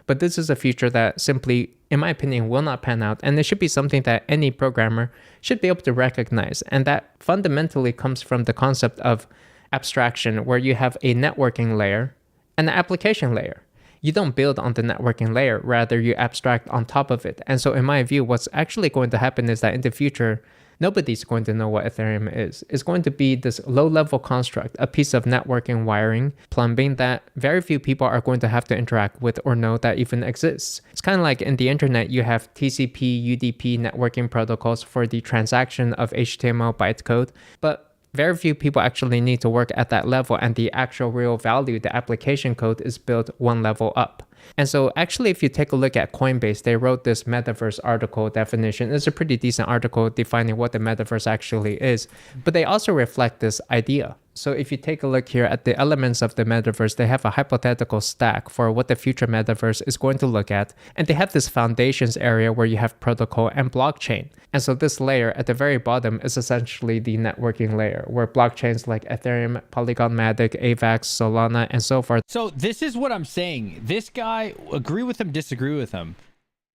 But this is a future that simply, in my opinion, will not pan out. And it should be something that any programmer should be able to recognize. And that fundamentally comes from the concept of abstraction, where you have a networking layer and an application layer. You don't build on the networking layer, rather you abstract on top of it. And so in my view, what's actually going to happen is that in the future, nobody's going to know what Ethereum is. It's going to be this low-level construct, a piece of networking wiring, plumbing that very few people are going to have to interact with or know that even exists. It's kind of like in the internet, you have TCP, UDP networking protocols for the transaction of HTML bytecode, but very few people actually need to work at that level, and the actual real value, the application code, is built one level up. And so actually, if you take a look at Coinbase, they wrote this metaverse article definition. It's a pretty decent article defining what the metaverse actually is, but they also reflect this idea. So if you take a look here at the elements of the metaverse, they have a hypothetical stack for what the future metaverse is going to look at. And they have this foundations area where you have protocol and blockchain. And so this layer at the very bottom is essentially the networking layer, where blockchains like Ethereum, Polygon Matic, AVAX, Solana, and so forth. So this is what I'm saying. This guy, agree with him, disagree with him.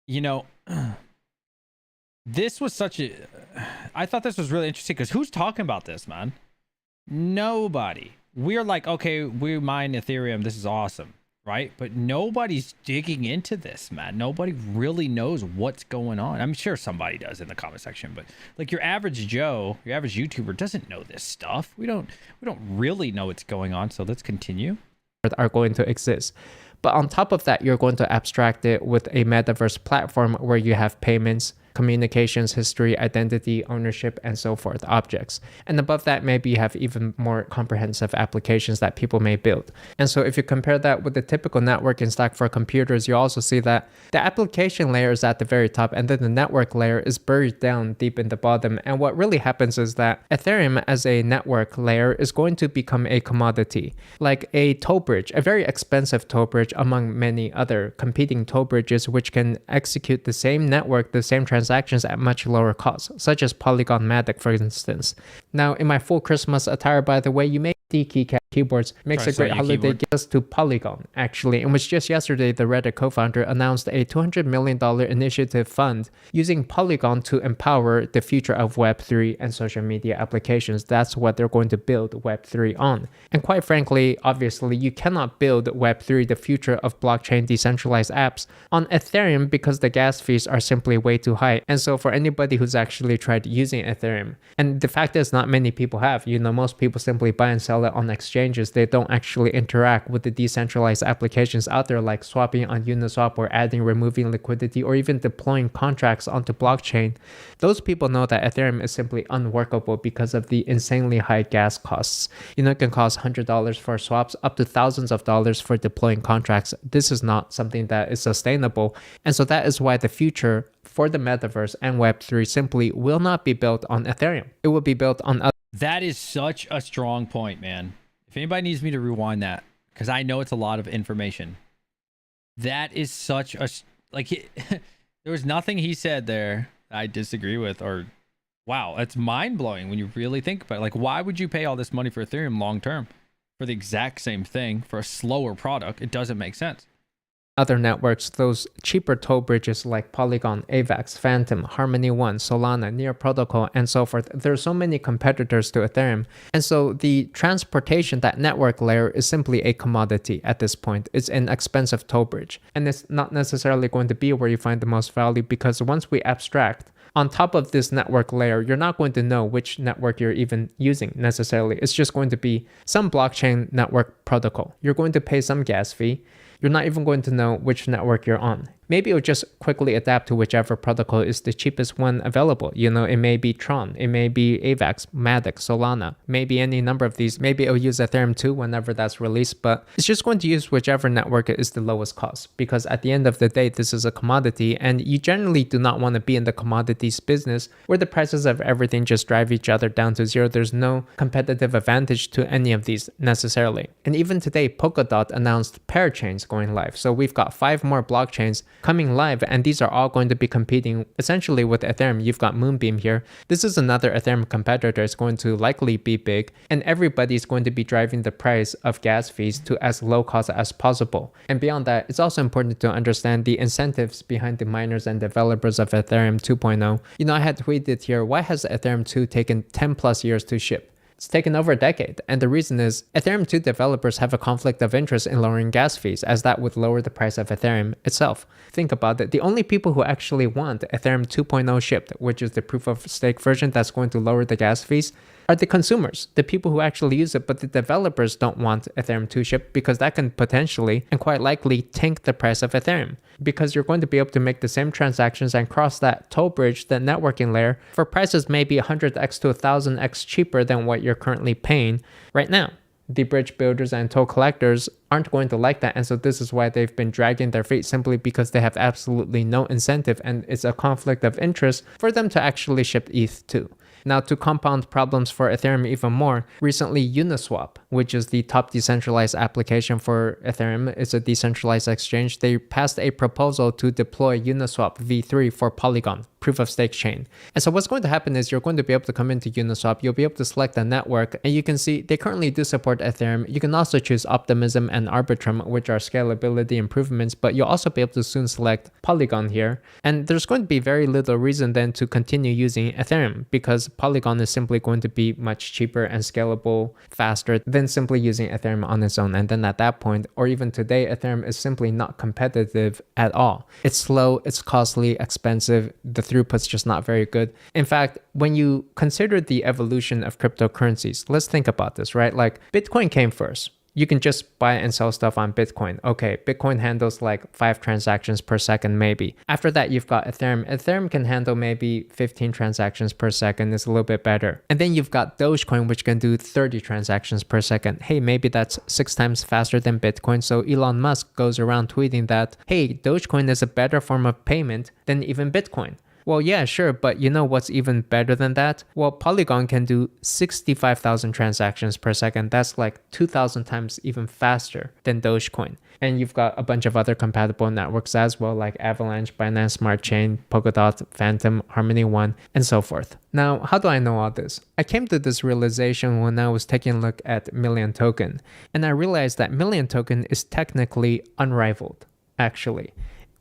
You know, this was such a... I thought this was really interesting because who's talking about this, man? Nobody. We're like, okay, we mine Ethereum. This is awesome, right? But nobody's digging into this, man. Nobody really knows what's going on. I'm sure somebody does in the comment section, but like your average Joe, your average YouTuber doesn't know this stuff. We don't really know what's going on. So let's continue. Are going to exist. But on top of that, you're going to abstract it with a metaverse platform where you have payments, communications, history, identity, ownership, and so forth, objects. And above that, maybe you have even more comprehensive applications that people may build. And so if you compare that with the typical networking stack for computers, you also see that the application layer is at the very top, and then the network layer is buried down deep in the bottom. And what really happens is that Ethereum as a network layer is going to become a commodity, like a toll bridge, a very expensive toll bridge among many other competing toll bridges, which can execute the same network, the same transactions at much lower cost, such as Polygon Matic, for instance. Now, in my full Christmas attire, by the way, you may see keycap keyboards. Makes a great holiday gift to Polygon, actually, in which just yesterday, the Reddit co-founder announced a $200 million initiative fund using Polygon to empower the future of Web3 and social media applications. That's what they're going to build Web3 on. And quite frankly, obviously, you cannot build Web3, the future of blockchain decentralized apps, on Ethereum because the gas fees are simply way too high. And so for anybody who's actually tried using Ethereum, and the fact is not many people have, most people simply buy and sell it on exchange exchanges, they don't actually interact with the decentralized applications out there like swapping on Uniswap or adding, removing liquidity, or even deploying contracts onto blockchain. Those people know that Ethereum is simply unworkable because of the insanely high gas costs. It can cost $100 for swaps up to thousands of dollars for deploying contracts. This is not something that is sustainable. And so that is why the future for the metaverse and Web3 simply will not be built on Ethereum. It will be built on other. That is such a strong point, man. If anybody needs me to rewind that, because I know it's a lot of information. That is such a, there was nothing he said there I disagree with, or wow, that's mind blowing when you really think about it. Like, why would you pay all this money for Ethereum long term for the exact same thing for a slower product? It doesn't make sense. Other networks, those cheaper toll bridges like Polygon, AVAX, Phantom, Harmony One, Solana, Near Protocol, and so forth. There are so many competitors to Ethereum. And so the transportation, that network layer, is simply a commodity at this point. It's an expensive toll bridge. And it's not necessarily going to be where you find the most value, because once we abstract, on top of this network layer, you're not going to know which network you're even using necessarily. It's just going to be some blockchain network protocol. You're going to pay some gas fee. You're not even going to know which network you're on. Maybe it'll just quickly adapt to whichever protocol is the cheapest one available. It may be Tron, it may be AVAX, Matic, Solana, maybe any number of these. Maybe it'll use Ethereum 2 whenever that's released, but it's just going to use whichever network is the lowest cost, because at the end of the day, this is a commodity, and you generally do not want to be in the commodities business where the prices of everything just drive each other down to zero. There's no competitive advantage to any of these necessarily. And even today, Polkadot announced parachains going live. So we've got 5 more blockchains coming live, and these are all going to be competing essentially with Ethereum. You've got Moonbeam here. This is another Ethereum competitor. It's going to likely be big, and everybody's going to be driving the price of gas fees to as low cost as possible. And beyond that, it's also important to understand the incentives behind the miners and developers of Ethereum 2.0. I had tweeted here, why has Ethereum 2 taken 10 plus years to ship? It's taken over a decade, and the reason is Ethereum 2 developers have a conflict of interest in lowering gas fees, as that would lower the price of Ethereum itself. Think about it. The only people who actually want Ethereum 2.0 shipped, which is the proof of stake version that's going to lower the gas fees, are the consumers, the people who actually use it. But the developers don't want Ethereum 2 shipped, because that can potentially and quite likely tank the price of Ethereum, because you're going to be able to make the same transactions and cross that toll bridge, the networking layer, for prices maybe 100x to 1000x cheaper than what you're currently paying right now. The bridge builders and toll collectors aren't going to like that, and so this is why they've been dragging their feet, simply because they have absolutely no incentive, and it's a conflict of interest for them to actually ship ETH too. Now, to compound problems for Ethereum even more, recently Uniswap, which is the top decentralized application for Ethereum, it's a decentralized exchange, they passed a proposal to deploy Uniswap v3 for Polygon, proof of stake chain. And so what's going to happen is you're going to be able to come into Uniswap, you'll be able to select a network, and you can see they currently do support Ethereum. You can also choose Optimism and Arbitrum, which are scalability improvements, but you'll also be able to soon select Polygon here. And there's going to be very little reason then to continue using Ethereum, because Polygon is simply going to be much cheaper and scalable faster than simply using Ethereum on its own. And then at that point, or even today, Ethereum is simply not competitive at all. It's slow, it's costly, expensive, the throughput's just not very good. In fact, when you consider the evolution of cryptocurrencies, let's think about this, right? Like, Bitcoin came first. You can just buy and sell stuff on Bitcoin. Okay, Bitcoin handles like 5 transactions per second maybe. After that, you've got Ethereum. Ethereum can handle maybe 15 transactions per second. It's a little bit better. And then you've got Dogecoin, which can do 30 transactions per second. Hey, maybe that's 6 times faster than Bitcoin. So Elon Musk goes around tweeting that, hey, Dogecoin is a better form of payment than even Bitcoin. Well, yeah, sure, but you know what's even better than that? Well, Polygon can do 65,000 transactions per second. That's like 2,000 times even faster than Dogecoin. And you've got a bunch of other compatible networks as well, like Avalanche, Binance Smart Chain, Polkadot, Phantom, Harmony One, and so forth. Now, how do I know all this? I came to this realization when I was taking a look at Million Token, and I realized that Million Token is technically unrivaled, actually.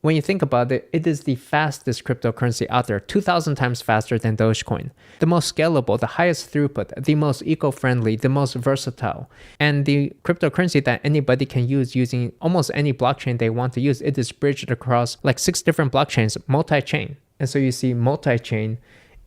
When you think about it, it is the fastest cryptocurrency out there, 2,000 times faster than Dogecoin. The most scalable, the highest throughput, the most eco-friendly, the most versatile, and the cryptocurrency that anybody can use using almost any blockchain they want to use. It is bridged across like 6 different blockchains, multi-chain. And so you see multi-chain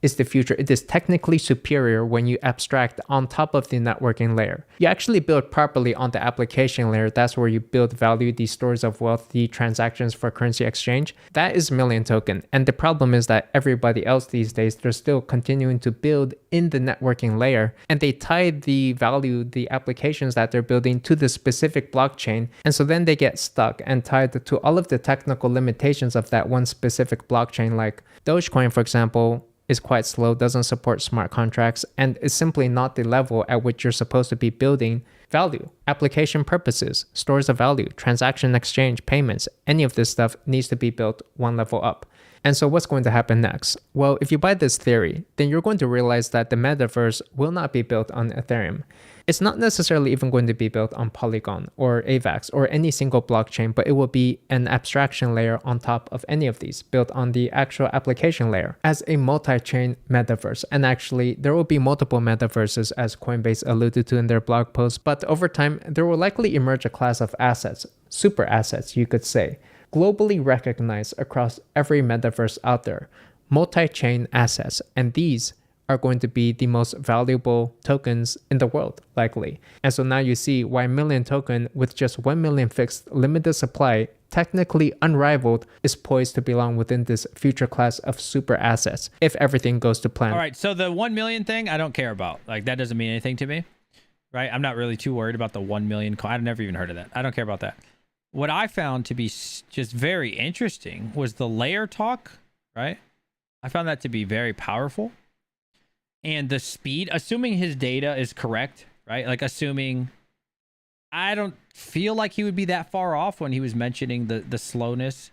is the future. It is technically superior when you abstract on top of the networking layer. You actually build properly on the application layer. That's where you build value, these stores of wealth, the transactions for currency exchange. That is million token. And the problem is that everybody else these days, they're still continuing to build in the networking layer, and they tie the value, the applications that they're building to the specific blockchain. And so then they get stuck and tied to all of the technical limitations of that one specific blockchain. Like Dogecoin, for example, is quite slow, doesn't support smart contracts, and is simply not the level at which you're supposed to be building value. Application purposes, stores of value, transaction exchange, payments, any of this stuff needs to be built one level up. And so what's going to happen next? Well, if you buy this theory, then you're going to realize that the metaverse will not be built on Ethereum. It's not necessarily even going to be built on Polygon or AVAX or any single blockchain, but it will be an abstraction layer on top of any of these, built on the actual application layer as a multi-chain metaverse. And actually, there will be multiple metaverses, as Coinbase alluded to in their blog post, but over time, there will likely emerge a class of assets, super assets, you could say, globally recognized across every metaverse out there, multi-chain assets, and these are going to be the most valuable tokens in the world, likely. And so now you see why million token with just 1 million fixed limited supply, technically unrivaled, is poised to belong within this future class of super assets if everything goes to plan. All right, so the 1 million thing, I don't care about. Like, that doesn't mean anything to me, right? I'm not really too worried about the 1 million coin. I've never even heard of that. I don't care about that. What I found to be just very interesting was the layer talk, right? I found that to be very powerful. And the speed, assuming his data is correct, right? Like assuming, I don't feel like he would be that far off when he was mentioning the slowness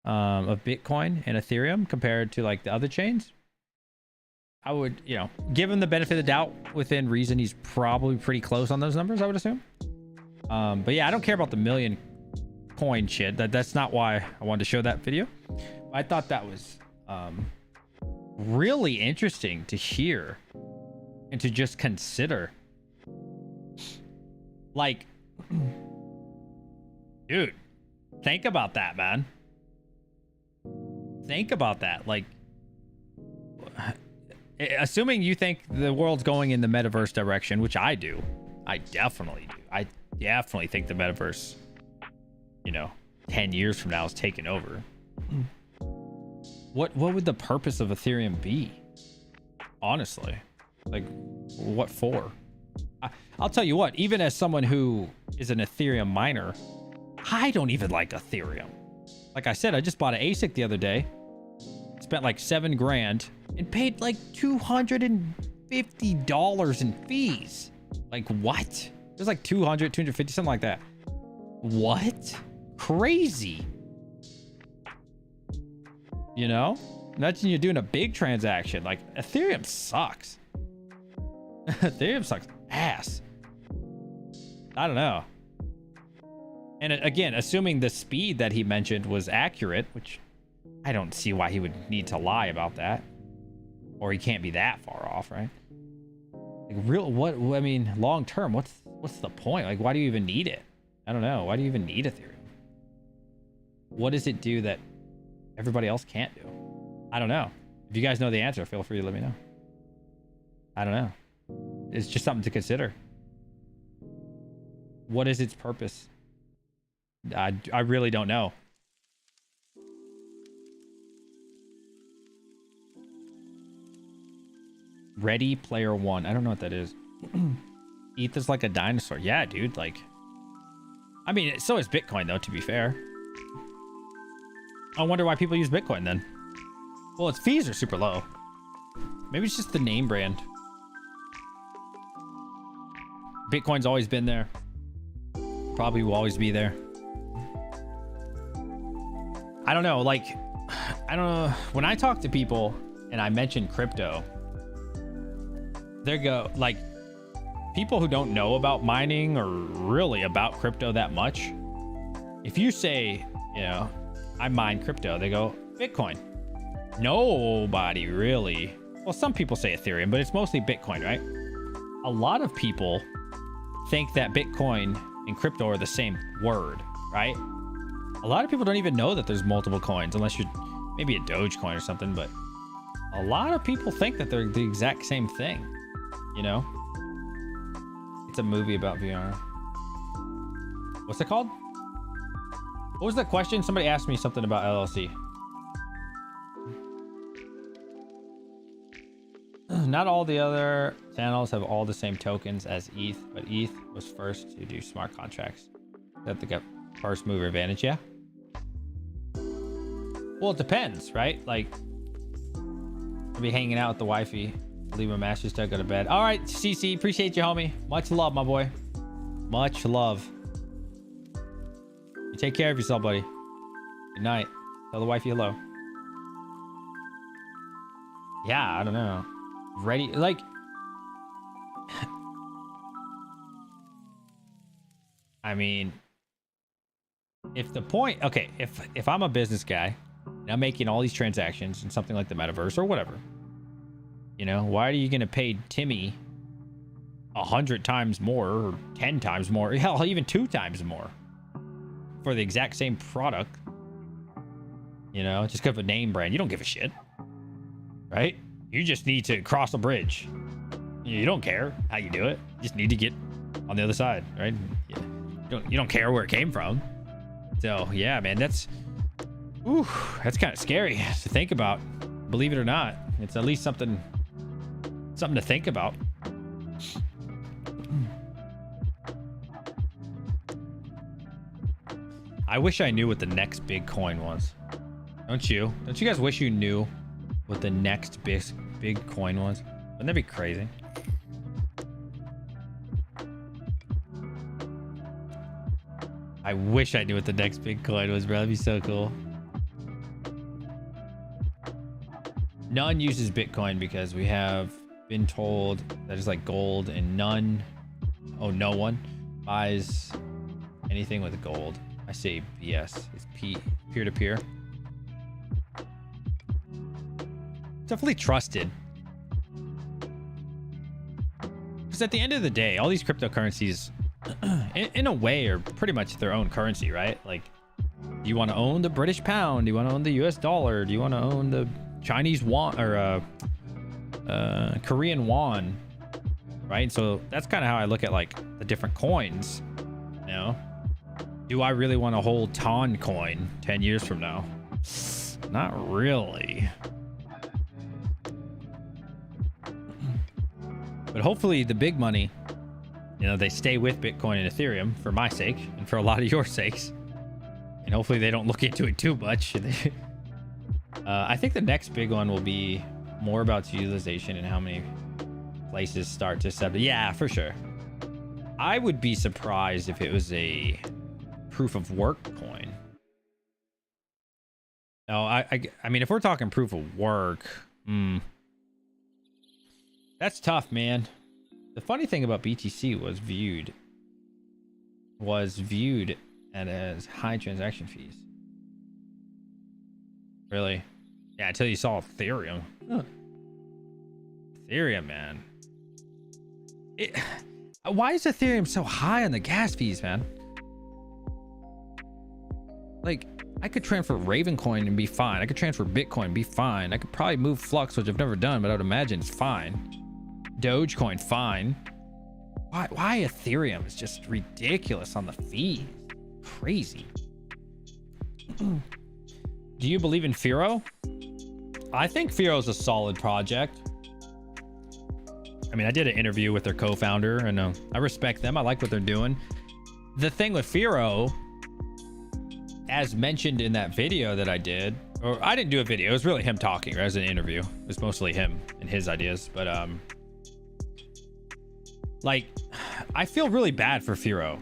of Bitcoin and Ethereum compared to like the other chains. I would, you know, give him the benefit of the doubt within reason. He's probably pretty close on those numbers, I would assume. But yeah, I don't care about the million coin shit. That's not why I wanted to show that video. I thought that was really interesting to hear and to just consider. Like, dude, think about that, man. Think about that. Like, assuming you think the world's going in the metaverse direction, which I do. I definitely do. I definitely think the metaverse, you know, 10 years from now is taking over. What would the purpose of Ethereum be? Honestly, like, what for? I'll tell you what, even as someone who is an Ethereum miner, I don't even like Ethereum. Like I said, I just bought an ASIC the other day, spent like $7 grand and paid like $250 in fees. Like, what? It was like 200, 250, something like that. What? Crazy. You know? Imagine you're doing a big transaction. Like, Ethereum sucks. Ethereum sucks ass. I don't know. And again, assuming the speed that he mentioned was accurate, which I don't see why he would need to lie about that. Or he can't be that far off, right? Like, I mean, long term, what's the point? Like, why do you even need it? I don't know. Why do you even need Ethereum? What does it do that everybody else can't do? I don't know. If you guys know the answer, feel free to let me know. I don't know. It's just something to consider. What is its purpose? I really don't know. Ready Player One. I don't know what that is. ETH is like a dinosaur. Yeah, dude. Like, I mean, so is Bitcoin, though, to be fair. I wonder why people use Bitcoin then. Well, its fees are super low. Maybe it's just the name brand. Bitcoin's always been there. Probably will always be there. I don't know. Like, I don't know. When I talk to people and I mention crypto, they go, like, people who don't know about mining or really about crypto that much, if you say, you know, I mine crypto, they go, Bitcoin. Nobody really. Well, some people say Ethereum, but it's mostly Bitcoin, right? A lot of people think that Bitcoin and crypto are the same word, right? A lot of people don't even know that there's multiple coins, unless you're maybe a Dogecoin or something, but a lot of people think that they're the exact same thing, you know? It's a movie about VR. What's it called? What was the question? Somebody asked me something about LLC. Not all the other channels have all the same tokens as ETH, but ETH was first to do smart contracts. That they got first mover advantage, yeah? Well, it depends, right? Like, I'll be hanging out with the wifey. Leave my master stuff, go to bed. All right, CC, appreciate you, homie. Much love, my boy. Much love. You take care of yourself, buddy. Good night. Tell the wifey hello. Yeah, I don't know. Ready, like, I mean, if the point, okay, if I'm a business guy and I'm making all these transactions in something like the metaverse or whatever, you know, why are you going to pay Timmy 100 times more or 10 times more, hell, even 2 times more for the exact same product? You know, just because of a name brand, you don't give a shit, right? You just need to cross a bridge. You don't care how you do it. You just need to get on the other side, right? You don't care where it came from. So yeah, man, that's kind of scary to think about. Believe it or not, it's at least something to think about. I wish I knew what the next big coin was. Don't you? Don't you guys wish you knew what the next big coin was? Wouldn't that be crazy? I wish I knew what the next big coin was, bro. That'd be so cool. None uses Bitcoin because we have been told that it's like gold, and no one buys anything with gold. I say BS. It's peer-to-peer. Definitely trusted. Because at the end of the day, all these cryptocurrencies, in a way, are pretty much their own currency, right? Like, do you want to own the British pound? Do you want to own the US dollar? Do you want to own the Chinese yuan or Korean won? Right? So that's kind of how I look at like the different coins. You know, do I really want to hold Ton coin 10 years from now? Not really. But hopefully the big money, you know, they stay with Bitcoin and Ethereum for my sake and for a lot of your sakes. And hopefully they don't look into it too much. I think the next big one will be more about utilization and how many places start to accept it. Yeah, for sure. I would be surprised if it was a proof of work coin. No, I mean, if we're talking proof of work, that's tough, man. The funny thing about BTC was viewed as high transaction fees. Really? Yeah, until you saw Ethereum. Huh. Ethereum, man. Why is Ethereum so high on the gas fees, man? Like, I could transfer Ravencoin and be fine. I could transfer Bitcoin and be fine. I could probably move Flux, which I've never done, but I would imagine it's fine. Dogecoin, fine. Why Ethereum is just ridiculous on the fees? Crazy. Do you believe in Firo? I think Firo is a solid project. I mean, I did an interview with their co-founder, and I respect them. I like what they're doing. The thing with Firo, as mentioned in that video that I did, or I didn't do a video, it was really him talking, right? It was an interview. It was mostly him and his ideas, but like, I feel really bad for Firo.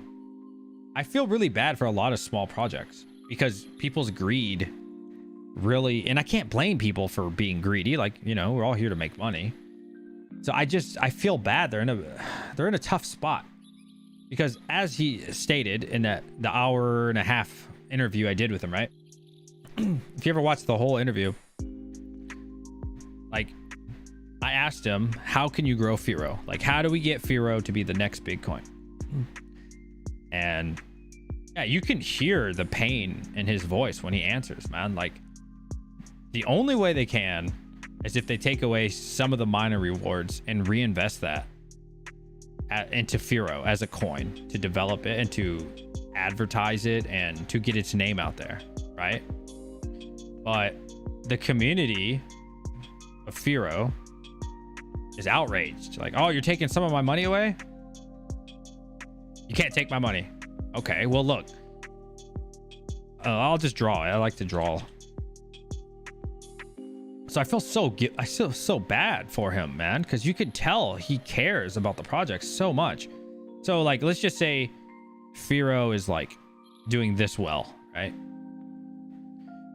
I feel really bad for a lot of small projects because people's greed really, and I can't blame people for being greedy. Like, you know, we're all here to make money. So I feel bad. They're in a tough spot because, as he stated in the hour and a half interview I did with him, right? If you ever watched the whole interview, like, I asked him, how can you grow Firo? Like, how do we get Firo to be the next big coin? And yeah, you can hear the pain in his voice when he answers, man. Like, the only way they can is if they take away some of the miner rewards and reinvest that into Firo as a coin to develop it and to advertise it and to get its name out there, right? But the community of Firo is outraged. Like, oh, you're taking some of my money away? You can't take my money. Okay, well, look. I'll just draw. I like to draw. So I feel so bad for him, man, because you could tell he cares about the project so much. So, like, let's just say Firo is like doing this well, right?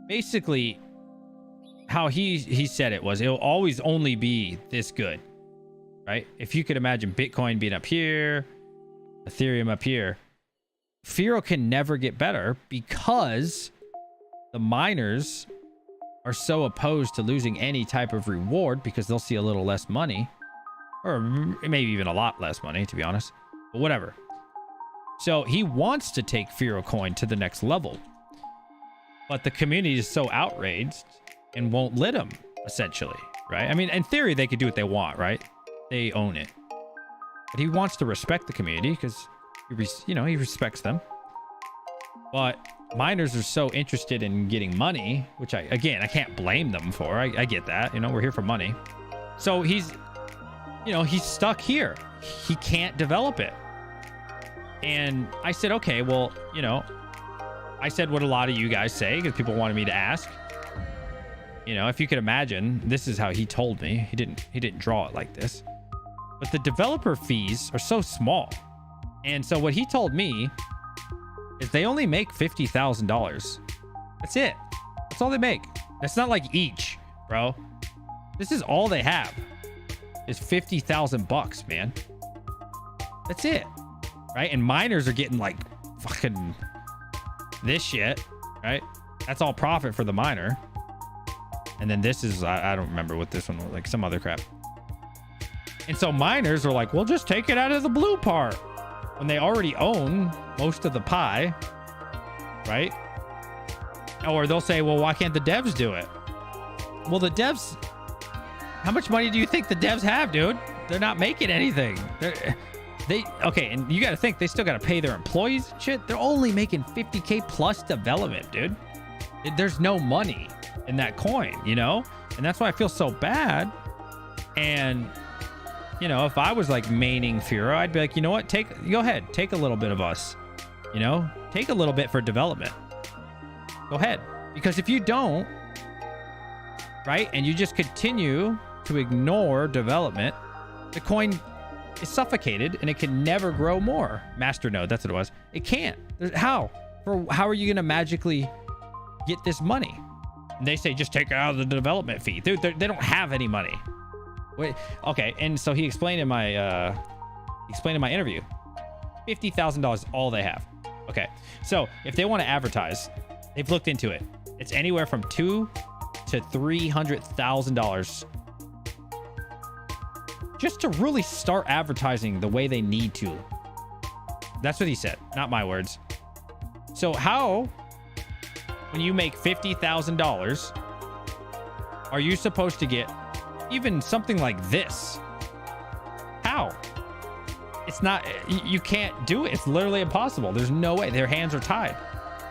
Basically, how he said it was, it'll always only be this good, right? If you could imagine Bitcoin being up here, Ethereum up here, Firo can never get better because the miners are so opposed to losing any type of reward because they'll see a little less money, or maybe even a lot less money, to be honest, but whatever. So he wants to take Firo coin to the next level, but the community is so outraged and won't let him, essentially, right? I mean, in theory, they could do what they want, right? They own it. But he wants to respect the community because, he respects them. But miners are so interested in getting money, which I can't blame them for. I get that. We're here for money. So he's stuck here. He can't develop it. And I said, okay, well, I said what a lot of you guys say because people wanted me to ask. If you could imagine, this is how he told me. He didn't draw it like this. But the developer fees are so small. And so what he told me is they only make $50,000. That's it. That's all they make. That's not like each, bro. This is all they have is $50,000, man. That's it. Right? And miners are getting like fucking this shit, right? That's all profit for the miner. And then this is, I don't remember what this one was, like some other crap. And so miners are like, well, just take it out of the blue part when they already own most of the pie, right? Or they'll say, well, why can't the devs do it? Well, the devs, how much money do you think the devs have, dude? They're not making anything. Okay, and you got to think, they still got to pay their employees and shit. They're only making 50K plus development, dude. There's no money in that coin, And that's why I feel so bad. And, if I was like maining Firo, I'd be like, you know what? Go ahead. Take a little bit of us, take a little bit for development. Go ahead. Because if you don't, right, and you just continue to ignore development, the coin is suffocated and it can never grow more. Masternode, that's what it was. It can't. How are you going to magically get this money? And they say, just take it out of the development fee. Dude, they don't have any money. Wait, okay, and so he explained in my interview, $50,000 is all they have. Okay, so if they want to advertise, they've looked into it. It's anywhere from $200,000 to $300,000 just to really start advertising the way they need to. That's what he said, not my words. So how, when you make $50,000, are you supposed to get even something like this? How? It's not, you can't do it. It's literally impossible. There's no way. Their hands are tied,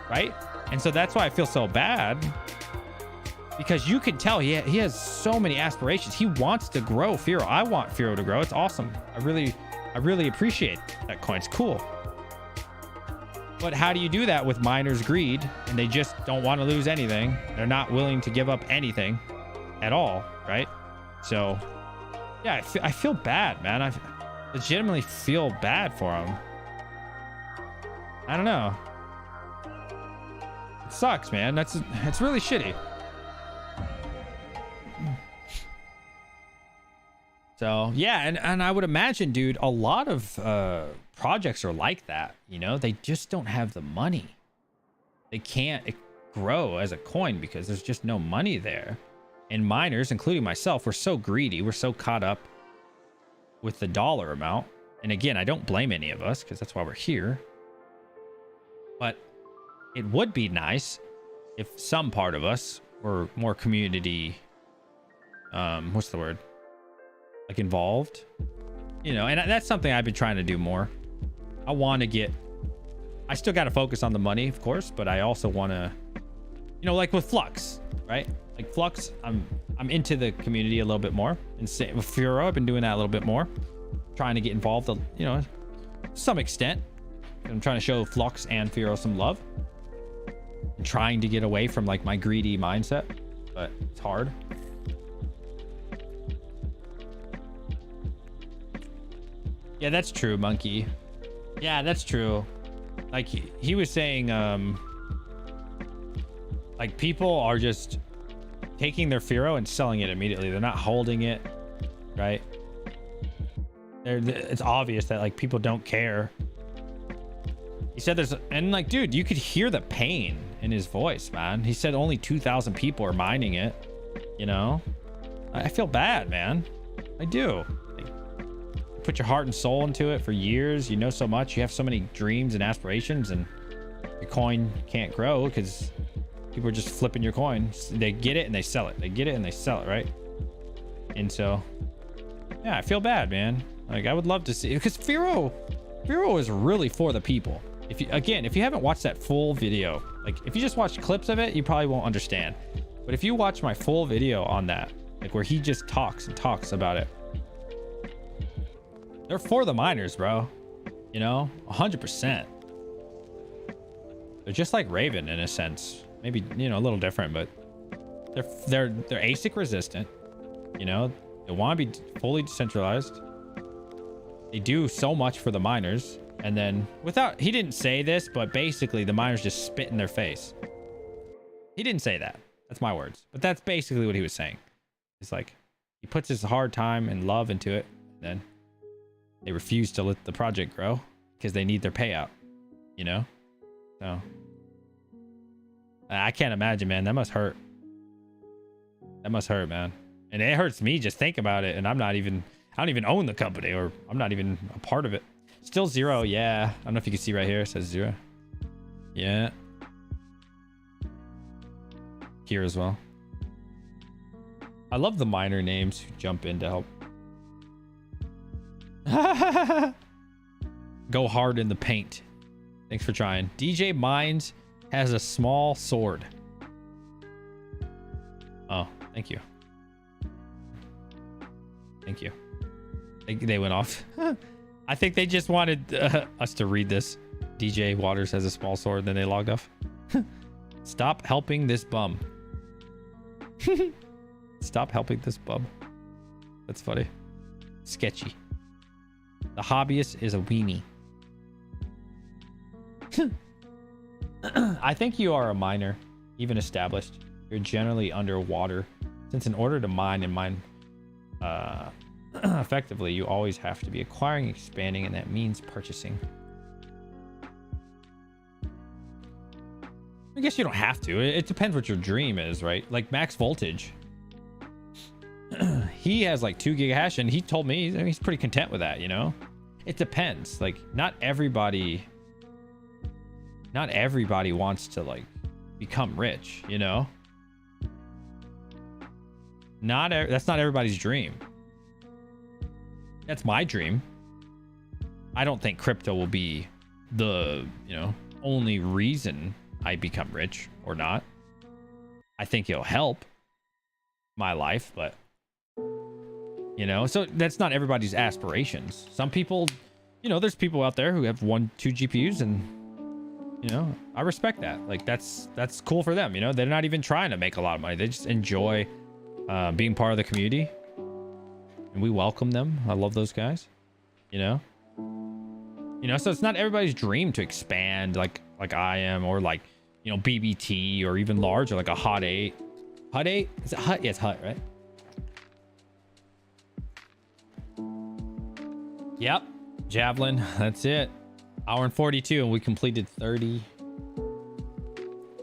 right? And so that's why I feel so bad, because you can tell he has so many aspirations. He wants to grow Firo. I want Firo to grow. It's awesome. I really appreciate that coin. It's cool. But how do you do that with miners' greed and they just don't want to lose anything? They're not willing to give up anything at all, right? So, yeah, I feel bad, man. I legitimately feel bad for him. I don't know. It sucks, man. It's really shitty. So, yeah, and I would imagine, dude, a lot of projects are like that, They just don't have the money. They can't grow as a coin because there's just no money there. And miners, including myself, we're so greedy. We're so caught up with the dollar amount. And again, I don't blame any of us because that's why we're here. But it would be nice if some part of us were more community what's the word? Like involved, you know, and that's something I've been trying to do more. I still got to focus on the money, of course, but I also want to, you know, like with Flux, right? Like Flux, I'm into the community a little bit more. And with Furo, I've been doing that a little bit more, trying to get involved, you know, to some extent. I'm trying to show Flux and Furo some love. I'm trying to get away from like my greedy mindset, but it's hard. Yeah, that's true, Monkey. Yeah, that's true. Like he was saying, like people are just taking their Furo and selling it immediately. They're not holding it, right? It's obvious that like people don't care. He said and like, dude, you could hear the pain in his voice, man. He said only 2,000 people are mining it, you know? I feel bad, man. I do. Like, you put your heart and soul into it for years. You know so much. You have so many dreams and aspirations, and your coin can't grow because people are just flipping your coin. They get it and they sell it. They get it and they sell it, right? And so, yeah, I feel bad, man. Like, I would love to see, because Furo is really for the people. If you haven't watched that full video, like if you just watch clips of it, you probably won't understand. But if you watch my full video on that, like where he just talks and talks about it, they're for the miners, bro. You know, 100%. They're just like Raven in a sense. Maybe, you know, a little different, but they're ASIC resistant. You know, they want to be fully decentralized. They do so much for the miners. And then he didn't say this, but basically the miners just spit in their face. He didn't say that. That's my words. But that's basically what he was saying. It's like he puts his hard time and love into it. Then they refuse to let the project grow because they need their payout, you know? So I can't imagine, man. That must hurt. That must hurt, man. And it hurts me just think about it. And I don't even own the company, or I'm not even a part of it. Still 0, yeah. I don't know if you can see right here. It says 0. Yeah. Here as well. I love the miner names who jump in to help. Go hard in the paint. Thanks for trying. DJ Mines has a small sword. Oh, thank you. Thank you. They went off. I think they just wanted us to read this. DJ Waters has a small sword, then they logged off. Stop helping this bum. Stop helping this bum. That's funny. Sketchy. The hobbyist is a weenie. I think you are a miner, even established. You're generally underwater, since in order to mine and mine effectively, you always have to be acquiring, expanding, and that means purchasing. I guess you don't have to. It depends what your dream is, right? Like Max Voltage. He has like 2 gigahash, and he told me he's pretty content with that, you know? It depends. Like, not everybody wants to like become rich, you know? That's not everybody's dream. That's my dream. I don't think crypto will be the, you know, only reason I become rich or not. I think it'll help my life, but you know, so that's not everybody's aspirations. Some people, you know, there's people out there who have 1-2 GPUs, and you know, I respect that. Like that's cool for them. You know, they're not even trying to make a lot of money. They just enjoy being part of the community. And we welcome them. I love those guys, you know, so it's not everybody's dream to expand like I am, or like, you know, BBT, or even larger, like a Hut 8. Hut 8? Is it Hut? Yeah, it's Hut, right? Yep. Javelin. That's it. Hour and 42, and we completed 30.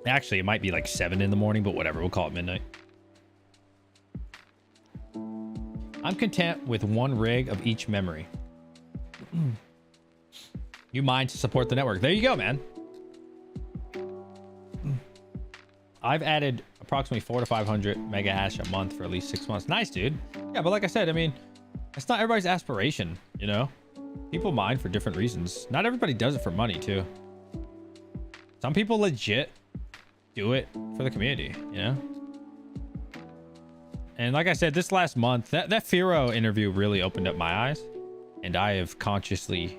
Actually, it might be like 7 in the morning, but whatever. We'll call it midnight. I'm content with 1 rig of each memory. You mine to support the network. There you go, man. I've added approximately 400 to 500 mega hash a month for at least 6 months. Nice, dude. Yeah, but like I said, I mean, it's not everybody's aspiration, you know? People mine for different reasons. Not everybody does it for money, too. Some people legit do it for the community, you know? And like I said, this last month, that Firo interview really opened up my eyes. And I have consciously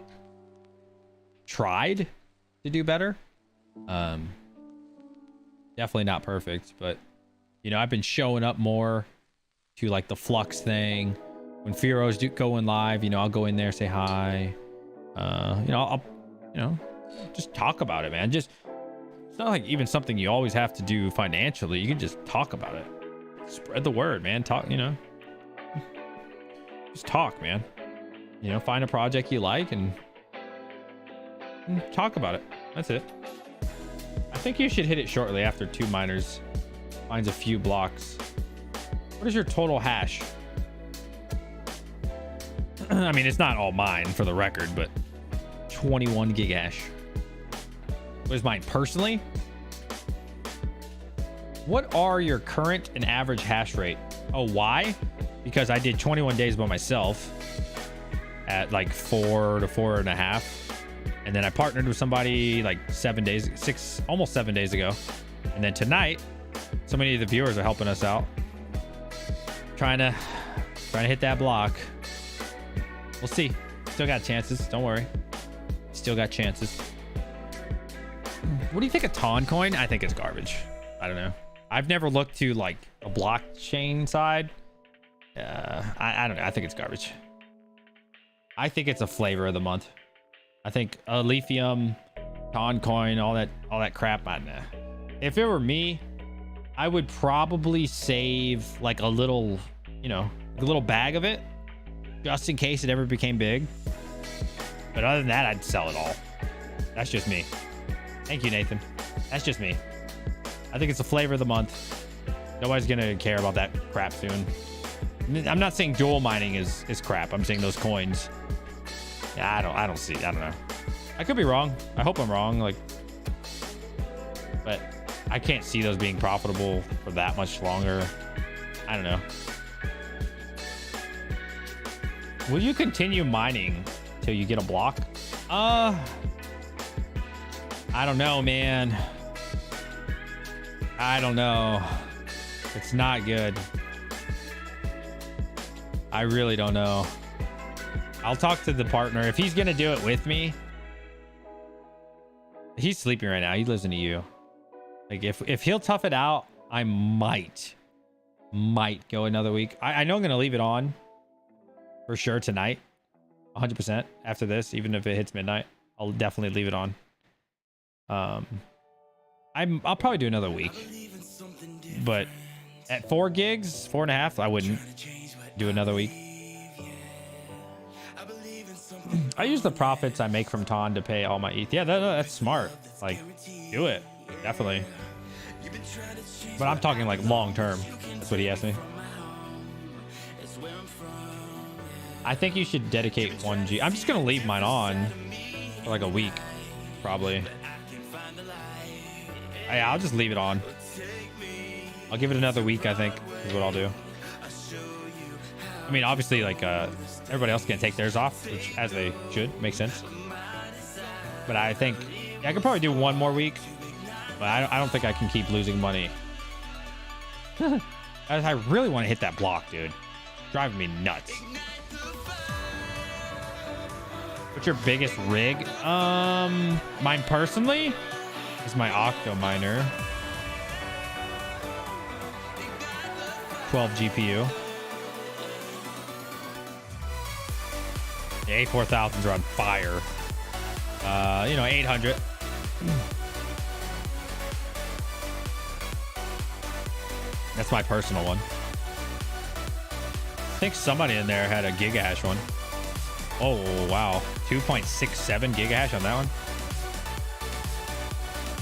tried to do better. Definitely not perfect, but you know, I've been showing up more to like the Flux thing. When Firo's going live, you know, I'll go in there, say hi. You know, I'll just talk about it, man. Just, it's not like even something you always have to do financially. You can just talk about it. Spread the word, man. Talk, you know, just talk, man. You know, find a project you like and talk about it. That's it. I think you should hit it shortly after 2 miners finds a few blocks. What is your total hash? I mean, it's not all mine for the record, but 21 gig hash. What is mine personally? What are your current and average hash rate? Oh, why? Because I did 21 days by myself at like 4 to 4.5. And then I partnered with somebody like almost 7 days ago. And then tonight, so many of the viewers are helping us out. Trying to hit that block. We'll see. Still got chances. Don't worry. Still got chances. What do you think of Toncoin? I think it's garbage. I don't know. I've never looked to like a blockchain side. I don't know. I think it's garbage. I think it's a flavor of the month. I think lithium, Toncoin, all that crap. Nah. If it were me, I would probably save like a little, you know, a little bag of it just in case it ever became big. But other than that, I'd sell it all. That's just me. Thank you, Nathan. That's just me. I think it's a flavor of the month. Nobody's gonna care about that crap soon. I'm not saying dual mining is crap. I'm saying those coins. Yeah, I don't see. I don't know. I could be wrong. I hope I'm wrong. Like, but I can't see those being profitable for that much longer. I don't know. Will you continue mining till you get a block? I don't know, man. I don't know. It's not good. I really don't know. I'll talk to the partner. If he's gonna do it with me, he's sleeping right now. He lives in EU. Like if he'll tough it out, I might go another week. I know I'm gonna leave it on for sure tonight, 100% after this. Even if it hits midnight, I'll definitely leave it on. I'll probably do another week, but at 4 gigs, 4.5, I wouldn't do another week. I use the profits I make from Ton to pay all my ETH. Yeah, that's smart. Like, do it. Definitely. But I'm talking like long term. That's what he asked me. I think you should dedicate 1G. I'm just going to leave mine on for like a week, probably. I'll just leave it on. I'll give it another week, I think, is what I'll do. I mean, obviously, like, everybody else can take theirs off, which, as they should, makes sense. But I think I could probably do 1 more week, but I don't think I can keep losing money. I really want to hit that block, dude. Driving me nuts. What's your biggest rig? Mine personally is my Octo miner. 12 GPU. The A4000s are on fire. You know, 800. That's my personal one. I think somebody in there had a gigahash one. Oh, wow. 2.67 gigahash on that one.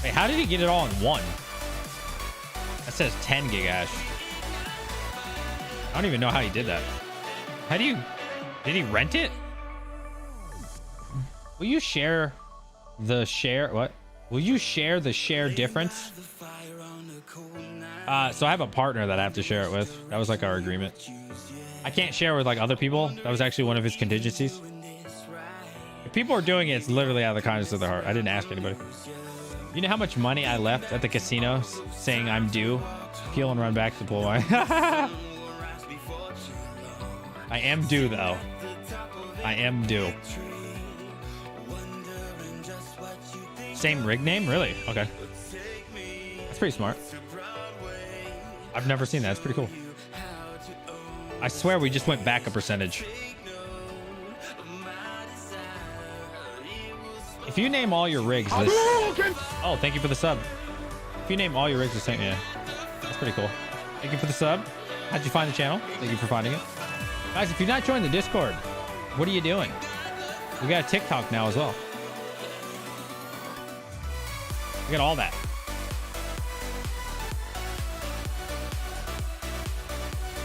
Hey, how did he get it all in one? That says 10 gigahash. I don't even know how he did that. How do you... Did he rent it? Will you share the share... What? Will you share the share difference? So I have a partner that I have to share it with. That was like our agreement. I can't share with like other people. That was actually one of his contingencies. If people are doing it, it's literally out of the kindness of their heart. I didn't ask anybody. You know how much money I left at the casino saying I'm due? Peel and run back to pull my... I am due though. I am due. Same rig name? Really? Okay. That's pretty smart. I've never seen that. It's pretty cool. I swear we just went back a percentage. If you name all your rigs this... Oh, thank you for the sub. If you name all your rigs the same... Yeah. That's pretty cool. Thank you for the sub. How'd you find the channel? Thank you for finding it. Guys, if you're not joining the Discord, what are you doing? We got a TikTok now as well. We got all that.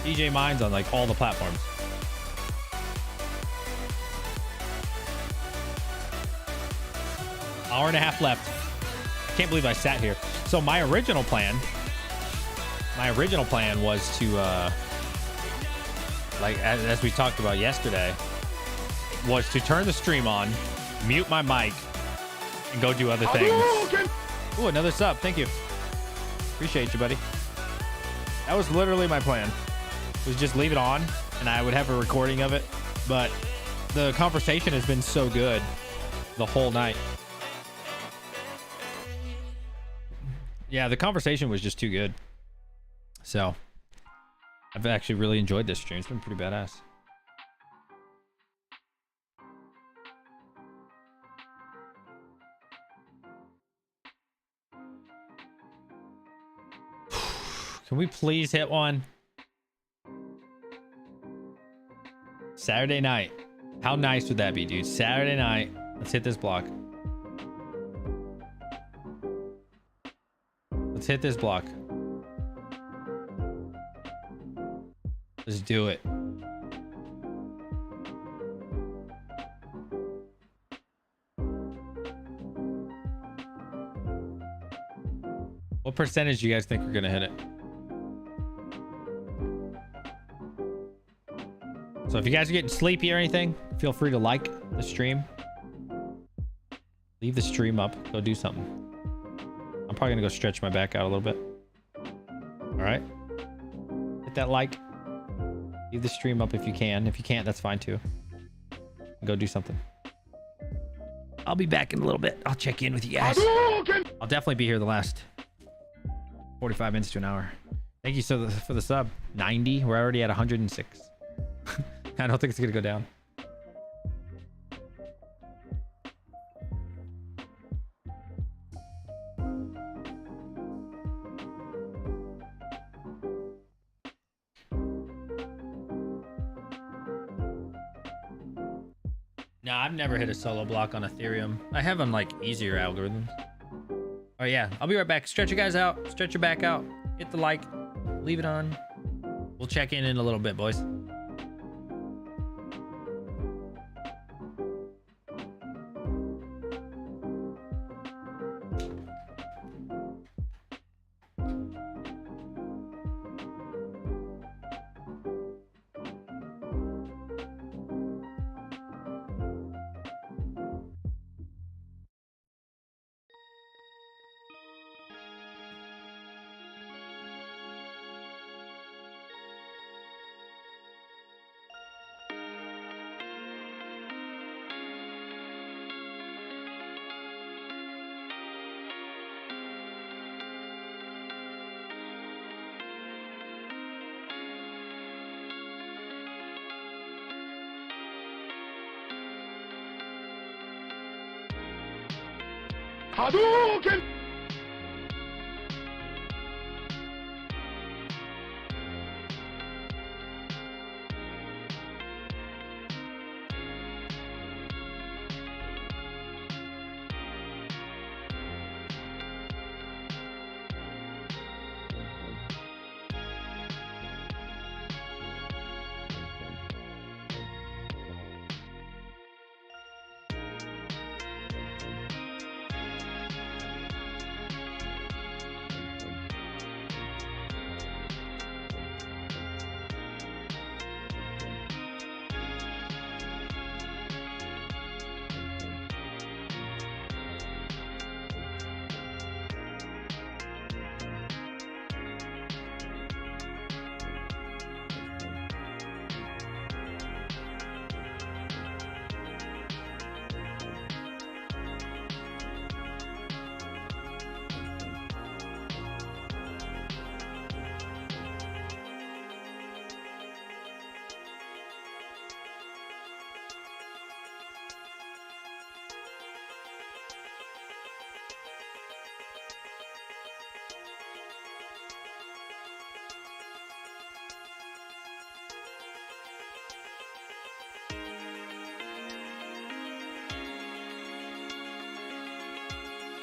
DJ Mines on like all the platforms. Hour and a half left. I can't believe I sat here. So my original plan was to like as we talked about yesterday, was to turn the stream on, mute my mic, and go do other things. Ooh, another sub. Thank you. Appreciate you, buddy. That was literally my plan. Was just leave it on and I would have a recording of it. But the conversation has been so good the whole night. Yeah, the conversation was just too good. So I've actually really enjoyed this stream. It's been pretty badass. Can we please hit one? Saturday night. How nice would that be, dude? Saturday night. Let's hit this block. Let's hit this block. Let's do it. What percentage do you guys think we're gonna hit it? So if you guys are getting sleepy or anything, feel free to like the stream. Leave the stream up. Go do something. I'm probably gonna go stretch my back out a little bit. All right. Hit that like. Leave the stream up if you can. If you can't, that's fine too. Go do something. I'll be back in a little bit. I'll check in with you guys. I'll definitely be here the last 45 minutes to an hour. Thank you for the sub. 90. We're already at 106. I don't think it's gonna go down. No, I've never hit a solo block on Ethereum. I have on like easier algorithms. Oh yeah, I'll be right back. Stretch you guys out. Stretch your back out. Hit the like. Leave it on. We'll check in a little bit, boys. Hadouken!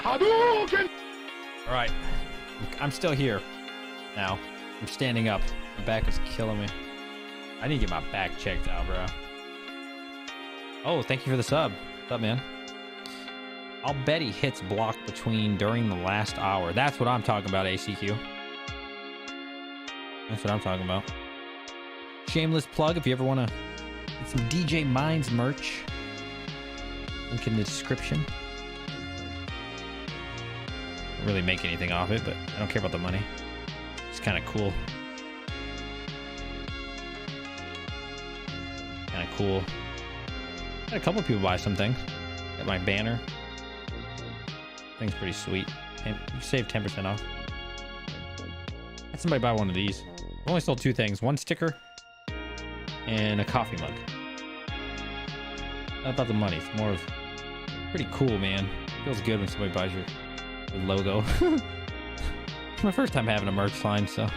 All right, I'm still here now. I'm standing up. My back is killing me. I need to get my back checked out, bro. Oh, thank you for the sub. What's up, man? I'll bet he hits block between during the last hour. That's what I'm talking about, ACQ. That's what I'm talking about. Shameless plug if you ever want to get some DJ Minds merch. Link in the description. Don't really make anything off it, but I don't care about the money. It's kind of cool. Kind of cool. Had a couple people buy some things. Got my banner. Thing's pretty sweet. And you save 10% off. Had somebody buy one of these. I've only sold 2 things. 1 sticker and a coffee mug. Not about the money. It's more of pretty cool, man. Feels good when somebody buys your logo. It's my first time having a merch line, so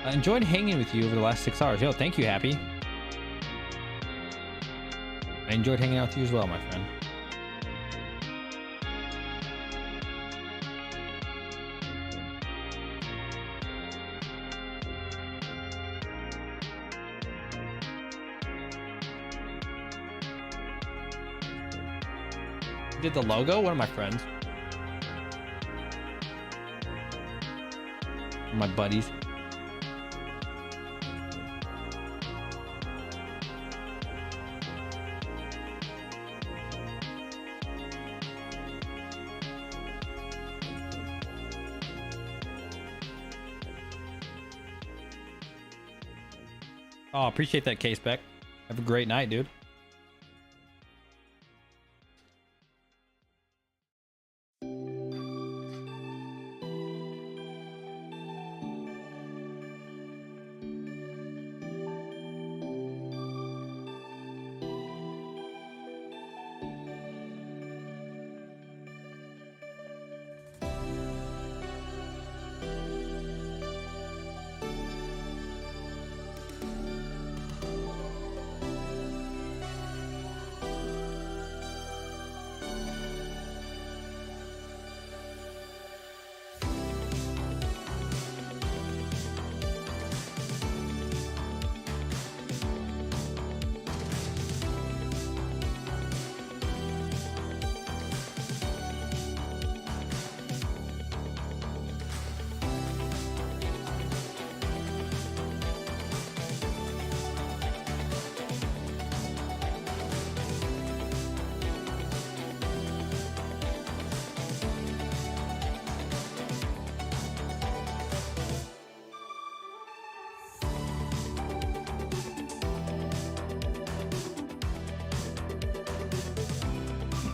I enjoyed hanging with you over the last 6 hours. Yo, thank you, Happy. I enjoyed hanging out with you as well, my friend. Did the logo? One of my friends. My buddies. Oh, appreciate that, Case Beck. Have a great night, dude.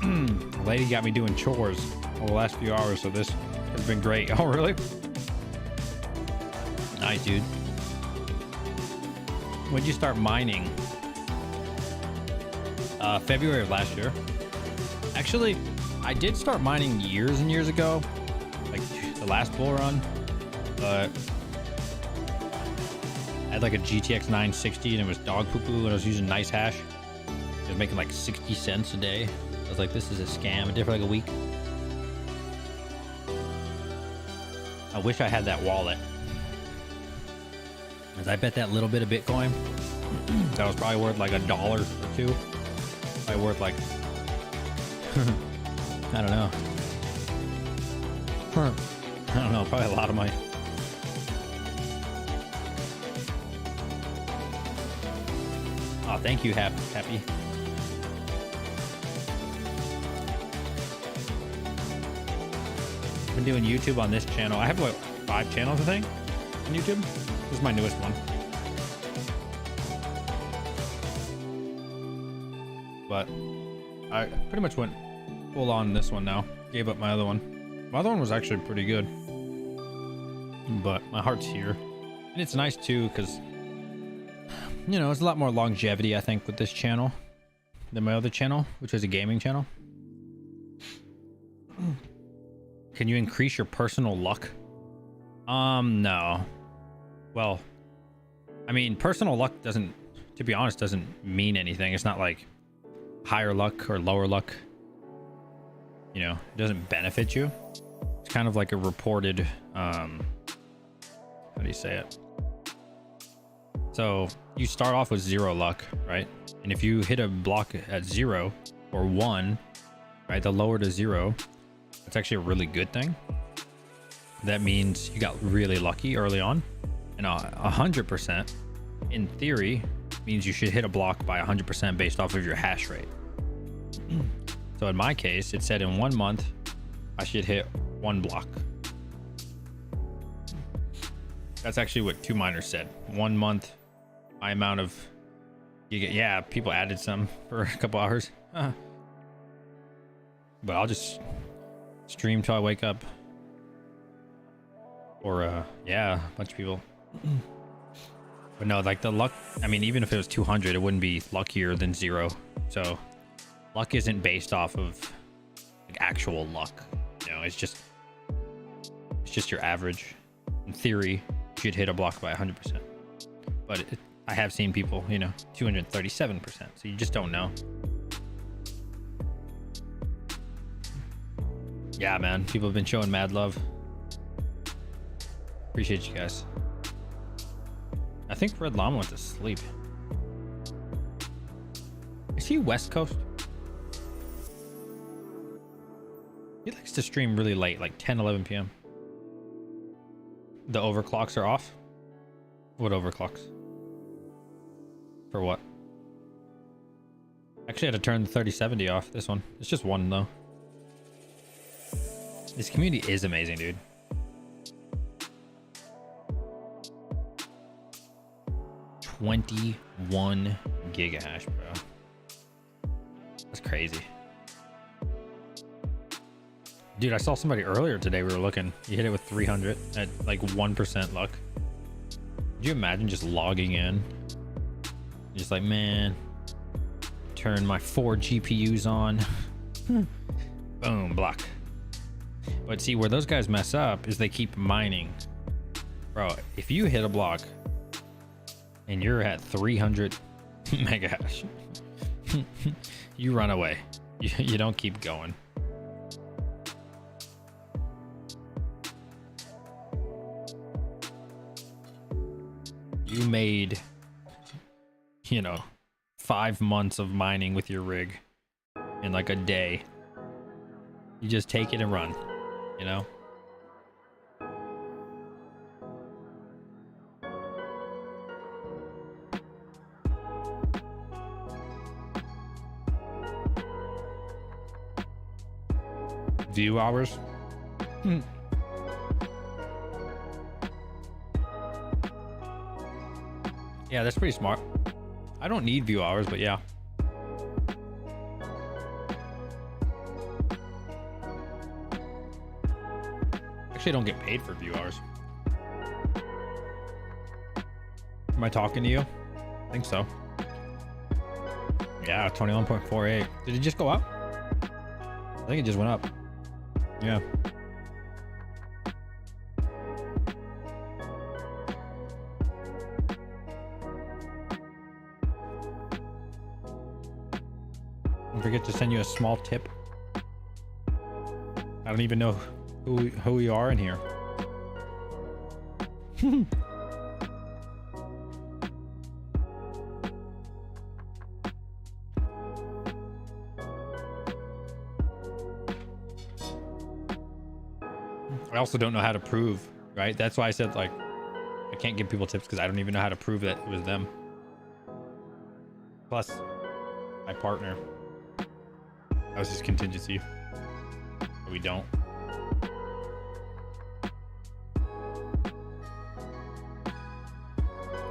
The lady got me doing chores over the last few hours, so this has been great. Oh, really? Nice, dude. When'd you start mining? February of last year. Actually, I did start mining years and years ago, like the last bull run, but I had like a GTX 960 and it was dog poo poo and I was using nice hash. It was making like 60 cents a day. I was like, this is a scam. It did for like a week. I wish I had that wallet. Because I bet that little bit of Bitcoin, that was probably worth like $1 or $2. Probably worth like, I don't know. I don't know, probably a lot of money. Oh, thank you, Happy. I've been doing YouTube on this channel. I have like 5 channels, I think, on YouTube. This is my newest one. But I pretty much went full on this one now. Gave up my other one. My other one was actually pretty good. But my heart's here. And it's nice too, because, you know, it's a lot more longevity, I think, with this channel than my other channel, which is a gaming channel. Can you increase your personal luck? No. Well, I mean, personal luck doesn't, to be honest, doesn't mean anything. It's not like higher luck or lower luck. you know, it doesn't benefit you. It's kind of like a reported, how do you say it? So you start off with 0 luck, right? And if you hit a block at 0 or 1, right, the lower to 0, that's actually a really good thing. That means you got really lucky early on. And 100%, in theory, means you should hit a block by 100% based off of your hash rate. So in my case, it said in 1 month, I should hit 1 block. That's actually what 2 miners said. 1 month, my amount of yeah, people added some for a couple hours. But I'll just stream till I wake up. Or yeah, a bunch of people. But no, like the luck, I mean, even if it was 200, it wouldn't be luckier than 0. So luck isn't based off of like actual luck. You know, it's just your average. In theory, you should hit a block by 100%. But I have seen people, you know, 237%. So you just don't know. Yeah, man, people have been showing mad love. Appreciate you guys. I think Red Llama went to sleep. Is he West Coast? He likes to stream really late, like 10, 11 p.m. The overclocks are off? What overclocks? For what? Actually, I had to turn the 3070 off. This one. It's just one, though. This community is amazing, dude. $21 gigahash, bro. That's crazy. Dude, I saw somebody earlier today. We were looking. He hit it with 300 at like 1% luck. Could you imagine just logging in? Just like, man, turn my 4 GPUs on. Boom, block. But see, where those guys mess up is they keep mining. Bro, if you hit a block and you're at 300 megahash, you run away. You don't keep going. You made, you know, 5 months of mining with your rig in like a day. You just take it and run, you know? View hours? Yeah, that's pretty smart. I don't need view hours, but yeah. Actually, I don't get paid for view hours. Am I talking to you? I think so. Yeah, 21.48. Did it just go up? I think it just went up. Yeah. Don't forget to send you a small tip. I don't even know who you are in here. I also don't know how to prove, right? That's why I said, like, I can't give people tips because I don't even know how to prove that it was them. Plus, my partner. That was his contingency. But we don't.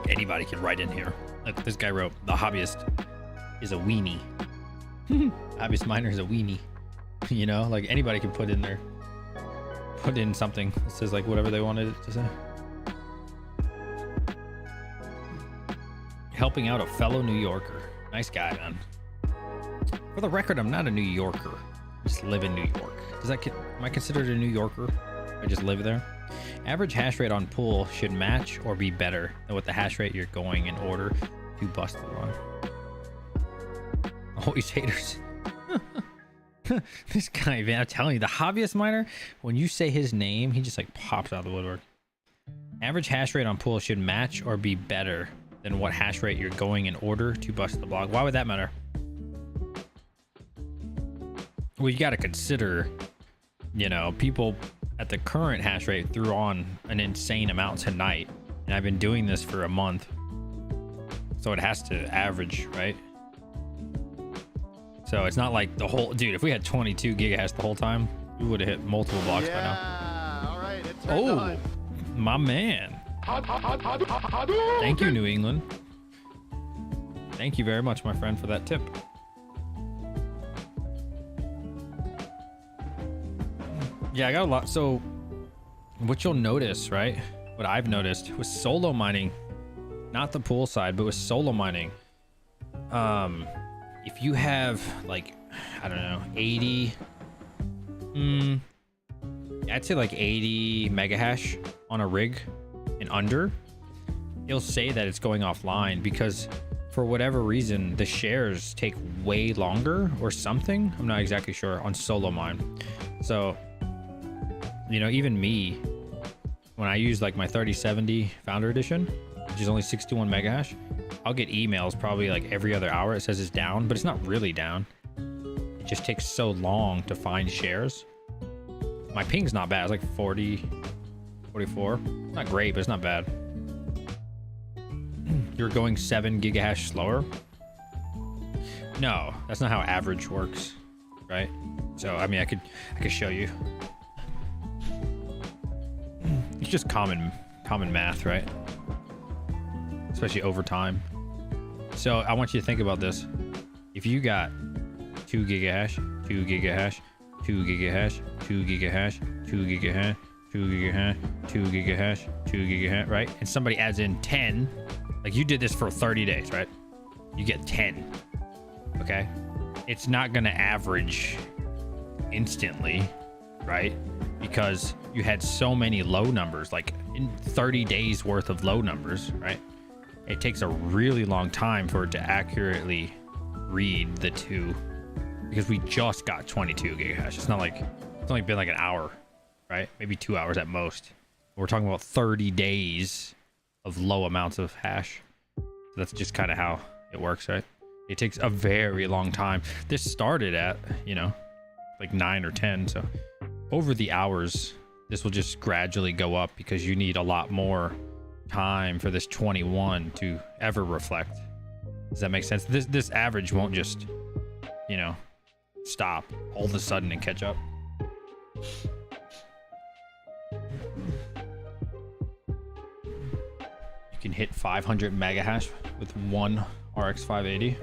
Anybody can write in here. Look, this guy wrote, the hobbyist is a weenie. Hobbyist miner is a weenie. You know, like anybody can put in there. Put in something that says like whatever they wanted it to say. Helping out a fellow New Yorker. Nice guy, man. For the record, I'm not a New Yorker. I just live in New York. Am I considered a New Yorker? I just live there. Average hash rate on pool should match or be better than what the hash rate you're going in order to bust the run. Always haters. This guy, man, I'm telling you, the hobbyist miner, when you say his name, he just like pops out of the woodwork. Average hash rate on pool should match or be better than what hash rate you're going in order to bust the block. Why would that matter? Well, you got to consider, you know, people at the current hash rate threw on an insane amount tonight, and I've been doing this for a month, so it has to average, right? So it's not like the whole, dude, if we had 22 gigahash the whole time, we would have hit multiple blocks by now. Yeah, all right, it turned on. My man. Thank you, New England. Thank you very much, my friend, for that tip. Yeah, I got a lot. So what you'll notice, right? What I've noticed with solo mining, not the pool side, but with solo mining, if you have like, I don't know, 80, I'd say like 80 mega hash on a rig and under, it'll say that it's going offline because for whatever reason, the shares take way longer or something. I'm not exactly sure on solo mine. So, you know, even me, when I use like my 3070 Founder Edition, which is only 61 mega hash, I'll get emails probably like every other hour. It says it's down, but it's not really down. It just takes so long to find shares. My ping's not bad. It's like 40, 44. Not great, but it's not bad. You're going 7 gigahash slower. No, that's not how average works, right? So, I mean, I could show you. It's just common math, right? Especially over time. So I want you to think about this. If you got 2 gigahash, 2 gigahash, 2 gigahash, 2 gigahash, 2 gigahash, 2 gigahash, 2 gigahash, 2 gigahash, right? And somebody adds in 10, like you did this for 30 days, right? You get 10, okay? It's not gonna average instantly, right? Because you had so many low numbers, like in 30 days worth of low numbers, right? It takes a really long time for it to accurately read the two, because we just got 22 gigahash. It's not like, it's only been like an hour, right? Maybe 2 hours at most. We're talking about 30 days of low amounts of hash. That's just kind of how it works, right? It takes a very long time. This started at, you know, like 9 or 10. So over the hours, this will just gradually go up because you need a lot more time for this 21 to ever reflect. Does that make sense? This average won't just, you know, stop all of a sudden and catch up. You can hit 500 mega hash with one RX 580.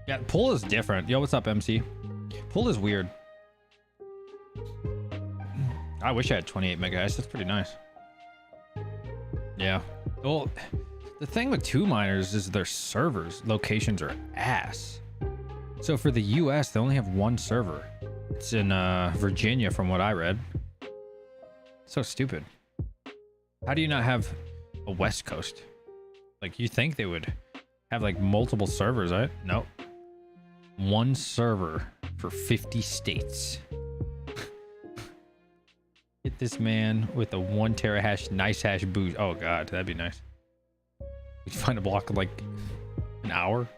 Yeah, pull is different. Yo, what's up, MC? Pull is weird. I wish I had 28 mega hash. That's pretty nice. Yeah. Well, the thing with 2 miners is their servers locations are ass. So for the US, they only have one server. It's in Virginia, from what I read. So stupid. How do you not have a West Coast? Like, you think they would have like multiple servers, right? Nope. One server for 50 states. Hit this man with a 1 terahash nice hash boost. Oh god, that'd be nice. We find a block in like an hour.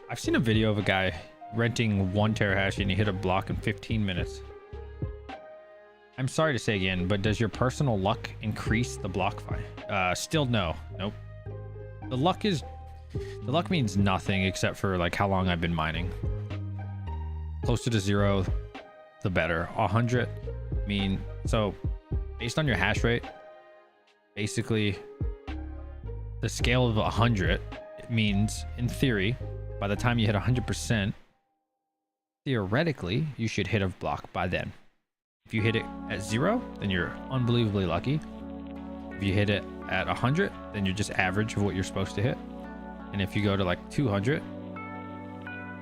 I've seen a video of a guy renting 1 terahash and he hit a block in 15 minutes. I'm sorry to say again, but does your personal luck increase the block find? Still no. Nope. The luck means nothing except for like how long I've been mining. Closer to 0, the better. 100 mean, so based on your hash rate, basically the scale of 100, it means in theory, by the time you hit 100%, theoretically, you should hit a block by then. If you hit it at 0, then you're unbelievably lucky. If you hit it at 100, then you're just average of what you're supposed to hit. And if you go to like 200,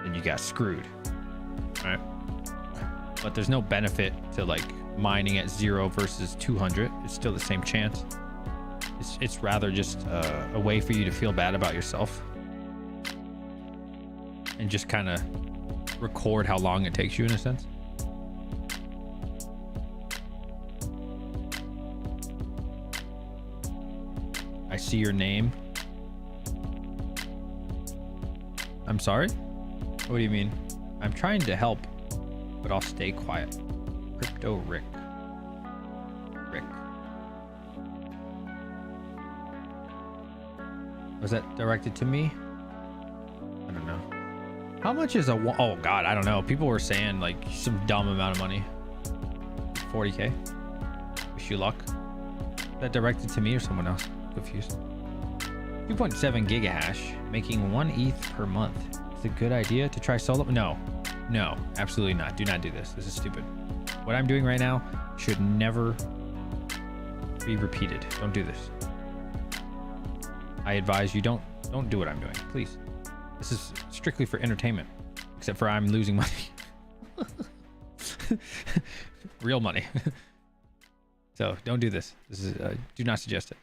then you got screwed. All right. But there's no benefit to like mining at 0 versus 200. It's still the same chance. It's rather just a way for you to feel bad about yourself. and just kind of record how long it takes you in a sense. I see your name. I'm sorry? What do you mean? I'm trying to help, but I'll stay quiet. Crypto Rick. Rick. Was that directed to me? I don't know. How much is oh God, I don't know. People were saying like some dumb amount of money. 40K. Wish you luck. Is that directed to me or someone else? Confused. 2.7 gigahash, making 1 ETH per month. Is it a good idea to try solo? No, absolutely not. Do not do this. This is stupid. What I'm doing right now should never be repeated. Don't do this. I advise you don't do what I'm doing, please. This is strictly for entertainment, except for I'm losing money. Real money. So don't do this. This is do not suggest it.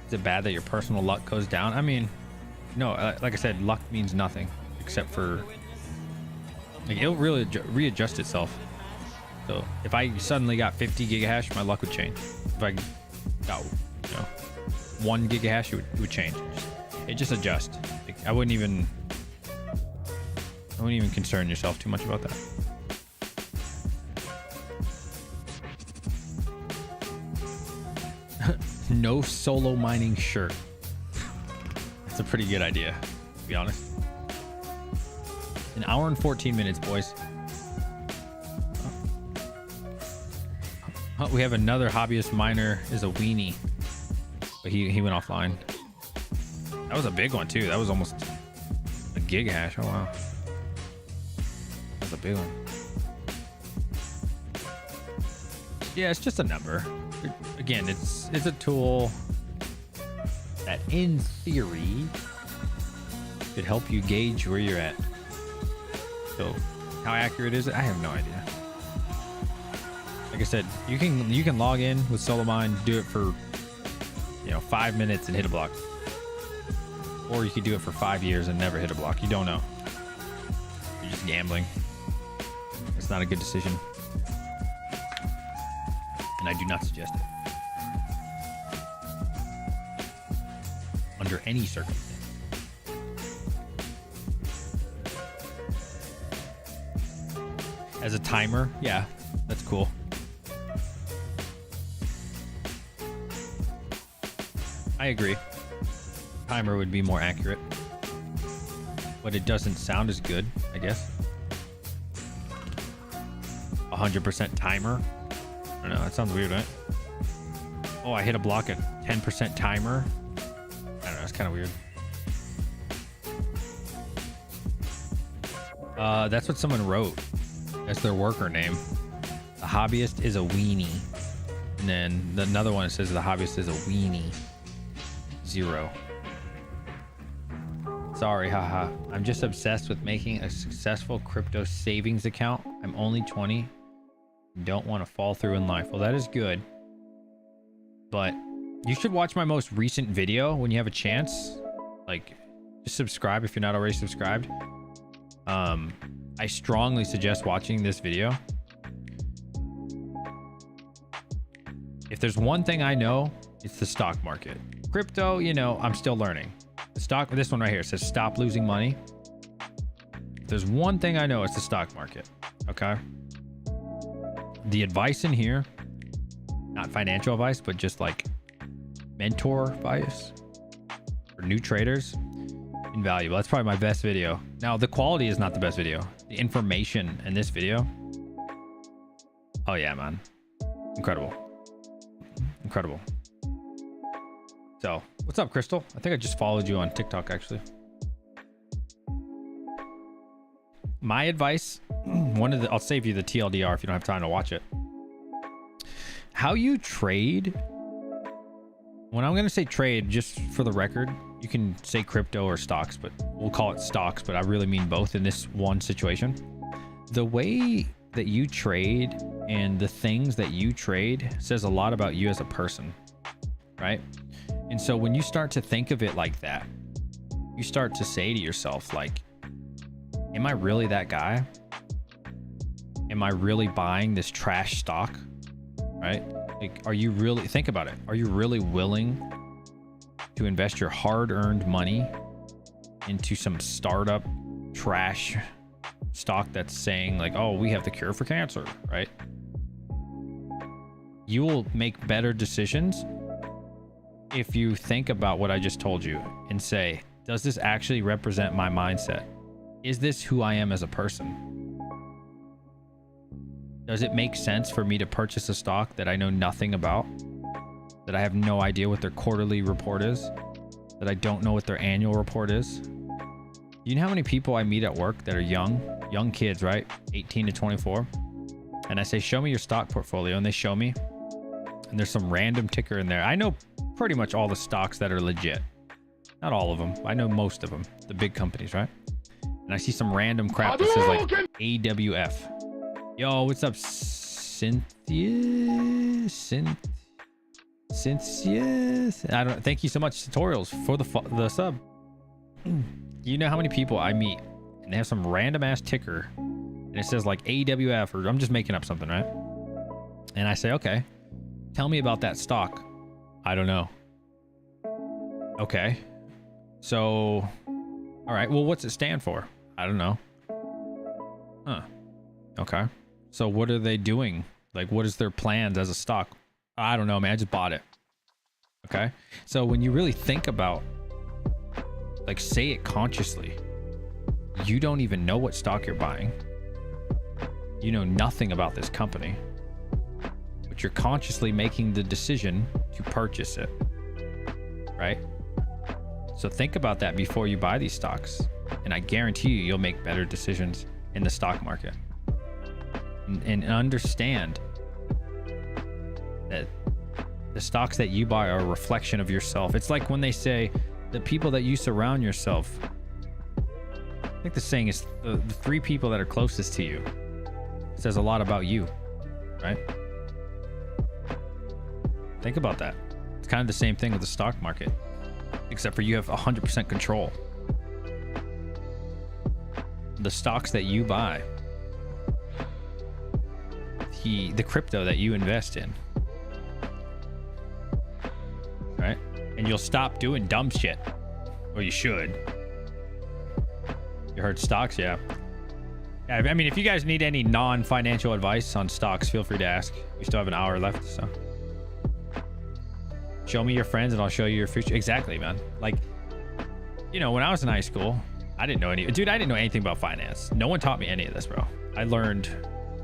Is it bad that your personal luck goes down? I mean, no, like I said, luck means nothing except for like it'll really readjust itself. So if I suddenly got 50 gigahash, my luck would change. If I got 1 gigahash, it would change. It just adjusts. Like, I wouldn't even concern yourself too much about that. No solo mining shirt. That's a pretty good idea, to be honest. An hour and 14 minutes, boys. Oh, we have another hobbyist miner is a weenie, but he went offline. That was a big one too. That was almost a gigahash. Oh wow, that's a big one. Yeah, it's just a number. Again, it's a tool that in theory could help you gauge where you're at. So how accurate is it? I have no idea. Like I said, you can log in with SoloMine, do it for 5 minutes and hit a block. Or you could do it for 5 years and never hit a block. You don't know. You're just gambling. It's not a good decision. And I do not suggest it. Under any circumstance. As a timer, yeah, that's cool. I agree. Timer would be more accurate. But it doesn't sound as good, I guess. 100% timer. I don't know, that sounds weird, right? Oh, I hit a block at 10% timer. I don't know, it's kind of weird. That's what someone wrote. That's their worker name. The hobbyist is a weenie. And then another one says the hobbyist is a weenie. 0. Sorry, haha. I'm just obsessed with making a successful crypto savings account. I'm only 20. Don't want to fall through in life. Well, that is good. But you should watch my most recent video when you have a chance. Like, just subscribe if you're not already subscribed. I strongly suggest watching this video. If there's one thing I know, it's the stock market. Crypto, I'm still learning. The stock, this one right here says stop losing money. If there's one thing I know, it's the stock market. Okay. The advice in here, not financial advice, but just like mentor advice for new traders, invaluable. That's probably my best video. Now, the quality is not the best video. The information in this video, oh yeah, man, incredible. So what's up, Crystal? I think I just followed you on TikTok, actually. My advice, I'll save you the TLDR if you don't have time to watch it. How you trade. When I'm going to say trade, just for the record, you can say crypto or stocks, but we'll call it stocks, but I really mean both in this one situation. The way that you trade and the things that you trade says a lot about you as a person, right? And so when you start to think of it like that, you start to say to yourself, like, am I really that guy? Am I really buying this trash stock? Right? Like, are you really, think about it. Are you really willing to invest your hard-earned money into some startup trash stock that's saying like, oh, we have the cure for cancer, right? You will make better decisions if you think about what I just told you and say, does this actually represent my mindset? Is this who I am as a person? Does it make sense for me to purchase a stock that I know nothing about? That I have no idea what their quarterly report is? That I don't know what their annual report is? You know how many people I meet at work that are young kids, right? 18 to 24. And I say, show me your stock portfolio. And they show me. And there's some random ticker in there. I know pretty much all the stocks that are legit. Not all of them. I know most of them. The big companies, right? And I see some random crap that says like AWF. Yo, what's up, Cynthia? I don't. Thank you so much, tutorials, for the sub. You know how many people I meet and they have some random ass ticker and it says like AWF, or I'm just making up something, right? And I say, okay, tell me about that stock. I don't know. Okay. So, all right. Well, what's it stand for? I don't know. Huh. Okay. So what are they doing? Like, what is their plans as a stock? I don't know, man. I just bought it. Okay. So when you really think about, like, say it consciously, you don't even know what stock you're buying. You know nothing about this company, but you're consciously making the decision to purchase it, right? So think about that before you buy these stocks, and I guarantee you'll make better decisions in the stock market. And understand that the stocks that you buy are a reflection of yourself. It's like when they say the people that you surround yourself, I think the saying is the three people that are closest to you. It says a lot about you, right? Think about that. It's kind of the same thing with the stock market, except for you have 100% control. The stocks that you buy, the crypto that you invest in, right? And you'll stop doing dumb shit, or you should. You heard stocks? Yeah. I mean, if you guys need any non-financial advice on stocks, feel free to ask. We still have an hour left, so. Show me your friends and I'll show you your future. Exactly, man. Like, you know, when I was in high school, I didn't know anything about finance. No one taught me any of this, bro. I learned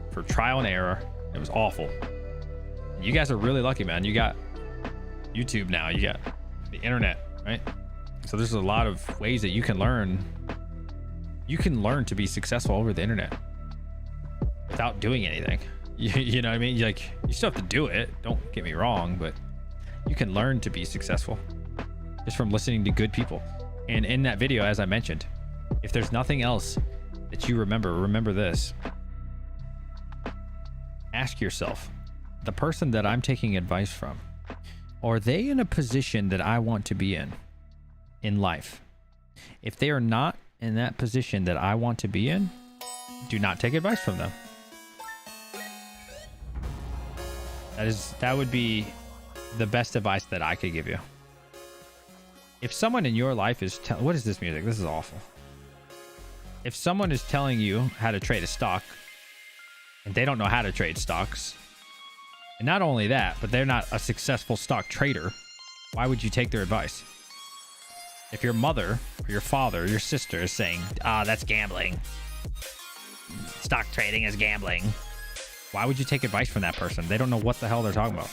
for trial and error. It was awful. You guys are really lucky, man. You got YouTube now. You got the internet, right? So there's a lot of ways that you can learn. You can learn to be successful over the internet without doing anything. You know what I mean? You still have to do it. Don't get me wrong, but you can learn to be successful just from listening to good people. And in that video, as I mentioned, if there's nothing else that you remember this. Ask yourself, the person that I'm taking advice from, are they in a position that I want to be in life? If they are not in that position that I want to be in, do not take advice from them. That would be the best advice that I could give you. If someone in your life is what is this music? This is awful. If someone is telling you how to trade a stock and they don't know how to trade stocks, and not only that, but they're not a successful stock trader, why would you take their advice? If your mother or your father or your sister is saying, that's gambling, stock trading is gambling, why would you take advice from that person? They don't know what the hell they're talking about.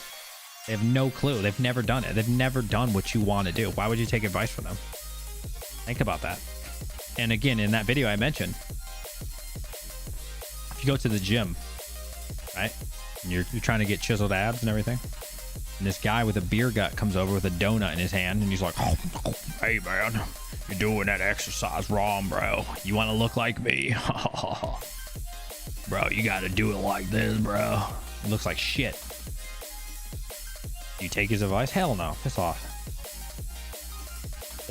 They have no clue. They've never done it. They've never done what you want to do. Why would you take advice from them? Think about that. And again, in that video I mentioned, if you go to the gym, right, and you're trying to get chiseled abs and everything, and this guy with a beer gut comes over with a donut in his hand, and he's like, hey man, you're doing that exercise wrong, bro. You want to look like me? Bro, you got to do it like this, bro. It looks like shit. Do you take his advice? Hell no. Piss off.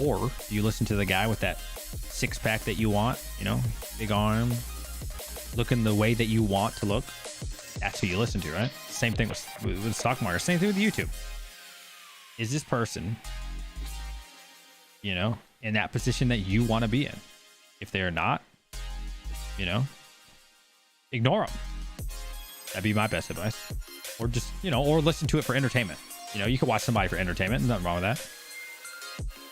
Or do you listen to the guy with that six-pack that you want, you know, big arm, looking the way that you want to look? That's who you listen to, right? Same thing with stock market. Same thing with YouTube. Is this person, you know, in that position that you want to be in? If they're not, you know, ignore them. That'd be my best advice. Or just, you know, or listen to it for entertainment. You know, you can watch somebody for entertainment. There's nothing wrong with that.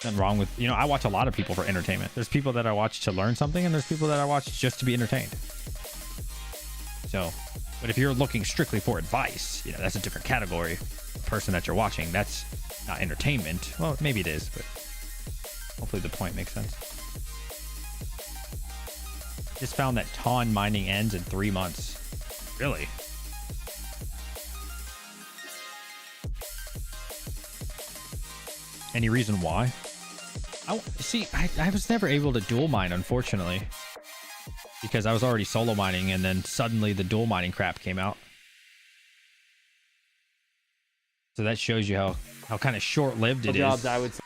Nothing wrong with, you know, I watch a lot of people for entertainment. There's people that I watch to learn something, and there's people that I watch just to be entertained. So, but if you're looking strictly for advice, you know, that's a different category of person that you're watching. That's not entertainment. Well, maybe it is, but hopefully the point makes sense. Just found that Ton mining ends in 3 months. Really? Any reason why? I was never able to dual mine, unfortunately, because I was already solo mining, and then suddenly the dual mining crap came out. So that shows you how kind of short-lived it is. I would say.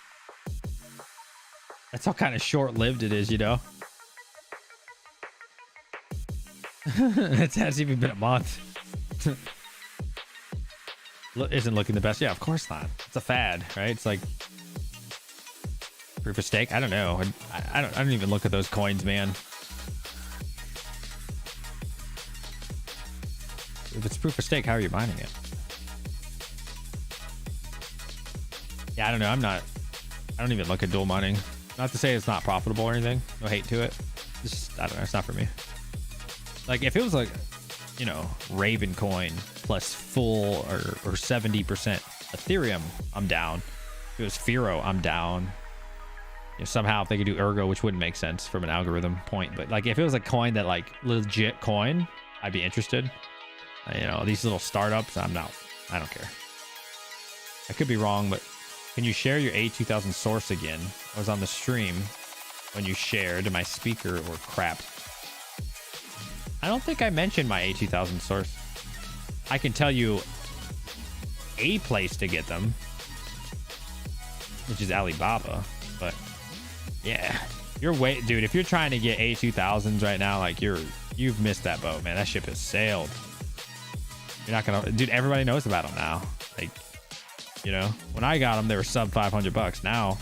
That's how kind of short-lived it is, you know? It hasn't even been a month. Isn't looking the best. Yeah, of course not. It's a fad, right? It's like proof of stake. I don't know. I don't even look at those coins, man. If it's proof of stake, how are you mining it? Yeah, I don't know. I don't even look at dual mining. Not to say it's not profitable or anything. No hate to it. It's just, I don't know. It's not for me. Like, if it was like, you know, Raven coin plus full or 70% Ethereum, I'm down. If it was Firo, I'm down. You know, somehow if they could do Ergo, which wouldn't make sense from an algorithm point, but like if it was a coin that like legit coin, I'd be interested. You know, these little startups, I'm not. I don't care. I could be wrong, but can you share your A2000 source again? I was on the stream when you shared my speaker or crap. I don't think I mentioned my A2000 source. I can tell you a place to get them, which is Alibaba, but yeah, dude, if you're trying to get A2000s right now, like you've missed that boat, man. That ship has sailed. You're not gonna, dude, everybody knows about them now. Like, you know, when I got them, they were sub $500. Now,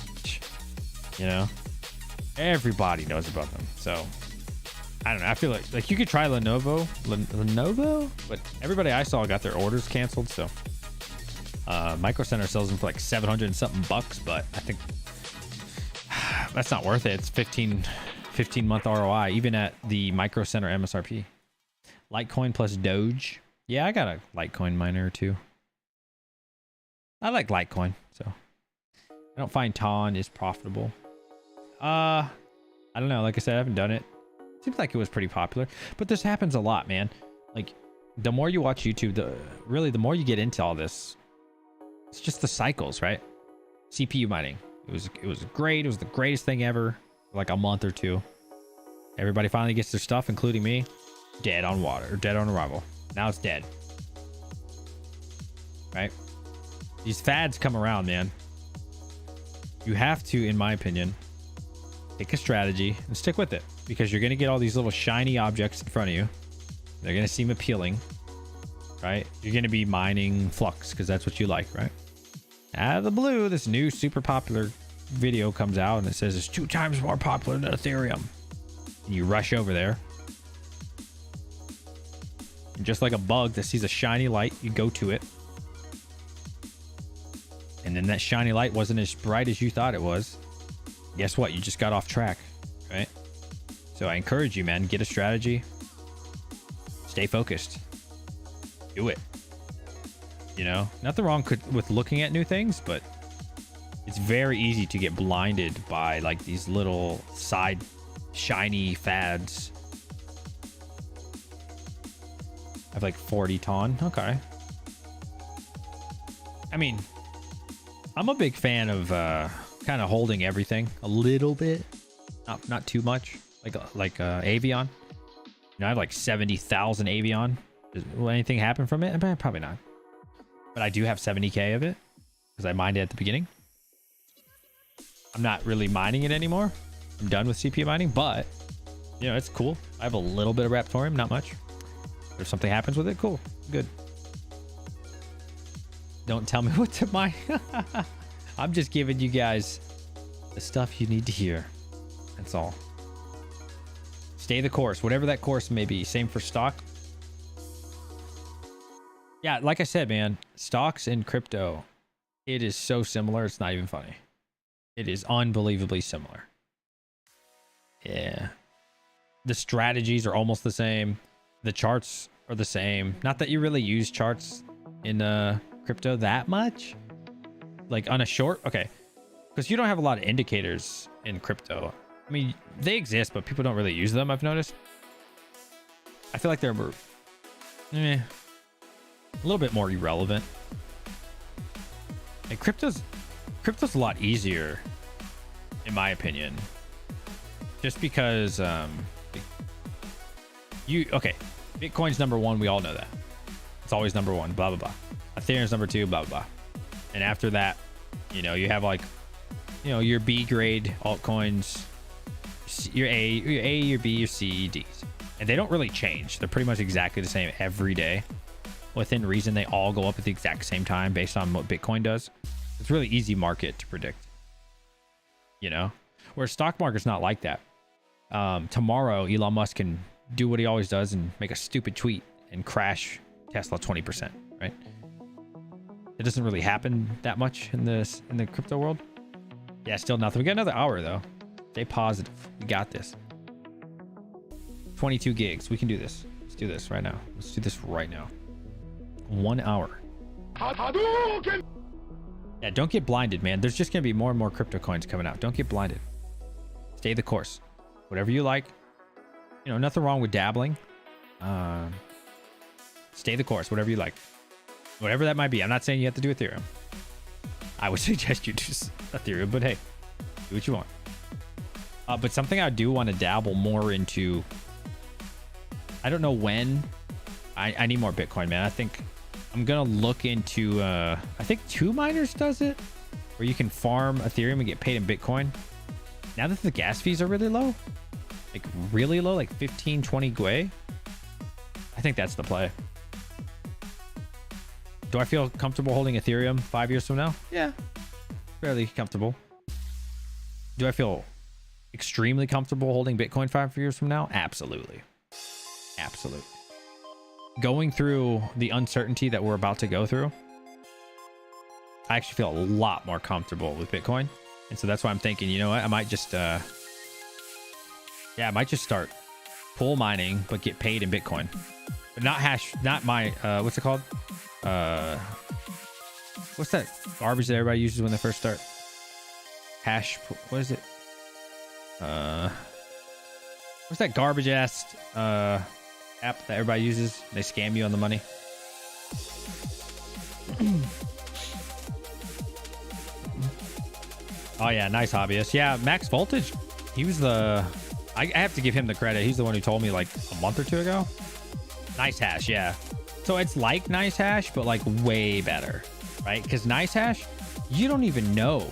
you know, everybody knows about them. So I don't know. I feel like you could try Lenovo, but everybody I saw got their orders canceled. So MicroCenter sells them for like 700 and something bucks, but I think that's not worth it. It's 15 month ROI, even at the MicroCenter MSRP. Litecoin plus Doge. Yeah, I got a Litecoin miner or two. I like Litecoin, so I don't find Ton is profitable. I don't know. Like I said, I haven't done it. Seems like it was pretty popular, but this happens a lot, man. Like, the more you watch YouTube, the more you get into all this, it's just the cycles, right? CPU mining. It was great. It was the greatest thing ever for like a month or two. Everybody finally gets their stuff, including me. Dead on water, or dead on arrival. Now it's dead. Right? These fads come around, man. You have to, in my opinion, pick a strategy and stick with it, because you're going to get all these little shiny objects in front of you. They're going to seem appealing, right? You're going to be mining Flux because that's what you like, right? Out of the blue, this new super popular video comes out and it says it's 2 times more popular than Ethereum. And you rush over there. And just like a bug that sees a shiny light, you go to it. And then that shiny light wasn't as bright as you thought it was. Guess what? You just got off track, right? So I encourage you, man, get a strategy. Stay focused. Do it. You know, nothing wrong with looking at new things, but it's very easy to get blinded by like these little side shiny fads. I have like 40 Ton. Okay. I mean, I'm a big fan of kind of holding everything a little bit, not too much. Like Avion. You know, I have like 70,000 Avion. Will anything happen from it? Probably not. But I do have 70k of it because I mined it at the beginning. I'm not really mining it anymore. I'm done with CPU mining, but you know, it's cool. I have a little bit of Raptorium, not much. If something happens with it, cool, good. Don't tell me what to mine. I'm just giving you guys the stuff you need to hear. That's all. Stay the course, whatever that course may be. Same for stock. Yeah, like I said, man, stocks and crypto, it is so similar. It's not even funny. It is unbelievably similar. Yeah. The strategies are almost the same. The charts are the same. Not that you really use charts in crypto that much. Like on a short, okay. Because you don't have a lot of indicators in crypto. I mean, they exist, but people don't really use them, I've noticed. I feel like they're a little bit more irrelevant. And crypto's a lot easier, in my opinion. Just because Bitcoin's number one, we all know that. It's always number one, blah blah blah. Ethereum's number two, blah blah blah. And after that, you know, you have like, you know, your B grade altcoins, your A, your B, your C, Ds. And they don't really change. They're pretty much exactly the same every day. Within reason, they all go up at the exact same time based on what Bitcoin does. It's a really easy market to predict. You know? Whereas stock market's not like that. Tomorrow, Elon Musk can do what he always does and make a stupid tweet and crash Tesla 20%, right? It doesn't really happen that much in the crypto world. Yeah, still nothing. We got another hour though. Stay positive. We got this. 22 gigs. We can do this. Let's do this right now. Let's do this right now. 1 hour. Yeah, don't get blinded, man. There's just gonna be more and more crypto coins coming out. Don't get blinded. Stay the course. Whatever you like. You know, nothing wrong with dabbling. Stay the course. Whatever you like. Whatever that might be. I'm not saying you have to do Ethereum. I would suggest you do Ethereum, but hey, do what you want. But something I do want to dabble more into. I don't know when. I need more Bitcoin, man. I think I'm gonna look into. I think 2Miners does it, where you can farm Ethereum and get paid in Bitcoin. Now that the gas fees are really low, like really low, like 15, 20 Gwei, I think that's the play. Do I feel comfortable holding Ethereum 5 years from now? Yeah, fairly comfortable. Do I feel extremely comfortable holding Bitcoin 5 years from now? Absolutely. Absolutely. Going through the uncertainty that we're about to go through, I actually feel a lot more comfortable with Bitcoin. And so that's why I'm thinking, you know what? I might just, I might just start pool mining, but get paid in Bitcoin. But not my, what's it called? What's that garbage that everybody uses when they first start? What is it? What's that garbage ass app that everybody uses? They scam you on the money. Oh yeah, nice hobbyist. Yeah, Max Voltage. He was I have to give him the credit. He's the one who told me like a month or two ago. Nice Hash, yeah. So it's like Nice Hash, but like way better, right? Because Nice Hash, you don't even know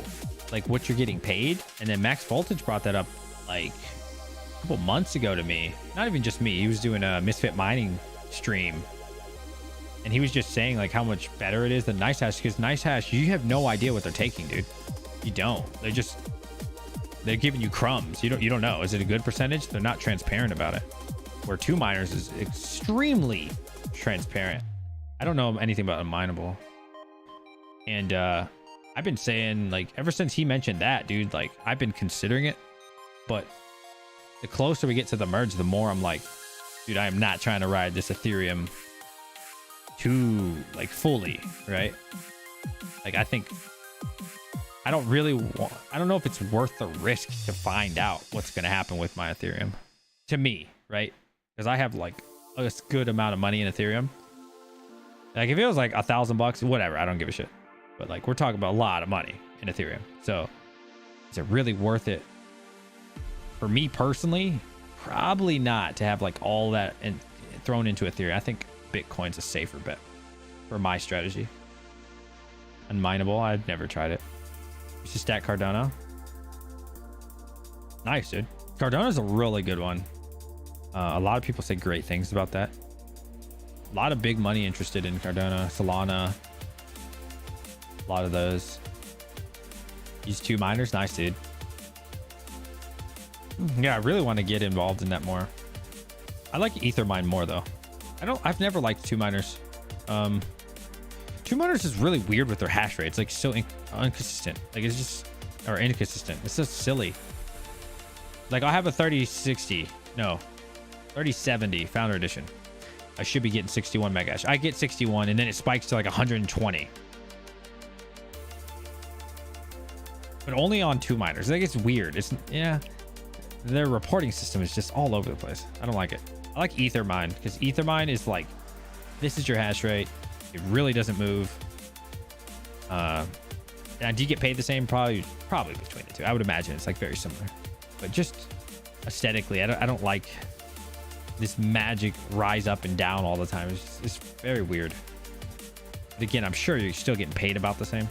like what you're getting paid. And then Max Voltage brought that up like a couple months ago to me. Not even just me. He was doing a Misfit Mining stream. And he was just saying like how much better it is than Nice Hash. Because Nice Hash, you have no idea what they're taking, dude. You don't. They're giving you crumbs. You don't know. Is it a good percentage? They're not transparent about it. Where 2Miners is extremely transparent. I don't know anything about Unmineable. And I've been saying like ever since he mentioned that, dude, like I've been considering it. But the closer we get to the merge, the more I'm like, dude, I am not trying to ride this Ethereum too like fully, right? Like I don't know if it's worth the risk to find out what's going to happen with my Ethereum to me, right? Because I have like a good amount of money in Ethereum. Like if it was like $1,000, whatever, I don't give a shit. But like we're talking about a lot of money in Ethereum. So is it really worth it? For me personally, probably not to have like all that and thrown into Ethereum. I think Bitcoin's a safer bet for my strategy. Unmineable, I've never tried it. You should stack Cardano. Nice, dude. Cardona's a really good one. A lot of people say great things about that. A lot of big money interested in Cardona, Solana. A lot of those. Use 2 miners. Nice, dude. Yeah, I really want to get involved in that more. I like Ethermine more though. I've never liked 2 miners. 2 miners is really weird with their hash rate. It's like so inconsistent. Like it's just, or inconsistent. It's so silly. Like I'll have a 3070 founder edition. I should be getting 61 megahash. I get 61 and then it spikes to like 120. But only on 2 miners. Like it's weird. It's, yeah. Their reporting system is just all over the place. I don't like it. I like Ethermine because Ethermine is like, this is your hash rate. It really doesn't move. Now, do you get paid the same? Probably between the two. I would imagine it's like very similar. But just aesthetically, I don't like this magic rise up and down all the time. It's very weird. But again, I'm sure you're still getting paid about the same.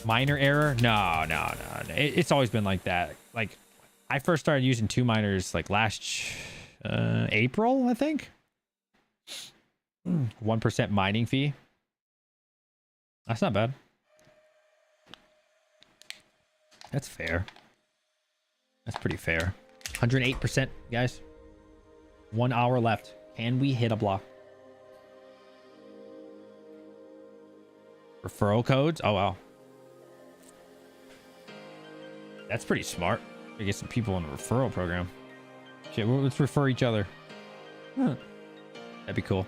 Miner error? No. It's always been like that. Like I first started using 2 miners like last April, I think. 1% mining fee. That's not bad. That's fair. That's pretty fair. 108%, guys. 1 hour left. Can we hit a block? Referral codes? Oh, wow. That's pretty smart. To get some people in the referral program. Shit, well, let's refer each other. Huh. That'd be cool.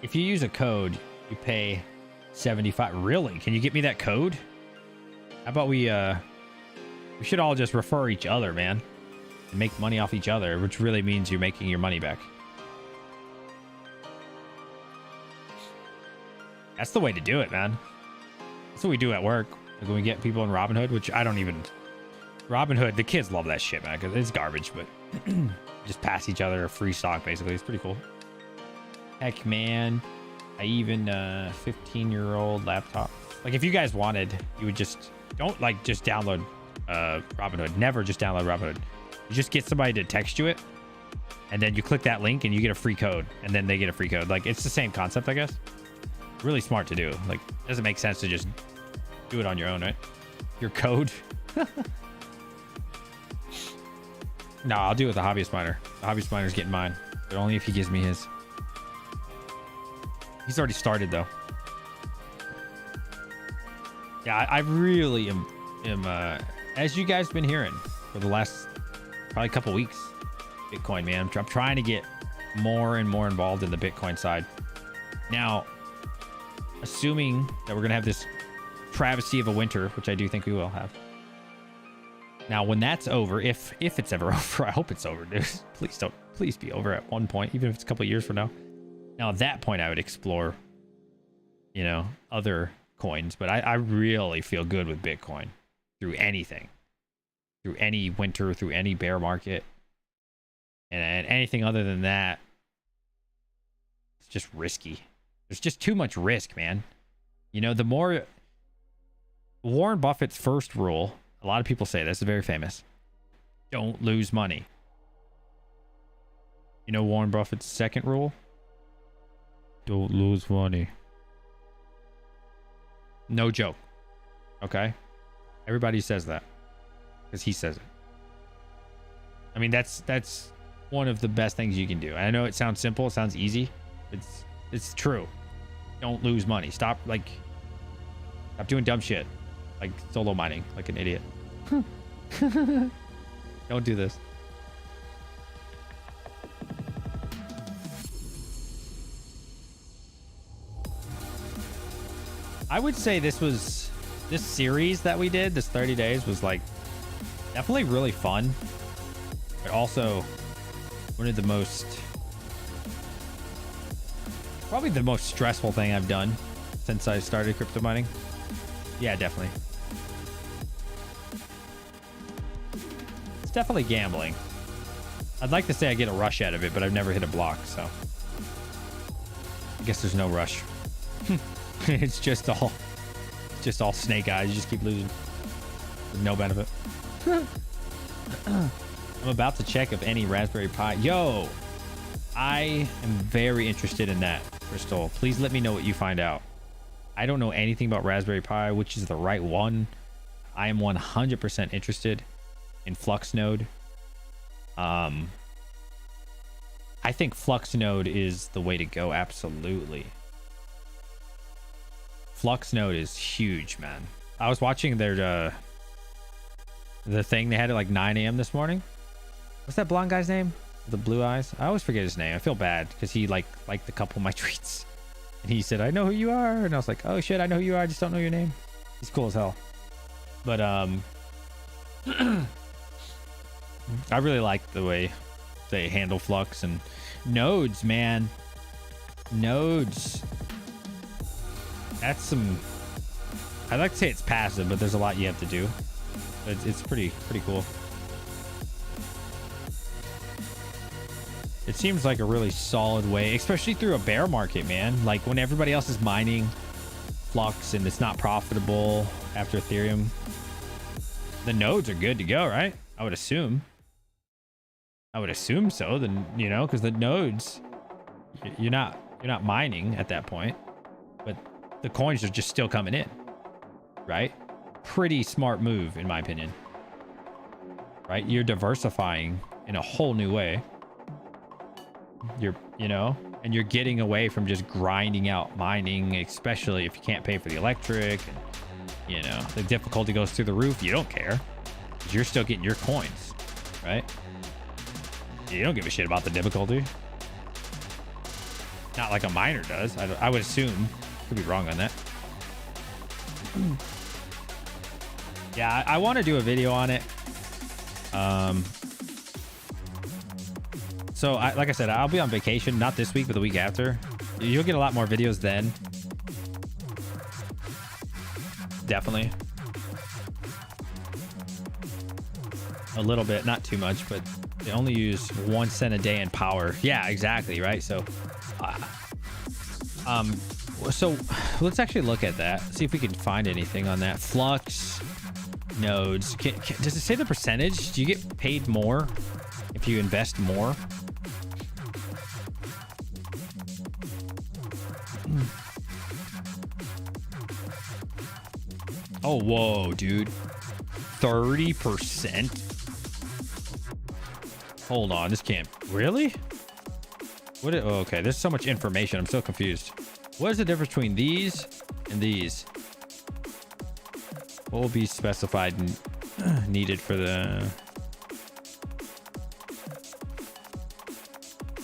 If you use a code, you pay 75. Really? Can you get me that code? How about we should all just refer each other, man, and make money off each other, which really means you're making your money back. That's the way to do it, man. That's what we do at work. Like when we get people in Robinhood, which I don't even... Robinhood, the kids love that shit, man, because it's garbage, but just pass each other a free stock, basically. It's pretty cool. Heck, man. I even 15-year-old laptop. Like, if you guys wanted, you would just... Don't, like, just download Robinhood. Never just download Robinhood. You just get somebody to text you it, and then you click that link, and you get a free code, and then they get a free code. Like, it's the same concept, I guess. Really smart to do. Like, it doesn't make sense to just do it on your own, right? Your code. No, I'll do it with the hobbyist miner. The hobbyist miner's getting mine, but only if he gives me his. He's already started though. Yeah, I really am as you guys been hearing for the last probably couple weeks, Bitcoin, man. I'm trying to get more and more involved in the Bitcoin side. Now, assuming that we're gonna have this travesty of a winter, which I do think we will have. Now, when that's over, if it's ever over, I hope it's over, dude. Please be over at one point, even if it's a couple of years from now. Now, at that point, I would explore, you know, other coins. But I really feel good with Bitcoin through anything, through any winter, through any bear market, and anything other than that, it's just risky. There's just too much risk, man. You know, the more Warren Buffett's first rule. A lot of people say this is very famous. Don't lose money. You know Warren Buffett's second rule? Don't lose money. No joke. Okay? Everybody says that. Because he says it. I mean, that's one of the best things you can do. I know it sounds simple. It sounds easy. It's true. Don't lose money. Stop doing dumb shit. Like solo mining, like an idiot. Don't do this. I would say this series that we did, this 30 days, was like definitely really fun, but also one of the probably the most stressful thing I've done since I started crypto mining. Yeah, definitely. It's definitely gambling. I'd like to say I get a rush out of it, but I've never hit a block, so I guess there's no rush. It's just all just all snake eyes. You just keep losing. With no benefit. I'm about to check if any Raspberry Pi. Yo, I am very interested in that, Crystal. Please let me know what you find out. I don't know anything about Raspberry Pi, which is the right one. I am 100% interested in Flux Node. I think Flux Node is the way to go. Absolutely. Flux Node is huge, man. I was watching their the thing they had at like 9 a.m. this morning. What's that blonde guy's name? The blue eyes. I always forget his name. I feel bad because he liked a couple of my tweets, and he said, "I know who you are," and I was like, "Oh shit, I know who you are. I just don't know your name." He's cool as hell. But I really like the way they handle Flux and nodes, man. Nodes. That's some. I'd like to say it's passive, but there's a lot you have to do. It's pretty cool. It seems like a really solid way, especially through a bear market, man. Like when everybody else is mining Flux and it's not profitable after Ethereum, the nodes are good to go, right? I would assume. I would assume so. Then, you know, because the nodes, you're not mining at that point, but the coins are just still coming in, right? Pretty smart move, in my opinion. Right? You're diversifying in a whole new way. You know, and you're getting away from just grinding out mining, especially if you can't pay for the electric and, you know, the difficulty goes through the roof. You don't care because you're still getting your coins, right? You don't give a shit about the difficulty. Not like a miner does. I would assume. Could be wrong on that. Yeah, I want to do a video on it. So like I said, I'll be on vacation, not this week, but the week after. You'll get a lot more videos then. Definitely. A little bit, not too much, but they only use 1 cent a day in power. Yeah, exactly, right? So let's actually look at that. See if we can find anything on that. Flux nodes. Does it say the percentage? Do you get paid more if you invest more? Oh, whoa, dude. 30%? Hold on, this can't. Really? What? Oh, okay, there's so much information. I'm so confused. What is the difference between these and these? What will be specified and needed for the...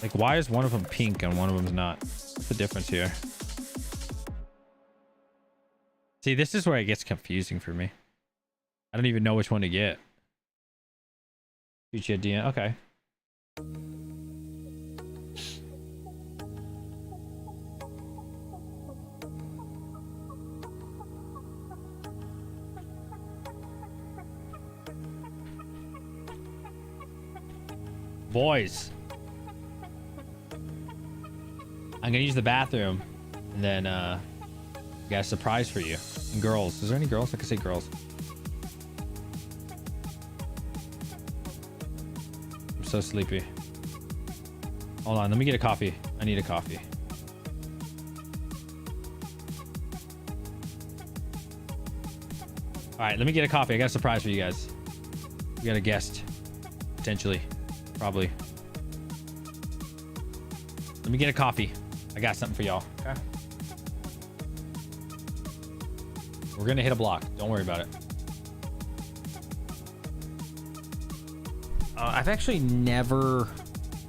Like, why is one of them pink and one of them's not? What's the difference here? See, this is where it gets confusing for me. I don't even know which one to get. Shoot you a DM. Okay. Boys, I'm gonna use the bathroom, and then got a surprise for you. And girls, is there any girls? I can say girls. I'm so sleepy. Hold on, let me get a coffee. I need a coffee. All right, let me get a coffee. I got a surprise for you guys. We got a guest, potentially. Probably. Let me get a coffee. I got something for y'all. Okay. We're gonna hit a block. Don't worry about it. I've actually never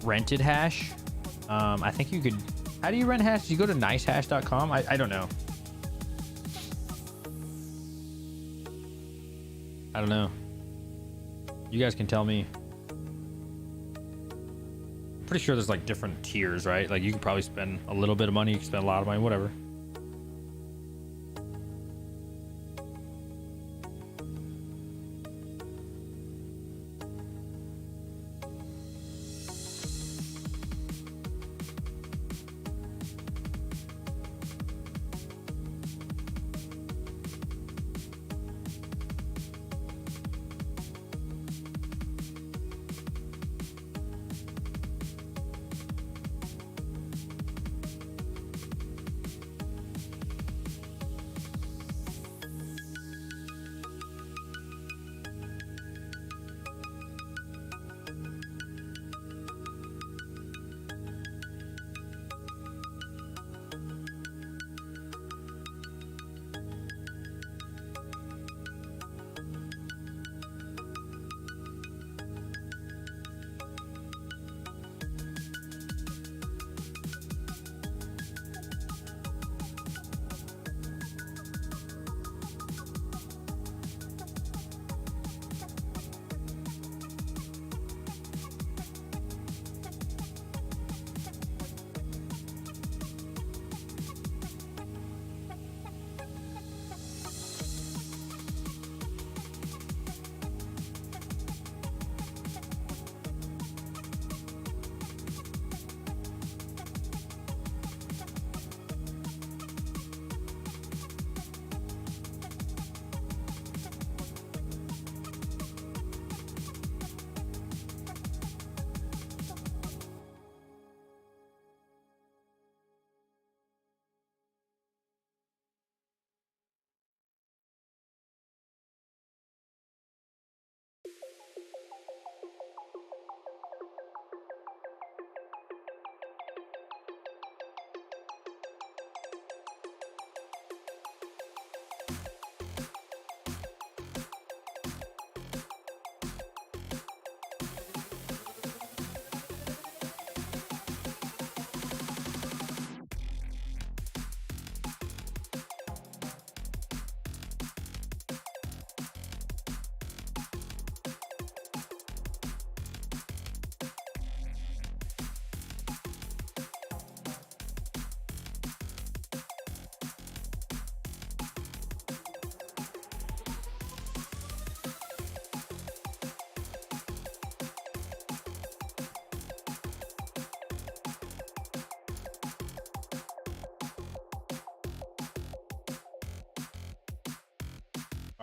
rented hash. I think you could. How do you rent hash? Do you go to nicehash.com? I don't know. I don't know. You guys can tell me. Pretty sure there's like different tiers, right? Like you could probably spend a little bit of money, you can spend a lot of money, whatever.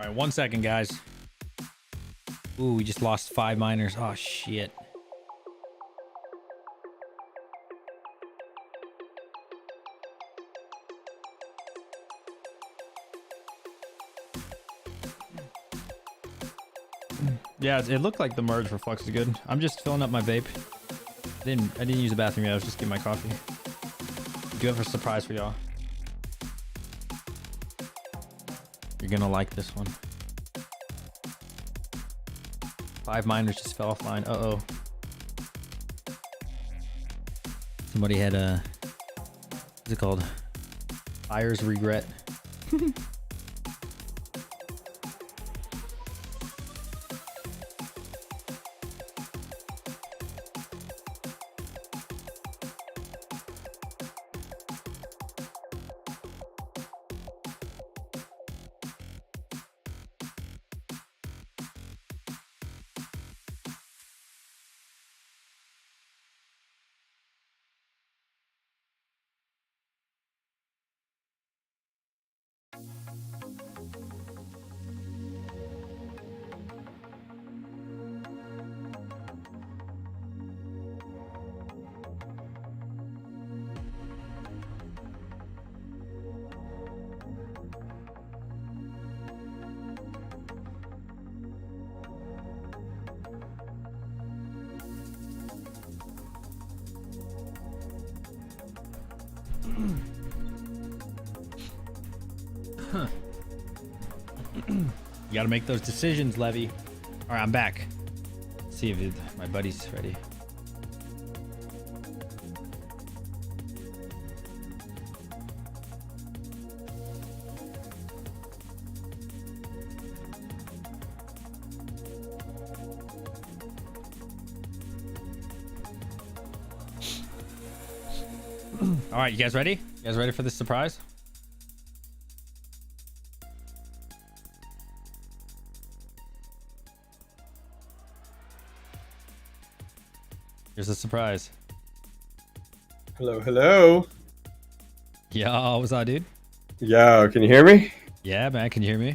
All right, 1 second, guys. Ooh, we just lost 5 miners. Oh, shit. Yeah, it looked like the merge reflux is good. I'm just filling up my vape. I didn't use the bathroom yet. I was just getting my coffee. I do have a surprise for y'all. You're gonna like this one. 5 miners just fell offline. Uh-oh. Somebody had a... What's it called? Buyer's regret. You gotta make those decisions, Levy. All right, I'm back. Let's see if my buddy's ready. All right, you guys ready? You guys ready for this surprise? Here's the surprise. Hello, hello. Yo, what's up, dude? Yo, can you hear me? Yeah, man, can you hear me?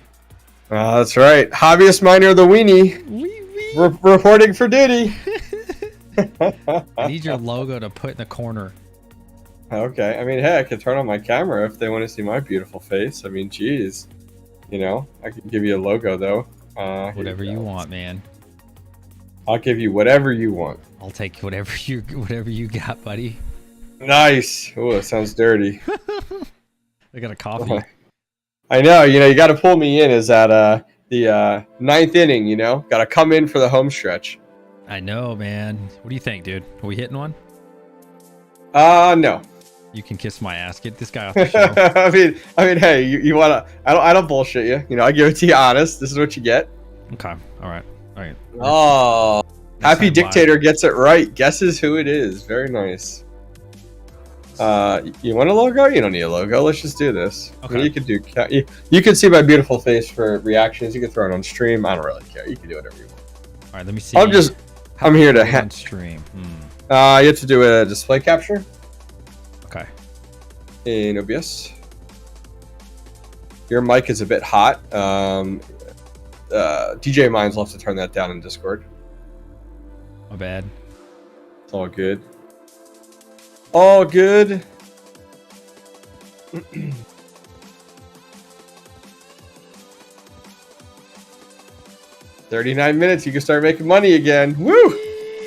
That's right. Hobbyist miner the weenie. Reporting for duty. I need your logo to put in the corner. Okay. I mean, hey, I could turn on my camera if they want to see my beautiful face. I mean, geez. You know, I can give you a logo, though. Whatever you want, man. I'll give you whatever you want. I'll take whatever you got, buddy. Nice. Oh, it sounds dirty. I got a coffee. I know. You know, you got to pull me in. Is at the ninth inning? You know, got to come in for the home stretch. I know, man. What do you think, dude? Are we hitting one? No. You can kiss my ass. Get this guy off the show. I mean, hey, you wanna? I don't bullshit you. You know, I give it to you honest. This is what you get. Okay. All right. Oh, Happy Dictator gets it right. Guesses who it is. Very nice. You want a logo? You don't need a logo. Let's just do this. Okay. I mean, you can do. You can see my beautiful face for reactions. You can throw it on stream. I don't really care. You can do whatever you want. All right. Let me see. I'm here to on stream. you have to do a display capture Okay. in OBS. Your mic is a bit hot. DJ Mines will have to turn that down in Discord. My bad. It's all good. All good. $39 you can start making money again. Woo!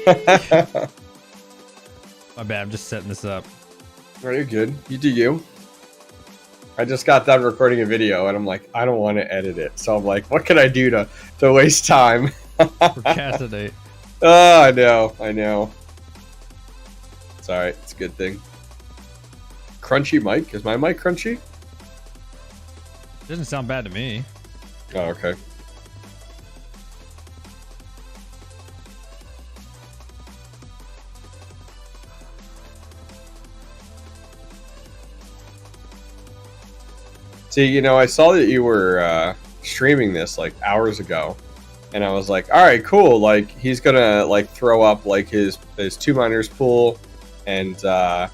My bad. I'm just setting this up. Very good. You do you. I just got done recording a video and I'm like, I don't want to edit it. So I'm like, what can I do to waste time? Procrastinate. Oh, I know. It's alright. It's a good thing. Crunchy mic. Is my mic crunchy? Doesn't sound bad to me. Oh, okay. See, you know, I saw that you were streaming this like hours ago, and I was like, all right, cool. Like, he's gonna like throw up like his 2 miners pool, and yeah,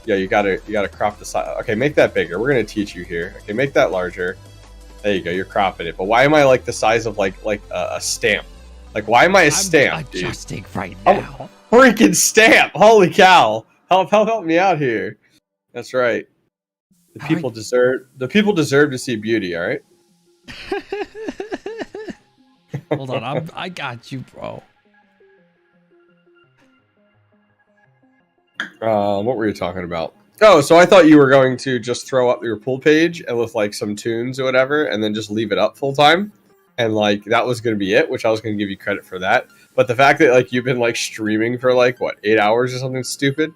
you gotta crop the size. Okay, make that bigger. We're gonna teach you here. Okay, make that larger, There you go. You're cropping it. But why am I like the size of like a stamp? Like, why am I a stamp? I'm dude? adjusting right I'm now. a freaking stamp! Holy cow! Help me out here. That's right. The All people right. deserve. The people deserve to see beauty. All right. Hold on, I got you, bro. What were you talking about? Oh, so I thought you were going to just throw up your pool page and with like some tunes or whatever, and then just leave it up full time, and like that was going to be it. Which I was going to give you credit for that. But the fact that like you've been like streaming for like what 8 hours or something stupid.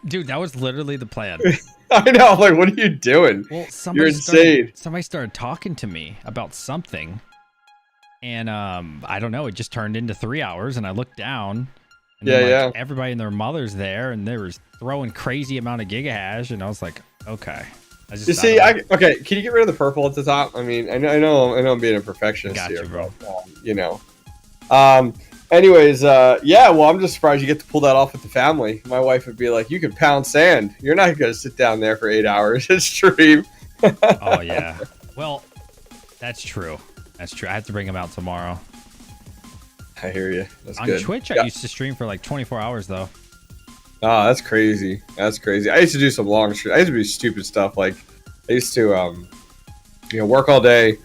Dude, that was literally the plan. I know. I'm like, what are you doing? Well, You're insane. Somebody started talking to me about something, and I don't know. It just turned into 3 hours, and I looked down. And then, like, everybody and their mother's there, and they were throwing crazy amount of gigahash, and I was like, okay. You see, okay. Can you get rid of the purple at the top? I mean, I know, I'm being a perfectionist Got here, you, bro. but, you know. Anyways, yeah. Well, I'm just surprised you get to pull that off with the family. My wife would be like, "You can pound sand. You're not gonna sit down there for 8 hours and stream." Oh yeah. Well, that's true. That's true. I have to bring him out tomorrow. I hear you. That's On good. Twitch, I used to stream for like 24 hours though. Oh, that's crazy. That's crazy. I used to do some long streams. I used to do stupid stuff. Like, I used to, work all day,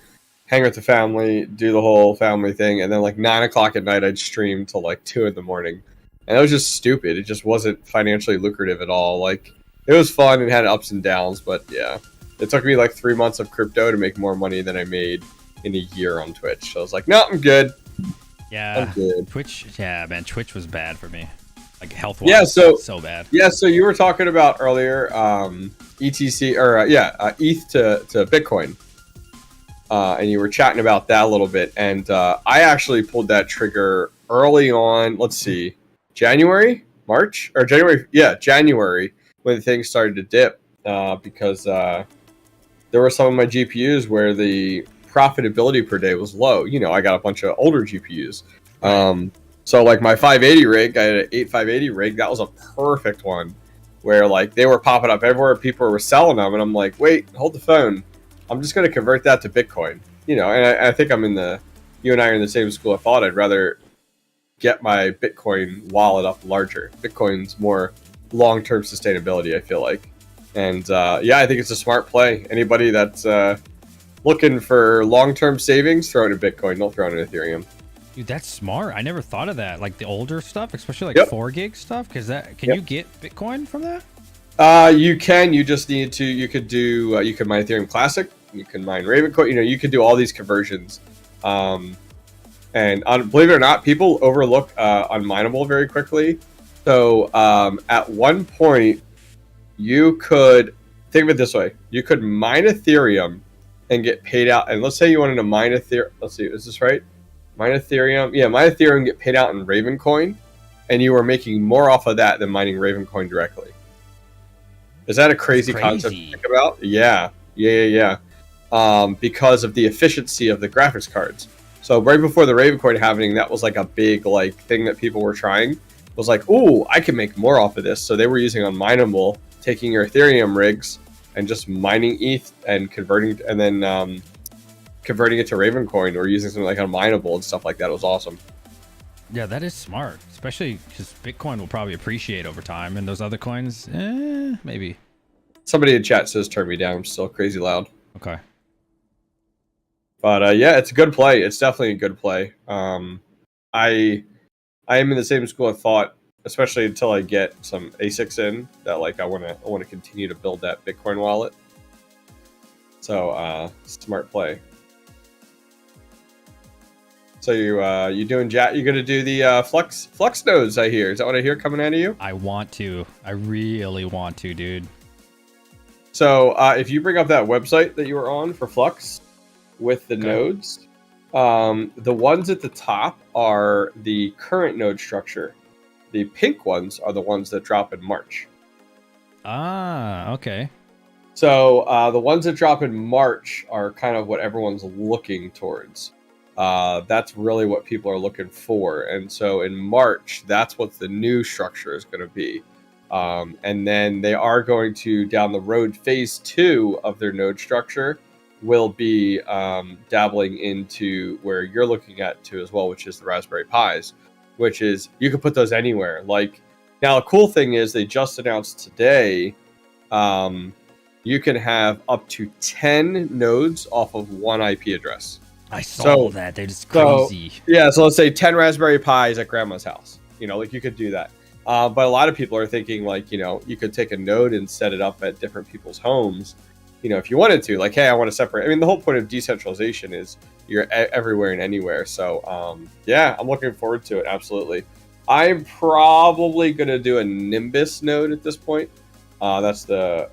hang with the family, do the whole family thing, and then like 9 o'clock at night, I'd stream till like 2 in the morning. And it was just stupid. It just wasn't financially lucrative at all. Like, it was fun and had ups and downs, but yeah. It took me like 3 months of crypto to make more money than I made in a year on Twitch. So I was like, no, I'm good. Yeah. I'm good. Twitch, yeah, man, Twitch was bad for me. Like health-wise, Yeah, so bad. Yeah, so you were talking about earlier, ETC or ETH to Bitcoin, and you were chatting about that a little bit. And I actually pulled that trigger early on. Let's see, January when things started to dip because there were some of my GPUs where the profitability per day was low. You know, I got a bunch of older GPUs. So like my 580 rig, I had an 8580 rig. That was a perfect one where like they were popping up everywhere. People were selling them. And I'm like, wait, hold the phone. I'm just going to convert that to Bitcoin. You know, and I think you and I are in the same school of thought. I'd rather get my Bitcoin wallet up larger. Bitcoin's more long-term sustainability, I feel like. And yeah, I think it's a smart play. Anybody that's looking for long-term savings, throw it in Bitcoin. Don't throw it in Ethereum. Dude, that's smart. I never thought of that. Like the older stuff, especially like 4 gig stuff. Because can you get Bitcoin from that? You can. You just need to. You could do. You can mine Ethereum Classic. You can mine Ravencoin. You know, you could do all these conversions. And believe it or not, people overlook unmineable very quickly. So at one point, you could think of it this way: you could mine Ethereum and get paid out. And let's say you wanted to mine Ethereum. Let's see, is this right? Mine Ethereum. Yeah, mine Ethereum, get paid out in Ravencoin, and you were making more off of that than mining Ravencoin directly. Is that a crazy concept to think about? Yeah. Because of the efficiency of the graphics cards. So right before the Ravencoin happening, that was like a big like thing that people were trying. It was like, ooh, I can make more off of this. So they were using unmineable, taking your Ethereum rigs and just mining ETH and converting, and then converting it to Ravencoin or using something like unmineable and stuff like that. It was awesome. Yeah, that is smart, especially because Bitcoin will probably appreciate over time, and those other coins, maybe. Somebody in chat says turn me down. I'm still crazy loud. Okay. But yeah, it's a good play. It's definitely a good play. I am in the same school of thought, especially until I get some ASICs in that like I want to continue to build that Bitcoin wallet. So smart play. So you doing You're gonna do the flux nodes, I hear. Is that what I hear coming out of you? I want to. I really want to, dude. So if you bring up that website that you were on for Flux with the nodes, the ones at the top are the current node structure. The pink ones are the ones that drop in March. Ah, okay. So the ones that drop in March are kind of what everyone's looking towards. That's really what people are looking for. And so in March, that's what the new structure is going to be. And then they are going to, down the road, phase 2 of their node structure will be dabbling into where you're looking at too as well, which is the Raspberry Pis, which is you can put those anywhere. Like now, a cool thing is they just announced today you can have up to 10 nodes off of one IP address. I saw that. They're just crazy. So let's say 10 Raspberry Pis at grandma's house. You know, like you could do that. But a lot of people are thinking like, you know, you could take a node and set it up at different people's homes. You know, if you wanted to, like, hey, I want to separate. I mean, the whole point of decentralization is you're everywhere and anywhere. So, yeah, I'm looking forward to it. Absolutely. I'm probably going to do a Nimbus node at this point. That's the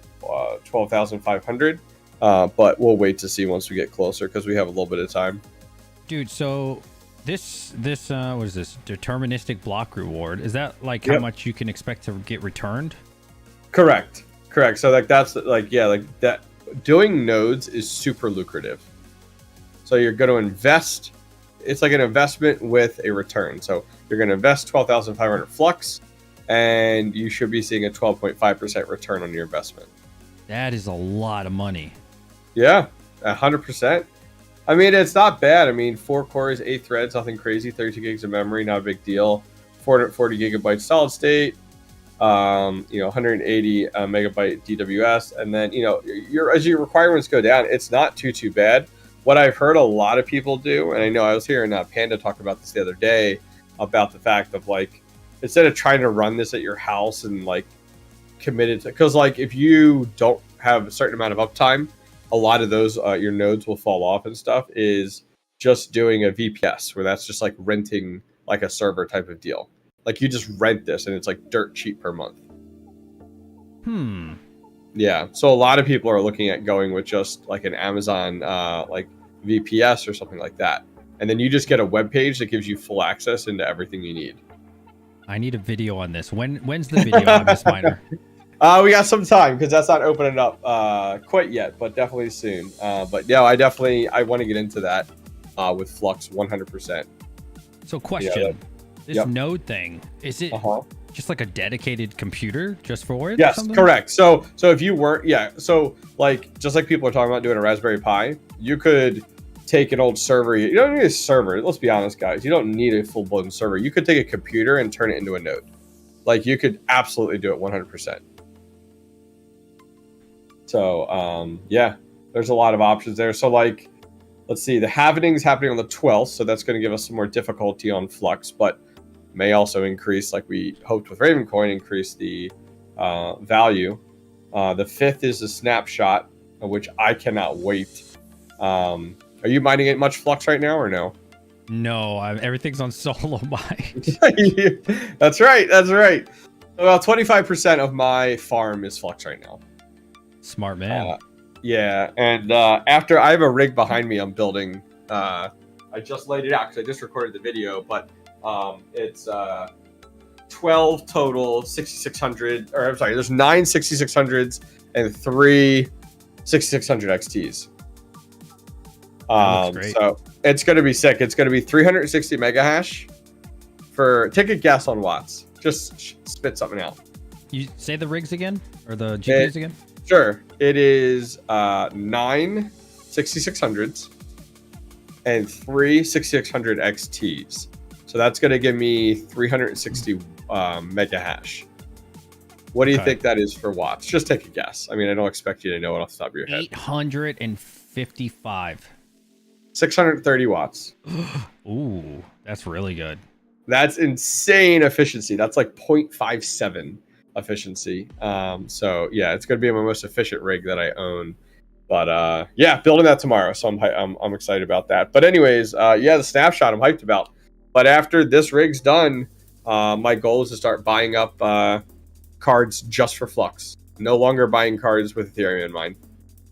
12,500. But we'll wait to see once we get closer because we have a little bit of time. Dude, so this what is this? Deterministic block reward. Is that like how much you can expect to get returned? Correct. So like that's like like that. Doing nodes is super lucrative. So you're going to invest. It's like an investment with a return. So you're going to invest 12,500 flux, and you should be seeing a 12.5% return on your investment. That is a lot of money. Yeah, 100%. I mean, it's not bad. I mean, 4 cores, 8 threads, nothing crazy. 32 gigs of memory, not a big deal. 440 gigabytes solid state. 180 megabyte DWS, and then as your requirements go down, it's not too bad. What I've heard a lot of people do, and I know I was hearing Panda talk about this the other day about the fact of like instead of trying to run this at your house and like committed to, because like if you don't have a certain amount of uptime, a lot of those your nodes will fall off and stuff. Is just doing a VPS where that's just like renting like a server type of deal. Like you just rent this and it's like dirt cheap per month. Yeah. So a lot of people are looking at going with just like an Amazon like VPS or something like that. And then you just get a web page that gives you full access into everything you need. I need a video on this. When's the video on this miner? We got some time because that's not opening up quite yet, but definitely soon. But yeah, I want to get into that with Flux 100%. So question. This node thing, is it just like a dedicated computer just for it? Yes, or something? correct. So if you weren't, so like just like people are talking about doing a Raspberry Pi, you could take an old server. You don't need a server. Let's be honest, guys. You don't need a full-blown server. You could take a computer and turn it into a node. Like you could absolutely do it 100%. So yeah, there's a lot of options there. So like, let's see, the halvening's happening on the 12th, so that's going to give us some more difficulty on Flux, but may also increase, like we hoped with Ravencoin, increase the value. The 5th is a snapshot, which I cannot wait. Are you mining it much Flux right now or no? No, everything's on solo mine. That's right. About 25% of my farm is Flux right now. Smart man. Yeah, and after I have a rig behind me, I'm building. I just laid it out because I just recorded the video, but it's 12 total 6600, or I'm sorry, there's 9 6600s and 3 6600 XTs. So it's going to be sick. It's going to be 360 mega hash for, take a guess on watts. Just spit something out. You say the rigs again or the GPUs again? Sure. It is 9 6600s and 3 6600 XTs. So that's going to give me 360 mega hash. What do you think that is for watts? Just take a guess. I mean, I don't expect you to know it off the top of your head. 855. 630 watts. Ooh, that's really good. That's insane efficiency. That's like 0.57 efficiency. So yeah, it's going to be my most efficient rig that I own. But yeah, building that tomorrow. So I'm excited about that. But anyways, yeah, the snapshot I'm hyped about. But after this rig's done, my goal is to start buying up cards just for Flux. No longer buying cards with Ethereum in mind.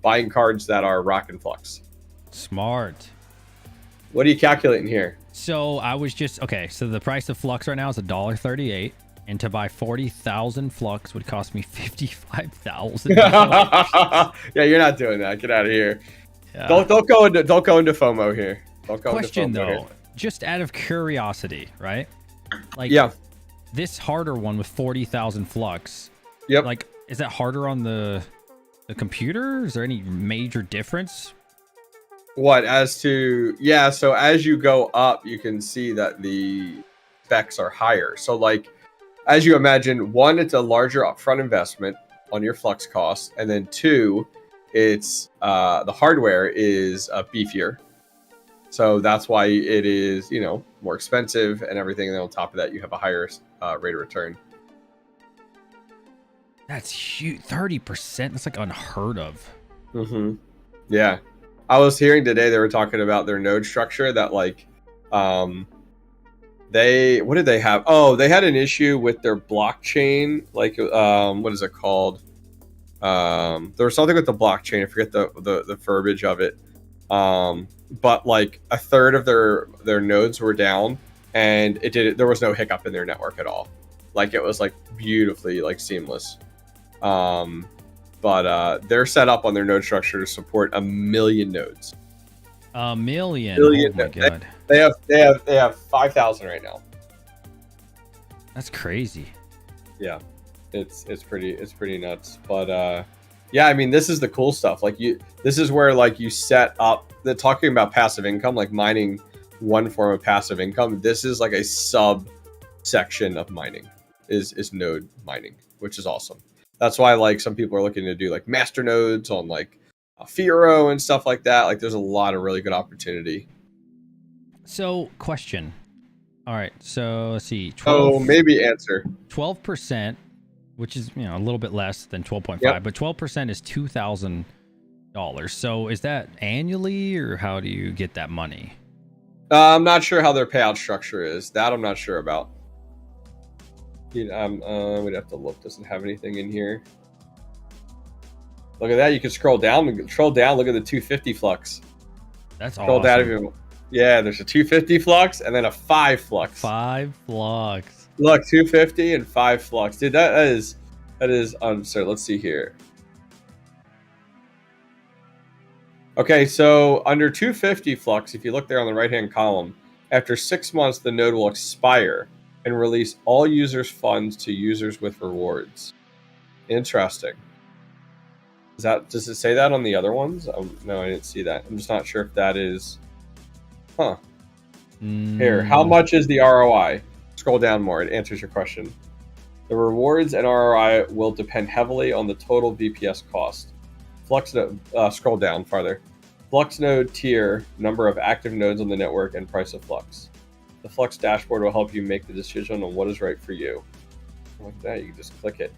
Buying cards that are rocking Flux. Smart. What are you calculating here? So I was just, okay, so the price of Flux right now is $1.38. And to buy 40,000 Flux would cost me $55,000. Yeah, you're not doing that. Get out of here. Yeah. Don't go into FOMO here. Don't go Question into FOMO though, here. just out of curiosity, right? Like, yeah, this harder one with 40,000 Flux. Yep. Like, is that harder on the computer? Is there any major difference? What as to yeah? So as you go up, you can see that the specs are higher. So like, as you imagine, one, it's a larger upfront investment on your flux costs, and then two, it's the hardware is beefier. So that's why it is, you know, more expensive and everything. And then on top of that, you have a higher rate of return. That's huge. 30%. That's like unheard of. Mm-hmm. Yeah. I was hearing today they were talking about their node structure that like they what did they have? Oh, they had an issue with their blockchain. Like what is it called? There was something with the blockchain. I forget the verbiage of it. But like a third of their nodes were down, and there was no hiccup in their network at all. Like it was like beautifully like seamless. But they're set up on their node structure to support 1 million nodes. 1 million. Million. Oh my god. They have 5,000 right now. That's crazy. Yeah, it's pretty nuts. But yeah, I mean, this is the cool stuff. Like this is where like you set up the talking about passive income, like mining, one form of passive income. This is like a subsection of mining is node mining, which is awesome. That's why like some people are looking to do like master nodes on like Firo and stuff like that. Like there's a lot of really good opportunity. So question. All right. So let's see. 12, maybe answer. 12%, which is, you know, a little bit less than 12.5, Yep. but 12% is $2,000. So is that annually, or how do you get that money? I'm not sure how their payout structure is. That I'm not sure about. We'd have to look. Doesn't have anything in here. Look at that. You can scroll down. Look at the 250 flux. That's Scroll down even. Yeah, there's a 250 flux and then a 5 flux. 5 flux. Look, 250 and 5 flux. Dude, that is sorry, let's see here. Okay, so under 250 flux, if you look there on the right-hand column, after 6 months, the node will expire and release all users' funds to users with rewards. Interesting. Does it say that on the other ones? No, I didn't see that. I'm just not sure if that is. Huh. Here, how much is the ROI? Scroll down more. It answers your question. The rewards and ROI will depend heavily on the total VPS cost. Flux node, scroll down farther. Flux node tier, number of active nodes on the network, and price of flux. The Flux dashboard will help you make the decision on what is right for you. Like that, you can just click it.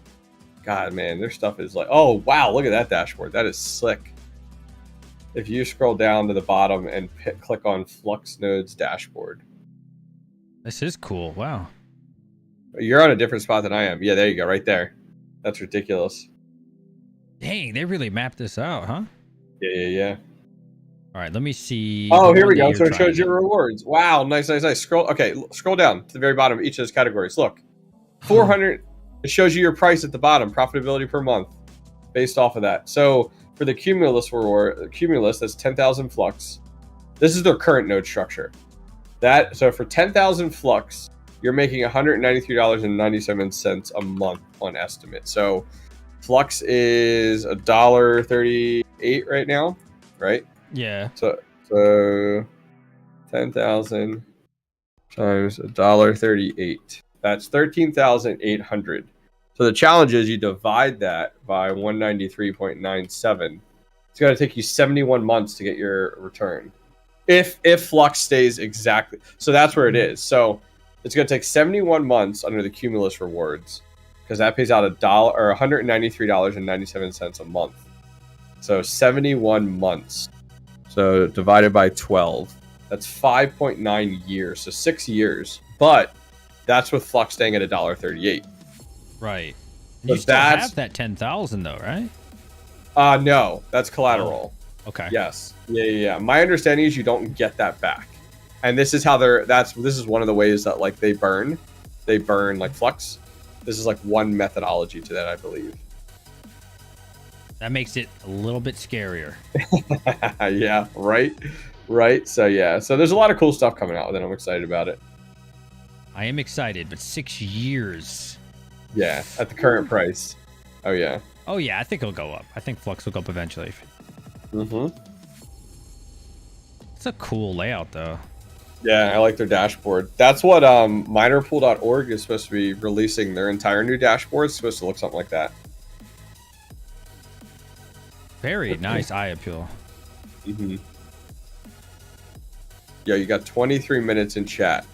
God, man, their stuff is like, oh, wow, look at that dashboard. That is slick. If you scroll down to the bottom and click on Flux Node's dashboard. This is cool. Wow. You're on a different spot than I am. Yeah, there you go, right there. That's ridiculous. Dang, they really mapped this out, huh? Yeah. All right, let me see. Oh, here we go. So it shows your rewards. Wow, nice. Scroll down to the very bottom of each of those categories. Look, 400. It shows you your price at the bottom, profitability per month, based off of that. So for the Cumulus reward, that's 10,000 flux. This is their current node structure. So for 10,000 flux, you're making $193.97 a month on estimate. So flux is $1.38 right now, right? Yeah. So 10,000 times $1.38. That's 13,800. So the challenge is you divide that by 193.97. It's going to take you 71 months to get your return. If flux stays exactly. So that's where it is. So it's going to take 71 months under the Cumulus rewards, because that pays out $193.97 a month. So 71 months. So divided by 12. That's 5.9 years. So 6 years. But that's with flux staying at $1.38. Right. So You still have that 10,000 though, right? No, that's collateral. Okay. Yes. Yeah. My understanding is you don't get that back. And this is how this is one of the ways that like they burn like flux. This is like one methodology to that, I believe. That makes it a little bit scarier. Yeah, right. So yeah. So there's a lot of cool stuff coming out with it. I'm excited about it. I am excited, but 6 years. Yeah, at the current price. Oh yeah. Oh yeah, I think it'll go up. I think flux will go up eventually. Mm-hmm. It's a cool layout though. Yeah, I like their dashboard. That's what minerpool.org is supposed to be releasing. Their entire new dashboard is supposed to look something like that. Very nice eye appeal. Mm-hmm. Yo, you got 23 minutes in chat.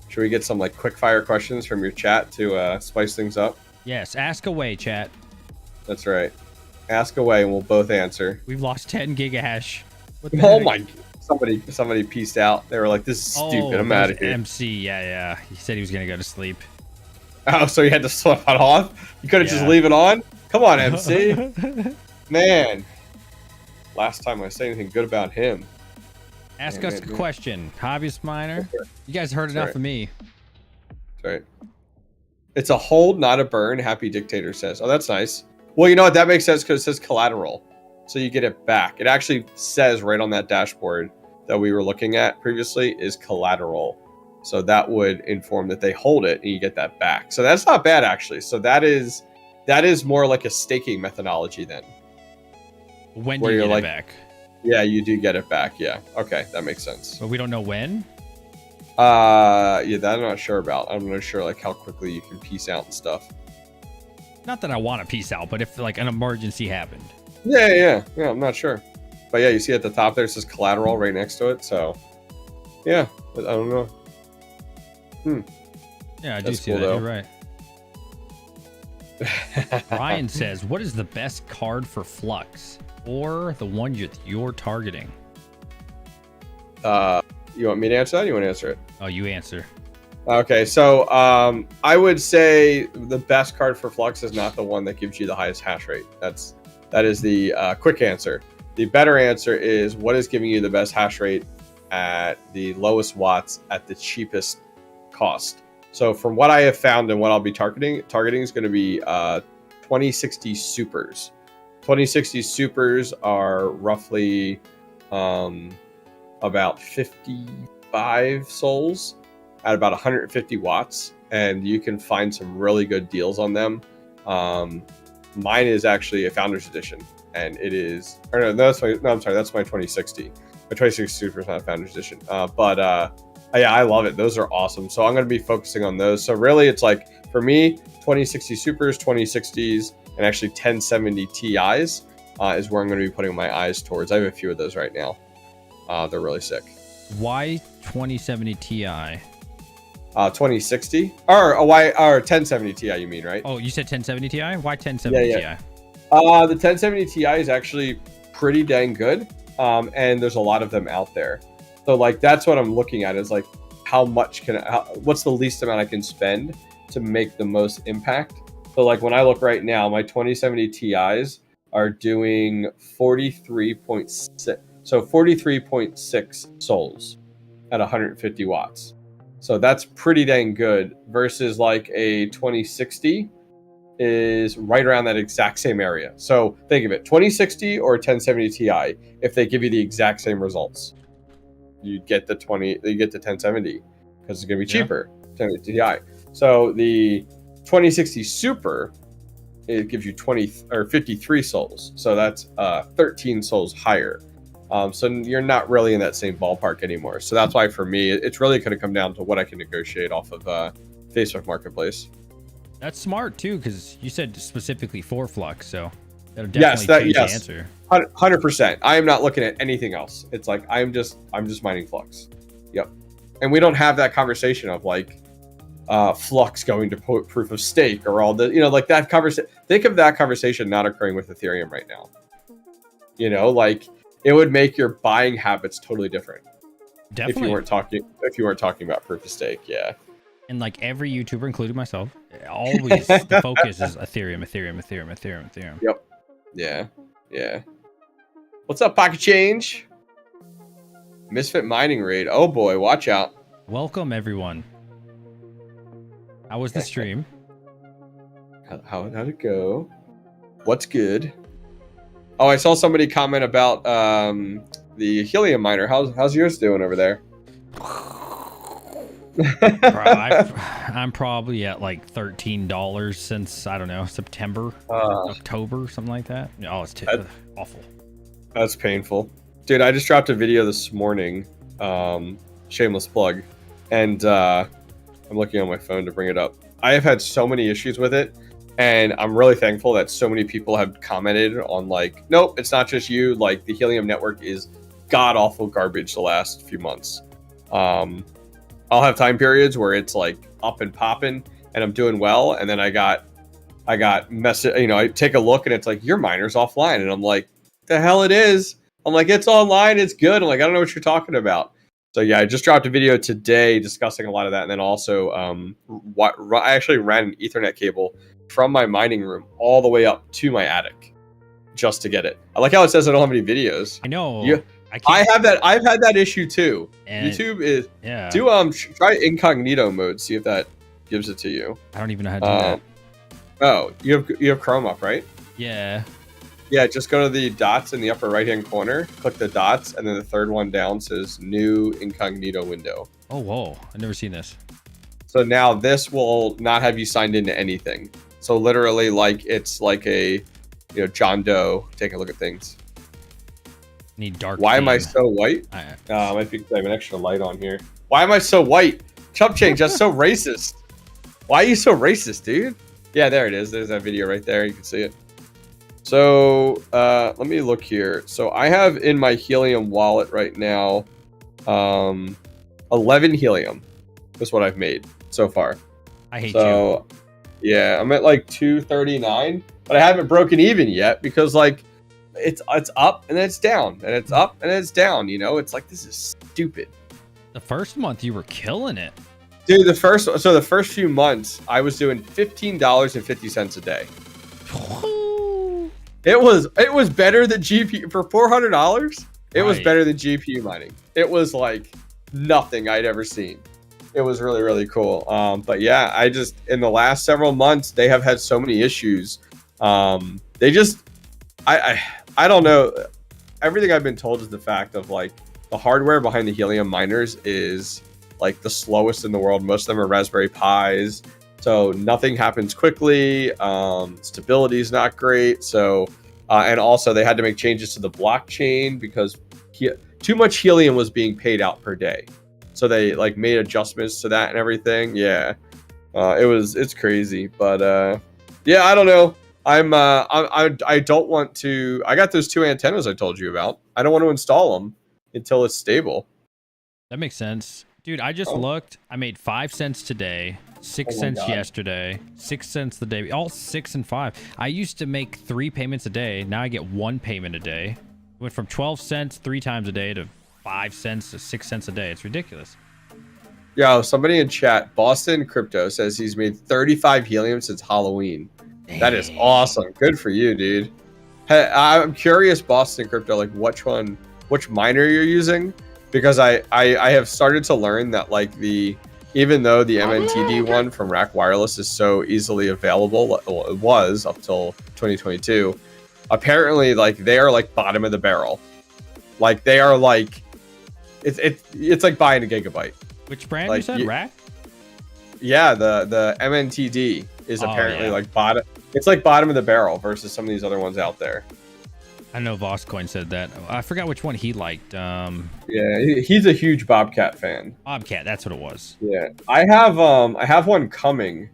Should we get some like quick fire questions from your chat to spice things up? Yes, ask away, chat. That's right. Ask away and we'll both answer. We've lost 10 gigahash. What the Oh heck? my! Somebody pieced out. They were like, "This is stupid. I'm that out was of here." MC, yeah. He said he was gonna go to sleep. Oh, so you had to swap it off? You couldn't just Yeah. leave it on? Come on, MC. Man. Last time I say anything good about him. Ask Man, us man, a man. question, hobbyist miner. You guys heard enough right. of me. That's right. It's a hold, not a burn. Happy Dictator says. Oh, that's nice. Well, you know what? That makes sense because it says collateral. So you get it back. It actually says right on that dashboard that we were looking at previously is collateral. So that would inform that they hold it and you get that back. So that's not bad actually. So that is more like a staking methodology then. When do Where you you're get like- it back? Yeah, you do get it back. Yeah. Okay, that makes sense. But we don't know when. Yeah, that I'm not sure about. I'm not sure like how quickly you can piece out and stuff. Not that I want to peace out, but if like an emergency happened. Yeah. I'm not sure. But yeah, you see at the top there it says collateral right next to it. So yeah, I don't know. Yeah, I do That's see cool, that. though. You're right. Ryan says, "What is the best card for Flux, or the one you're targeting?" You want me to answer that? Or you want to answer it? Oh, you answer. Okay, so I would say the best card for Flux is not the one that gives you the highest hash rate. That is the quick answer. The better answer is what is giving you the best hash rate at the lowest watts at the cheapest cost. So from what I have found and what I'll be targeting is going to be 2060 supers. 2060 supers are roughly about 55 souls at about 150 watts, and you can find some really good deals on them. Mine is actually a Founders Edition, and it is. Or no, that's my 2060. My 2060 Super is not a Founders Edition, yeah, I love it. Those are awesome. So I'm going to be focusing on those. So really, it's like for me, 2060 Supers, 2060s, and actually 1070 Ti's is where I'm going to be putting my eyes towards. I have a few of those right now. They're really sick. Why 2070 Ti? 2060 or 1070 Ti, you mean, right? Oh, you said 1070 Ti? Why 1070 Yeah. Ti? The 1070 Ti is actually pretty dang good, and there's a lot of them out there. So like that's what I'm looking at is like what's the least amount I can spend to make the most impact. So like when I look right now, my 2070 Ti's are doing 43.6. So 43.6 souls at 150 watts. So that's pretty dang good versus like a 2060 is right around that exact same area. So think of it, 2060 or 1070 Ti, if they give you the exact same results, you get the 1070 because it's going to be cheaper, 1070 Ti. So the 2060 Super, it gives you 53 souls. So that's 13 souls higher. So you're not really in that same ballpark anymore. So that's why for me, it's really going to come down to what I can negotiate off of Facebook Marketplace. That's smart too, because you said specifically for Flux, so that'll definitely change the answer. 100%. I am not looking at anything else. It's like I'm just mining Flux. Yep. And we don't have that conversation of like Flux going to proof of stake or all the like that conversation. Think of that conversation not occurring with Ethereum right now. Like it would make your buying habits totally different. Definitely. If you weren't talking about proof of stake, yeah. And like every YouTuber, including myself, always the focus is Ethereum. Yep. Yeah. What's up, Pocket Change? Misfit mining raid. Oh boy, watch out. Welcome everyone. How was the stream? How'd it go? What's good? Oh, I saw somebody comment about the helium miner. How's yours doing over there? I'm probably at like $13 since I don't know September, October, something like that. Oh, it's awful. That's painful, dude. I just dropped a video this morning Shameless plug. And I'm looking on my phone to bring it up. I have had so many issues with it, and I'm really thankful that so many people have commented on like, nope, it's not just you. Like the Helium network is god awful garbage the last few months. I'll have time periods where it's like up and popping, and I'm doing well, and then I got message. You know, I take a look and it's like your miner's offline, and I'm like, the hell it is. I'm like, it's online, it's good. I'm like, I don't know what you're talking about. So yeah, I just dropped a video today discussing a lot of that, and then also I actually ran an Ethernet cable from my mining room all the way up to my attic just to get it. I like how it says I don't have any videos. I know. I have that. I've had that issue too. And YouTube is yeah. try incognito mode, see if that gives it to you. I don't even know how to do that. Oh, you have Chrome up, right? Yeah. Yeah, just go to the dots in the upper right hand corner, click the dots, and then the third one down says new incognito window. Oh whoa, I've never seen this. So now this will not have you signed into anything. So literally, like it's like a John Doe taking a look at things. Need dark. Why am I theme. so white? Might be because I have an extra light on here. Why am I so white? Chump change. That's so racist. Why are you so racist, dude? Yeah, there it is. There's that video right there. You can see it. So let me look here. So I have in my Helium wallet right now 11 Helium. That's what I've made so far. I hate you. Yeah, I'm at like 239, but I haven't broken even yet because like it's up and then it's down and it's up and then it's down. You know, it's like this is stupid. The first month you were killing it, dude. The first few months I was doing $15.50 a day. It was better than GPU for $400. It was better than GPU mining. It was like nothing I'd ever seen. It was really, really cool. But yeah, I just in the last several months they have had so many issues. They just I don't know. Everything I've been told is the fact of like the hardware behind the Helium miners is like the slowest in the world. Most of them are Raspberry Pis. So nothing happens quickly. Stability is not great. So, and also they had to make changes to the blockchain because too much Helium was being paid out per day. So they like made adjustments to that and everything. Yeah, it's crazy. But yeah, I don't know. I don't want to. I got those 2 antennas I told you about. I don't want to install them until it's stable. That makes sense. Dude, I just looked. I made 5 cents today, 6 cents yesterday, 6 cents the day. All 6 and 5. I used to make 3 payments a day. Now I get 1 payment a day. Went from 12 cents 3 times a day to 5 cents to 6 cents a day. It's ridiculous. Yo, somebody in chat, Boston Crypto, says he's made 35 Helium since Halloween. Dang. That is awesome. Good for you, dude. Hey, I'm curious, Boston Crypto, like which miner you're using. Because I have started to learn that like even though the MNTD one from Rack Wireless is so easily available, well, it was up till 2022. Apparently, like they are like bottom of the barrel. Like they are like it's like buying a gigabyte. Which brand like, you said? Rack? Yeah, the MNTD is apparently like bottom. It's like bottom of the barrel versus some of these other ones out there. I know Voscoin said that. I forgot which one he liked. Yeah, he's a huge Bobcat fan. Bobcat, that's what it was. Yeah, I have one coming.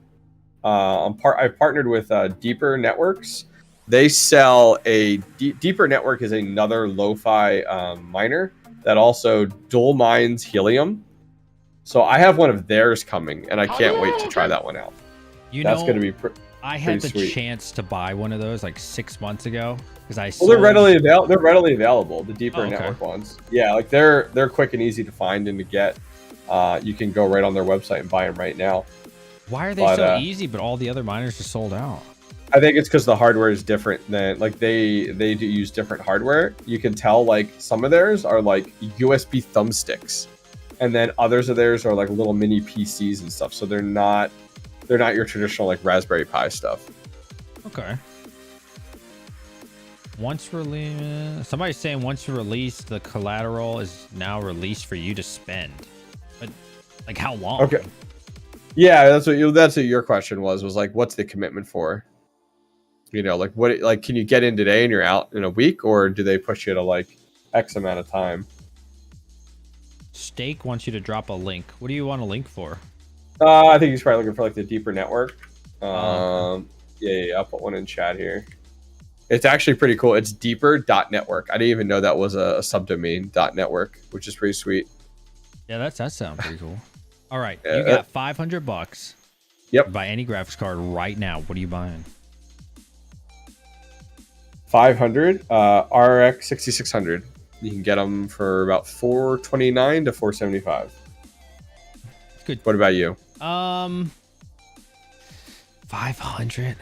I've partnered with Deeper Networks. They sell a Deeper Network is another lo-fi miner that also dual mines Helium. So I have one of theirs coming, and I can't wait to try that one out. That's going to be I had the sweet. chance to buy one of those like 6 months ago because I. Well, they're readily available. The Deeper Network ones. Yeah, like they're quick and easy to find and to get. You can go right on their website and buy them right now. Why are they so easy, but all the other miners are sold out? I think it's because the hardware is different than like they do use different hardware. You can tell like some of theirs are like USB thumbsticks, and then others of theirs are like little mini PCs and stuff. So they're not your traditional like Raspberry Pi stuff. Okay. Once released, somebody's saying once you release, the collateral is now released for you to spend. But like how long? Okay. Yeah, that's what your question was like, what's the commitment for? You know, like what, like, can you get in today and you're out in a week, or do they push you to like X amount of time? Steak wants you to drop a link. What do you want a link for? I think he's probably looking for like the deeper network. Okay. Yeah, I'll put one in chat here. It's actually pretty cool. It's deeper.network. I didn't even know that was a subdomain .network, which is pretty sweet. Yeah, that sounds pretty cool. All right, Yeah, you got $500. Yep. Buy any graphics card right now. What are you buying? 500 RX 6600. You can get them for about 429 to 475. Good. What about you? 500.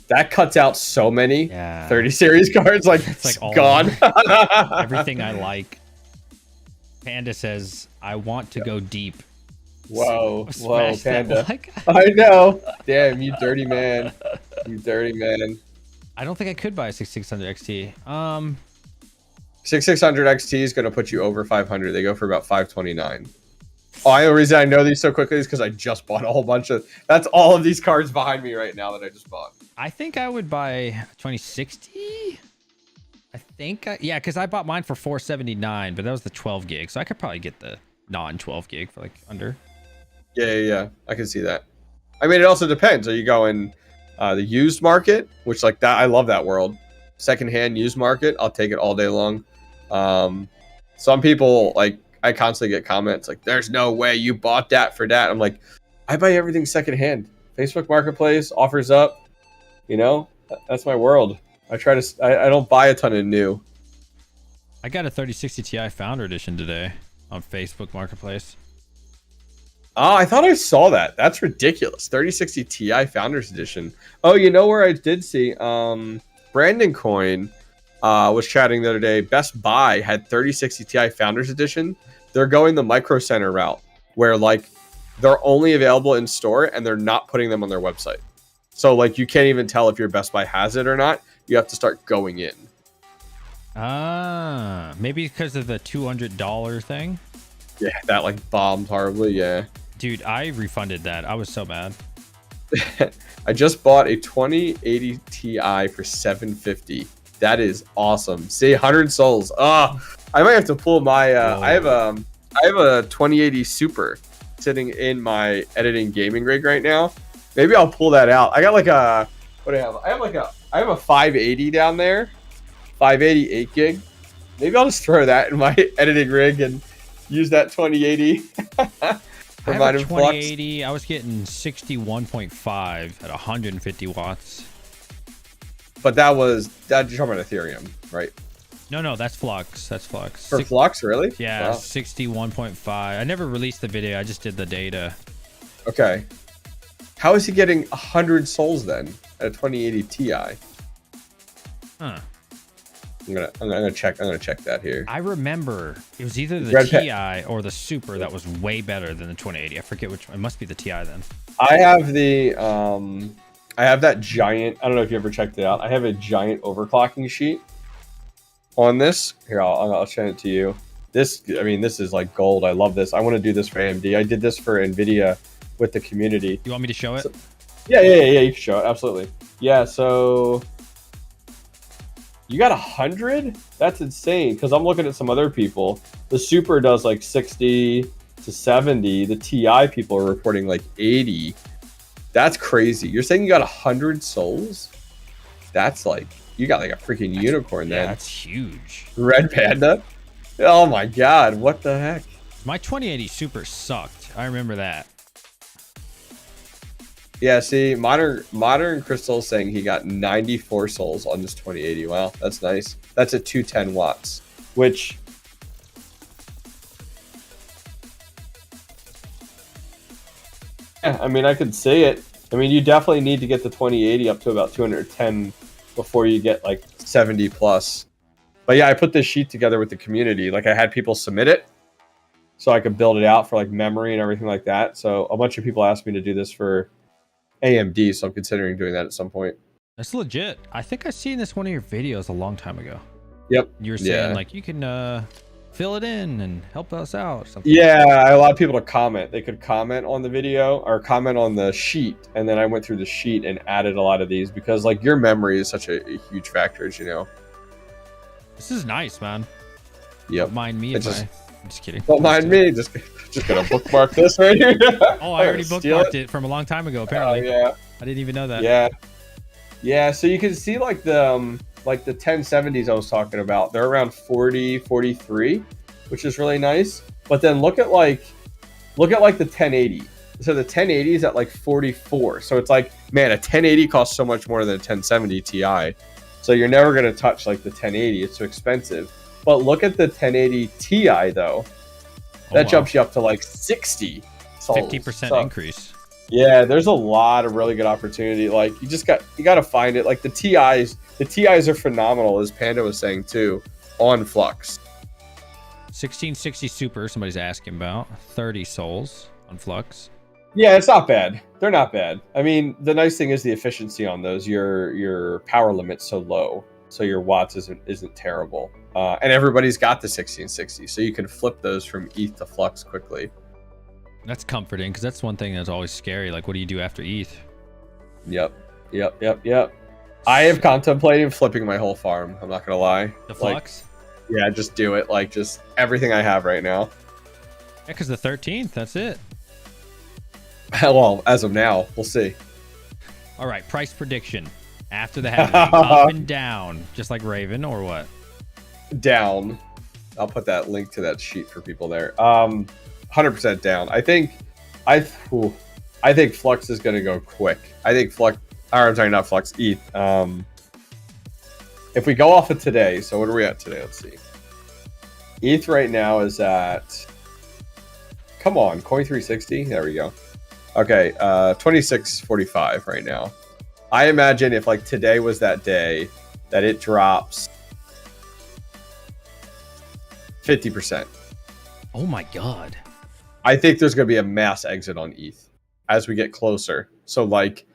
That cuts out so many 30 series cards. Like It's like all gone. Everything I like. Panda says, I want to go deep. Whoa, Smash that Panda. like. I know. Damn, you dirty man. You dirty man. I don't think I could buy a 6600 XT. 6600 XT is going to put you over 500. They go for about 529. Oh, the reason I know these so quickly is because I just bought a whole bunch of... That's all of these cards behind me right now that I just bought. I think I would buy 2060. I think, yeah, because I bought mine for 479, but that was the 12 gig, so I could probably get the non-12 gig for like under. Yeah. I can see that. I mean, it also depends. Are you going the used market, which like that? I love that world. Secondhand used market, I'll take it all day long. Some people like... I constantly get comments like, there's no way you bought that for that. I'm like, I buy everything secondhand. Facebook Marketplace offers up, you know, that's my world. I don't buy a ton of new. I got a 3060 Ti Founder Edition today on Facebook Marketplace. Oh, I thought I saw that. That's ridiculous. 3060 Ti Founders Edition. Oh, you know where I did see? Brandon Coin was chatting the other day. Best Buy had 3060 Ti Founders Edition. They're going the MicroCenter route, where like they're only available in store and they're not putting them on their website. So like you can't even tell if your Best Buy has it or not. You have to start going in. Maybe because of the $200 thing. Yeah, that like bombed horribly. Yeah, dude, I refunded that. I was so mad. I just bought a 2080 Ti for $750. That is awesome. See, 100 souls. I might have to pull my. I have a 2080 Super sitting in my editing gaming rig right now. Maybe I'll pull that out. I got like a. What do I have? I have a 580 down there. 580 8 gig. Maybe I'll just throw that in my editing rig and use that 2080. I have a 2080. I was getting 61.5 at 150 watts. But that you're talking about Ethereum, right? No, that's Flux. That's Flux. For Flux, really? Yeah, Wow. 61.5. I never released the video. I just did the data. Okay. How is he getting 100 souls then at a 2080 Ti? Huh. I'm gonna check that here. I remember it was either the Red Ti or the Super that was way better than the 2080. I forget which one. It must be the Ti then. I have the I have that giant. I don't know if you ever checked it out. I have a giant overclocking sheet on this. Here, I'll send it to you. This is like gold. I love this. I want to do this for AMD. I did this for NVIDIA with the community. You want me to show it? Yeah. You can show it. Absolutely. Yeah. So you got 100? That's insane. Because I'm looking at some other people. The Super does like 60 to 70. The Ti people are reporting like 80. That's crazy. You're saying you got 100 souls? That's like, you got like a freaking unicorn then. That's huge. Red Panda? Oh my god, what the heck? My 2080 Super sucked. I remember that. Yeah, see, Modern Crystal saying he got 94 souls on this 2080. Wow, that's nice. That's at 210 watts, which... Yeah, I mean, I could say it. I mean, you definitely need to get the 2080 up to about 210 before you get like 70 plus. But yeah, I put this sheet together with the community. Like I had people submit it so I could build it out for like memory and everything like that. So a bunch of people asked me to do this for AMD. So I'm considering doing that at some point. That's legit. I think I seen this one of your videos a long time ago. Yep. You were saying like you can fill it in and help us out or something. Yeah, I allowed people to comment. They could comment on the video or comment on the sheet. And then I went through the sheet and added a lot of these because like your memory is such a huge factor, as you know. This is nice, man. Yep. Don't mind me if I I'm just kidding. Don't mind me. Just gonna bookmark this right here. Oh, I already bookmarked it from a long time ago. Apparently. Yeah. I didn't even know that. Yeah. Yeah. So you can see like the 1070s I was talking about. They're around 40, 43, which is really nice. But then look at like the 1080. So the 1080 is at like 44. So it's like, man, a 1080 costs so much more than a 1070 Ti. So you're never gonna touch like the 1080. It's too expensive. But look at the 1080 Ti though. That jumps you up to like 60. 50% increase. Yeah, there's a lot of really good opportunity. Like you got to find it. Like the TIs are phenomenal, as Panda was saying too, on Flux. 1660 Super, somebody's asking about 30 souls on Flux. Yeah, it's not bad. They're not bad. I mean, the nice thing is the efficiency on those. Your power limit's so low, so your watts isn't terrible. And everybody's got the 1660, so you can flip those from ETH to Flux quickly. That's comforting, because that's one thing that's always scary. Like, what do you do after ETH? Yep. I have contemplated flipping my whole farm. I'm not gonna lie. The Flux? Like, yeah, just do it. Like, just everything I have right now. Yeah, because the 13th, that's it. Well, as of now, we'll see. All right, price prediction after the halving. Up and down, just like Raven, or what? Down. I'll put that link to that sheet for people there. 100% down. I think Flux is going to go quick. I think Flux, or I'm sorry, not Flux, ETH. If we go off of today, so what are we at today? Let's see. ETH right now is at, come on, Coin 360. There we go. Okay, 26.45 right now. I imagine if like today was that day, that it drops 50%. Oh my god. I think there's going to be a mass exit on ETH as we get closer. So like,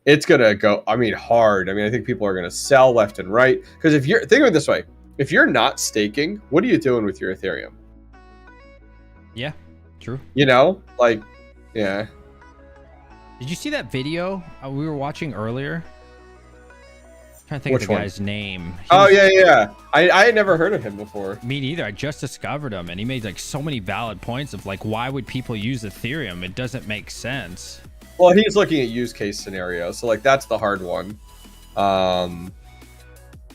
it's going to go, I mean, hard. I mean, I think people are going to sell left and right. Because if you're, think of it this way, if you're not staking, what are you doing with your Ethereum? Yeah, true. You know, like, yeah. Did you see that video we were watching earlier? I'm trying to think Which of the one? guy's name. Yeah. I had never heard of him before. Me neither. I just discovered him, and he made like so many valid points of like, why would people use Ethereum? It doesn't make sense. Well, he's looking at use case scenarios. So like, that's the hard one.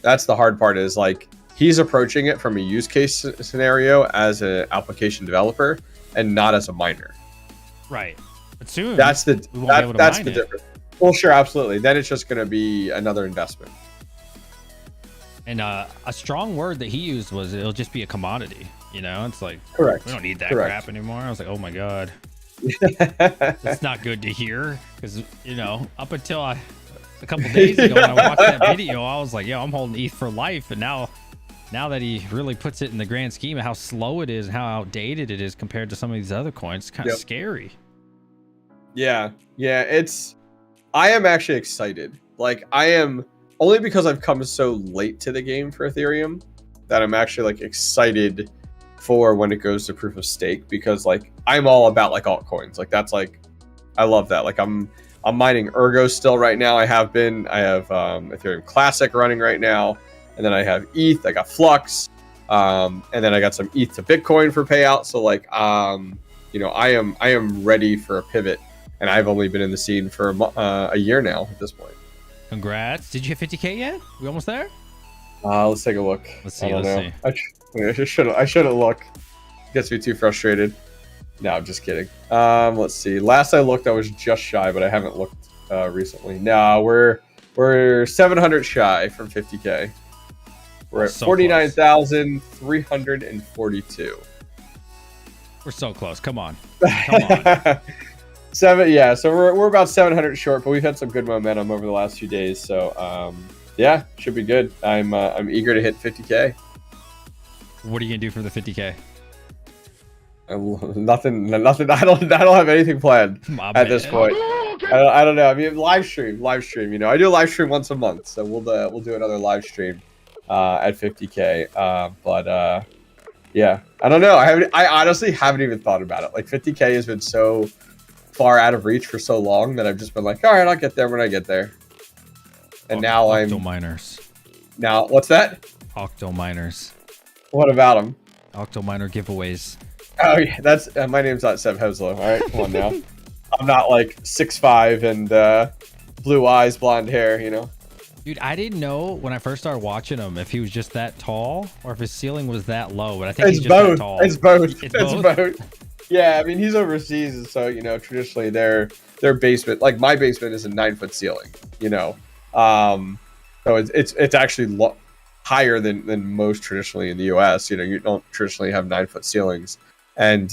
That's the hard part is like, he's approaching it from a use case scenario as an application developer and not as a miner. Right. But soon that's the that's the difference. Well, sure, absolutely. Then it's just going to be another investment. And a strong word that he used was it'll just be a commodity. You know, it's like, correct. We don't need that Correct. crap anymore. I was like, oh my god, that's not good to hear. Because you know, up until a couple days ago when I watched that video, I was like, yo, I'm holding ETH for life. And now that he really puts it in the grand scheme of how slow it is and how outdated it is compared to some of these other coins, it's kind of scary. Yeah. I am actually excited. Like, I am, only because I've come so late to the game for Ethereum, that I'm actually like excited for when it goes to proof of stake, because like I'm all about like altcoins. Like that's like, I love that. Like I'm mining Ergo still right now. I have Ethereum Classic running right now, and then I have ETH. I got Flux, and then I got some ETH to Bitcoin for payout. So like, you know, I am ready for a pivot. And I've only been in the scene for a year now at this point. Congrats. Did you hit 50K yet? We almost there? Let's take a look. Let's see. Let's see. I shouldn't look. Gets me too frustrated. No, I'm just kidding. Let's see. Last I looked, I was just shy, but I haven't looked recently. No, we're 700 shy from 50K. We're at so 49,342. We're so close. Come on. Come on. So we're about 700 short, but we've had some good momentum over the last few days. So yeah, should be good. I'm eager to hit 50K. What are you gonna do for the 50K? Nothing. I don't have anything planned at this point. I don't know. I mean, live stream. You know, I do a live stream once a month, so we'll do another live stream at 50K. But yeah, I don't know. I honestly haven't even thought about it. Like 50K has been so far out of reach for so long that I've just been like, all right, I'll get there when I get there. And now Octo miners. Now, what's that? Octo miners. What about them? Octominer giveaways. Oh yeah, that's my name's not Seb Hemslow. All right, come on now. I'm not like 6'5" and blue eyes, blonde hair. You know. Dude, I didn't know when I first started watching him if he was just that tall or if his ceiling was that low. But I think It's he's just both. that tall. It's both. It's It's both? both. Yeah, I mean he's overseas, and so you know traditionally their basement, like my basement, is a 9-foot ceiling. You know, so it's actually higher than most traditionally in the U.S. You know, you don't traditionally have 9-foot ceilings, and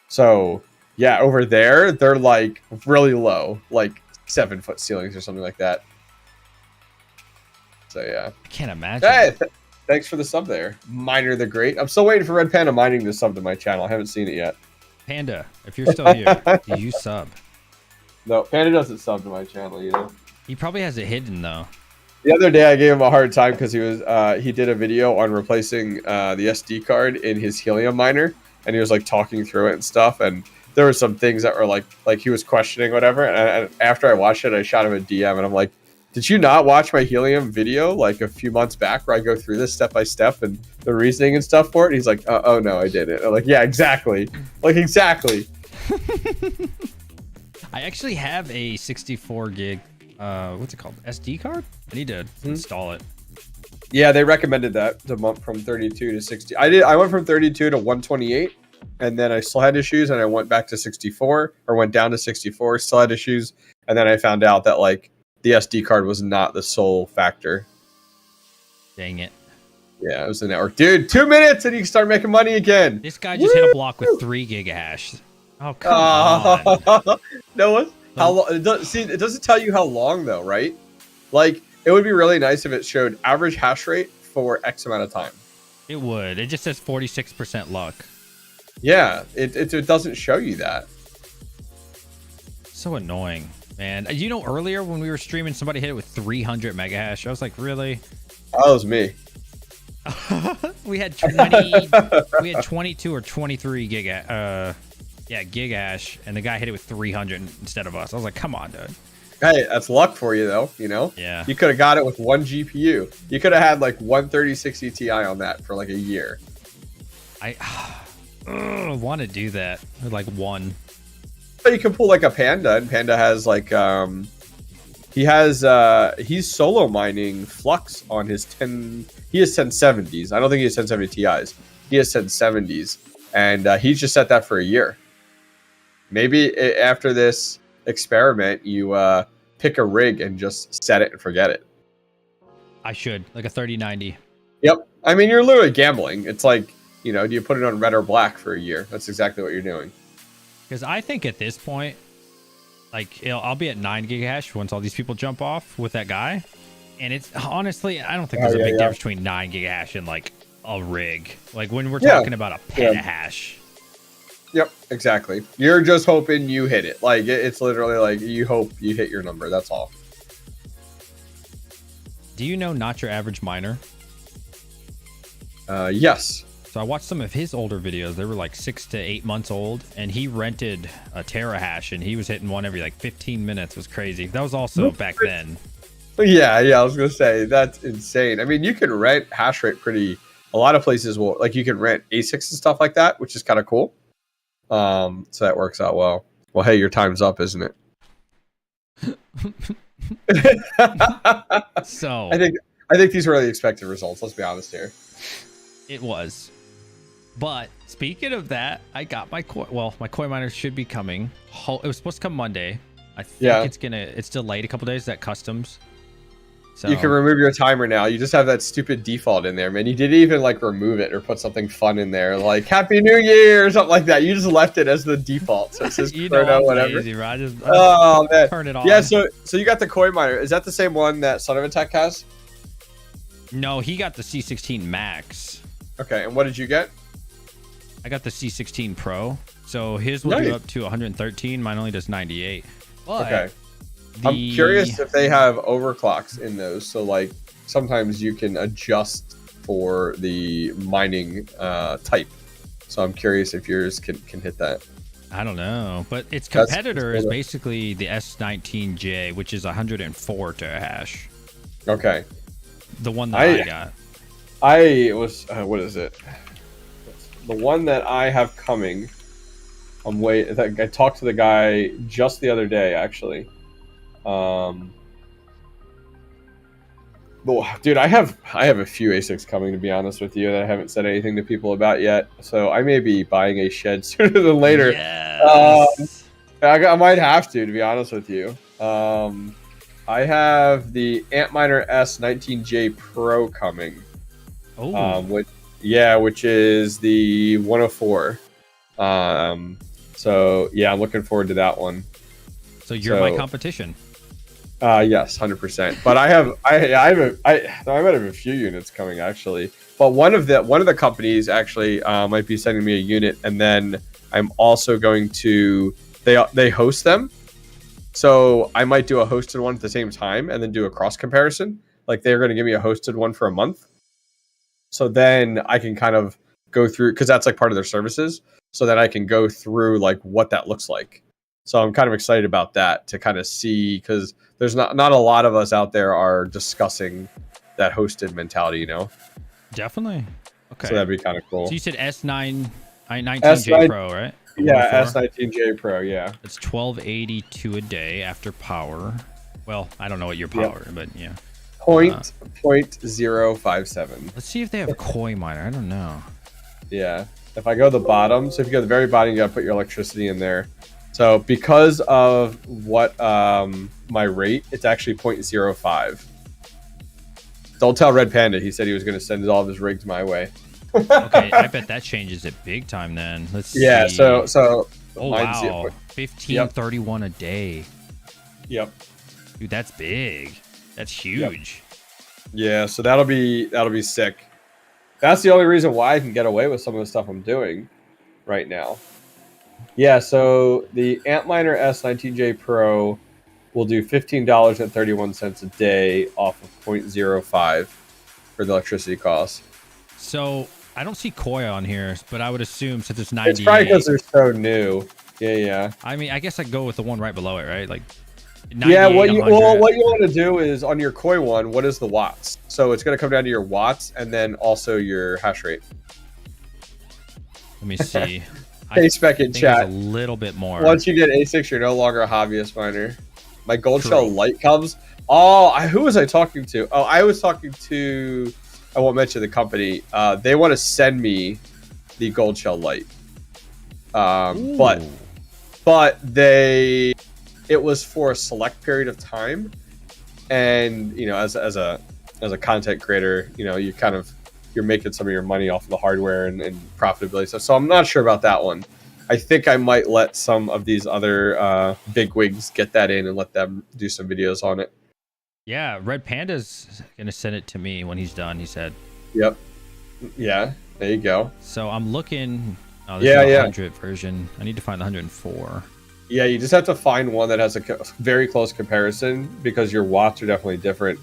so yeah, over there they're like really low, like 7-foot ceilings or something like that. So yeah. I can't imagine. Hey, thanks for the sub there, Miner the Great. I'm still waiting for Red Panda Mining to sub to my channel. I haven't seen it yet. Panda, if you're still here, do you sub? No, Panda doesn't sub to my channel either. He probably has it hidden though. The other day I gave him a hard time because he did a video on replacing the SD card in his helium miner, and he was like talking through it and stuff, and there were some things that were like he was questioning whatever, and after I watched it I shot him a DM and I'm like, did you not watch my helium video like a few months back where I go through this step by step and the reasoning and stuff for it? And he's like, oh no, I didn't. I'm like, yeah, exactly. Like, exactly. I actually have a 64 gig, what's it called? SD card? I need to install it. Yeah, they recommended that to bump from 32 to 60. I went from 32 to 128, and then I still had issues, and I went back to 64, or went down to 64, still had issues, and then I found out that like the SD card was not the sole factor. Dang it. Yeah, it was the network. Dude, 2 minutes and you can start making money again. This guy just hit a block with 3 gigahash. Oh, come on. No one? How long? It doesn't tell you how long though, right? Like, it would be really nice if it showed average hash rate for X amount of time. It would. It just says 46% luck. Yeah, it doesn't show you that. So annoying, man. You know, earlier when we were streaming, somebody hit it with 300 mega hash. I was like, really? Oh, that was me. we had 22 or 23 gig hash, and the guy hit it with 300 instead of us. I was like, come on, dude. Hey, that's luck for you though, you know? Yeah. You could have got it with one GPU. You could have had like one 3060 Ti on that for like a year. I want to do that with like one. But you can pull like a Panda, and Panda has like he's solo mining Flux on his 10. He has 1070s. I don't think he has 1070 Ti's. He has 1070s, and he's just set that for a year. Maybe after this experiment, you pick a rig and just set it and forget it. I should, like a 3090. Yep. I mean, you're literally gambling. It's like, you know, do you put it on red or black for a year? That's exactly what you're doing. Because I think at this point, like, I'll be at 9 gigahash once all these people jump off with that guy. And it's honestly, I don't think there's a big difference between 9 gigahash and like a rig. Like when we're talking about a petahash. Yep, exactly. You're just hoping you hit it. Like it's literally like you hope you hit your number. That's all. Do you know Not Your Average Miner? Yes. So I watched some of his older videos. They were like 6 to 8 months old, and he rented a terahash, and he was hitting one every like 15 minutes. It was crazy. That was also back then. Yeah, I was gonna say that's insane. I mean, you can rent hash rate pretty. A lot of places will, like, you can rent ASICs and stuff like that, which is kind of cool. So that works out well. Well, hey, your time's up, isn't it? So I think these were the expected results. Let's be honest here. it was. But speaking of that, I got my coin. Well, my coin miner should be coming. It was supposed to come Monday. I think it's delayed a couple days at customs. So you can remove your timer now. You just have that stupid default in there, man. You didn't even like remove it or put something fun in there, like Happy New Year or something like that. You just left it as the default. So it says chrono, whatever. Lazy, bro. I just man. Turn it on. Yeah, so you got the coin miner. Is that the same one that Son of a Tech has? No, he got the C16 Max. Okay, and what did you get? I got the C16 Pro. So his will do up to 113. Mine only does 98. But okay. I'm curious if they have overclocks in those. So like sometimes you can adjust for the mining type. So I'm curious if yours can hit that. I don't know, but its competitor is basically the S19J, which is 104 terahash. Okay. The one that I got. I was what is it? the one that I have coming, I talked to the guy just the other day, actually. Well, dude, I have a few ASICs coming, to be honest with you, that I haven't said anything to people about yet. So I may be buying a shed sooner than later. Yes. I might have to be honest with you. I have the Antminer S19J Pro coming. Oh. Which is the 104. So yeah, I'm looking forward to that one. So you're my competition. Yes, 100%. But I might have a few units coming actually. But one of the companies actually might be sending me a unit, and then I'm also going to they host them. So I might do a hosted one at the same time and then do a cross comparison. Like they're going to give me a hosted one for a month. So then I can kind of go through, because that's like part of their services. So then I can go through like what that looks like. So I'm kind of excited about that to kind of see, because there's not a lot of us out there are discussing that hosted mentality, you know? Definitely. Okay. So that'd be kind of cool. So you said S19J Pro, right? Yeah, S19J Pro, yeah. It's 1282 a day after power. Well, I don't know what your power, but yeah. 0.057. Let's see if they have koi miner. I don't know. Yeah. If I go to the bottom, so if you go to the very bottom, you got to put your electricity in there. So because of what my rate, it's actually 0.05. Don't tell Red Panda. He said he was going to send all of his rigs my way. Okay, I bet that changes it big time then. Let's see. Yeah, so oh wow, 1531 a day. Yep. Dude, that's big. That's huge. Yep. Yeah, so that'll be sick. That's the only reason why I can get away with some of the stuff I'm doing right now. Yeah, so the Antminer S19J Pro will do $15.31 a day off of 0.05 for the electricity costs. So I don't see koi on here, but I would assume since it's 98. It's probably because they're so new. Yeah. I mean, I guess I'd go with the one right below it, right? Like, yeah. What you want to do is on your koi one, what is the watts? So it's going to come down to your watts and then also your hash rate. Let me see. Hey, spec in chat. A little bit more. Once you get A6, you're no longer a hobbyist miner. My gold shell light comes. Oh, who was I talking to? Oh, I was talking to. I won't mention the company. They want to send me the gold shell light. But it was for a select period of time, and you know, as a content creator, you know, you're making some of your money off of the hardware and profitability stuff. So I'm not sure about that one. I think I might let some of these other bigwigs get that in and let them do some videos on it. Yeah, Red Panda's gonna send it to me when he's done. He said. Yep. Yeah. There you go. So I'm looking. Oh, this is the 100 version. I need to find the 104. Yeah, you just have to find one that has a very close comparison because your watts are definitely different.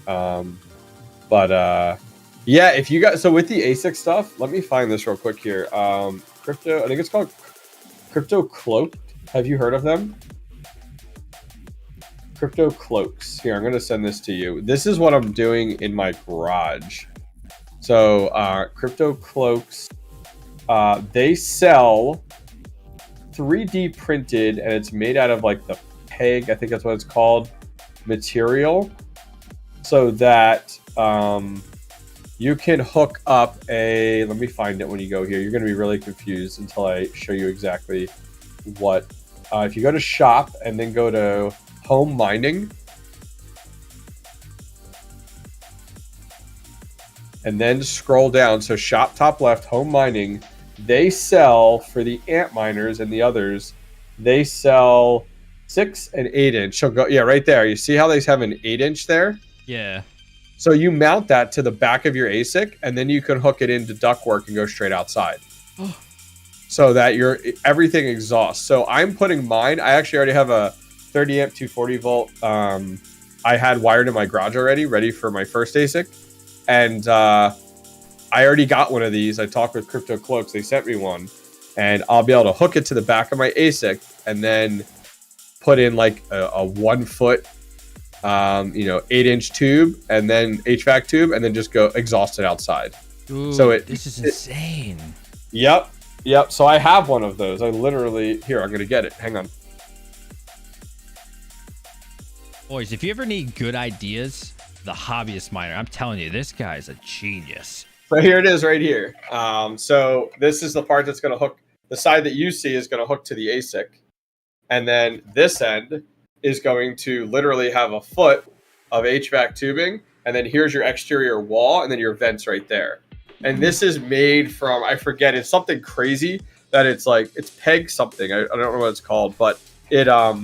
Yeah, if you got with the ASIC stuff, let me find this real quick here. Crypto, I think it's called Crypto Cloaked. Have you heard of them? Crypto Cloaks. Here, I'm going to send this to you. This is what I'm doing in my garage. So, Crypto Cloaks, they sell 3D printed, and it's made out of like the peg, I think that's what it's called, material, so that you can hook up let me find it when you go here. You're going to be really confused until I show you exactly what. If you go to shop and then go to home mining, and then scroll down, so shop top left, home mining, they sell for the ant miners and the others, they sell 6 and 8 inch. So go, yeah, right there. You see how they have an 8 inch there? Yeah. So you mount that to the back of your ASIC, and then you can hook it into ductwork and go straight outside. So that everything exhausts. So I'm putting mine. I actually already have a 30 amp 240 volt. I had wired in my garage already, ready for my first ASIC, and I already got one of these. I talked with Crypto Cloaks. They sent me one, and I'll be able to hook it to the back of my ASIC and then put in like a 1 foot, 8 inch tube, and then HVAC tube, and then just go exhaust it outside. Ooh, so this is insane. Yep. Yep. So I have one of those. I literally here. I'm gonna get it. Hang on. Boys, if you ever need good ideas, the hobbyist miner, I'm telling you, this guy's a genius. So here it is right here. So this is the part that's going to hook. The side that you see is going to hook to the ASIC. And then this end is going to literally have a foot of HVAC tubing. And then here's your exterior wall and then your vents right there. And this is made from, I forget, it's something crazy that it's like, it's peg something. I don't know what it's called, but it'll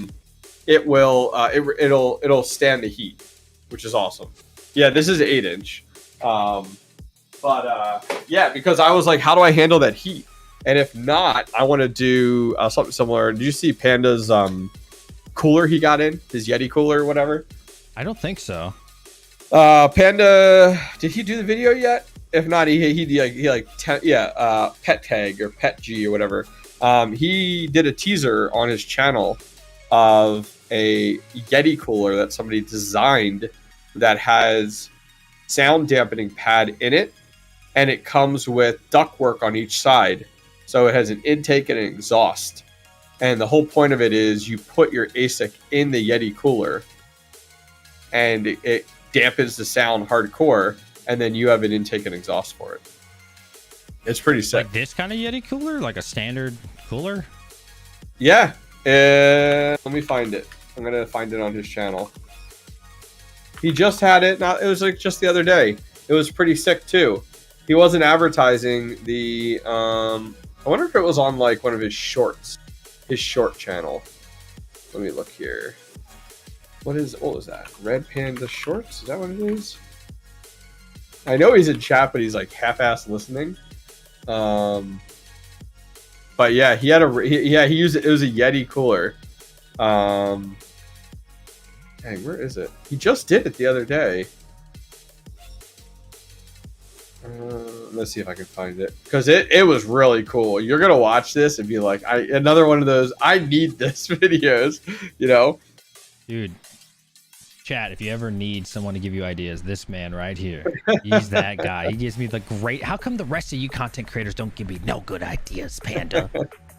stand the heat, which is awesome. Yeah, this is 8-inch. Yeah, because I was like, how do I handle that heat? And if not, I want to do something similar. Did you see Panda's cooler he got in? His Yeti cooler or whatever? I don't think so. Panda, did he do the video yet? If not, Pet Tag or Pet G or whatever. He did a teaser on his channel of a Yeti cooler that somebody designed that has sound dampening pad in it, and it comes with ductwork on each side. So it has an intake and an exhaust. And the whole point of it is you put your ASIC in the Yeti cooler and it dampens the sound hardcore, and then you have an intake and exhaust for it. It's pretty sick. Like this kind of Yeti cooler? Like a standard cooler? Yeah. Let me find it. I'm going to find it on his channel. He just had it. It was like just the other day. It was pretty sick too. He wasn't advertising the. I wonder if it was on like one of his shorts, his short channel. Let me look here. What was that? Red Panda Shorts? Is that what it is? I know he's in chat, but he's like half-ass listening. But yeah, he used it. It was a Yeti cooler. Dang, where is it? He just did it the other day. Let's see if I can find it, because it was really cool. You're gonna watch this and be like, another one of those I need this videos, you know, dude. Chat, if you ever need someone to give you ideas, this man right here, he's that guy. He gives me the great. How come the rest of you content creators don't give me no good ideas, Panda?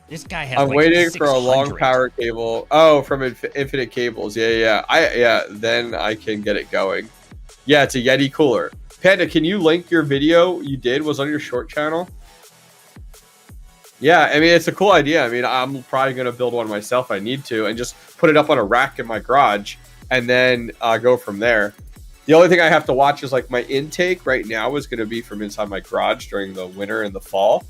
This guy has. I'm like waiting for a 600. long power cable. Oh, from Infinite Cables. Yeah. Then I can get it going. Yeah, it's a Yeti cooler. Panda, can you link your video you did was on your short channel? Yeah, I mean, it's a cool idea. I mean, I'm probably going to build one myself if I need to and just put it up on a rack in my garage and then go from there. The only thing I have to watch is like my intake right now is going to be from inside my garage during the winter and the fall.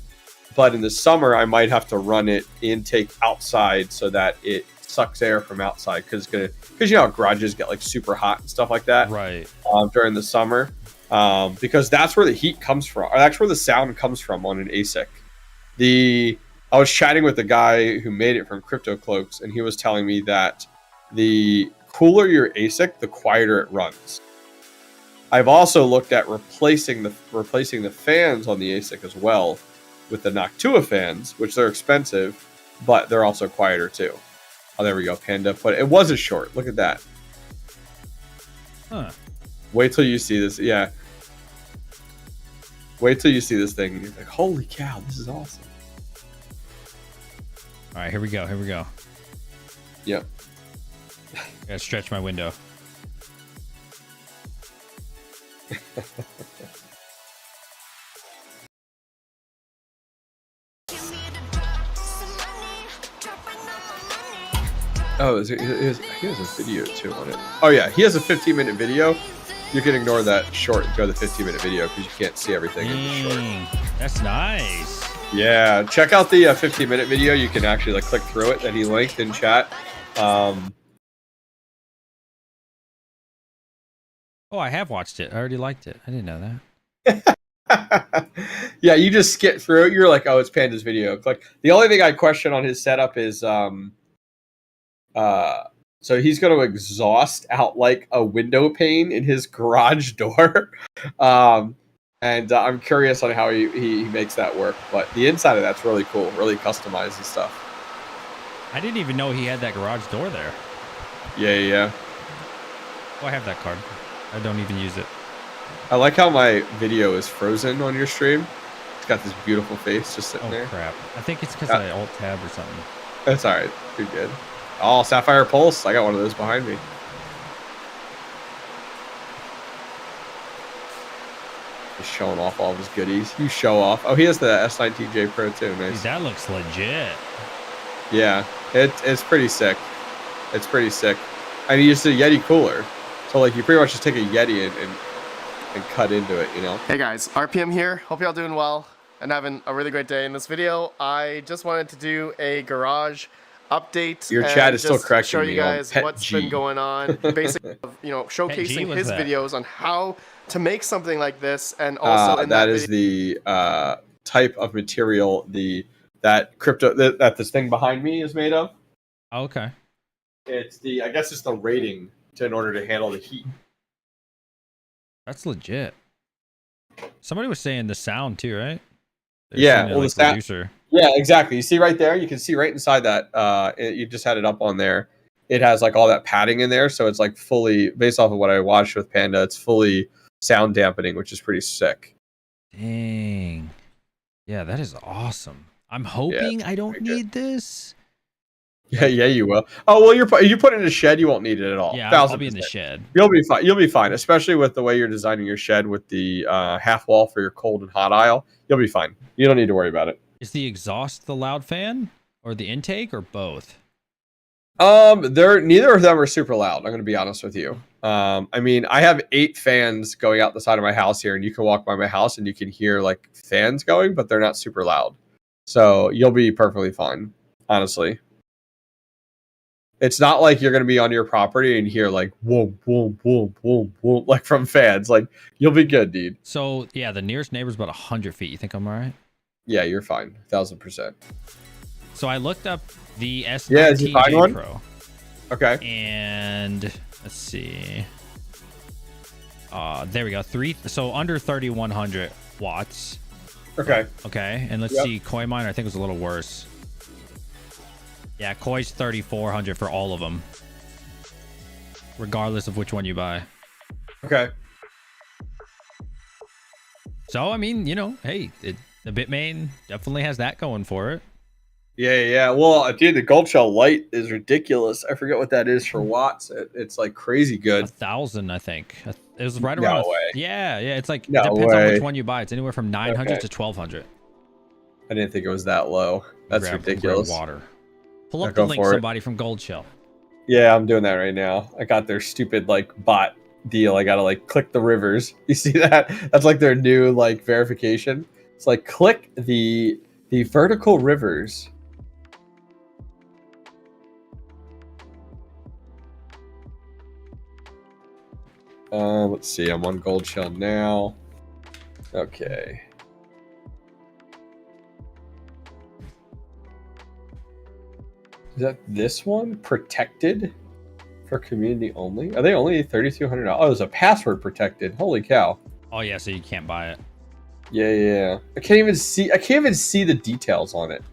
But in the summer, I might have to run it intake outside so that it sucks air from outside, because you know how garages get like super hot and stuff like that, right? During the summer, because that's where the heat comes from, or that's where the sound comes from on an ASIC. I was chatting with the guy who made it from Crypto Cloaks, and he was telling me that the cooler your ASIC, the quieter it runs. I've also looked at replacing the fans on the ASIC as well with the Noctua fans, which they're expensive, but they're also quieter too. Oh, there we go. Panda put it. It was a short. Look at that. Huh. Wait till you see this. Yeah. Wait till you see this thing. You're like, holy cow, this is awesome. All right, here we go. Yep. I gotta stretch my window. Oh, he has a video too on it. Oh yeah, he has a 15-minute video. You can ignore that short and go to the 15-minute video because you can't see everything in the short. That's nice. Yeah, check out the 15-minute video. You can actually like click through it that he linked in chat. Oh, I have watched it. I already liked it. I didn't know that. Yeah, you just skip through it. You're like, oh, it's Panda's video. Like, the only thing I question on his setup is so he's going to exhaust out like a window pane in his garage door. And I'm curious on how he makes that work. But the inside of that's really cool, really customized and stuff. I didn't even know he had that garage door there. Yeah. Oh, I have that card. I don't even use it. I like how my video is frozen on your stream. got this beautiful face just sitting Oh there. crap! I think it's because I alt tab or something. That's all right. You're good. Oh, Sapphire Pulse. I got one of those behind me. Just showing off all of his goodies. You show off. Oh, he has the S9TJ Pro too. Nice. Dude, that looks legit. Yeah, it's pretty sick. It's pretty sick. And he used a Yeti cooler, so like you pretty much just take a Yeti and cut into it, you know. Hey guys, RPM here. Hope y'all doing well and having a really great day. In this video, I just wanted to do a garage update. Your and chat is still just correcting show you me on guys Pet what's G. been going on. Basically, you know, Pet G, showcasing what's his that? videos on how to make something like this, and also in that that is video, the type of material that crypto that this thing behind me is made of. Oh, okay. It's I guess it's the rating in order to handle the heat. That's legit. Somebody was saying the sound too, right? Yeah, saying it well, like the sound. producer. Yeah, exactly. You see right there. You can see right inside that. You just had it up on there. It has like all that padding in there, so it's like fully based off of what I watched with Panda. It's fully sound dampening, which is pretty sick. Dang. Yeah, that is awesome. I'm hoping I don't need this. Yeah, you will. Oh well, you put it in a shed, you won't need it at all. Yeah, 1000%. I'll be in the shed. You'll be fine. You'll be fine, especially with the way you're designing your shed with the half wall for your cold and hot aisle. You'll be fine. You don't need to worry about it. Is the exhaust the loud fan or the intake or both? Neither of them are super loud. I'm going to be honest with you. I mean, I have 8 fans going out the side of my house here, and you can walk by my house and you can hear like fans going, but they're not super loud. So you'll be perfectly fine, honestly. It's not like you're going to be on your property and hear like whoom, whoom, whoom, whoom, whoom, like from fans. Like you'll be good, dude. So yeah, the nearest neighbor's about 100 feet. You think I'm all right? Yeah, you're fine. 1000%. So I looked up the Yeah, did you find S9TJ one? Pro. Okay. And let's see. There we go. So under 3,100 watts. Okay. Okay. And let's see. Koi miner, I think, was a little worse. Yeah, Koi's 3,400 for all of them, regardless of which one you buy. Okay. So I mean, you know, hey, the Bitmain definitely has that going for it. Yeah. Well, dude, the gold shell light is ridiculous. I forget what that is for watts. It's like crazy good. 1,000, I think. It was right No around. way. Yeah. It's like No it depends on way. which one you buy. It's anywhere from 900 to 1,200. I didn't think it was that low. That's ridiculous. Grab water. Pull up Go the link, for it. somebody from Gold Shell. Yeah, I'm doing that right now. I got their stupid like bot deal. I gotta like click the rivers. You see that? That's like their new like verification. It's like click the vertical rivers. Let's see. I'm on Gold Shell now. Okay. Is that this one? Protected for community only? Are they only $3,200? Oh, it's a password protected. Holy cow! Oh yeah, so you can't buy it. Yeah. I can't even see the details on it.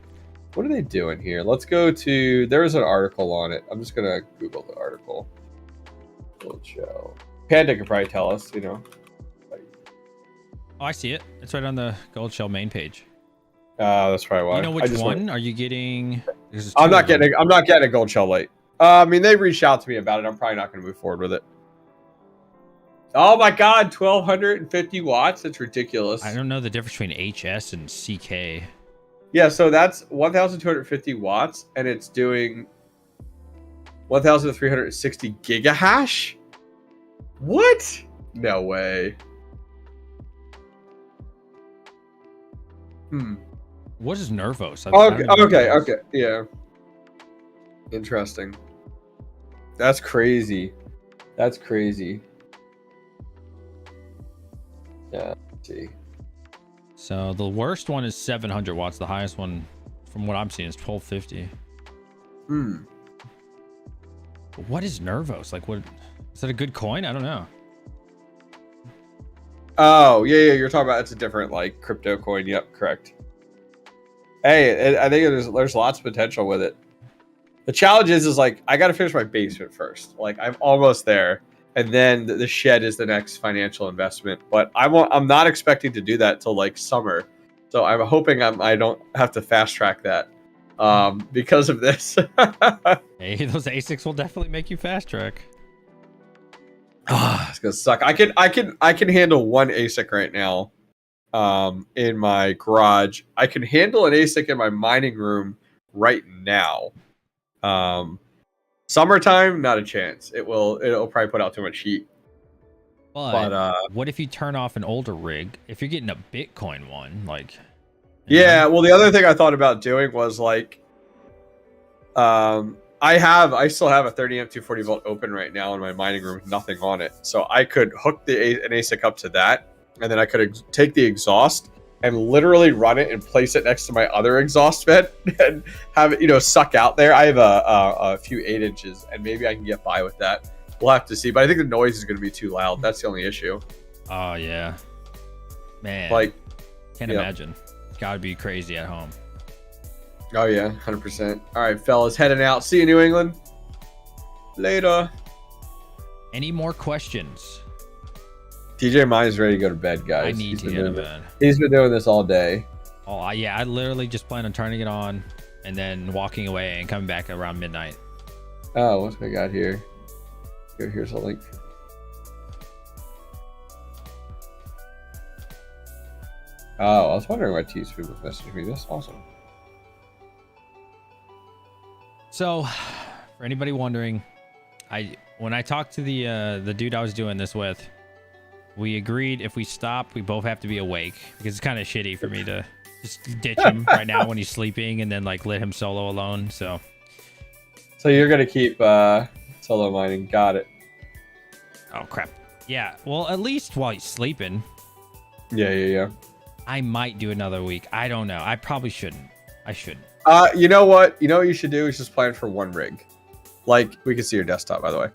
What are they doing here? Let's go to. There is an article on it. I'm just gonna Google the article. Gold Shell. Panda could probably tell us. You know. Oh, I see it. It's right on the Gold Shell main page. That's probably why. You know which one are you getting? I'm not getting a Gold Shell light. I mean, they reached out to me about it. I'm probably not going to move forward with it. Oh my God, 1,250 watts. That's ridiculous. I don't know the difference between HS and CK. Yeah, so that's 1,250 watts, and it's doing 1,360 gigahash. What? No way. What is Nervos? Okay. Yeah. Interesting. That's crazy. Yeah, let's see. So the worst one is 700 watts. The highest one, from what I'm seeing, is 1,250. But what is Nervos? Like, what is that? A good coin? I don't know. Oh, yeah, you're talking about it's a different like crypto coin. Yep, correct. Hey, I think there's lots of potential with it. The challenge is like I got to finish my basement first. Like I'm almost there, and then the shed is the next financial investment. But I'm not expecting to do that till like summer. So I'm hoping I don't have to fast track that because of this. Hey, those ASICs will definitely make you fast track. It's gonna suck. I can handle one ASIC right now in my garage. I can handle an ASIC in my mining room right now. Summertime, not a chance. It'll probably put out too much heat. But what if you turn off an older rig? If you're getting a Bitcoin one, like yeah, well, the other thing I thought about doing was like, I still have a 30 amp 240 volt open right now in my mining room with nothing on it, so I could hook an ASIC up to that, and then I could take the exhaust and literally run it and place it next to my other exhaust vent and have it, suck out there. I have a few 8 inches, and maybe I can get by with that. We'll have to see, but I think the noise is going to be too loud. That's the only issue. Oh yeah, man. Like, can't imagine. It's got to be crazy at home. Oh yeah, 100%. All right, fellas, heading out. See you, New England. Later. Any more questions? TJ Mine's ready to go to bed, guys. I need to go to bed. He's been doing this all day. Oh yeah, I literally just plan on turning it on and then walking away and coming back around midnight. Oh, what's we got here? Here's a link. Oh, I was wondering why Teaspoon was messaging me. That's awesome. So, for anybody wondering, when I talked to the dude I was doing this with, we agreed if we stop, we both have to be awake, because it's kind of shitty for me to just ditch him right now when he's sleeping and then like let him solo alone. So you're gonna keep solo mining. Got it. Oh crap. Yeah. Well, at least while he's sleeping. Yeah. I might do another week. I don't know. I probably shouldn't. I shouldn't. You know what? You know what you should do is just plan for one rig. Like, we can see your desktop, by the way.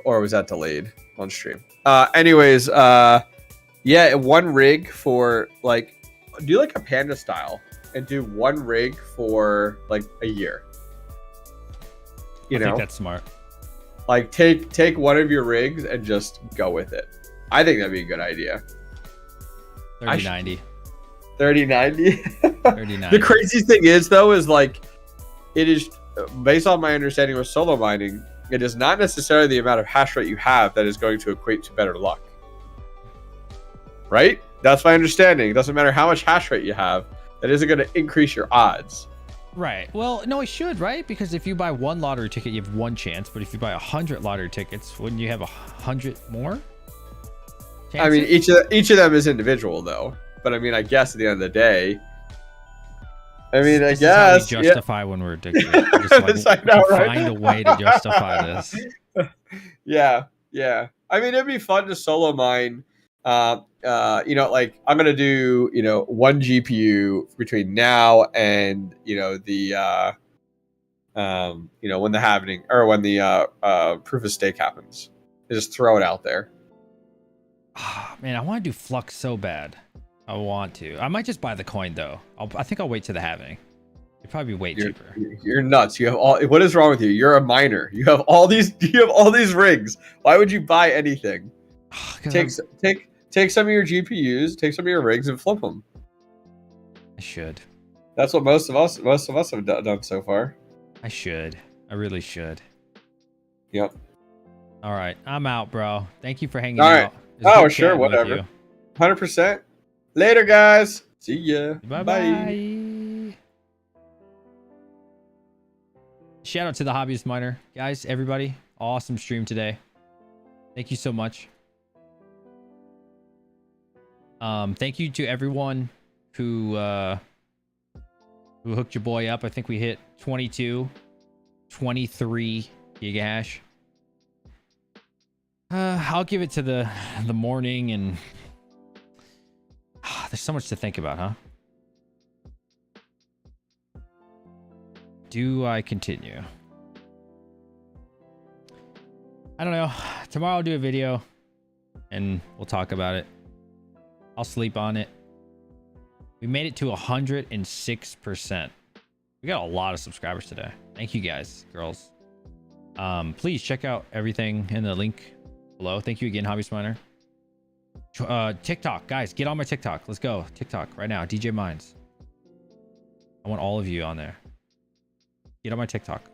Or was that delayed on stream? Anyways, yeah, one rig for like, do like a Panda style and do one rig for like a year. I think that's smart. Like take one of your rigs and just go with it. I think that'd be a good idea. 3090. 3090. 3090. The crazy thing is though, is like, it is based on my understanding with solo mining, it is not necessarily the amount of hash rate you have that is going to equate to better luck. Right? That's my understanding. It doesn't matter how much hash rate you have, that isn't going to increase your odds. Right. Well, no, it should, right? Because if you buy one lottery ticket, you have one chance. But if you buy 100 lottery tickets, wouldn't you have 100 more chances? I mean, each of them is individual, though. But I mean, I guess at the end of the day, This is how we justify when we're addicted. Just like, find a way to justify this. Yeah. I mean, it'd be fun to solo mine. Like I'm gonna do, one GPU between now and when the halving or when the proof of stake happens. Just throw it out there. Oh, man, I want to do Flux so bad. I want to. I might just buy the coin though. I think I'll wait to the halving. It'd probably be way cheaper. You're nuts. You have all. What is wrong with you? You're a miner. You have all these. You have all these rigs. Why would you buy anything? Take some of your GPUs, take some of your rigs, and flip them. I should. That's what most of us have done so far. I should. I really should. Yep. All right, I'm out, bro. Thank you for hanging out. It was Oh, good sure, chatting with whatever. you. 100%. Later, guys. See ya. Bye. Shout out to the hobbyist miner, guys. Everybody, awesome stream today. Thank you so much. Thank you to everyone who hooked your boy up. I think we hit 23 gigahash. I'll give it to the morning, and there's so much to think about, huh? Do I continue? I don't know. Tomorrow I'll do a video and we'll talk about it. I'll sleep on it. We made it to 106%. We got a lot of subscribers today. Thank you guys, girls. Please check out everything in the link below. Thank you again, Hobbyist Miner. TikTok, guys, get on my TikTok. Let's go. TikTok right now. DJ Minds. I want all of you on there. Get on my TikTok.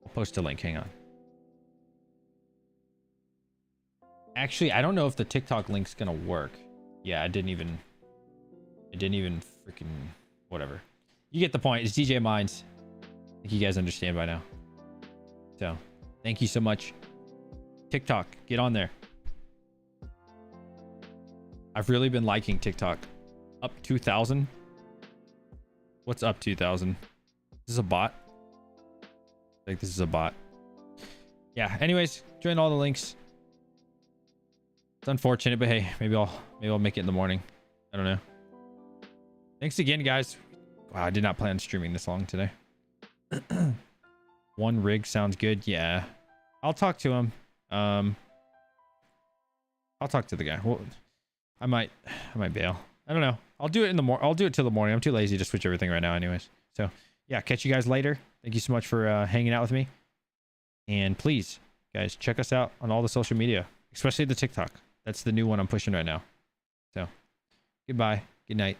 I'll post a link. Hang on. Actually, I don't know if the TikTok link's gonna work. Yeah, it didn't even freaking whatever. You get the point. It's DJ Minds. I think you guys understand by now. So, thank you so much. TikTok, get on there. I've really been liking TikTok. Up 2,000. What's up 2,000? Is this a bot? I think this is a bot. Yeah, anyways, join all the links. It's unfortunate, but hey, maybe I'll make it in the morning. I don't know. Thanks again, guys. Wow, I did not plan on streaming this long today. One rig sounds good. Yeah, I'll talk to him. I'll talk to the guy. Well, I might bail. I don't know. I'll do it in the morning. I'll do it till the morning. I'm too lazy to switch everything right now, anyways. So yeah, catch you guys later. Thank you so much for hanging out with me. And please, guys, check us out on all the social media, especially the TikTok. That's the new one I'm pushing right now. So, goodbye. Good night.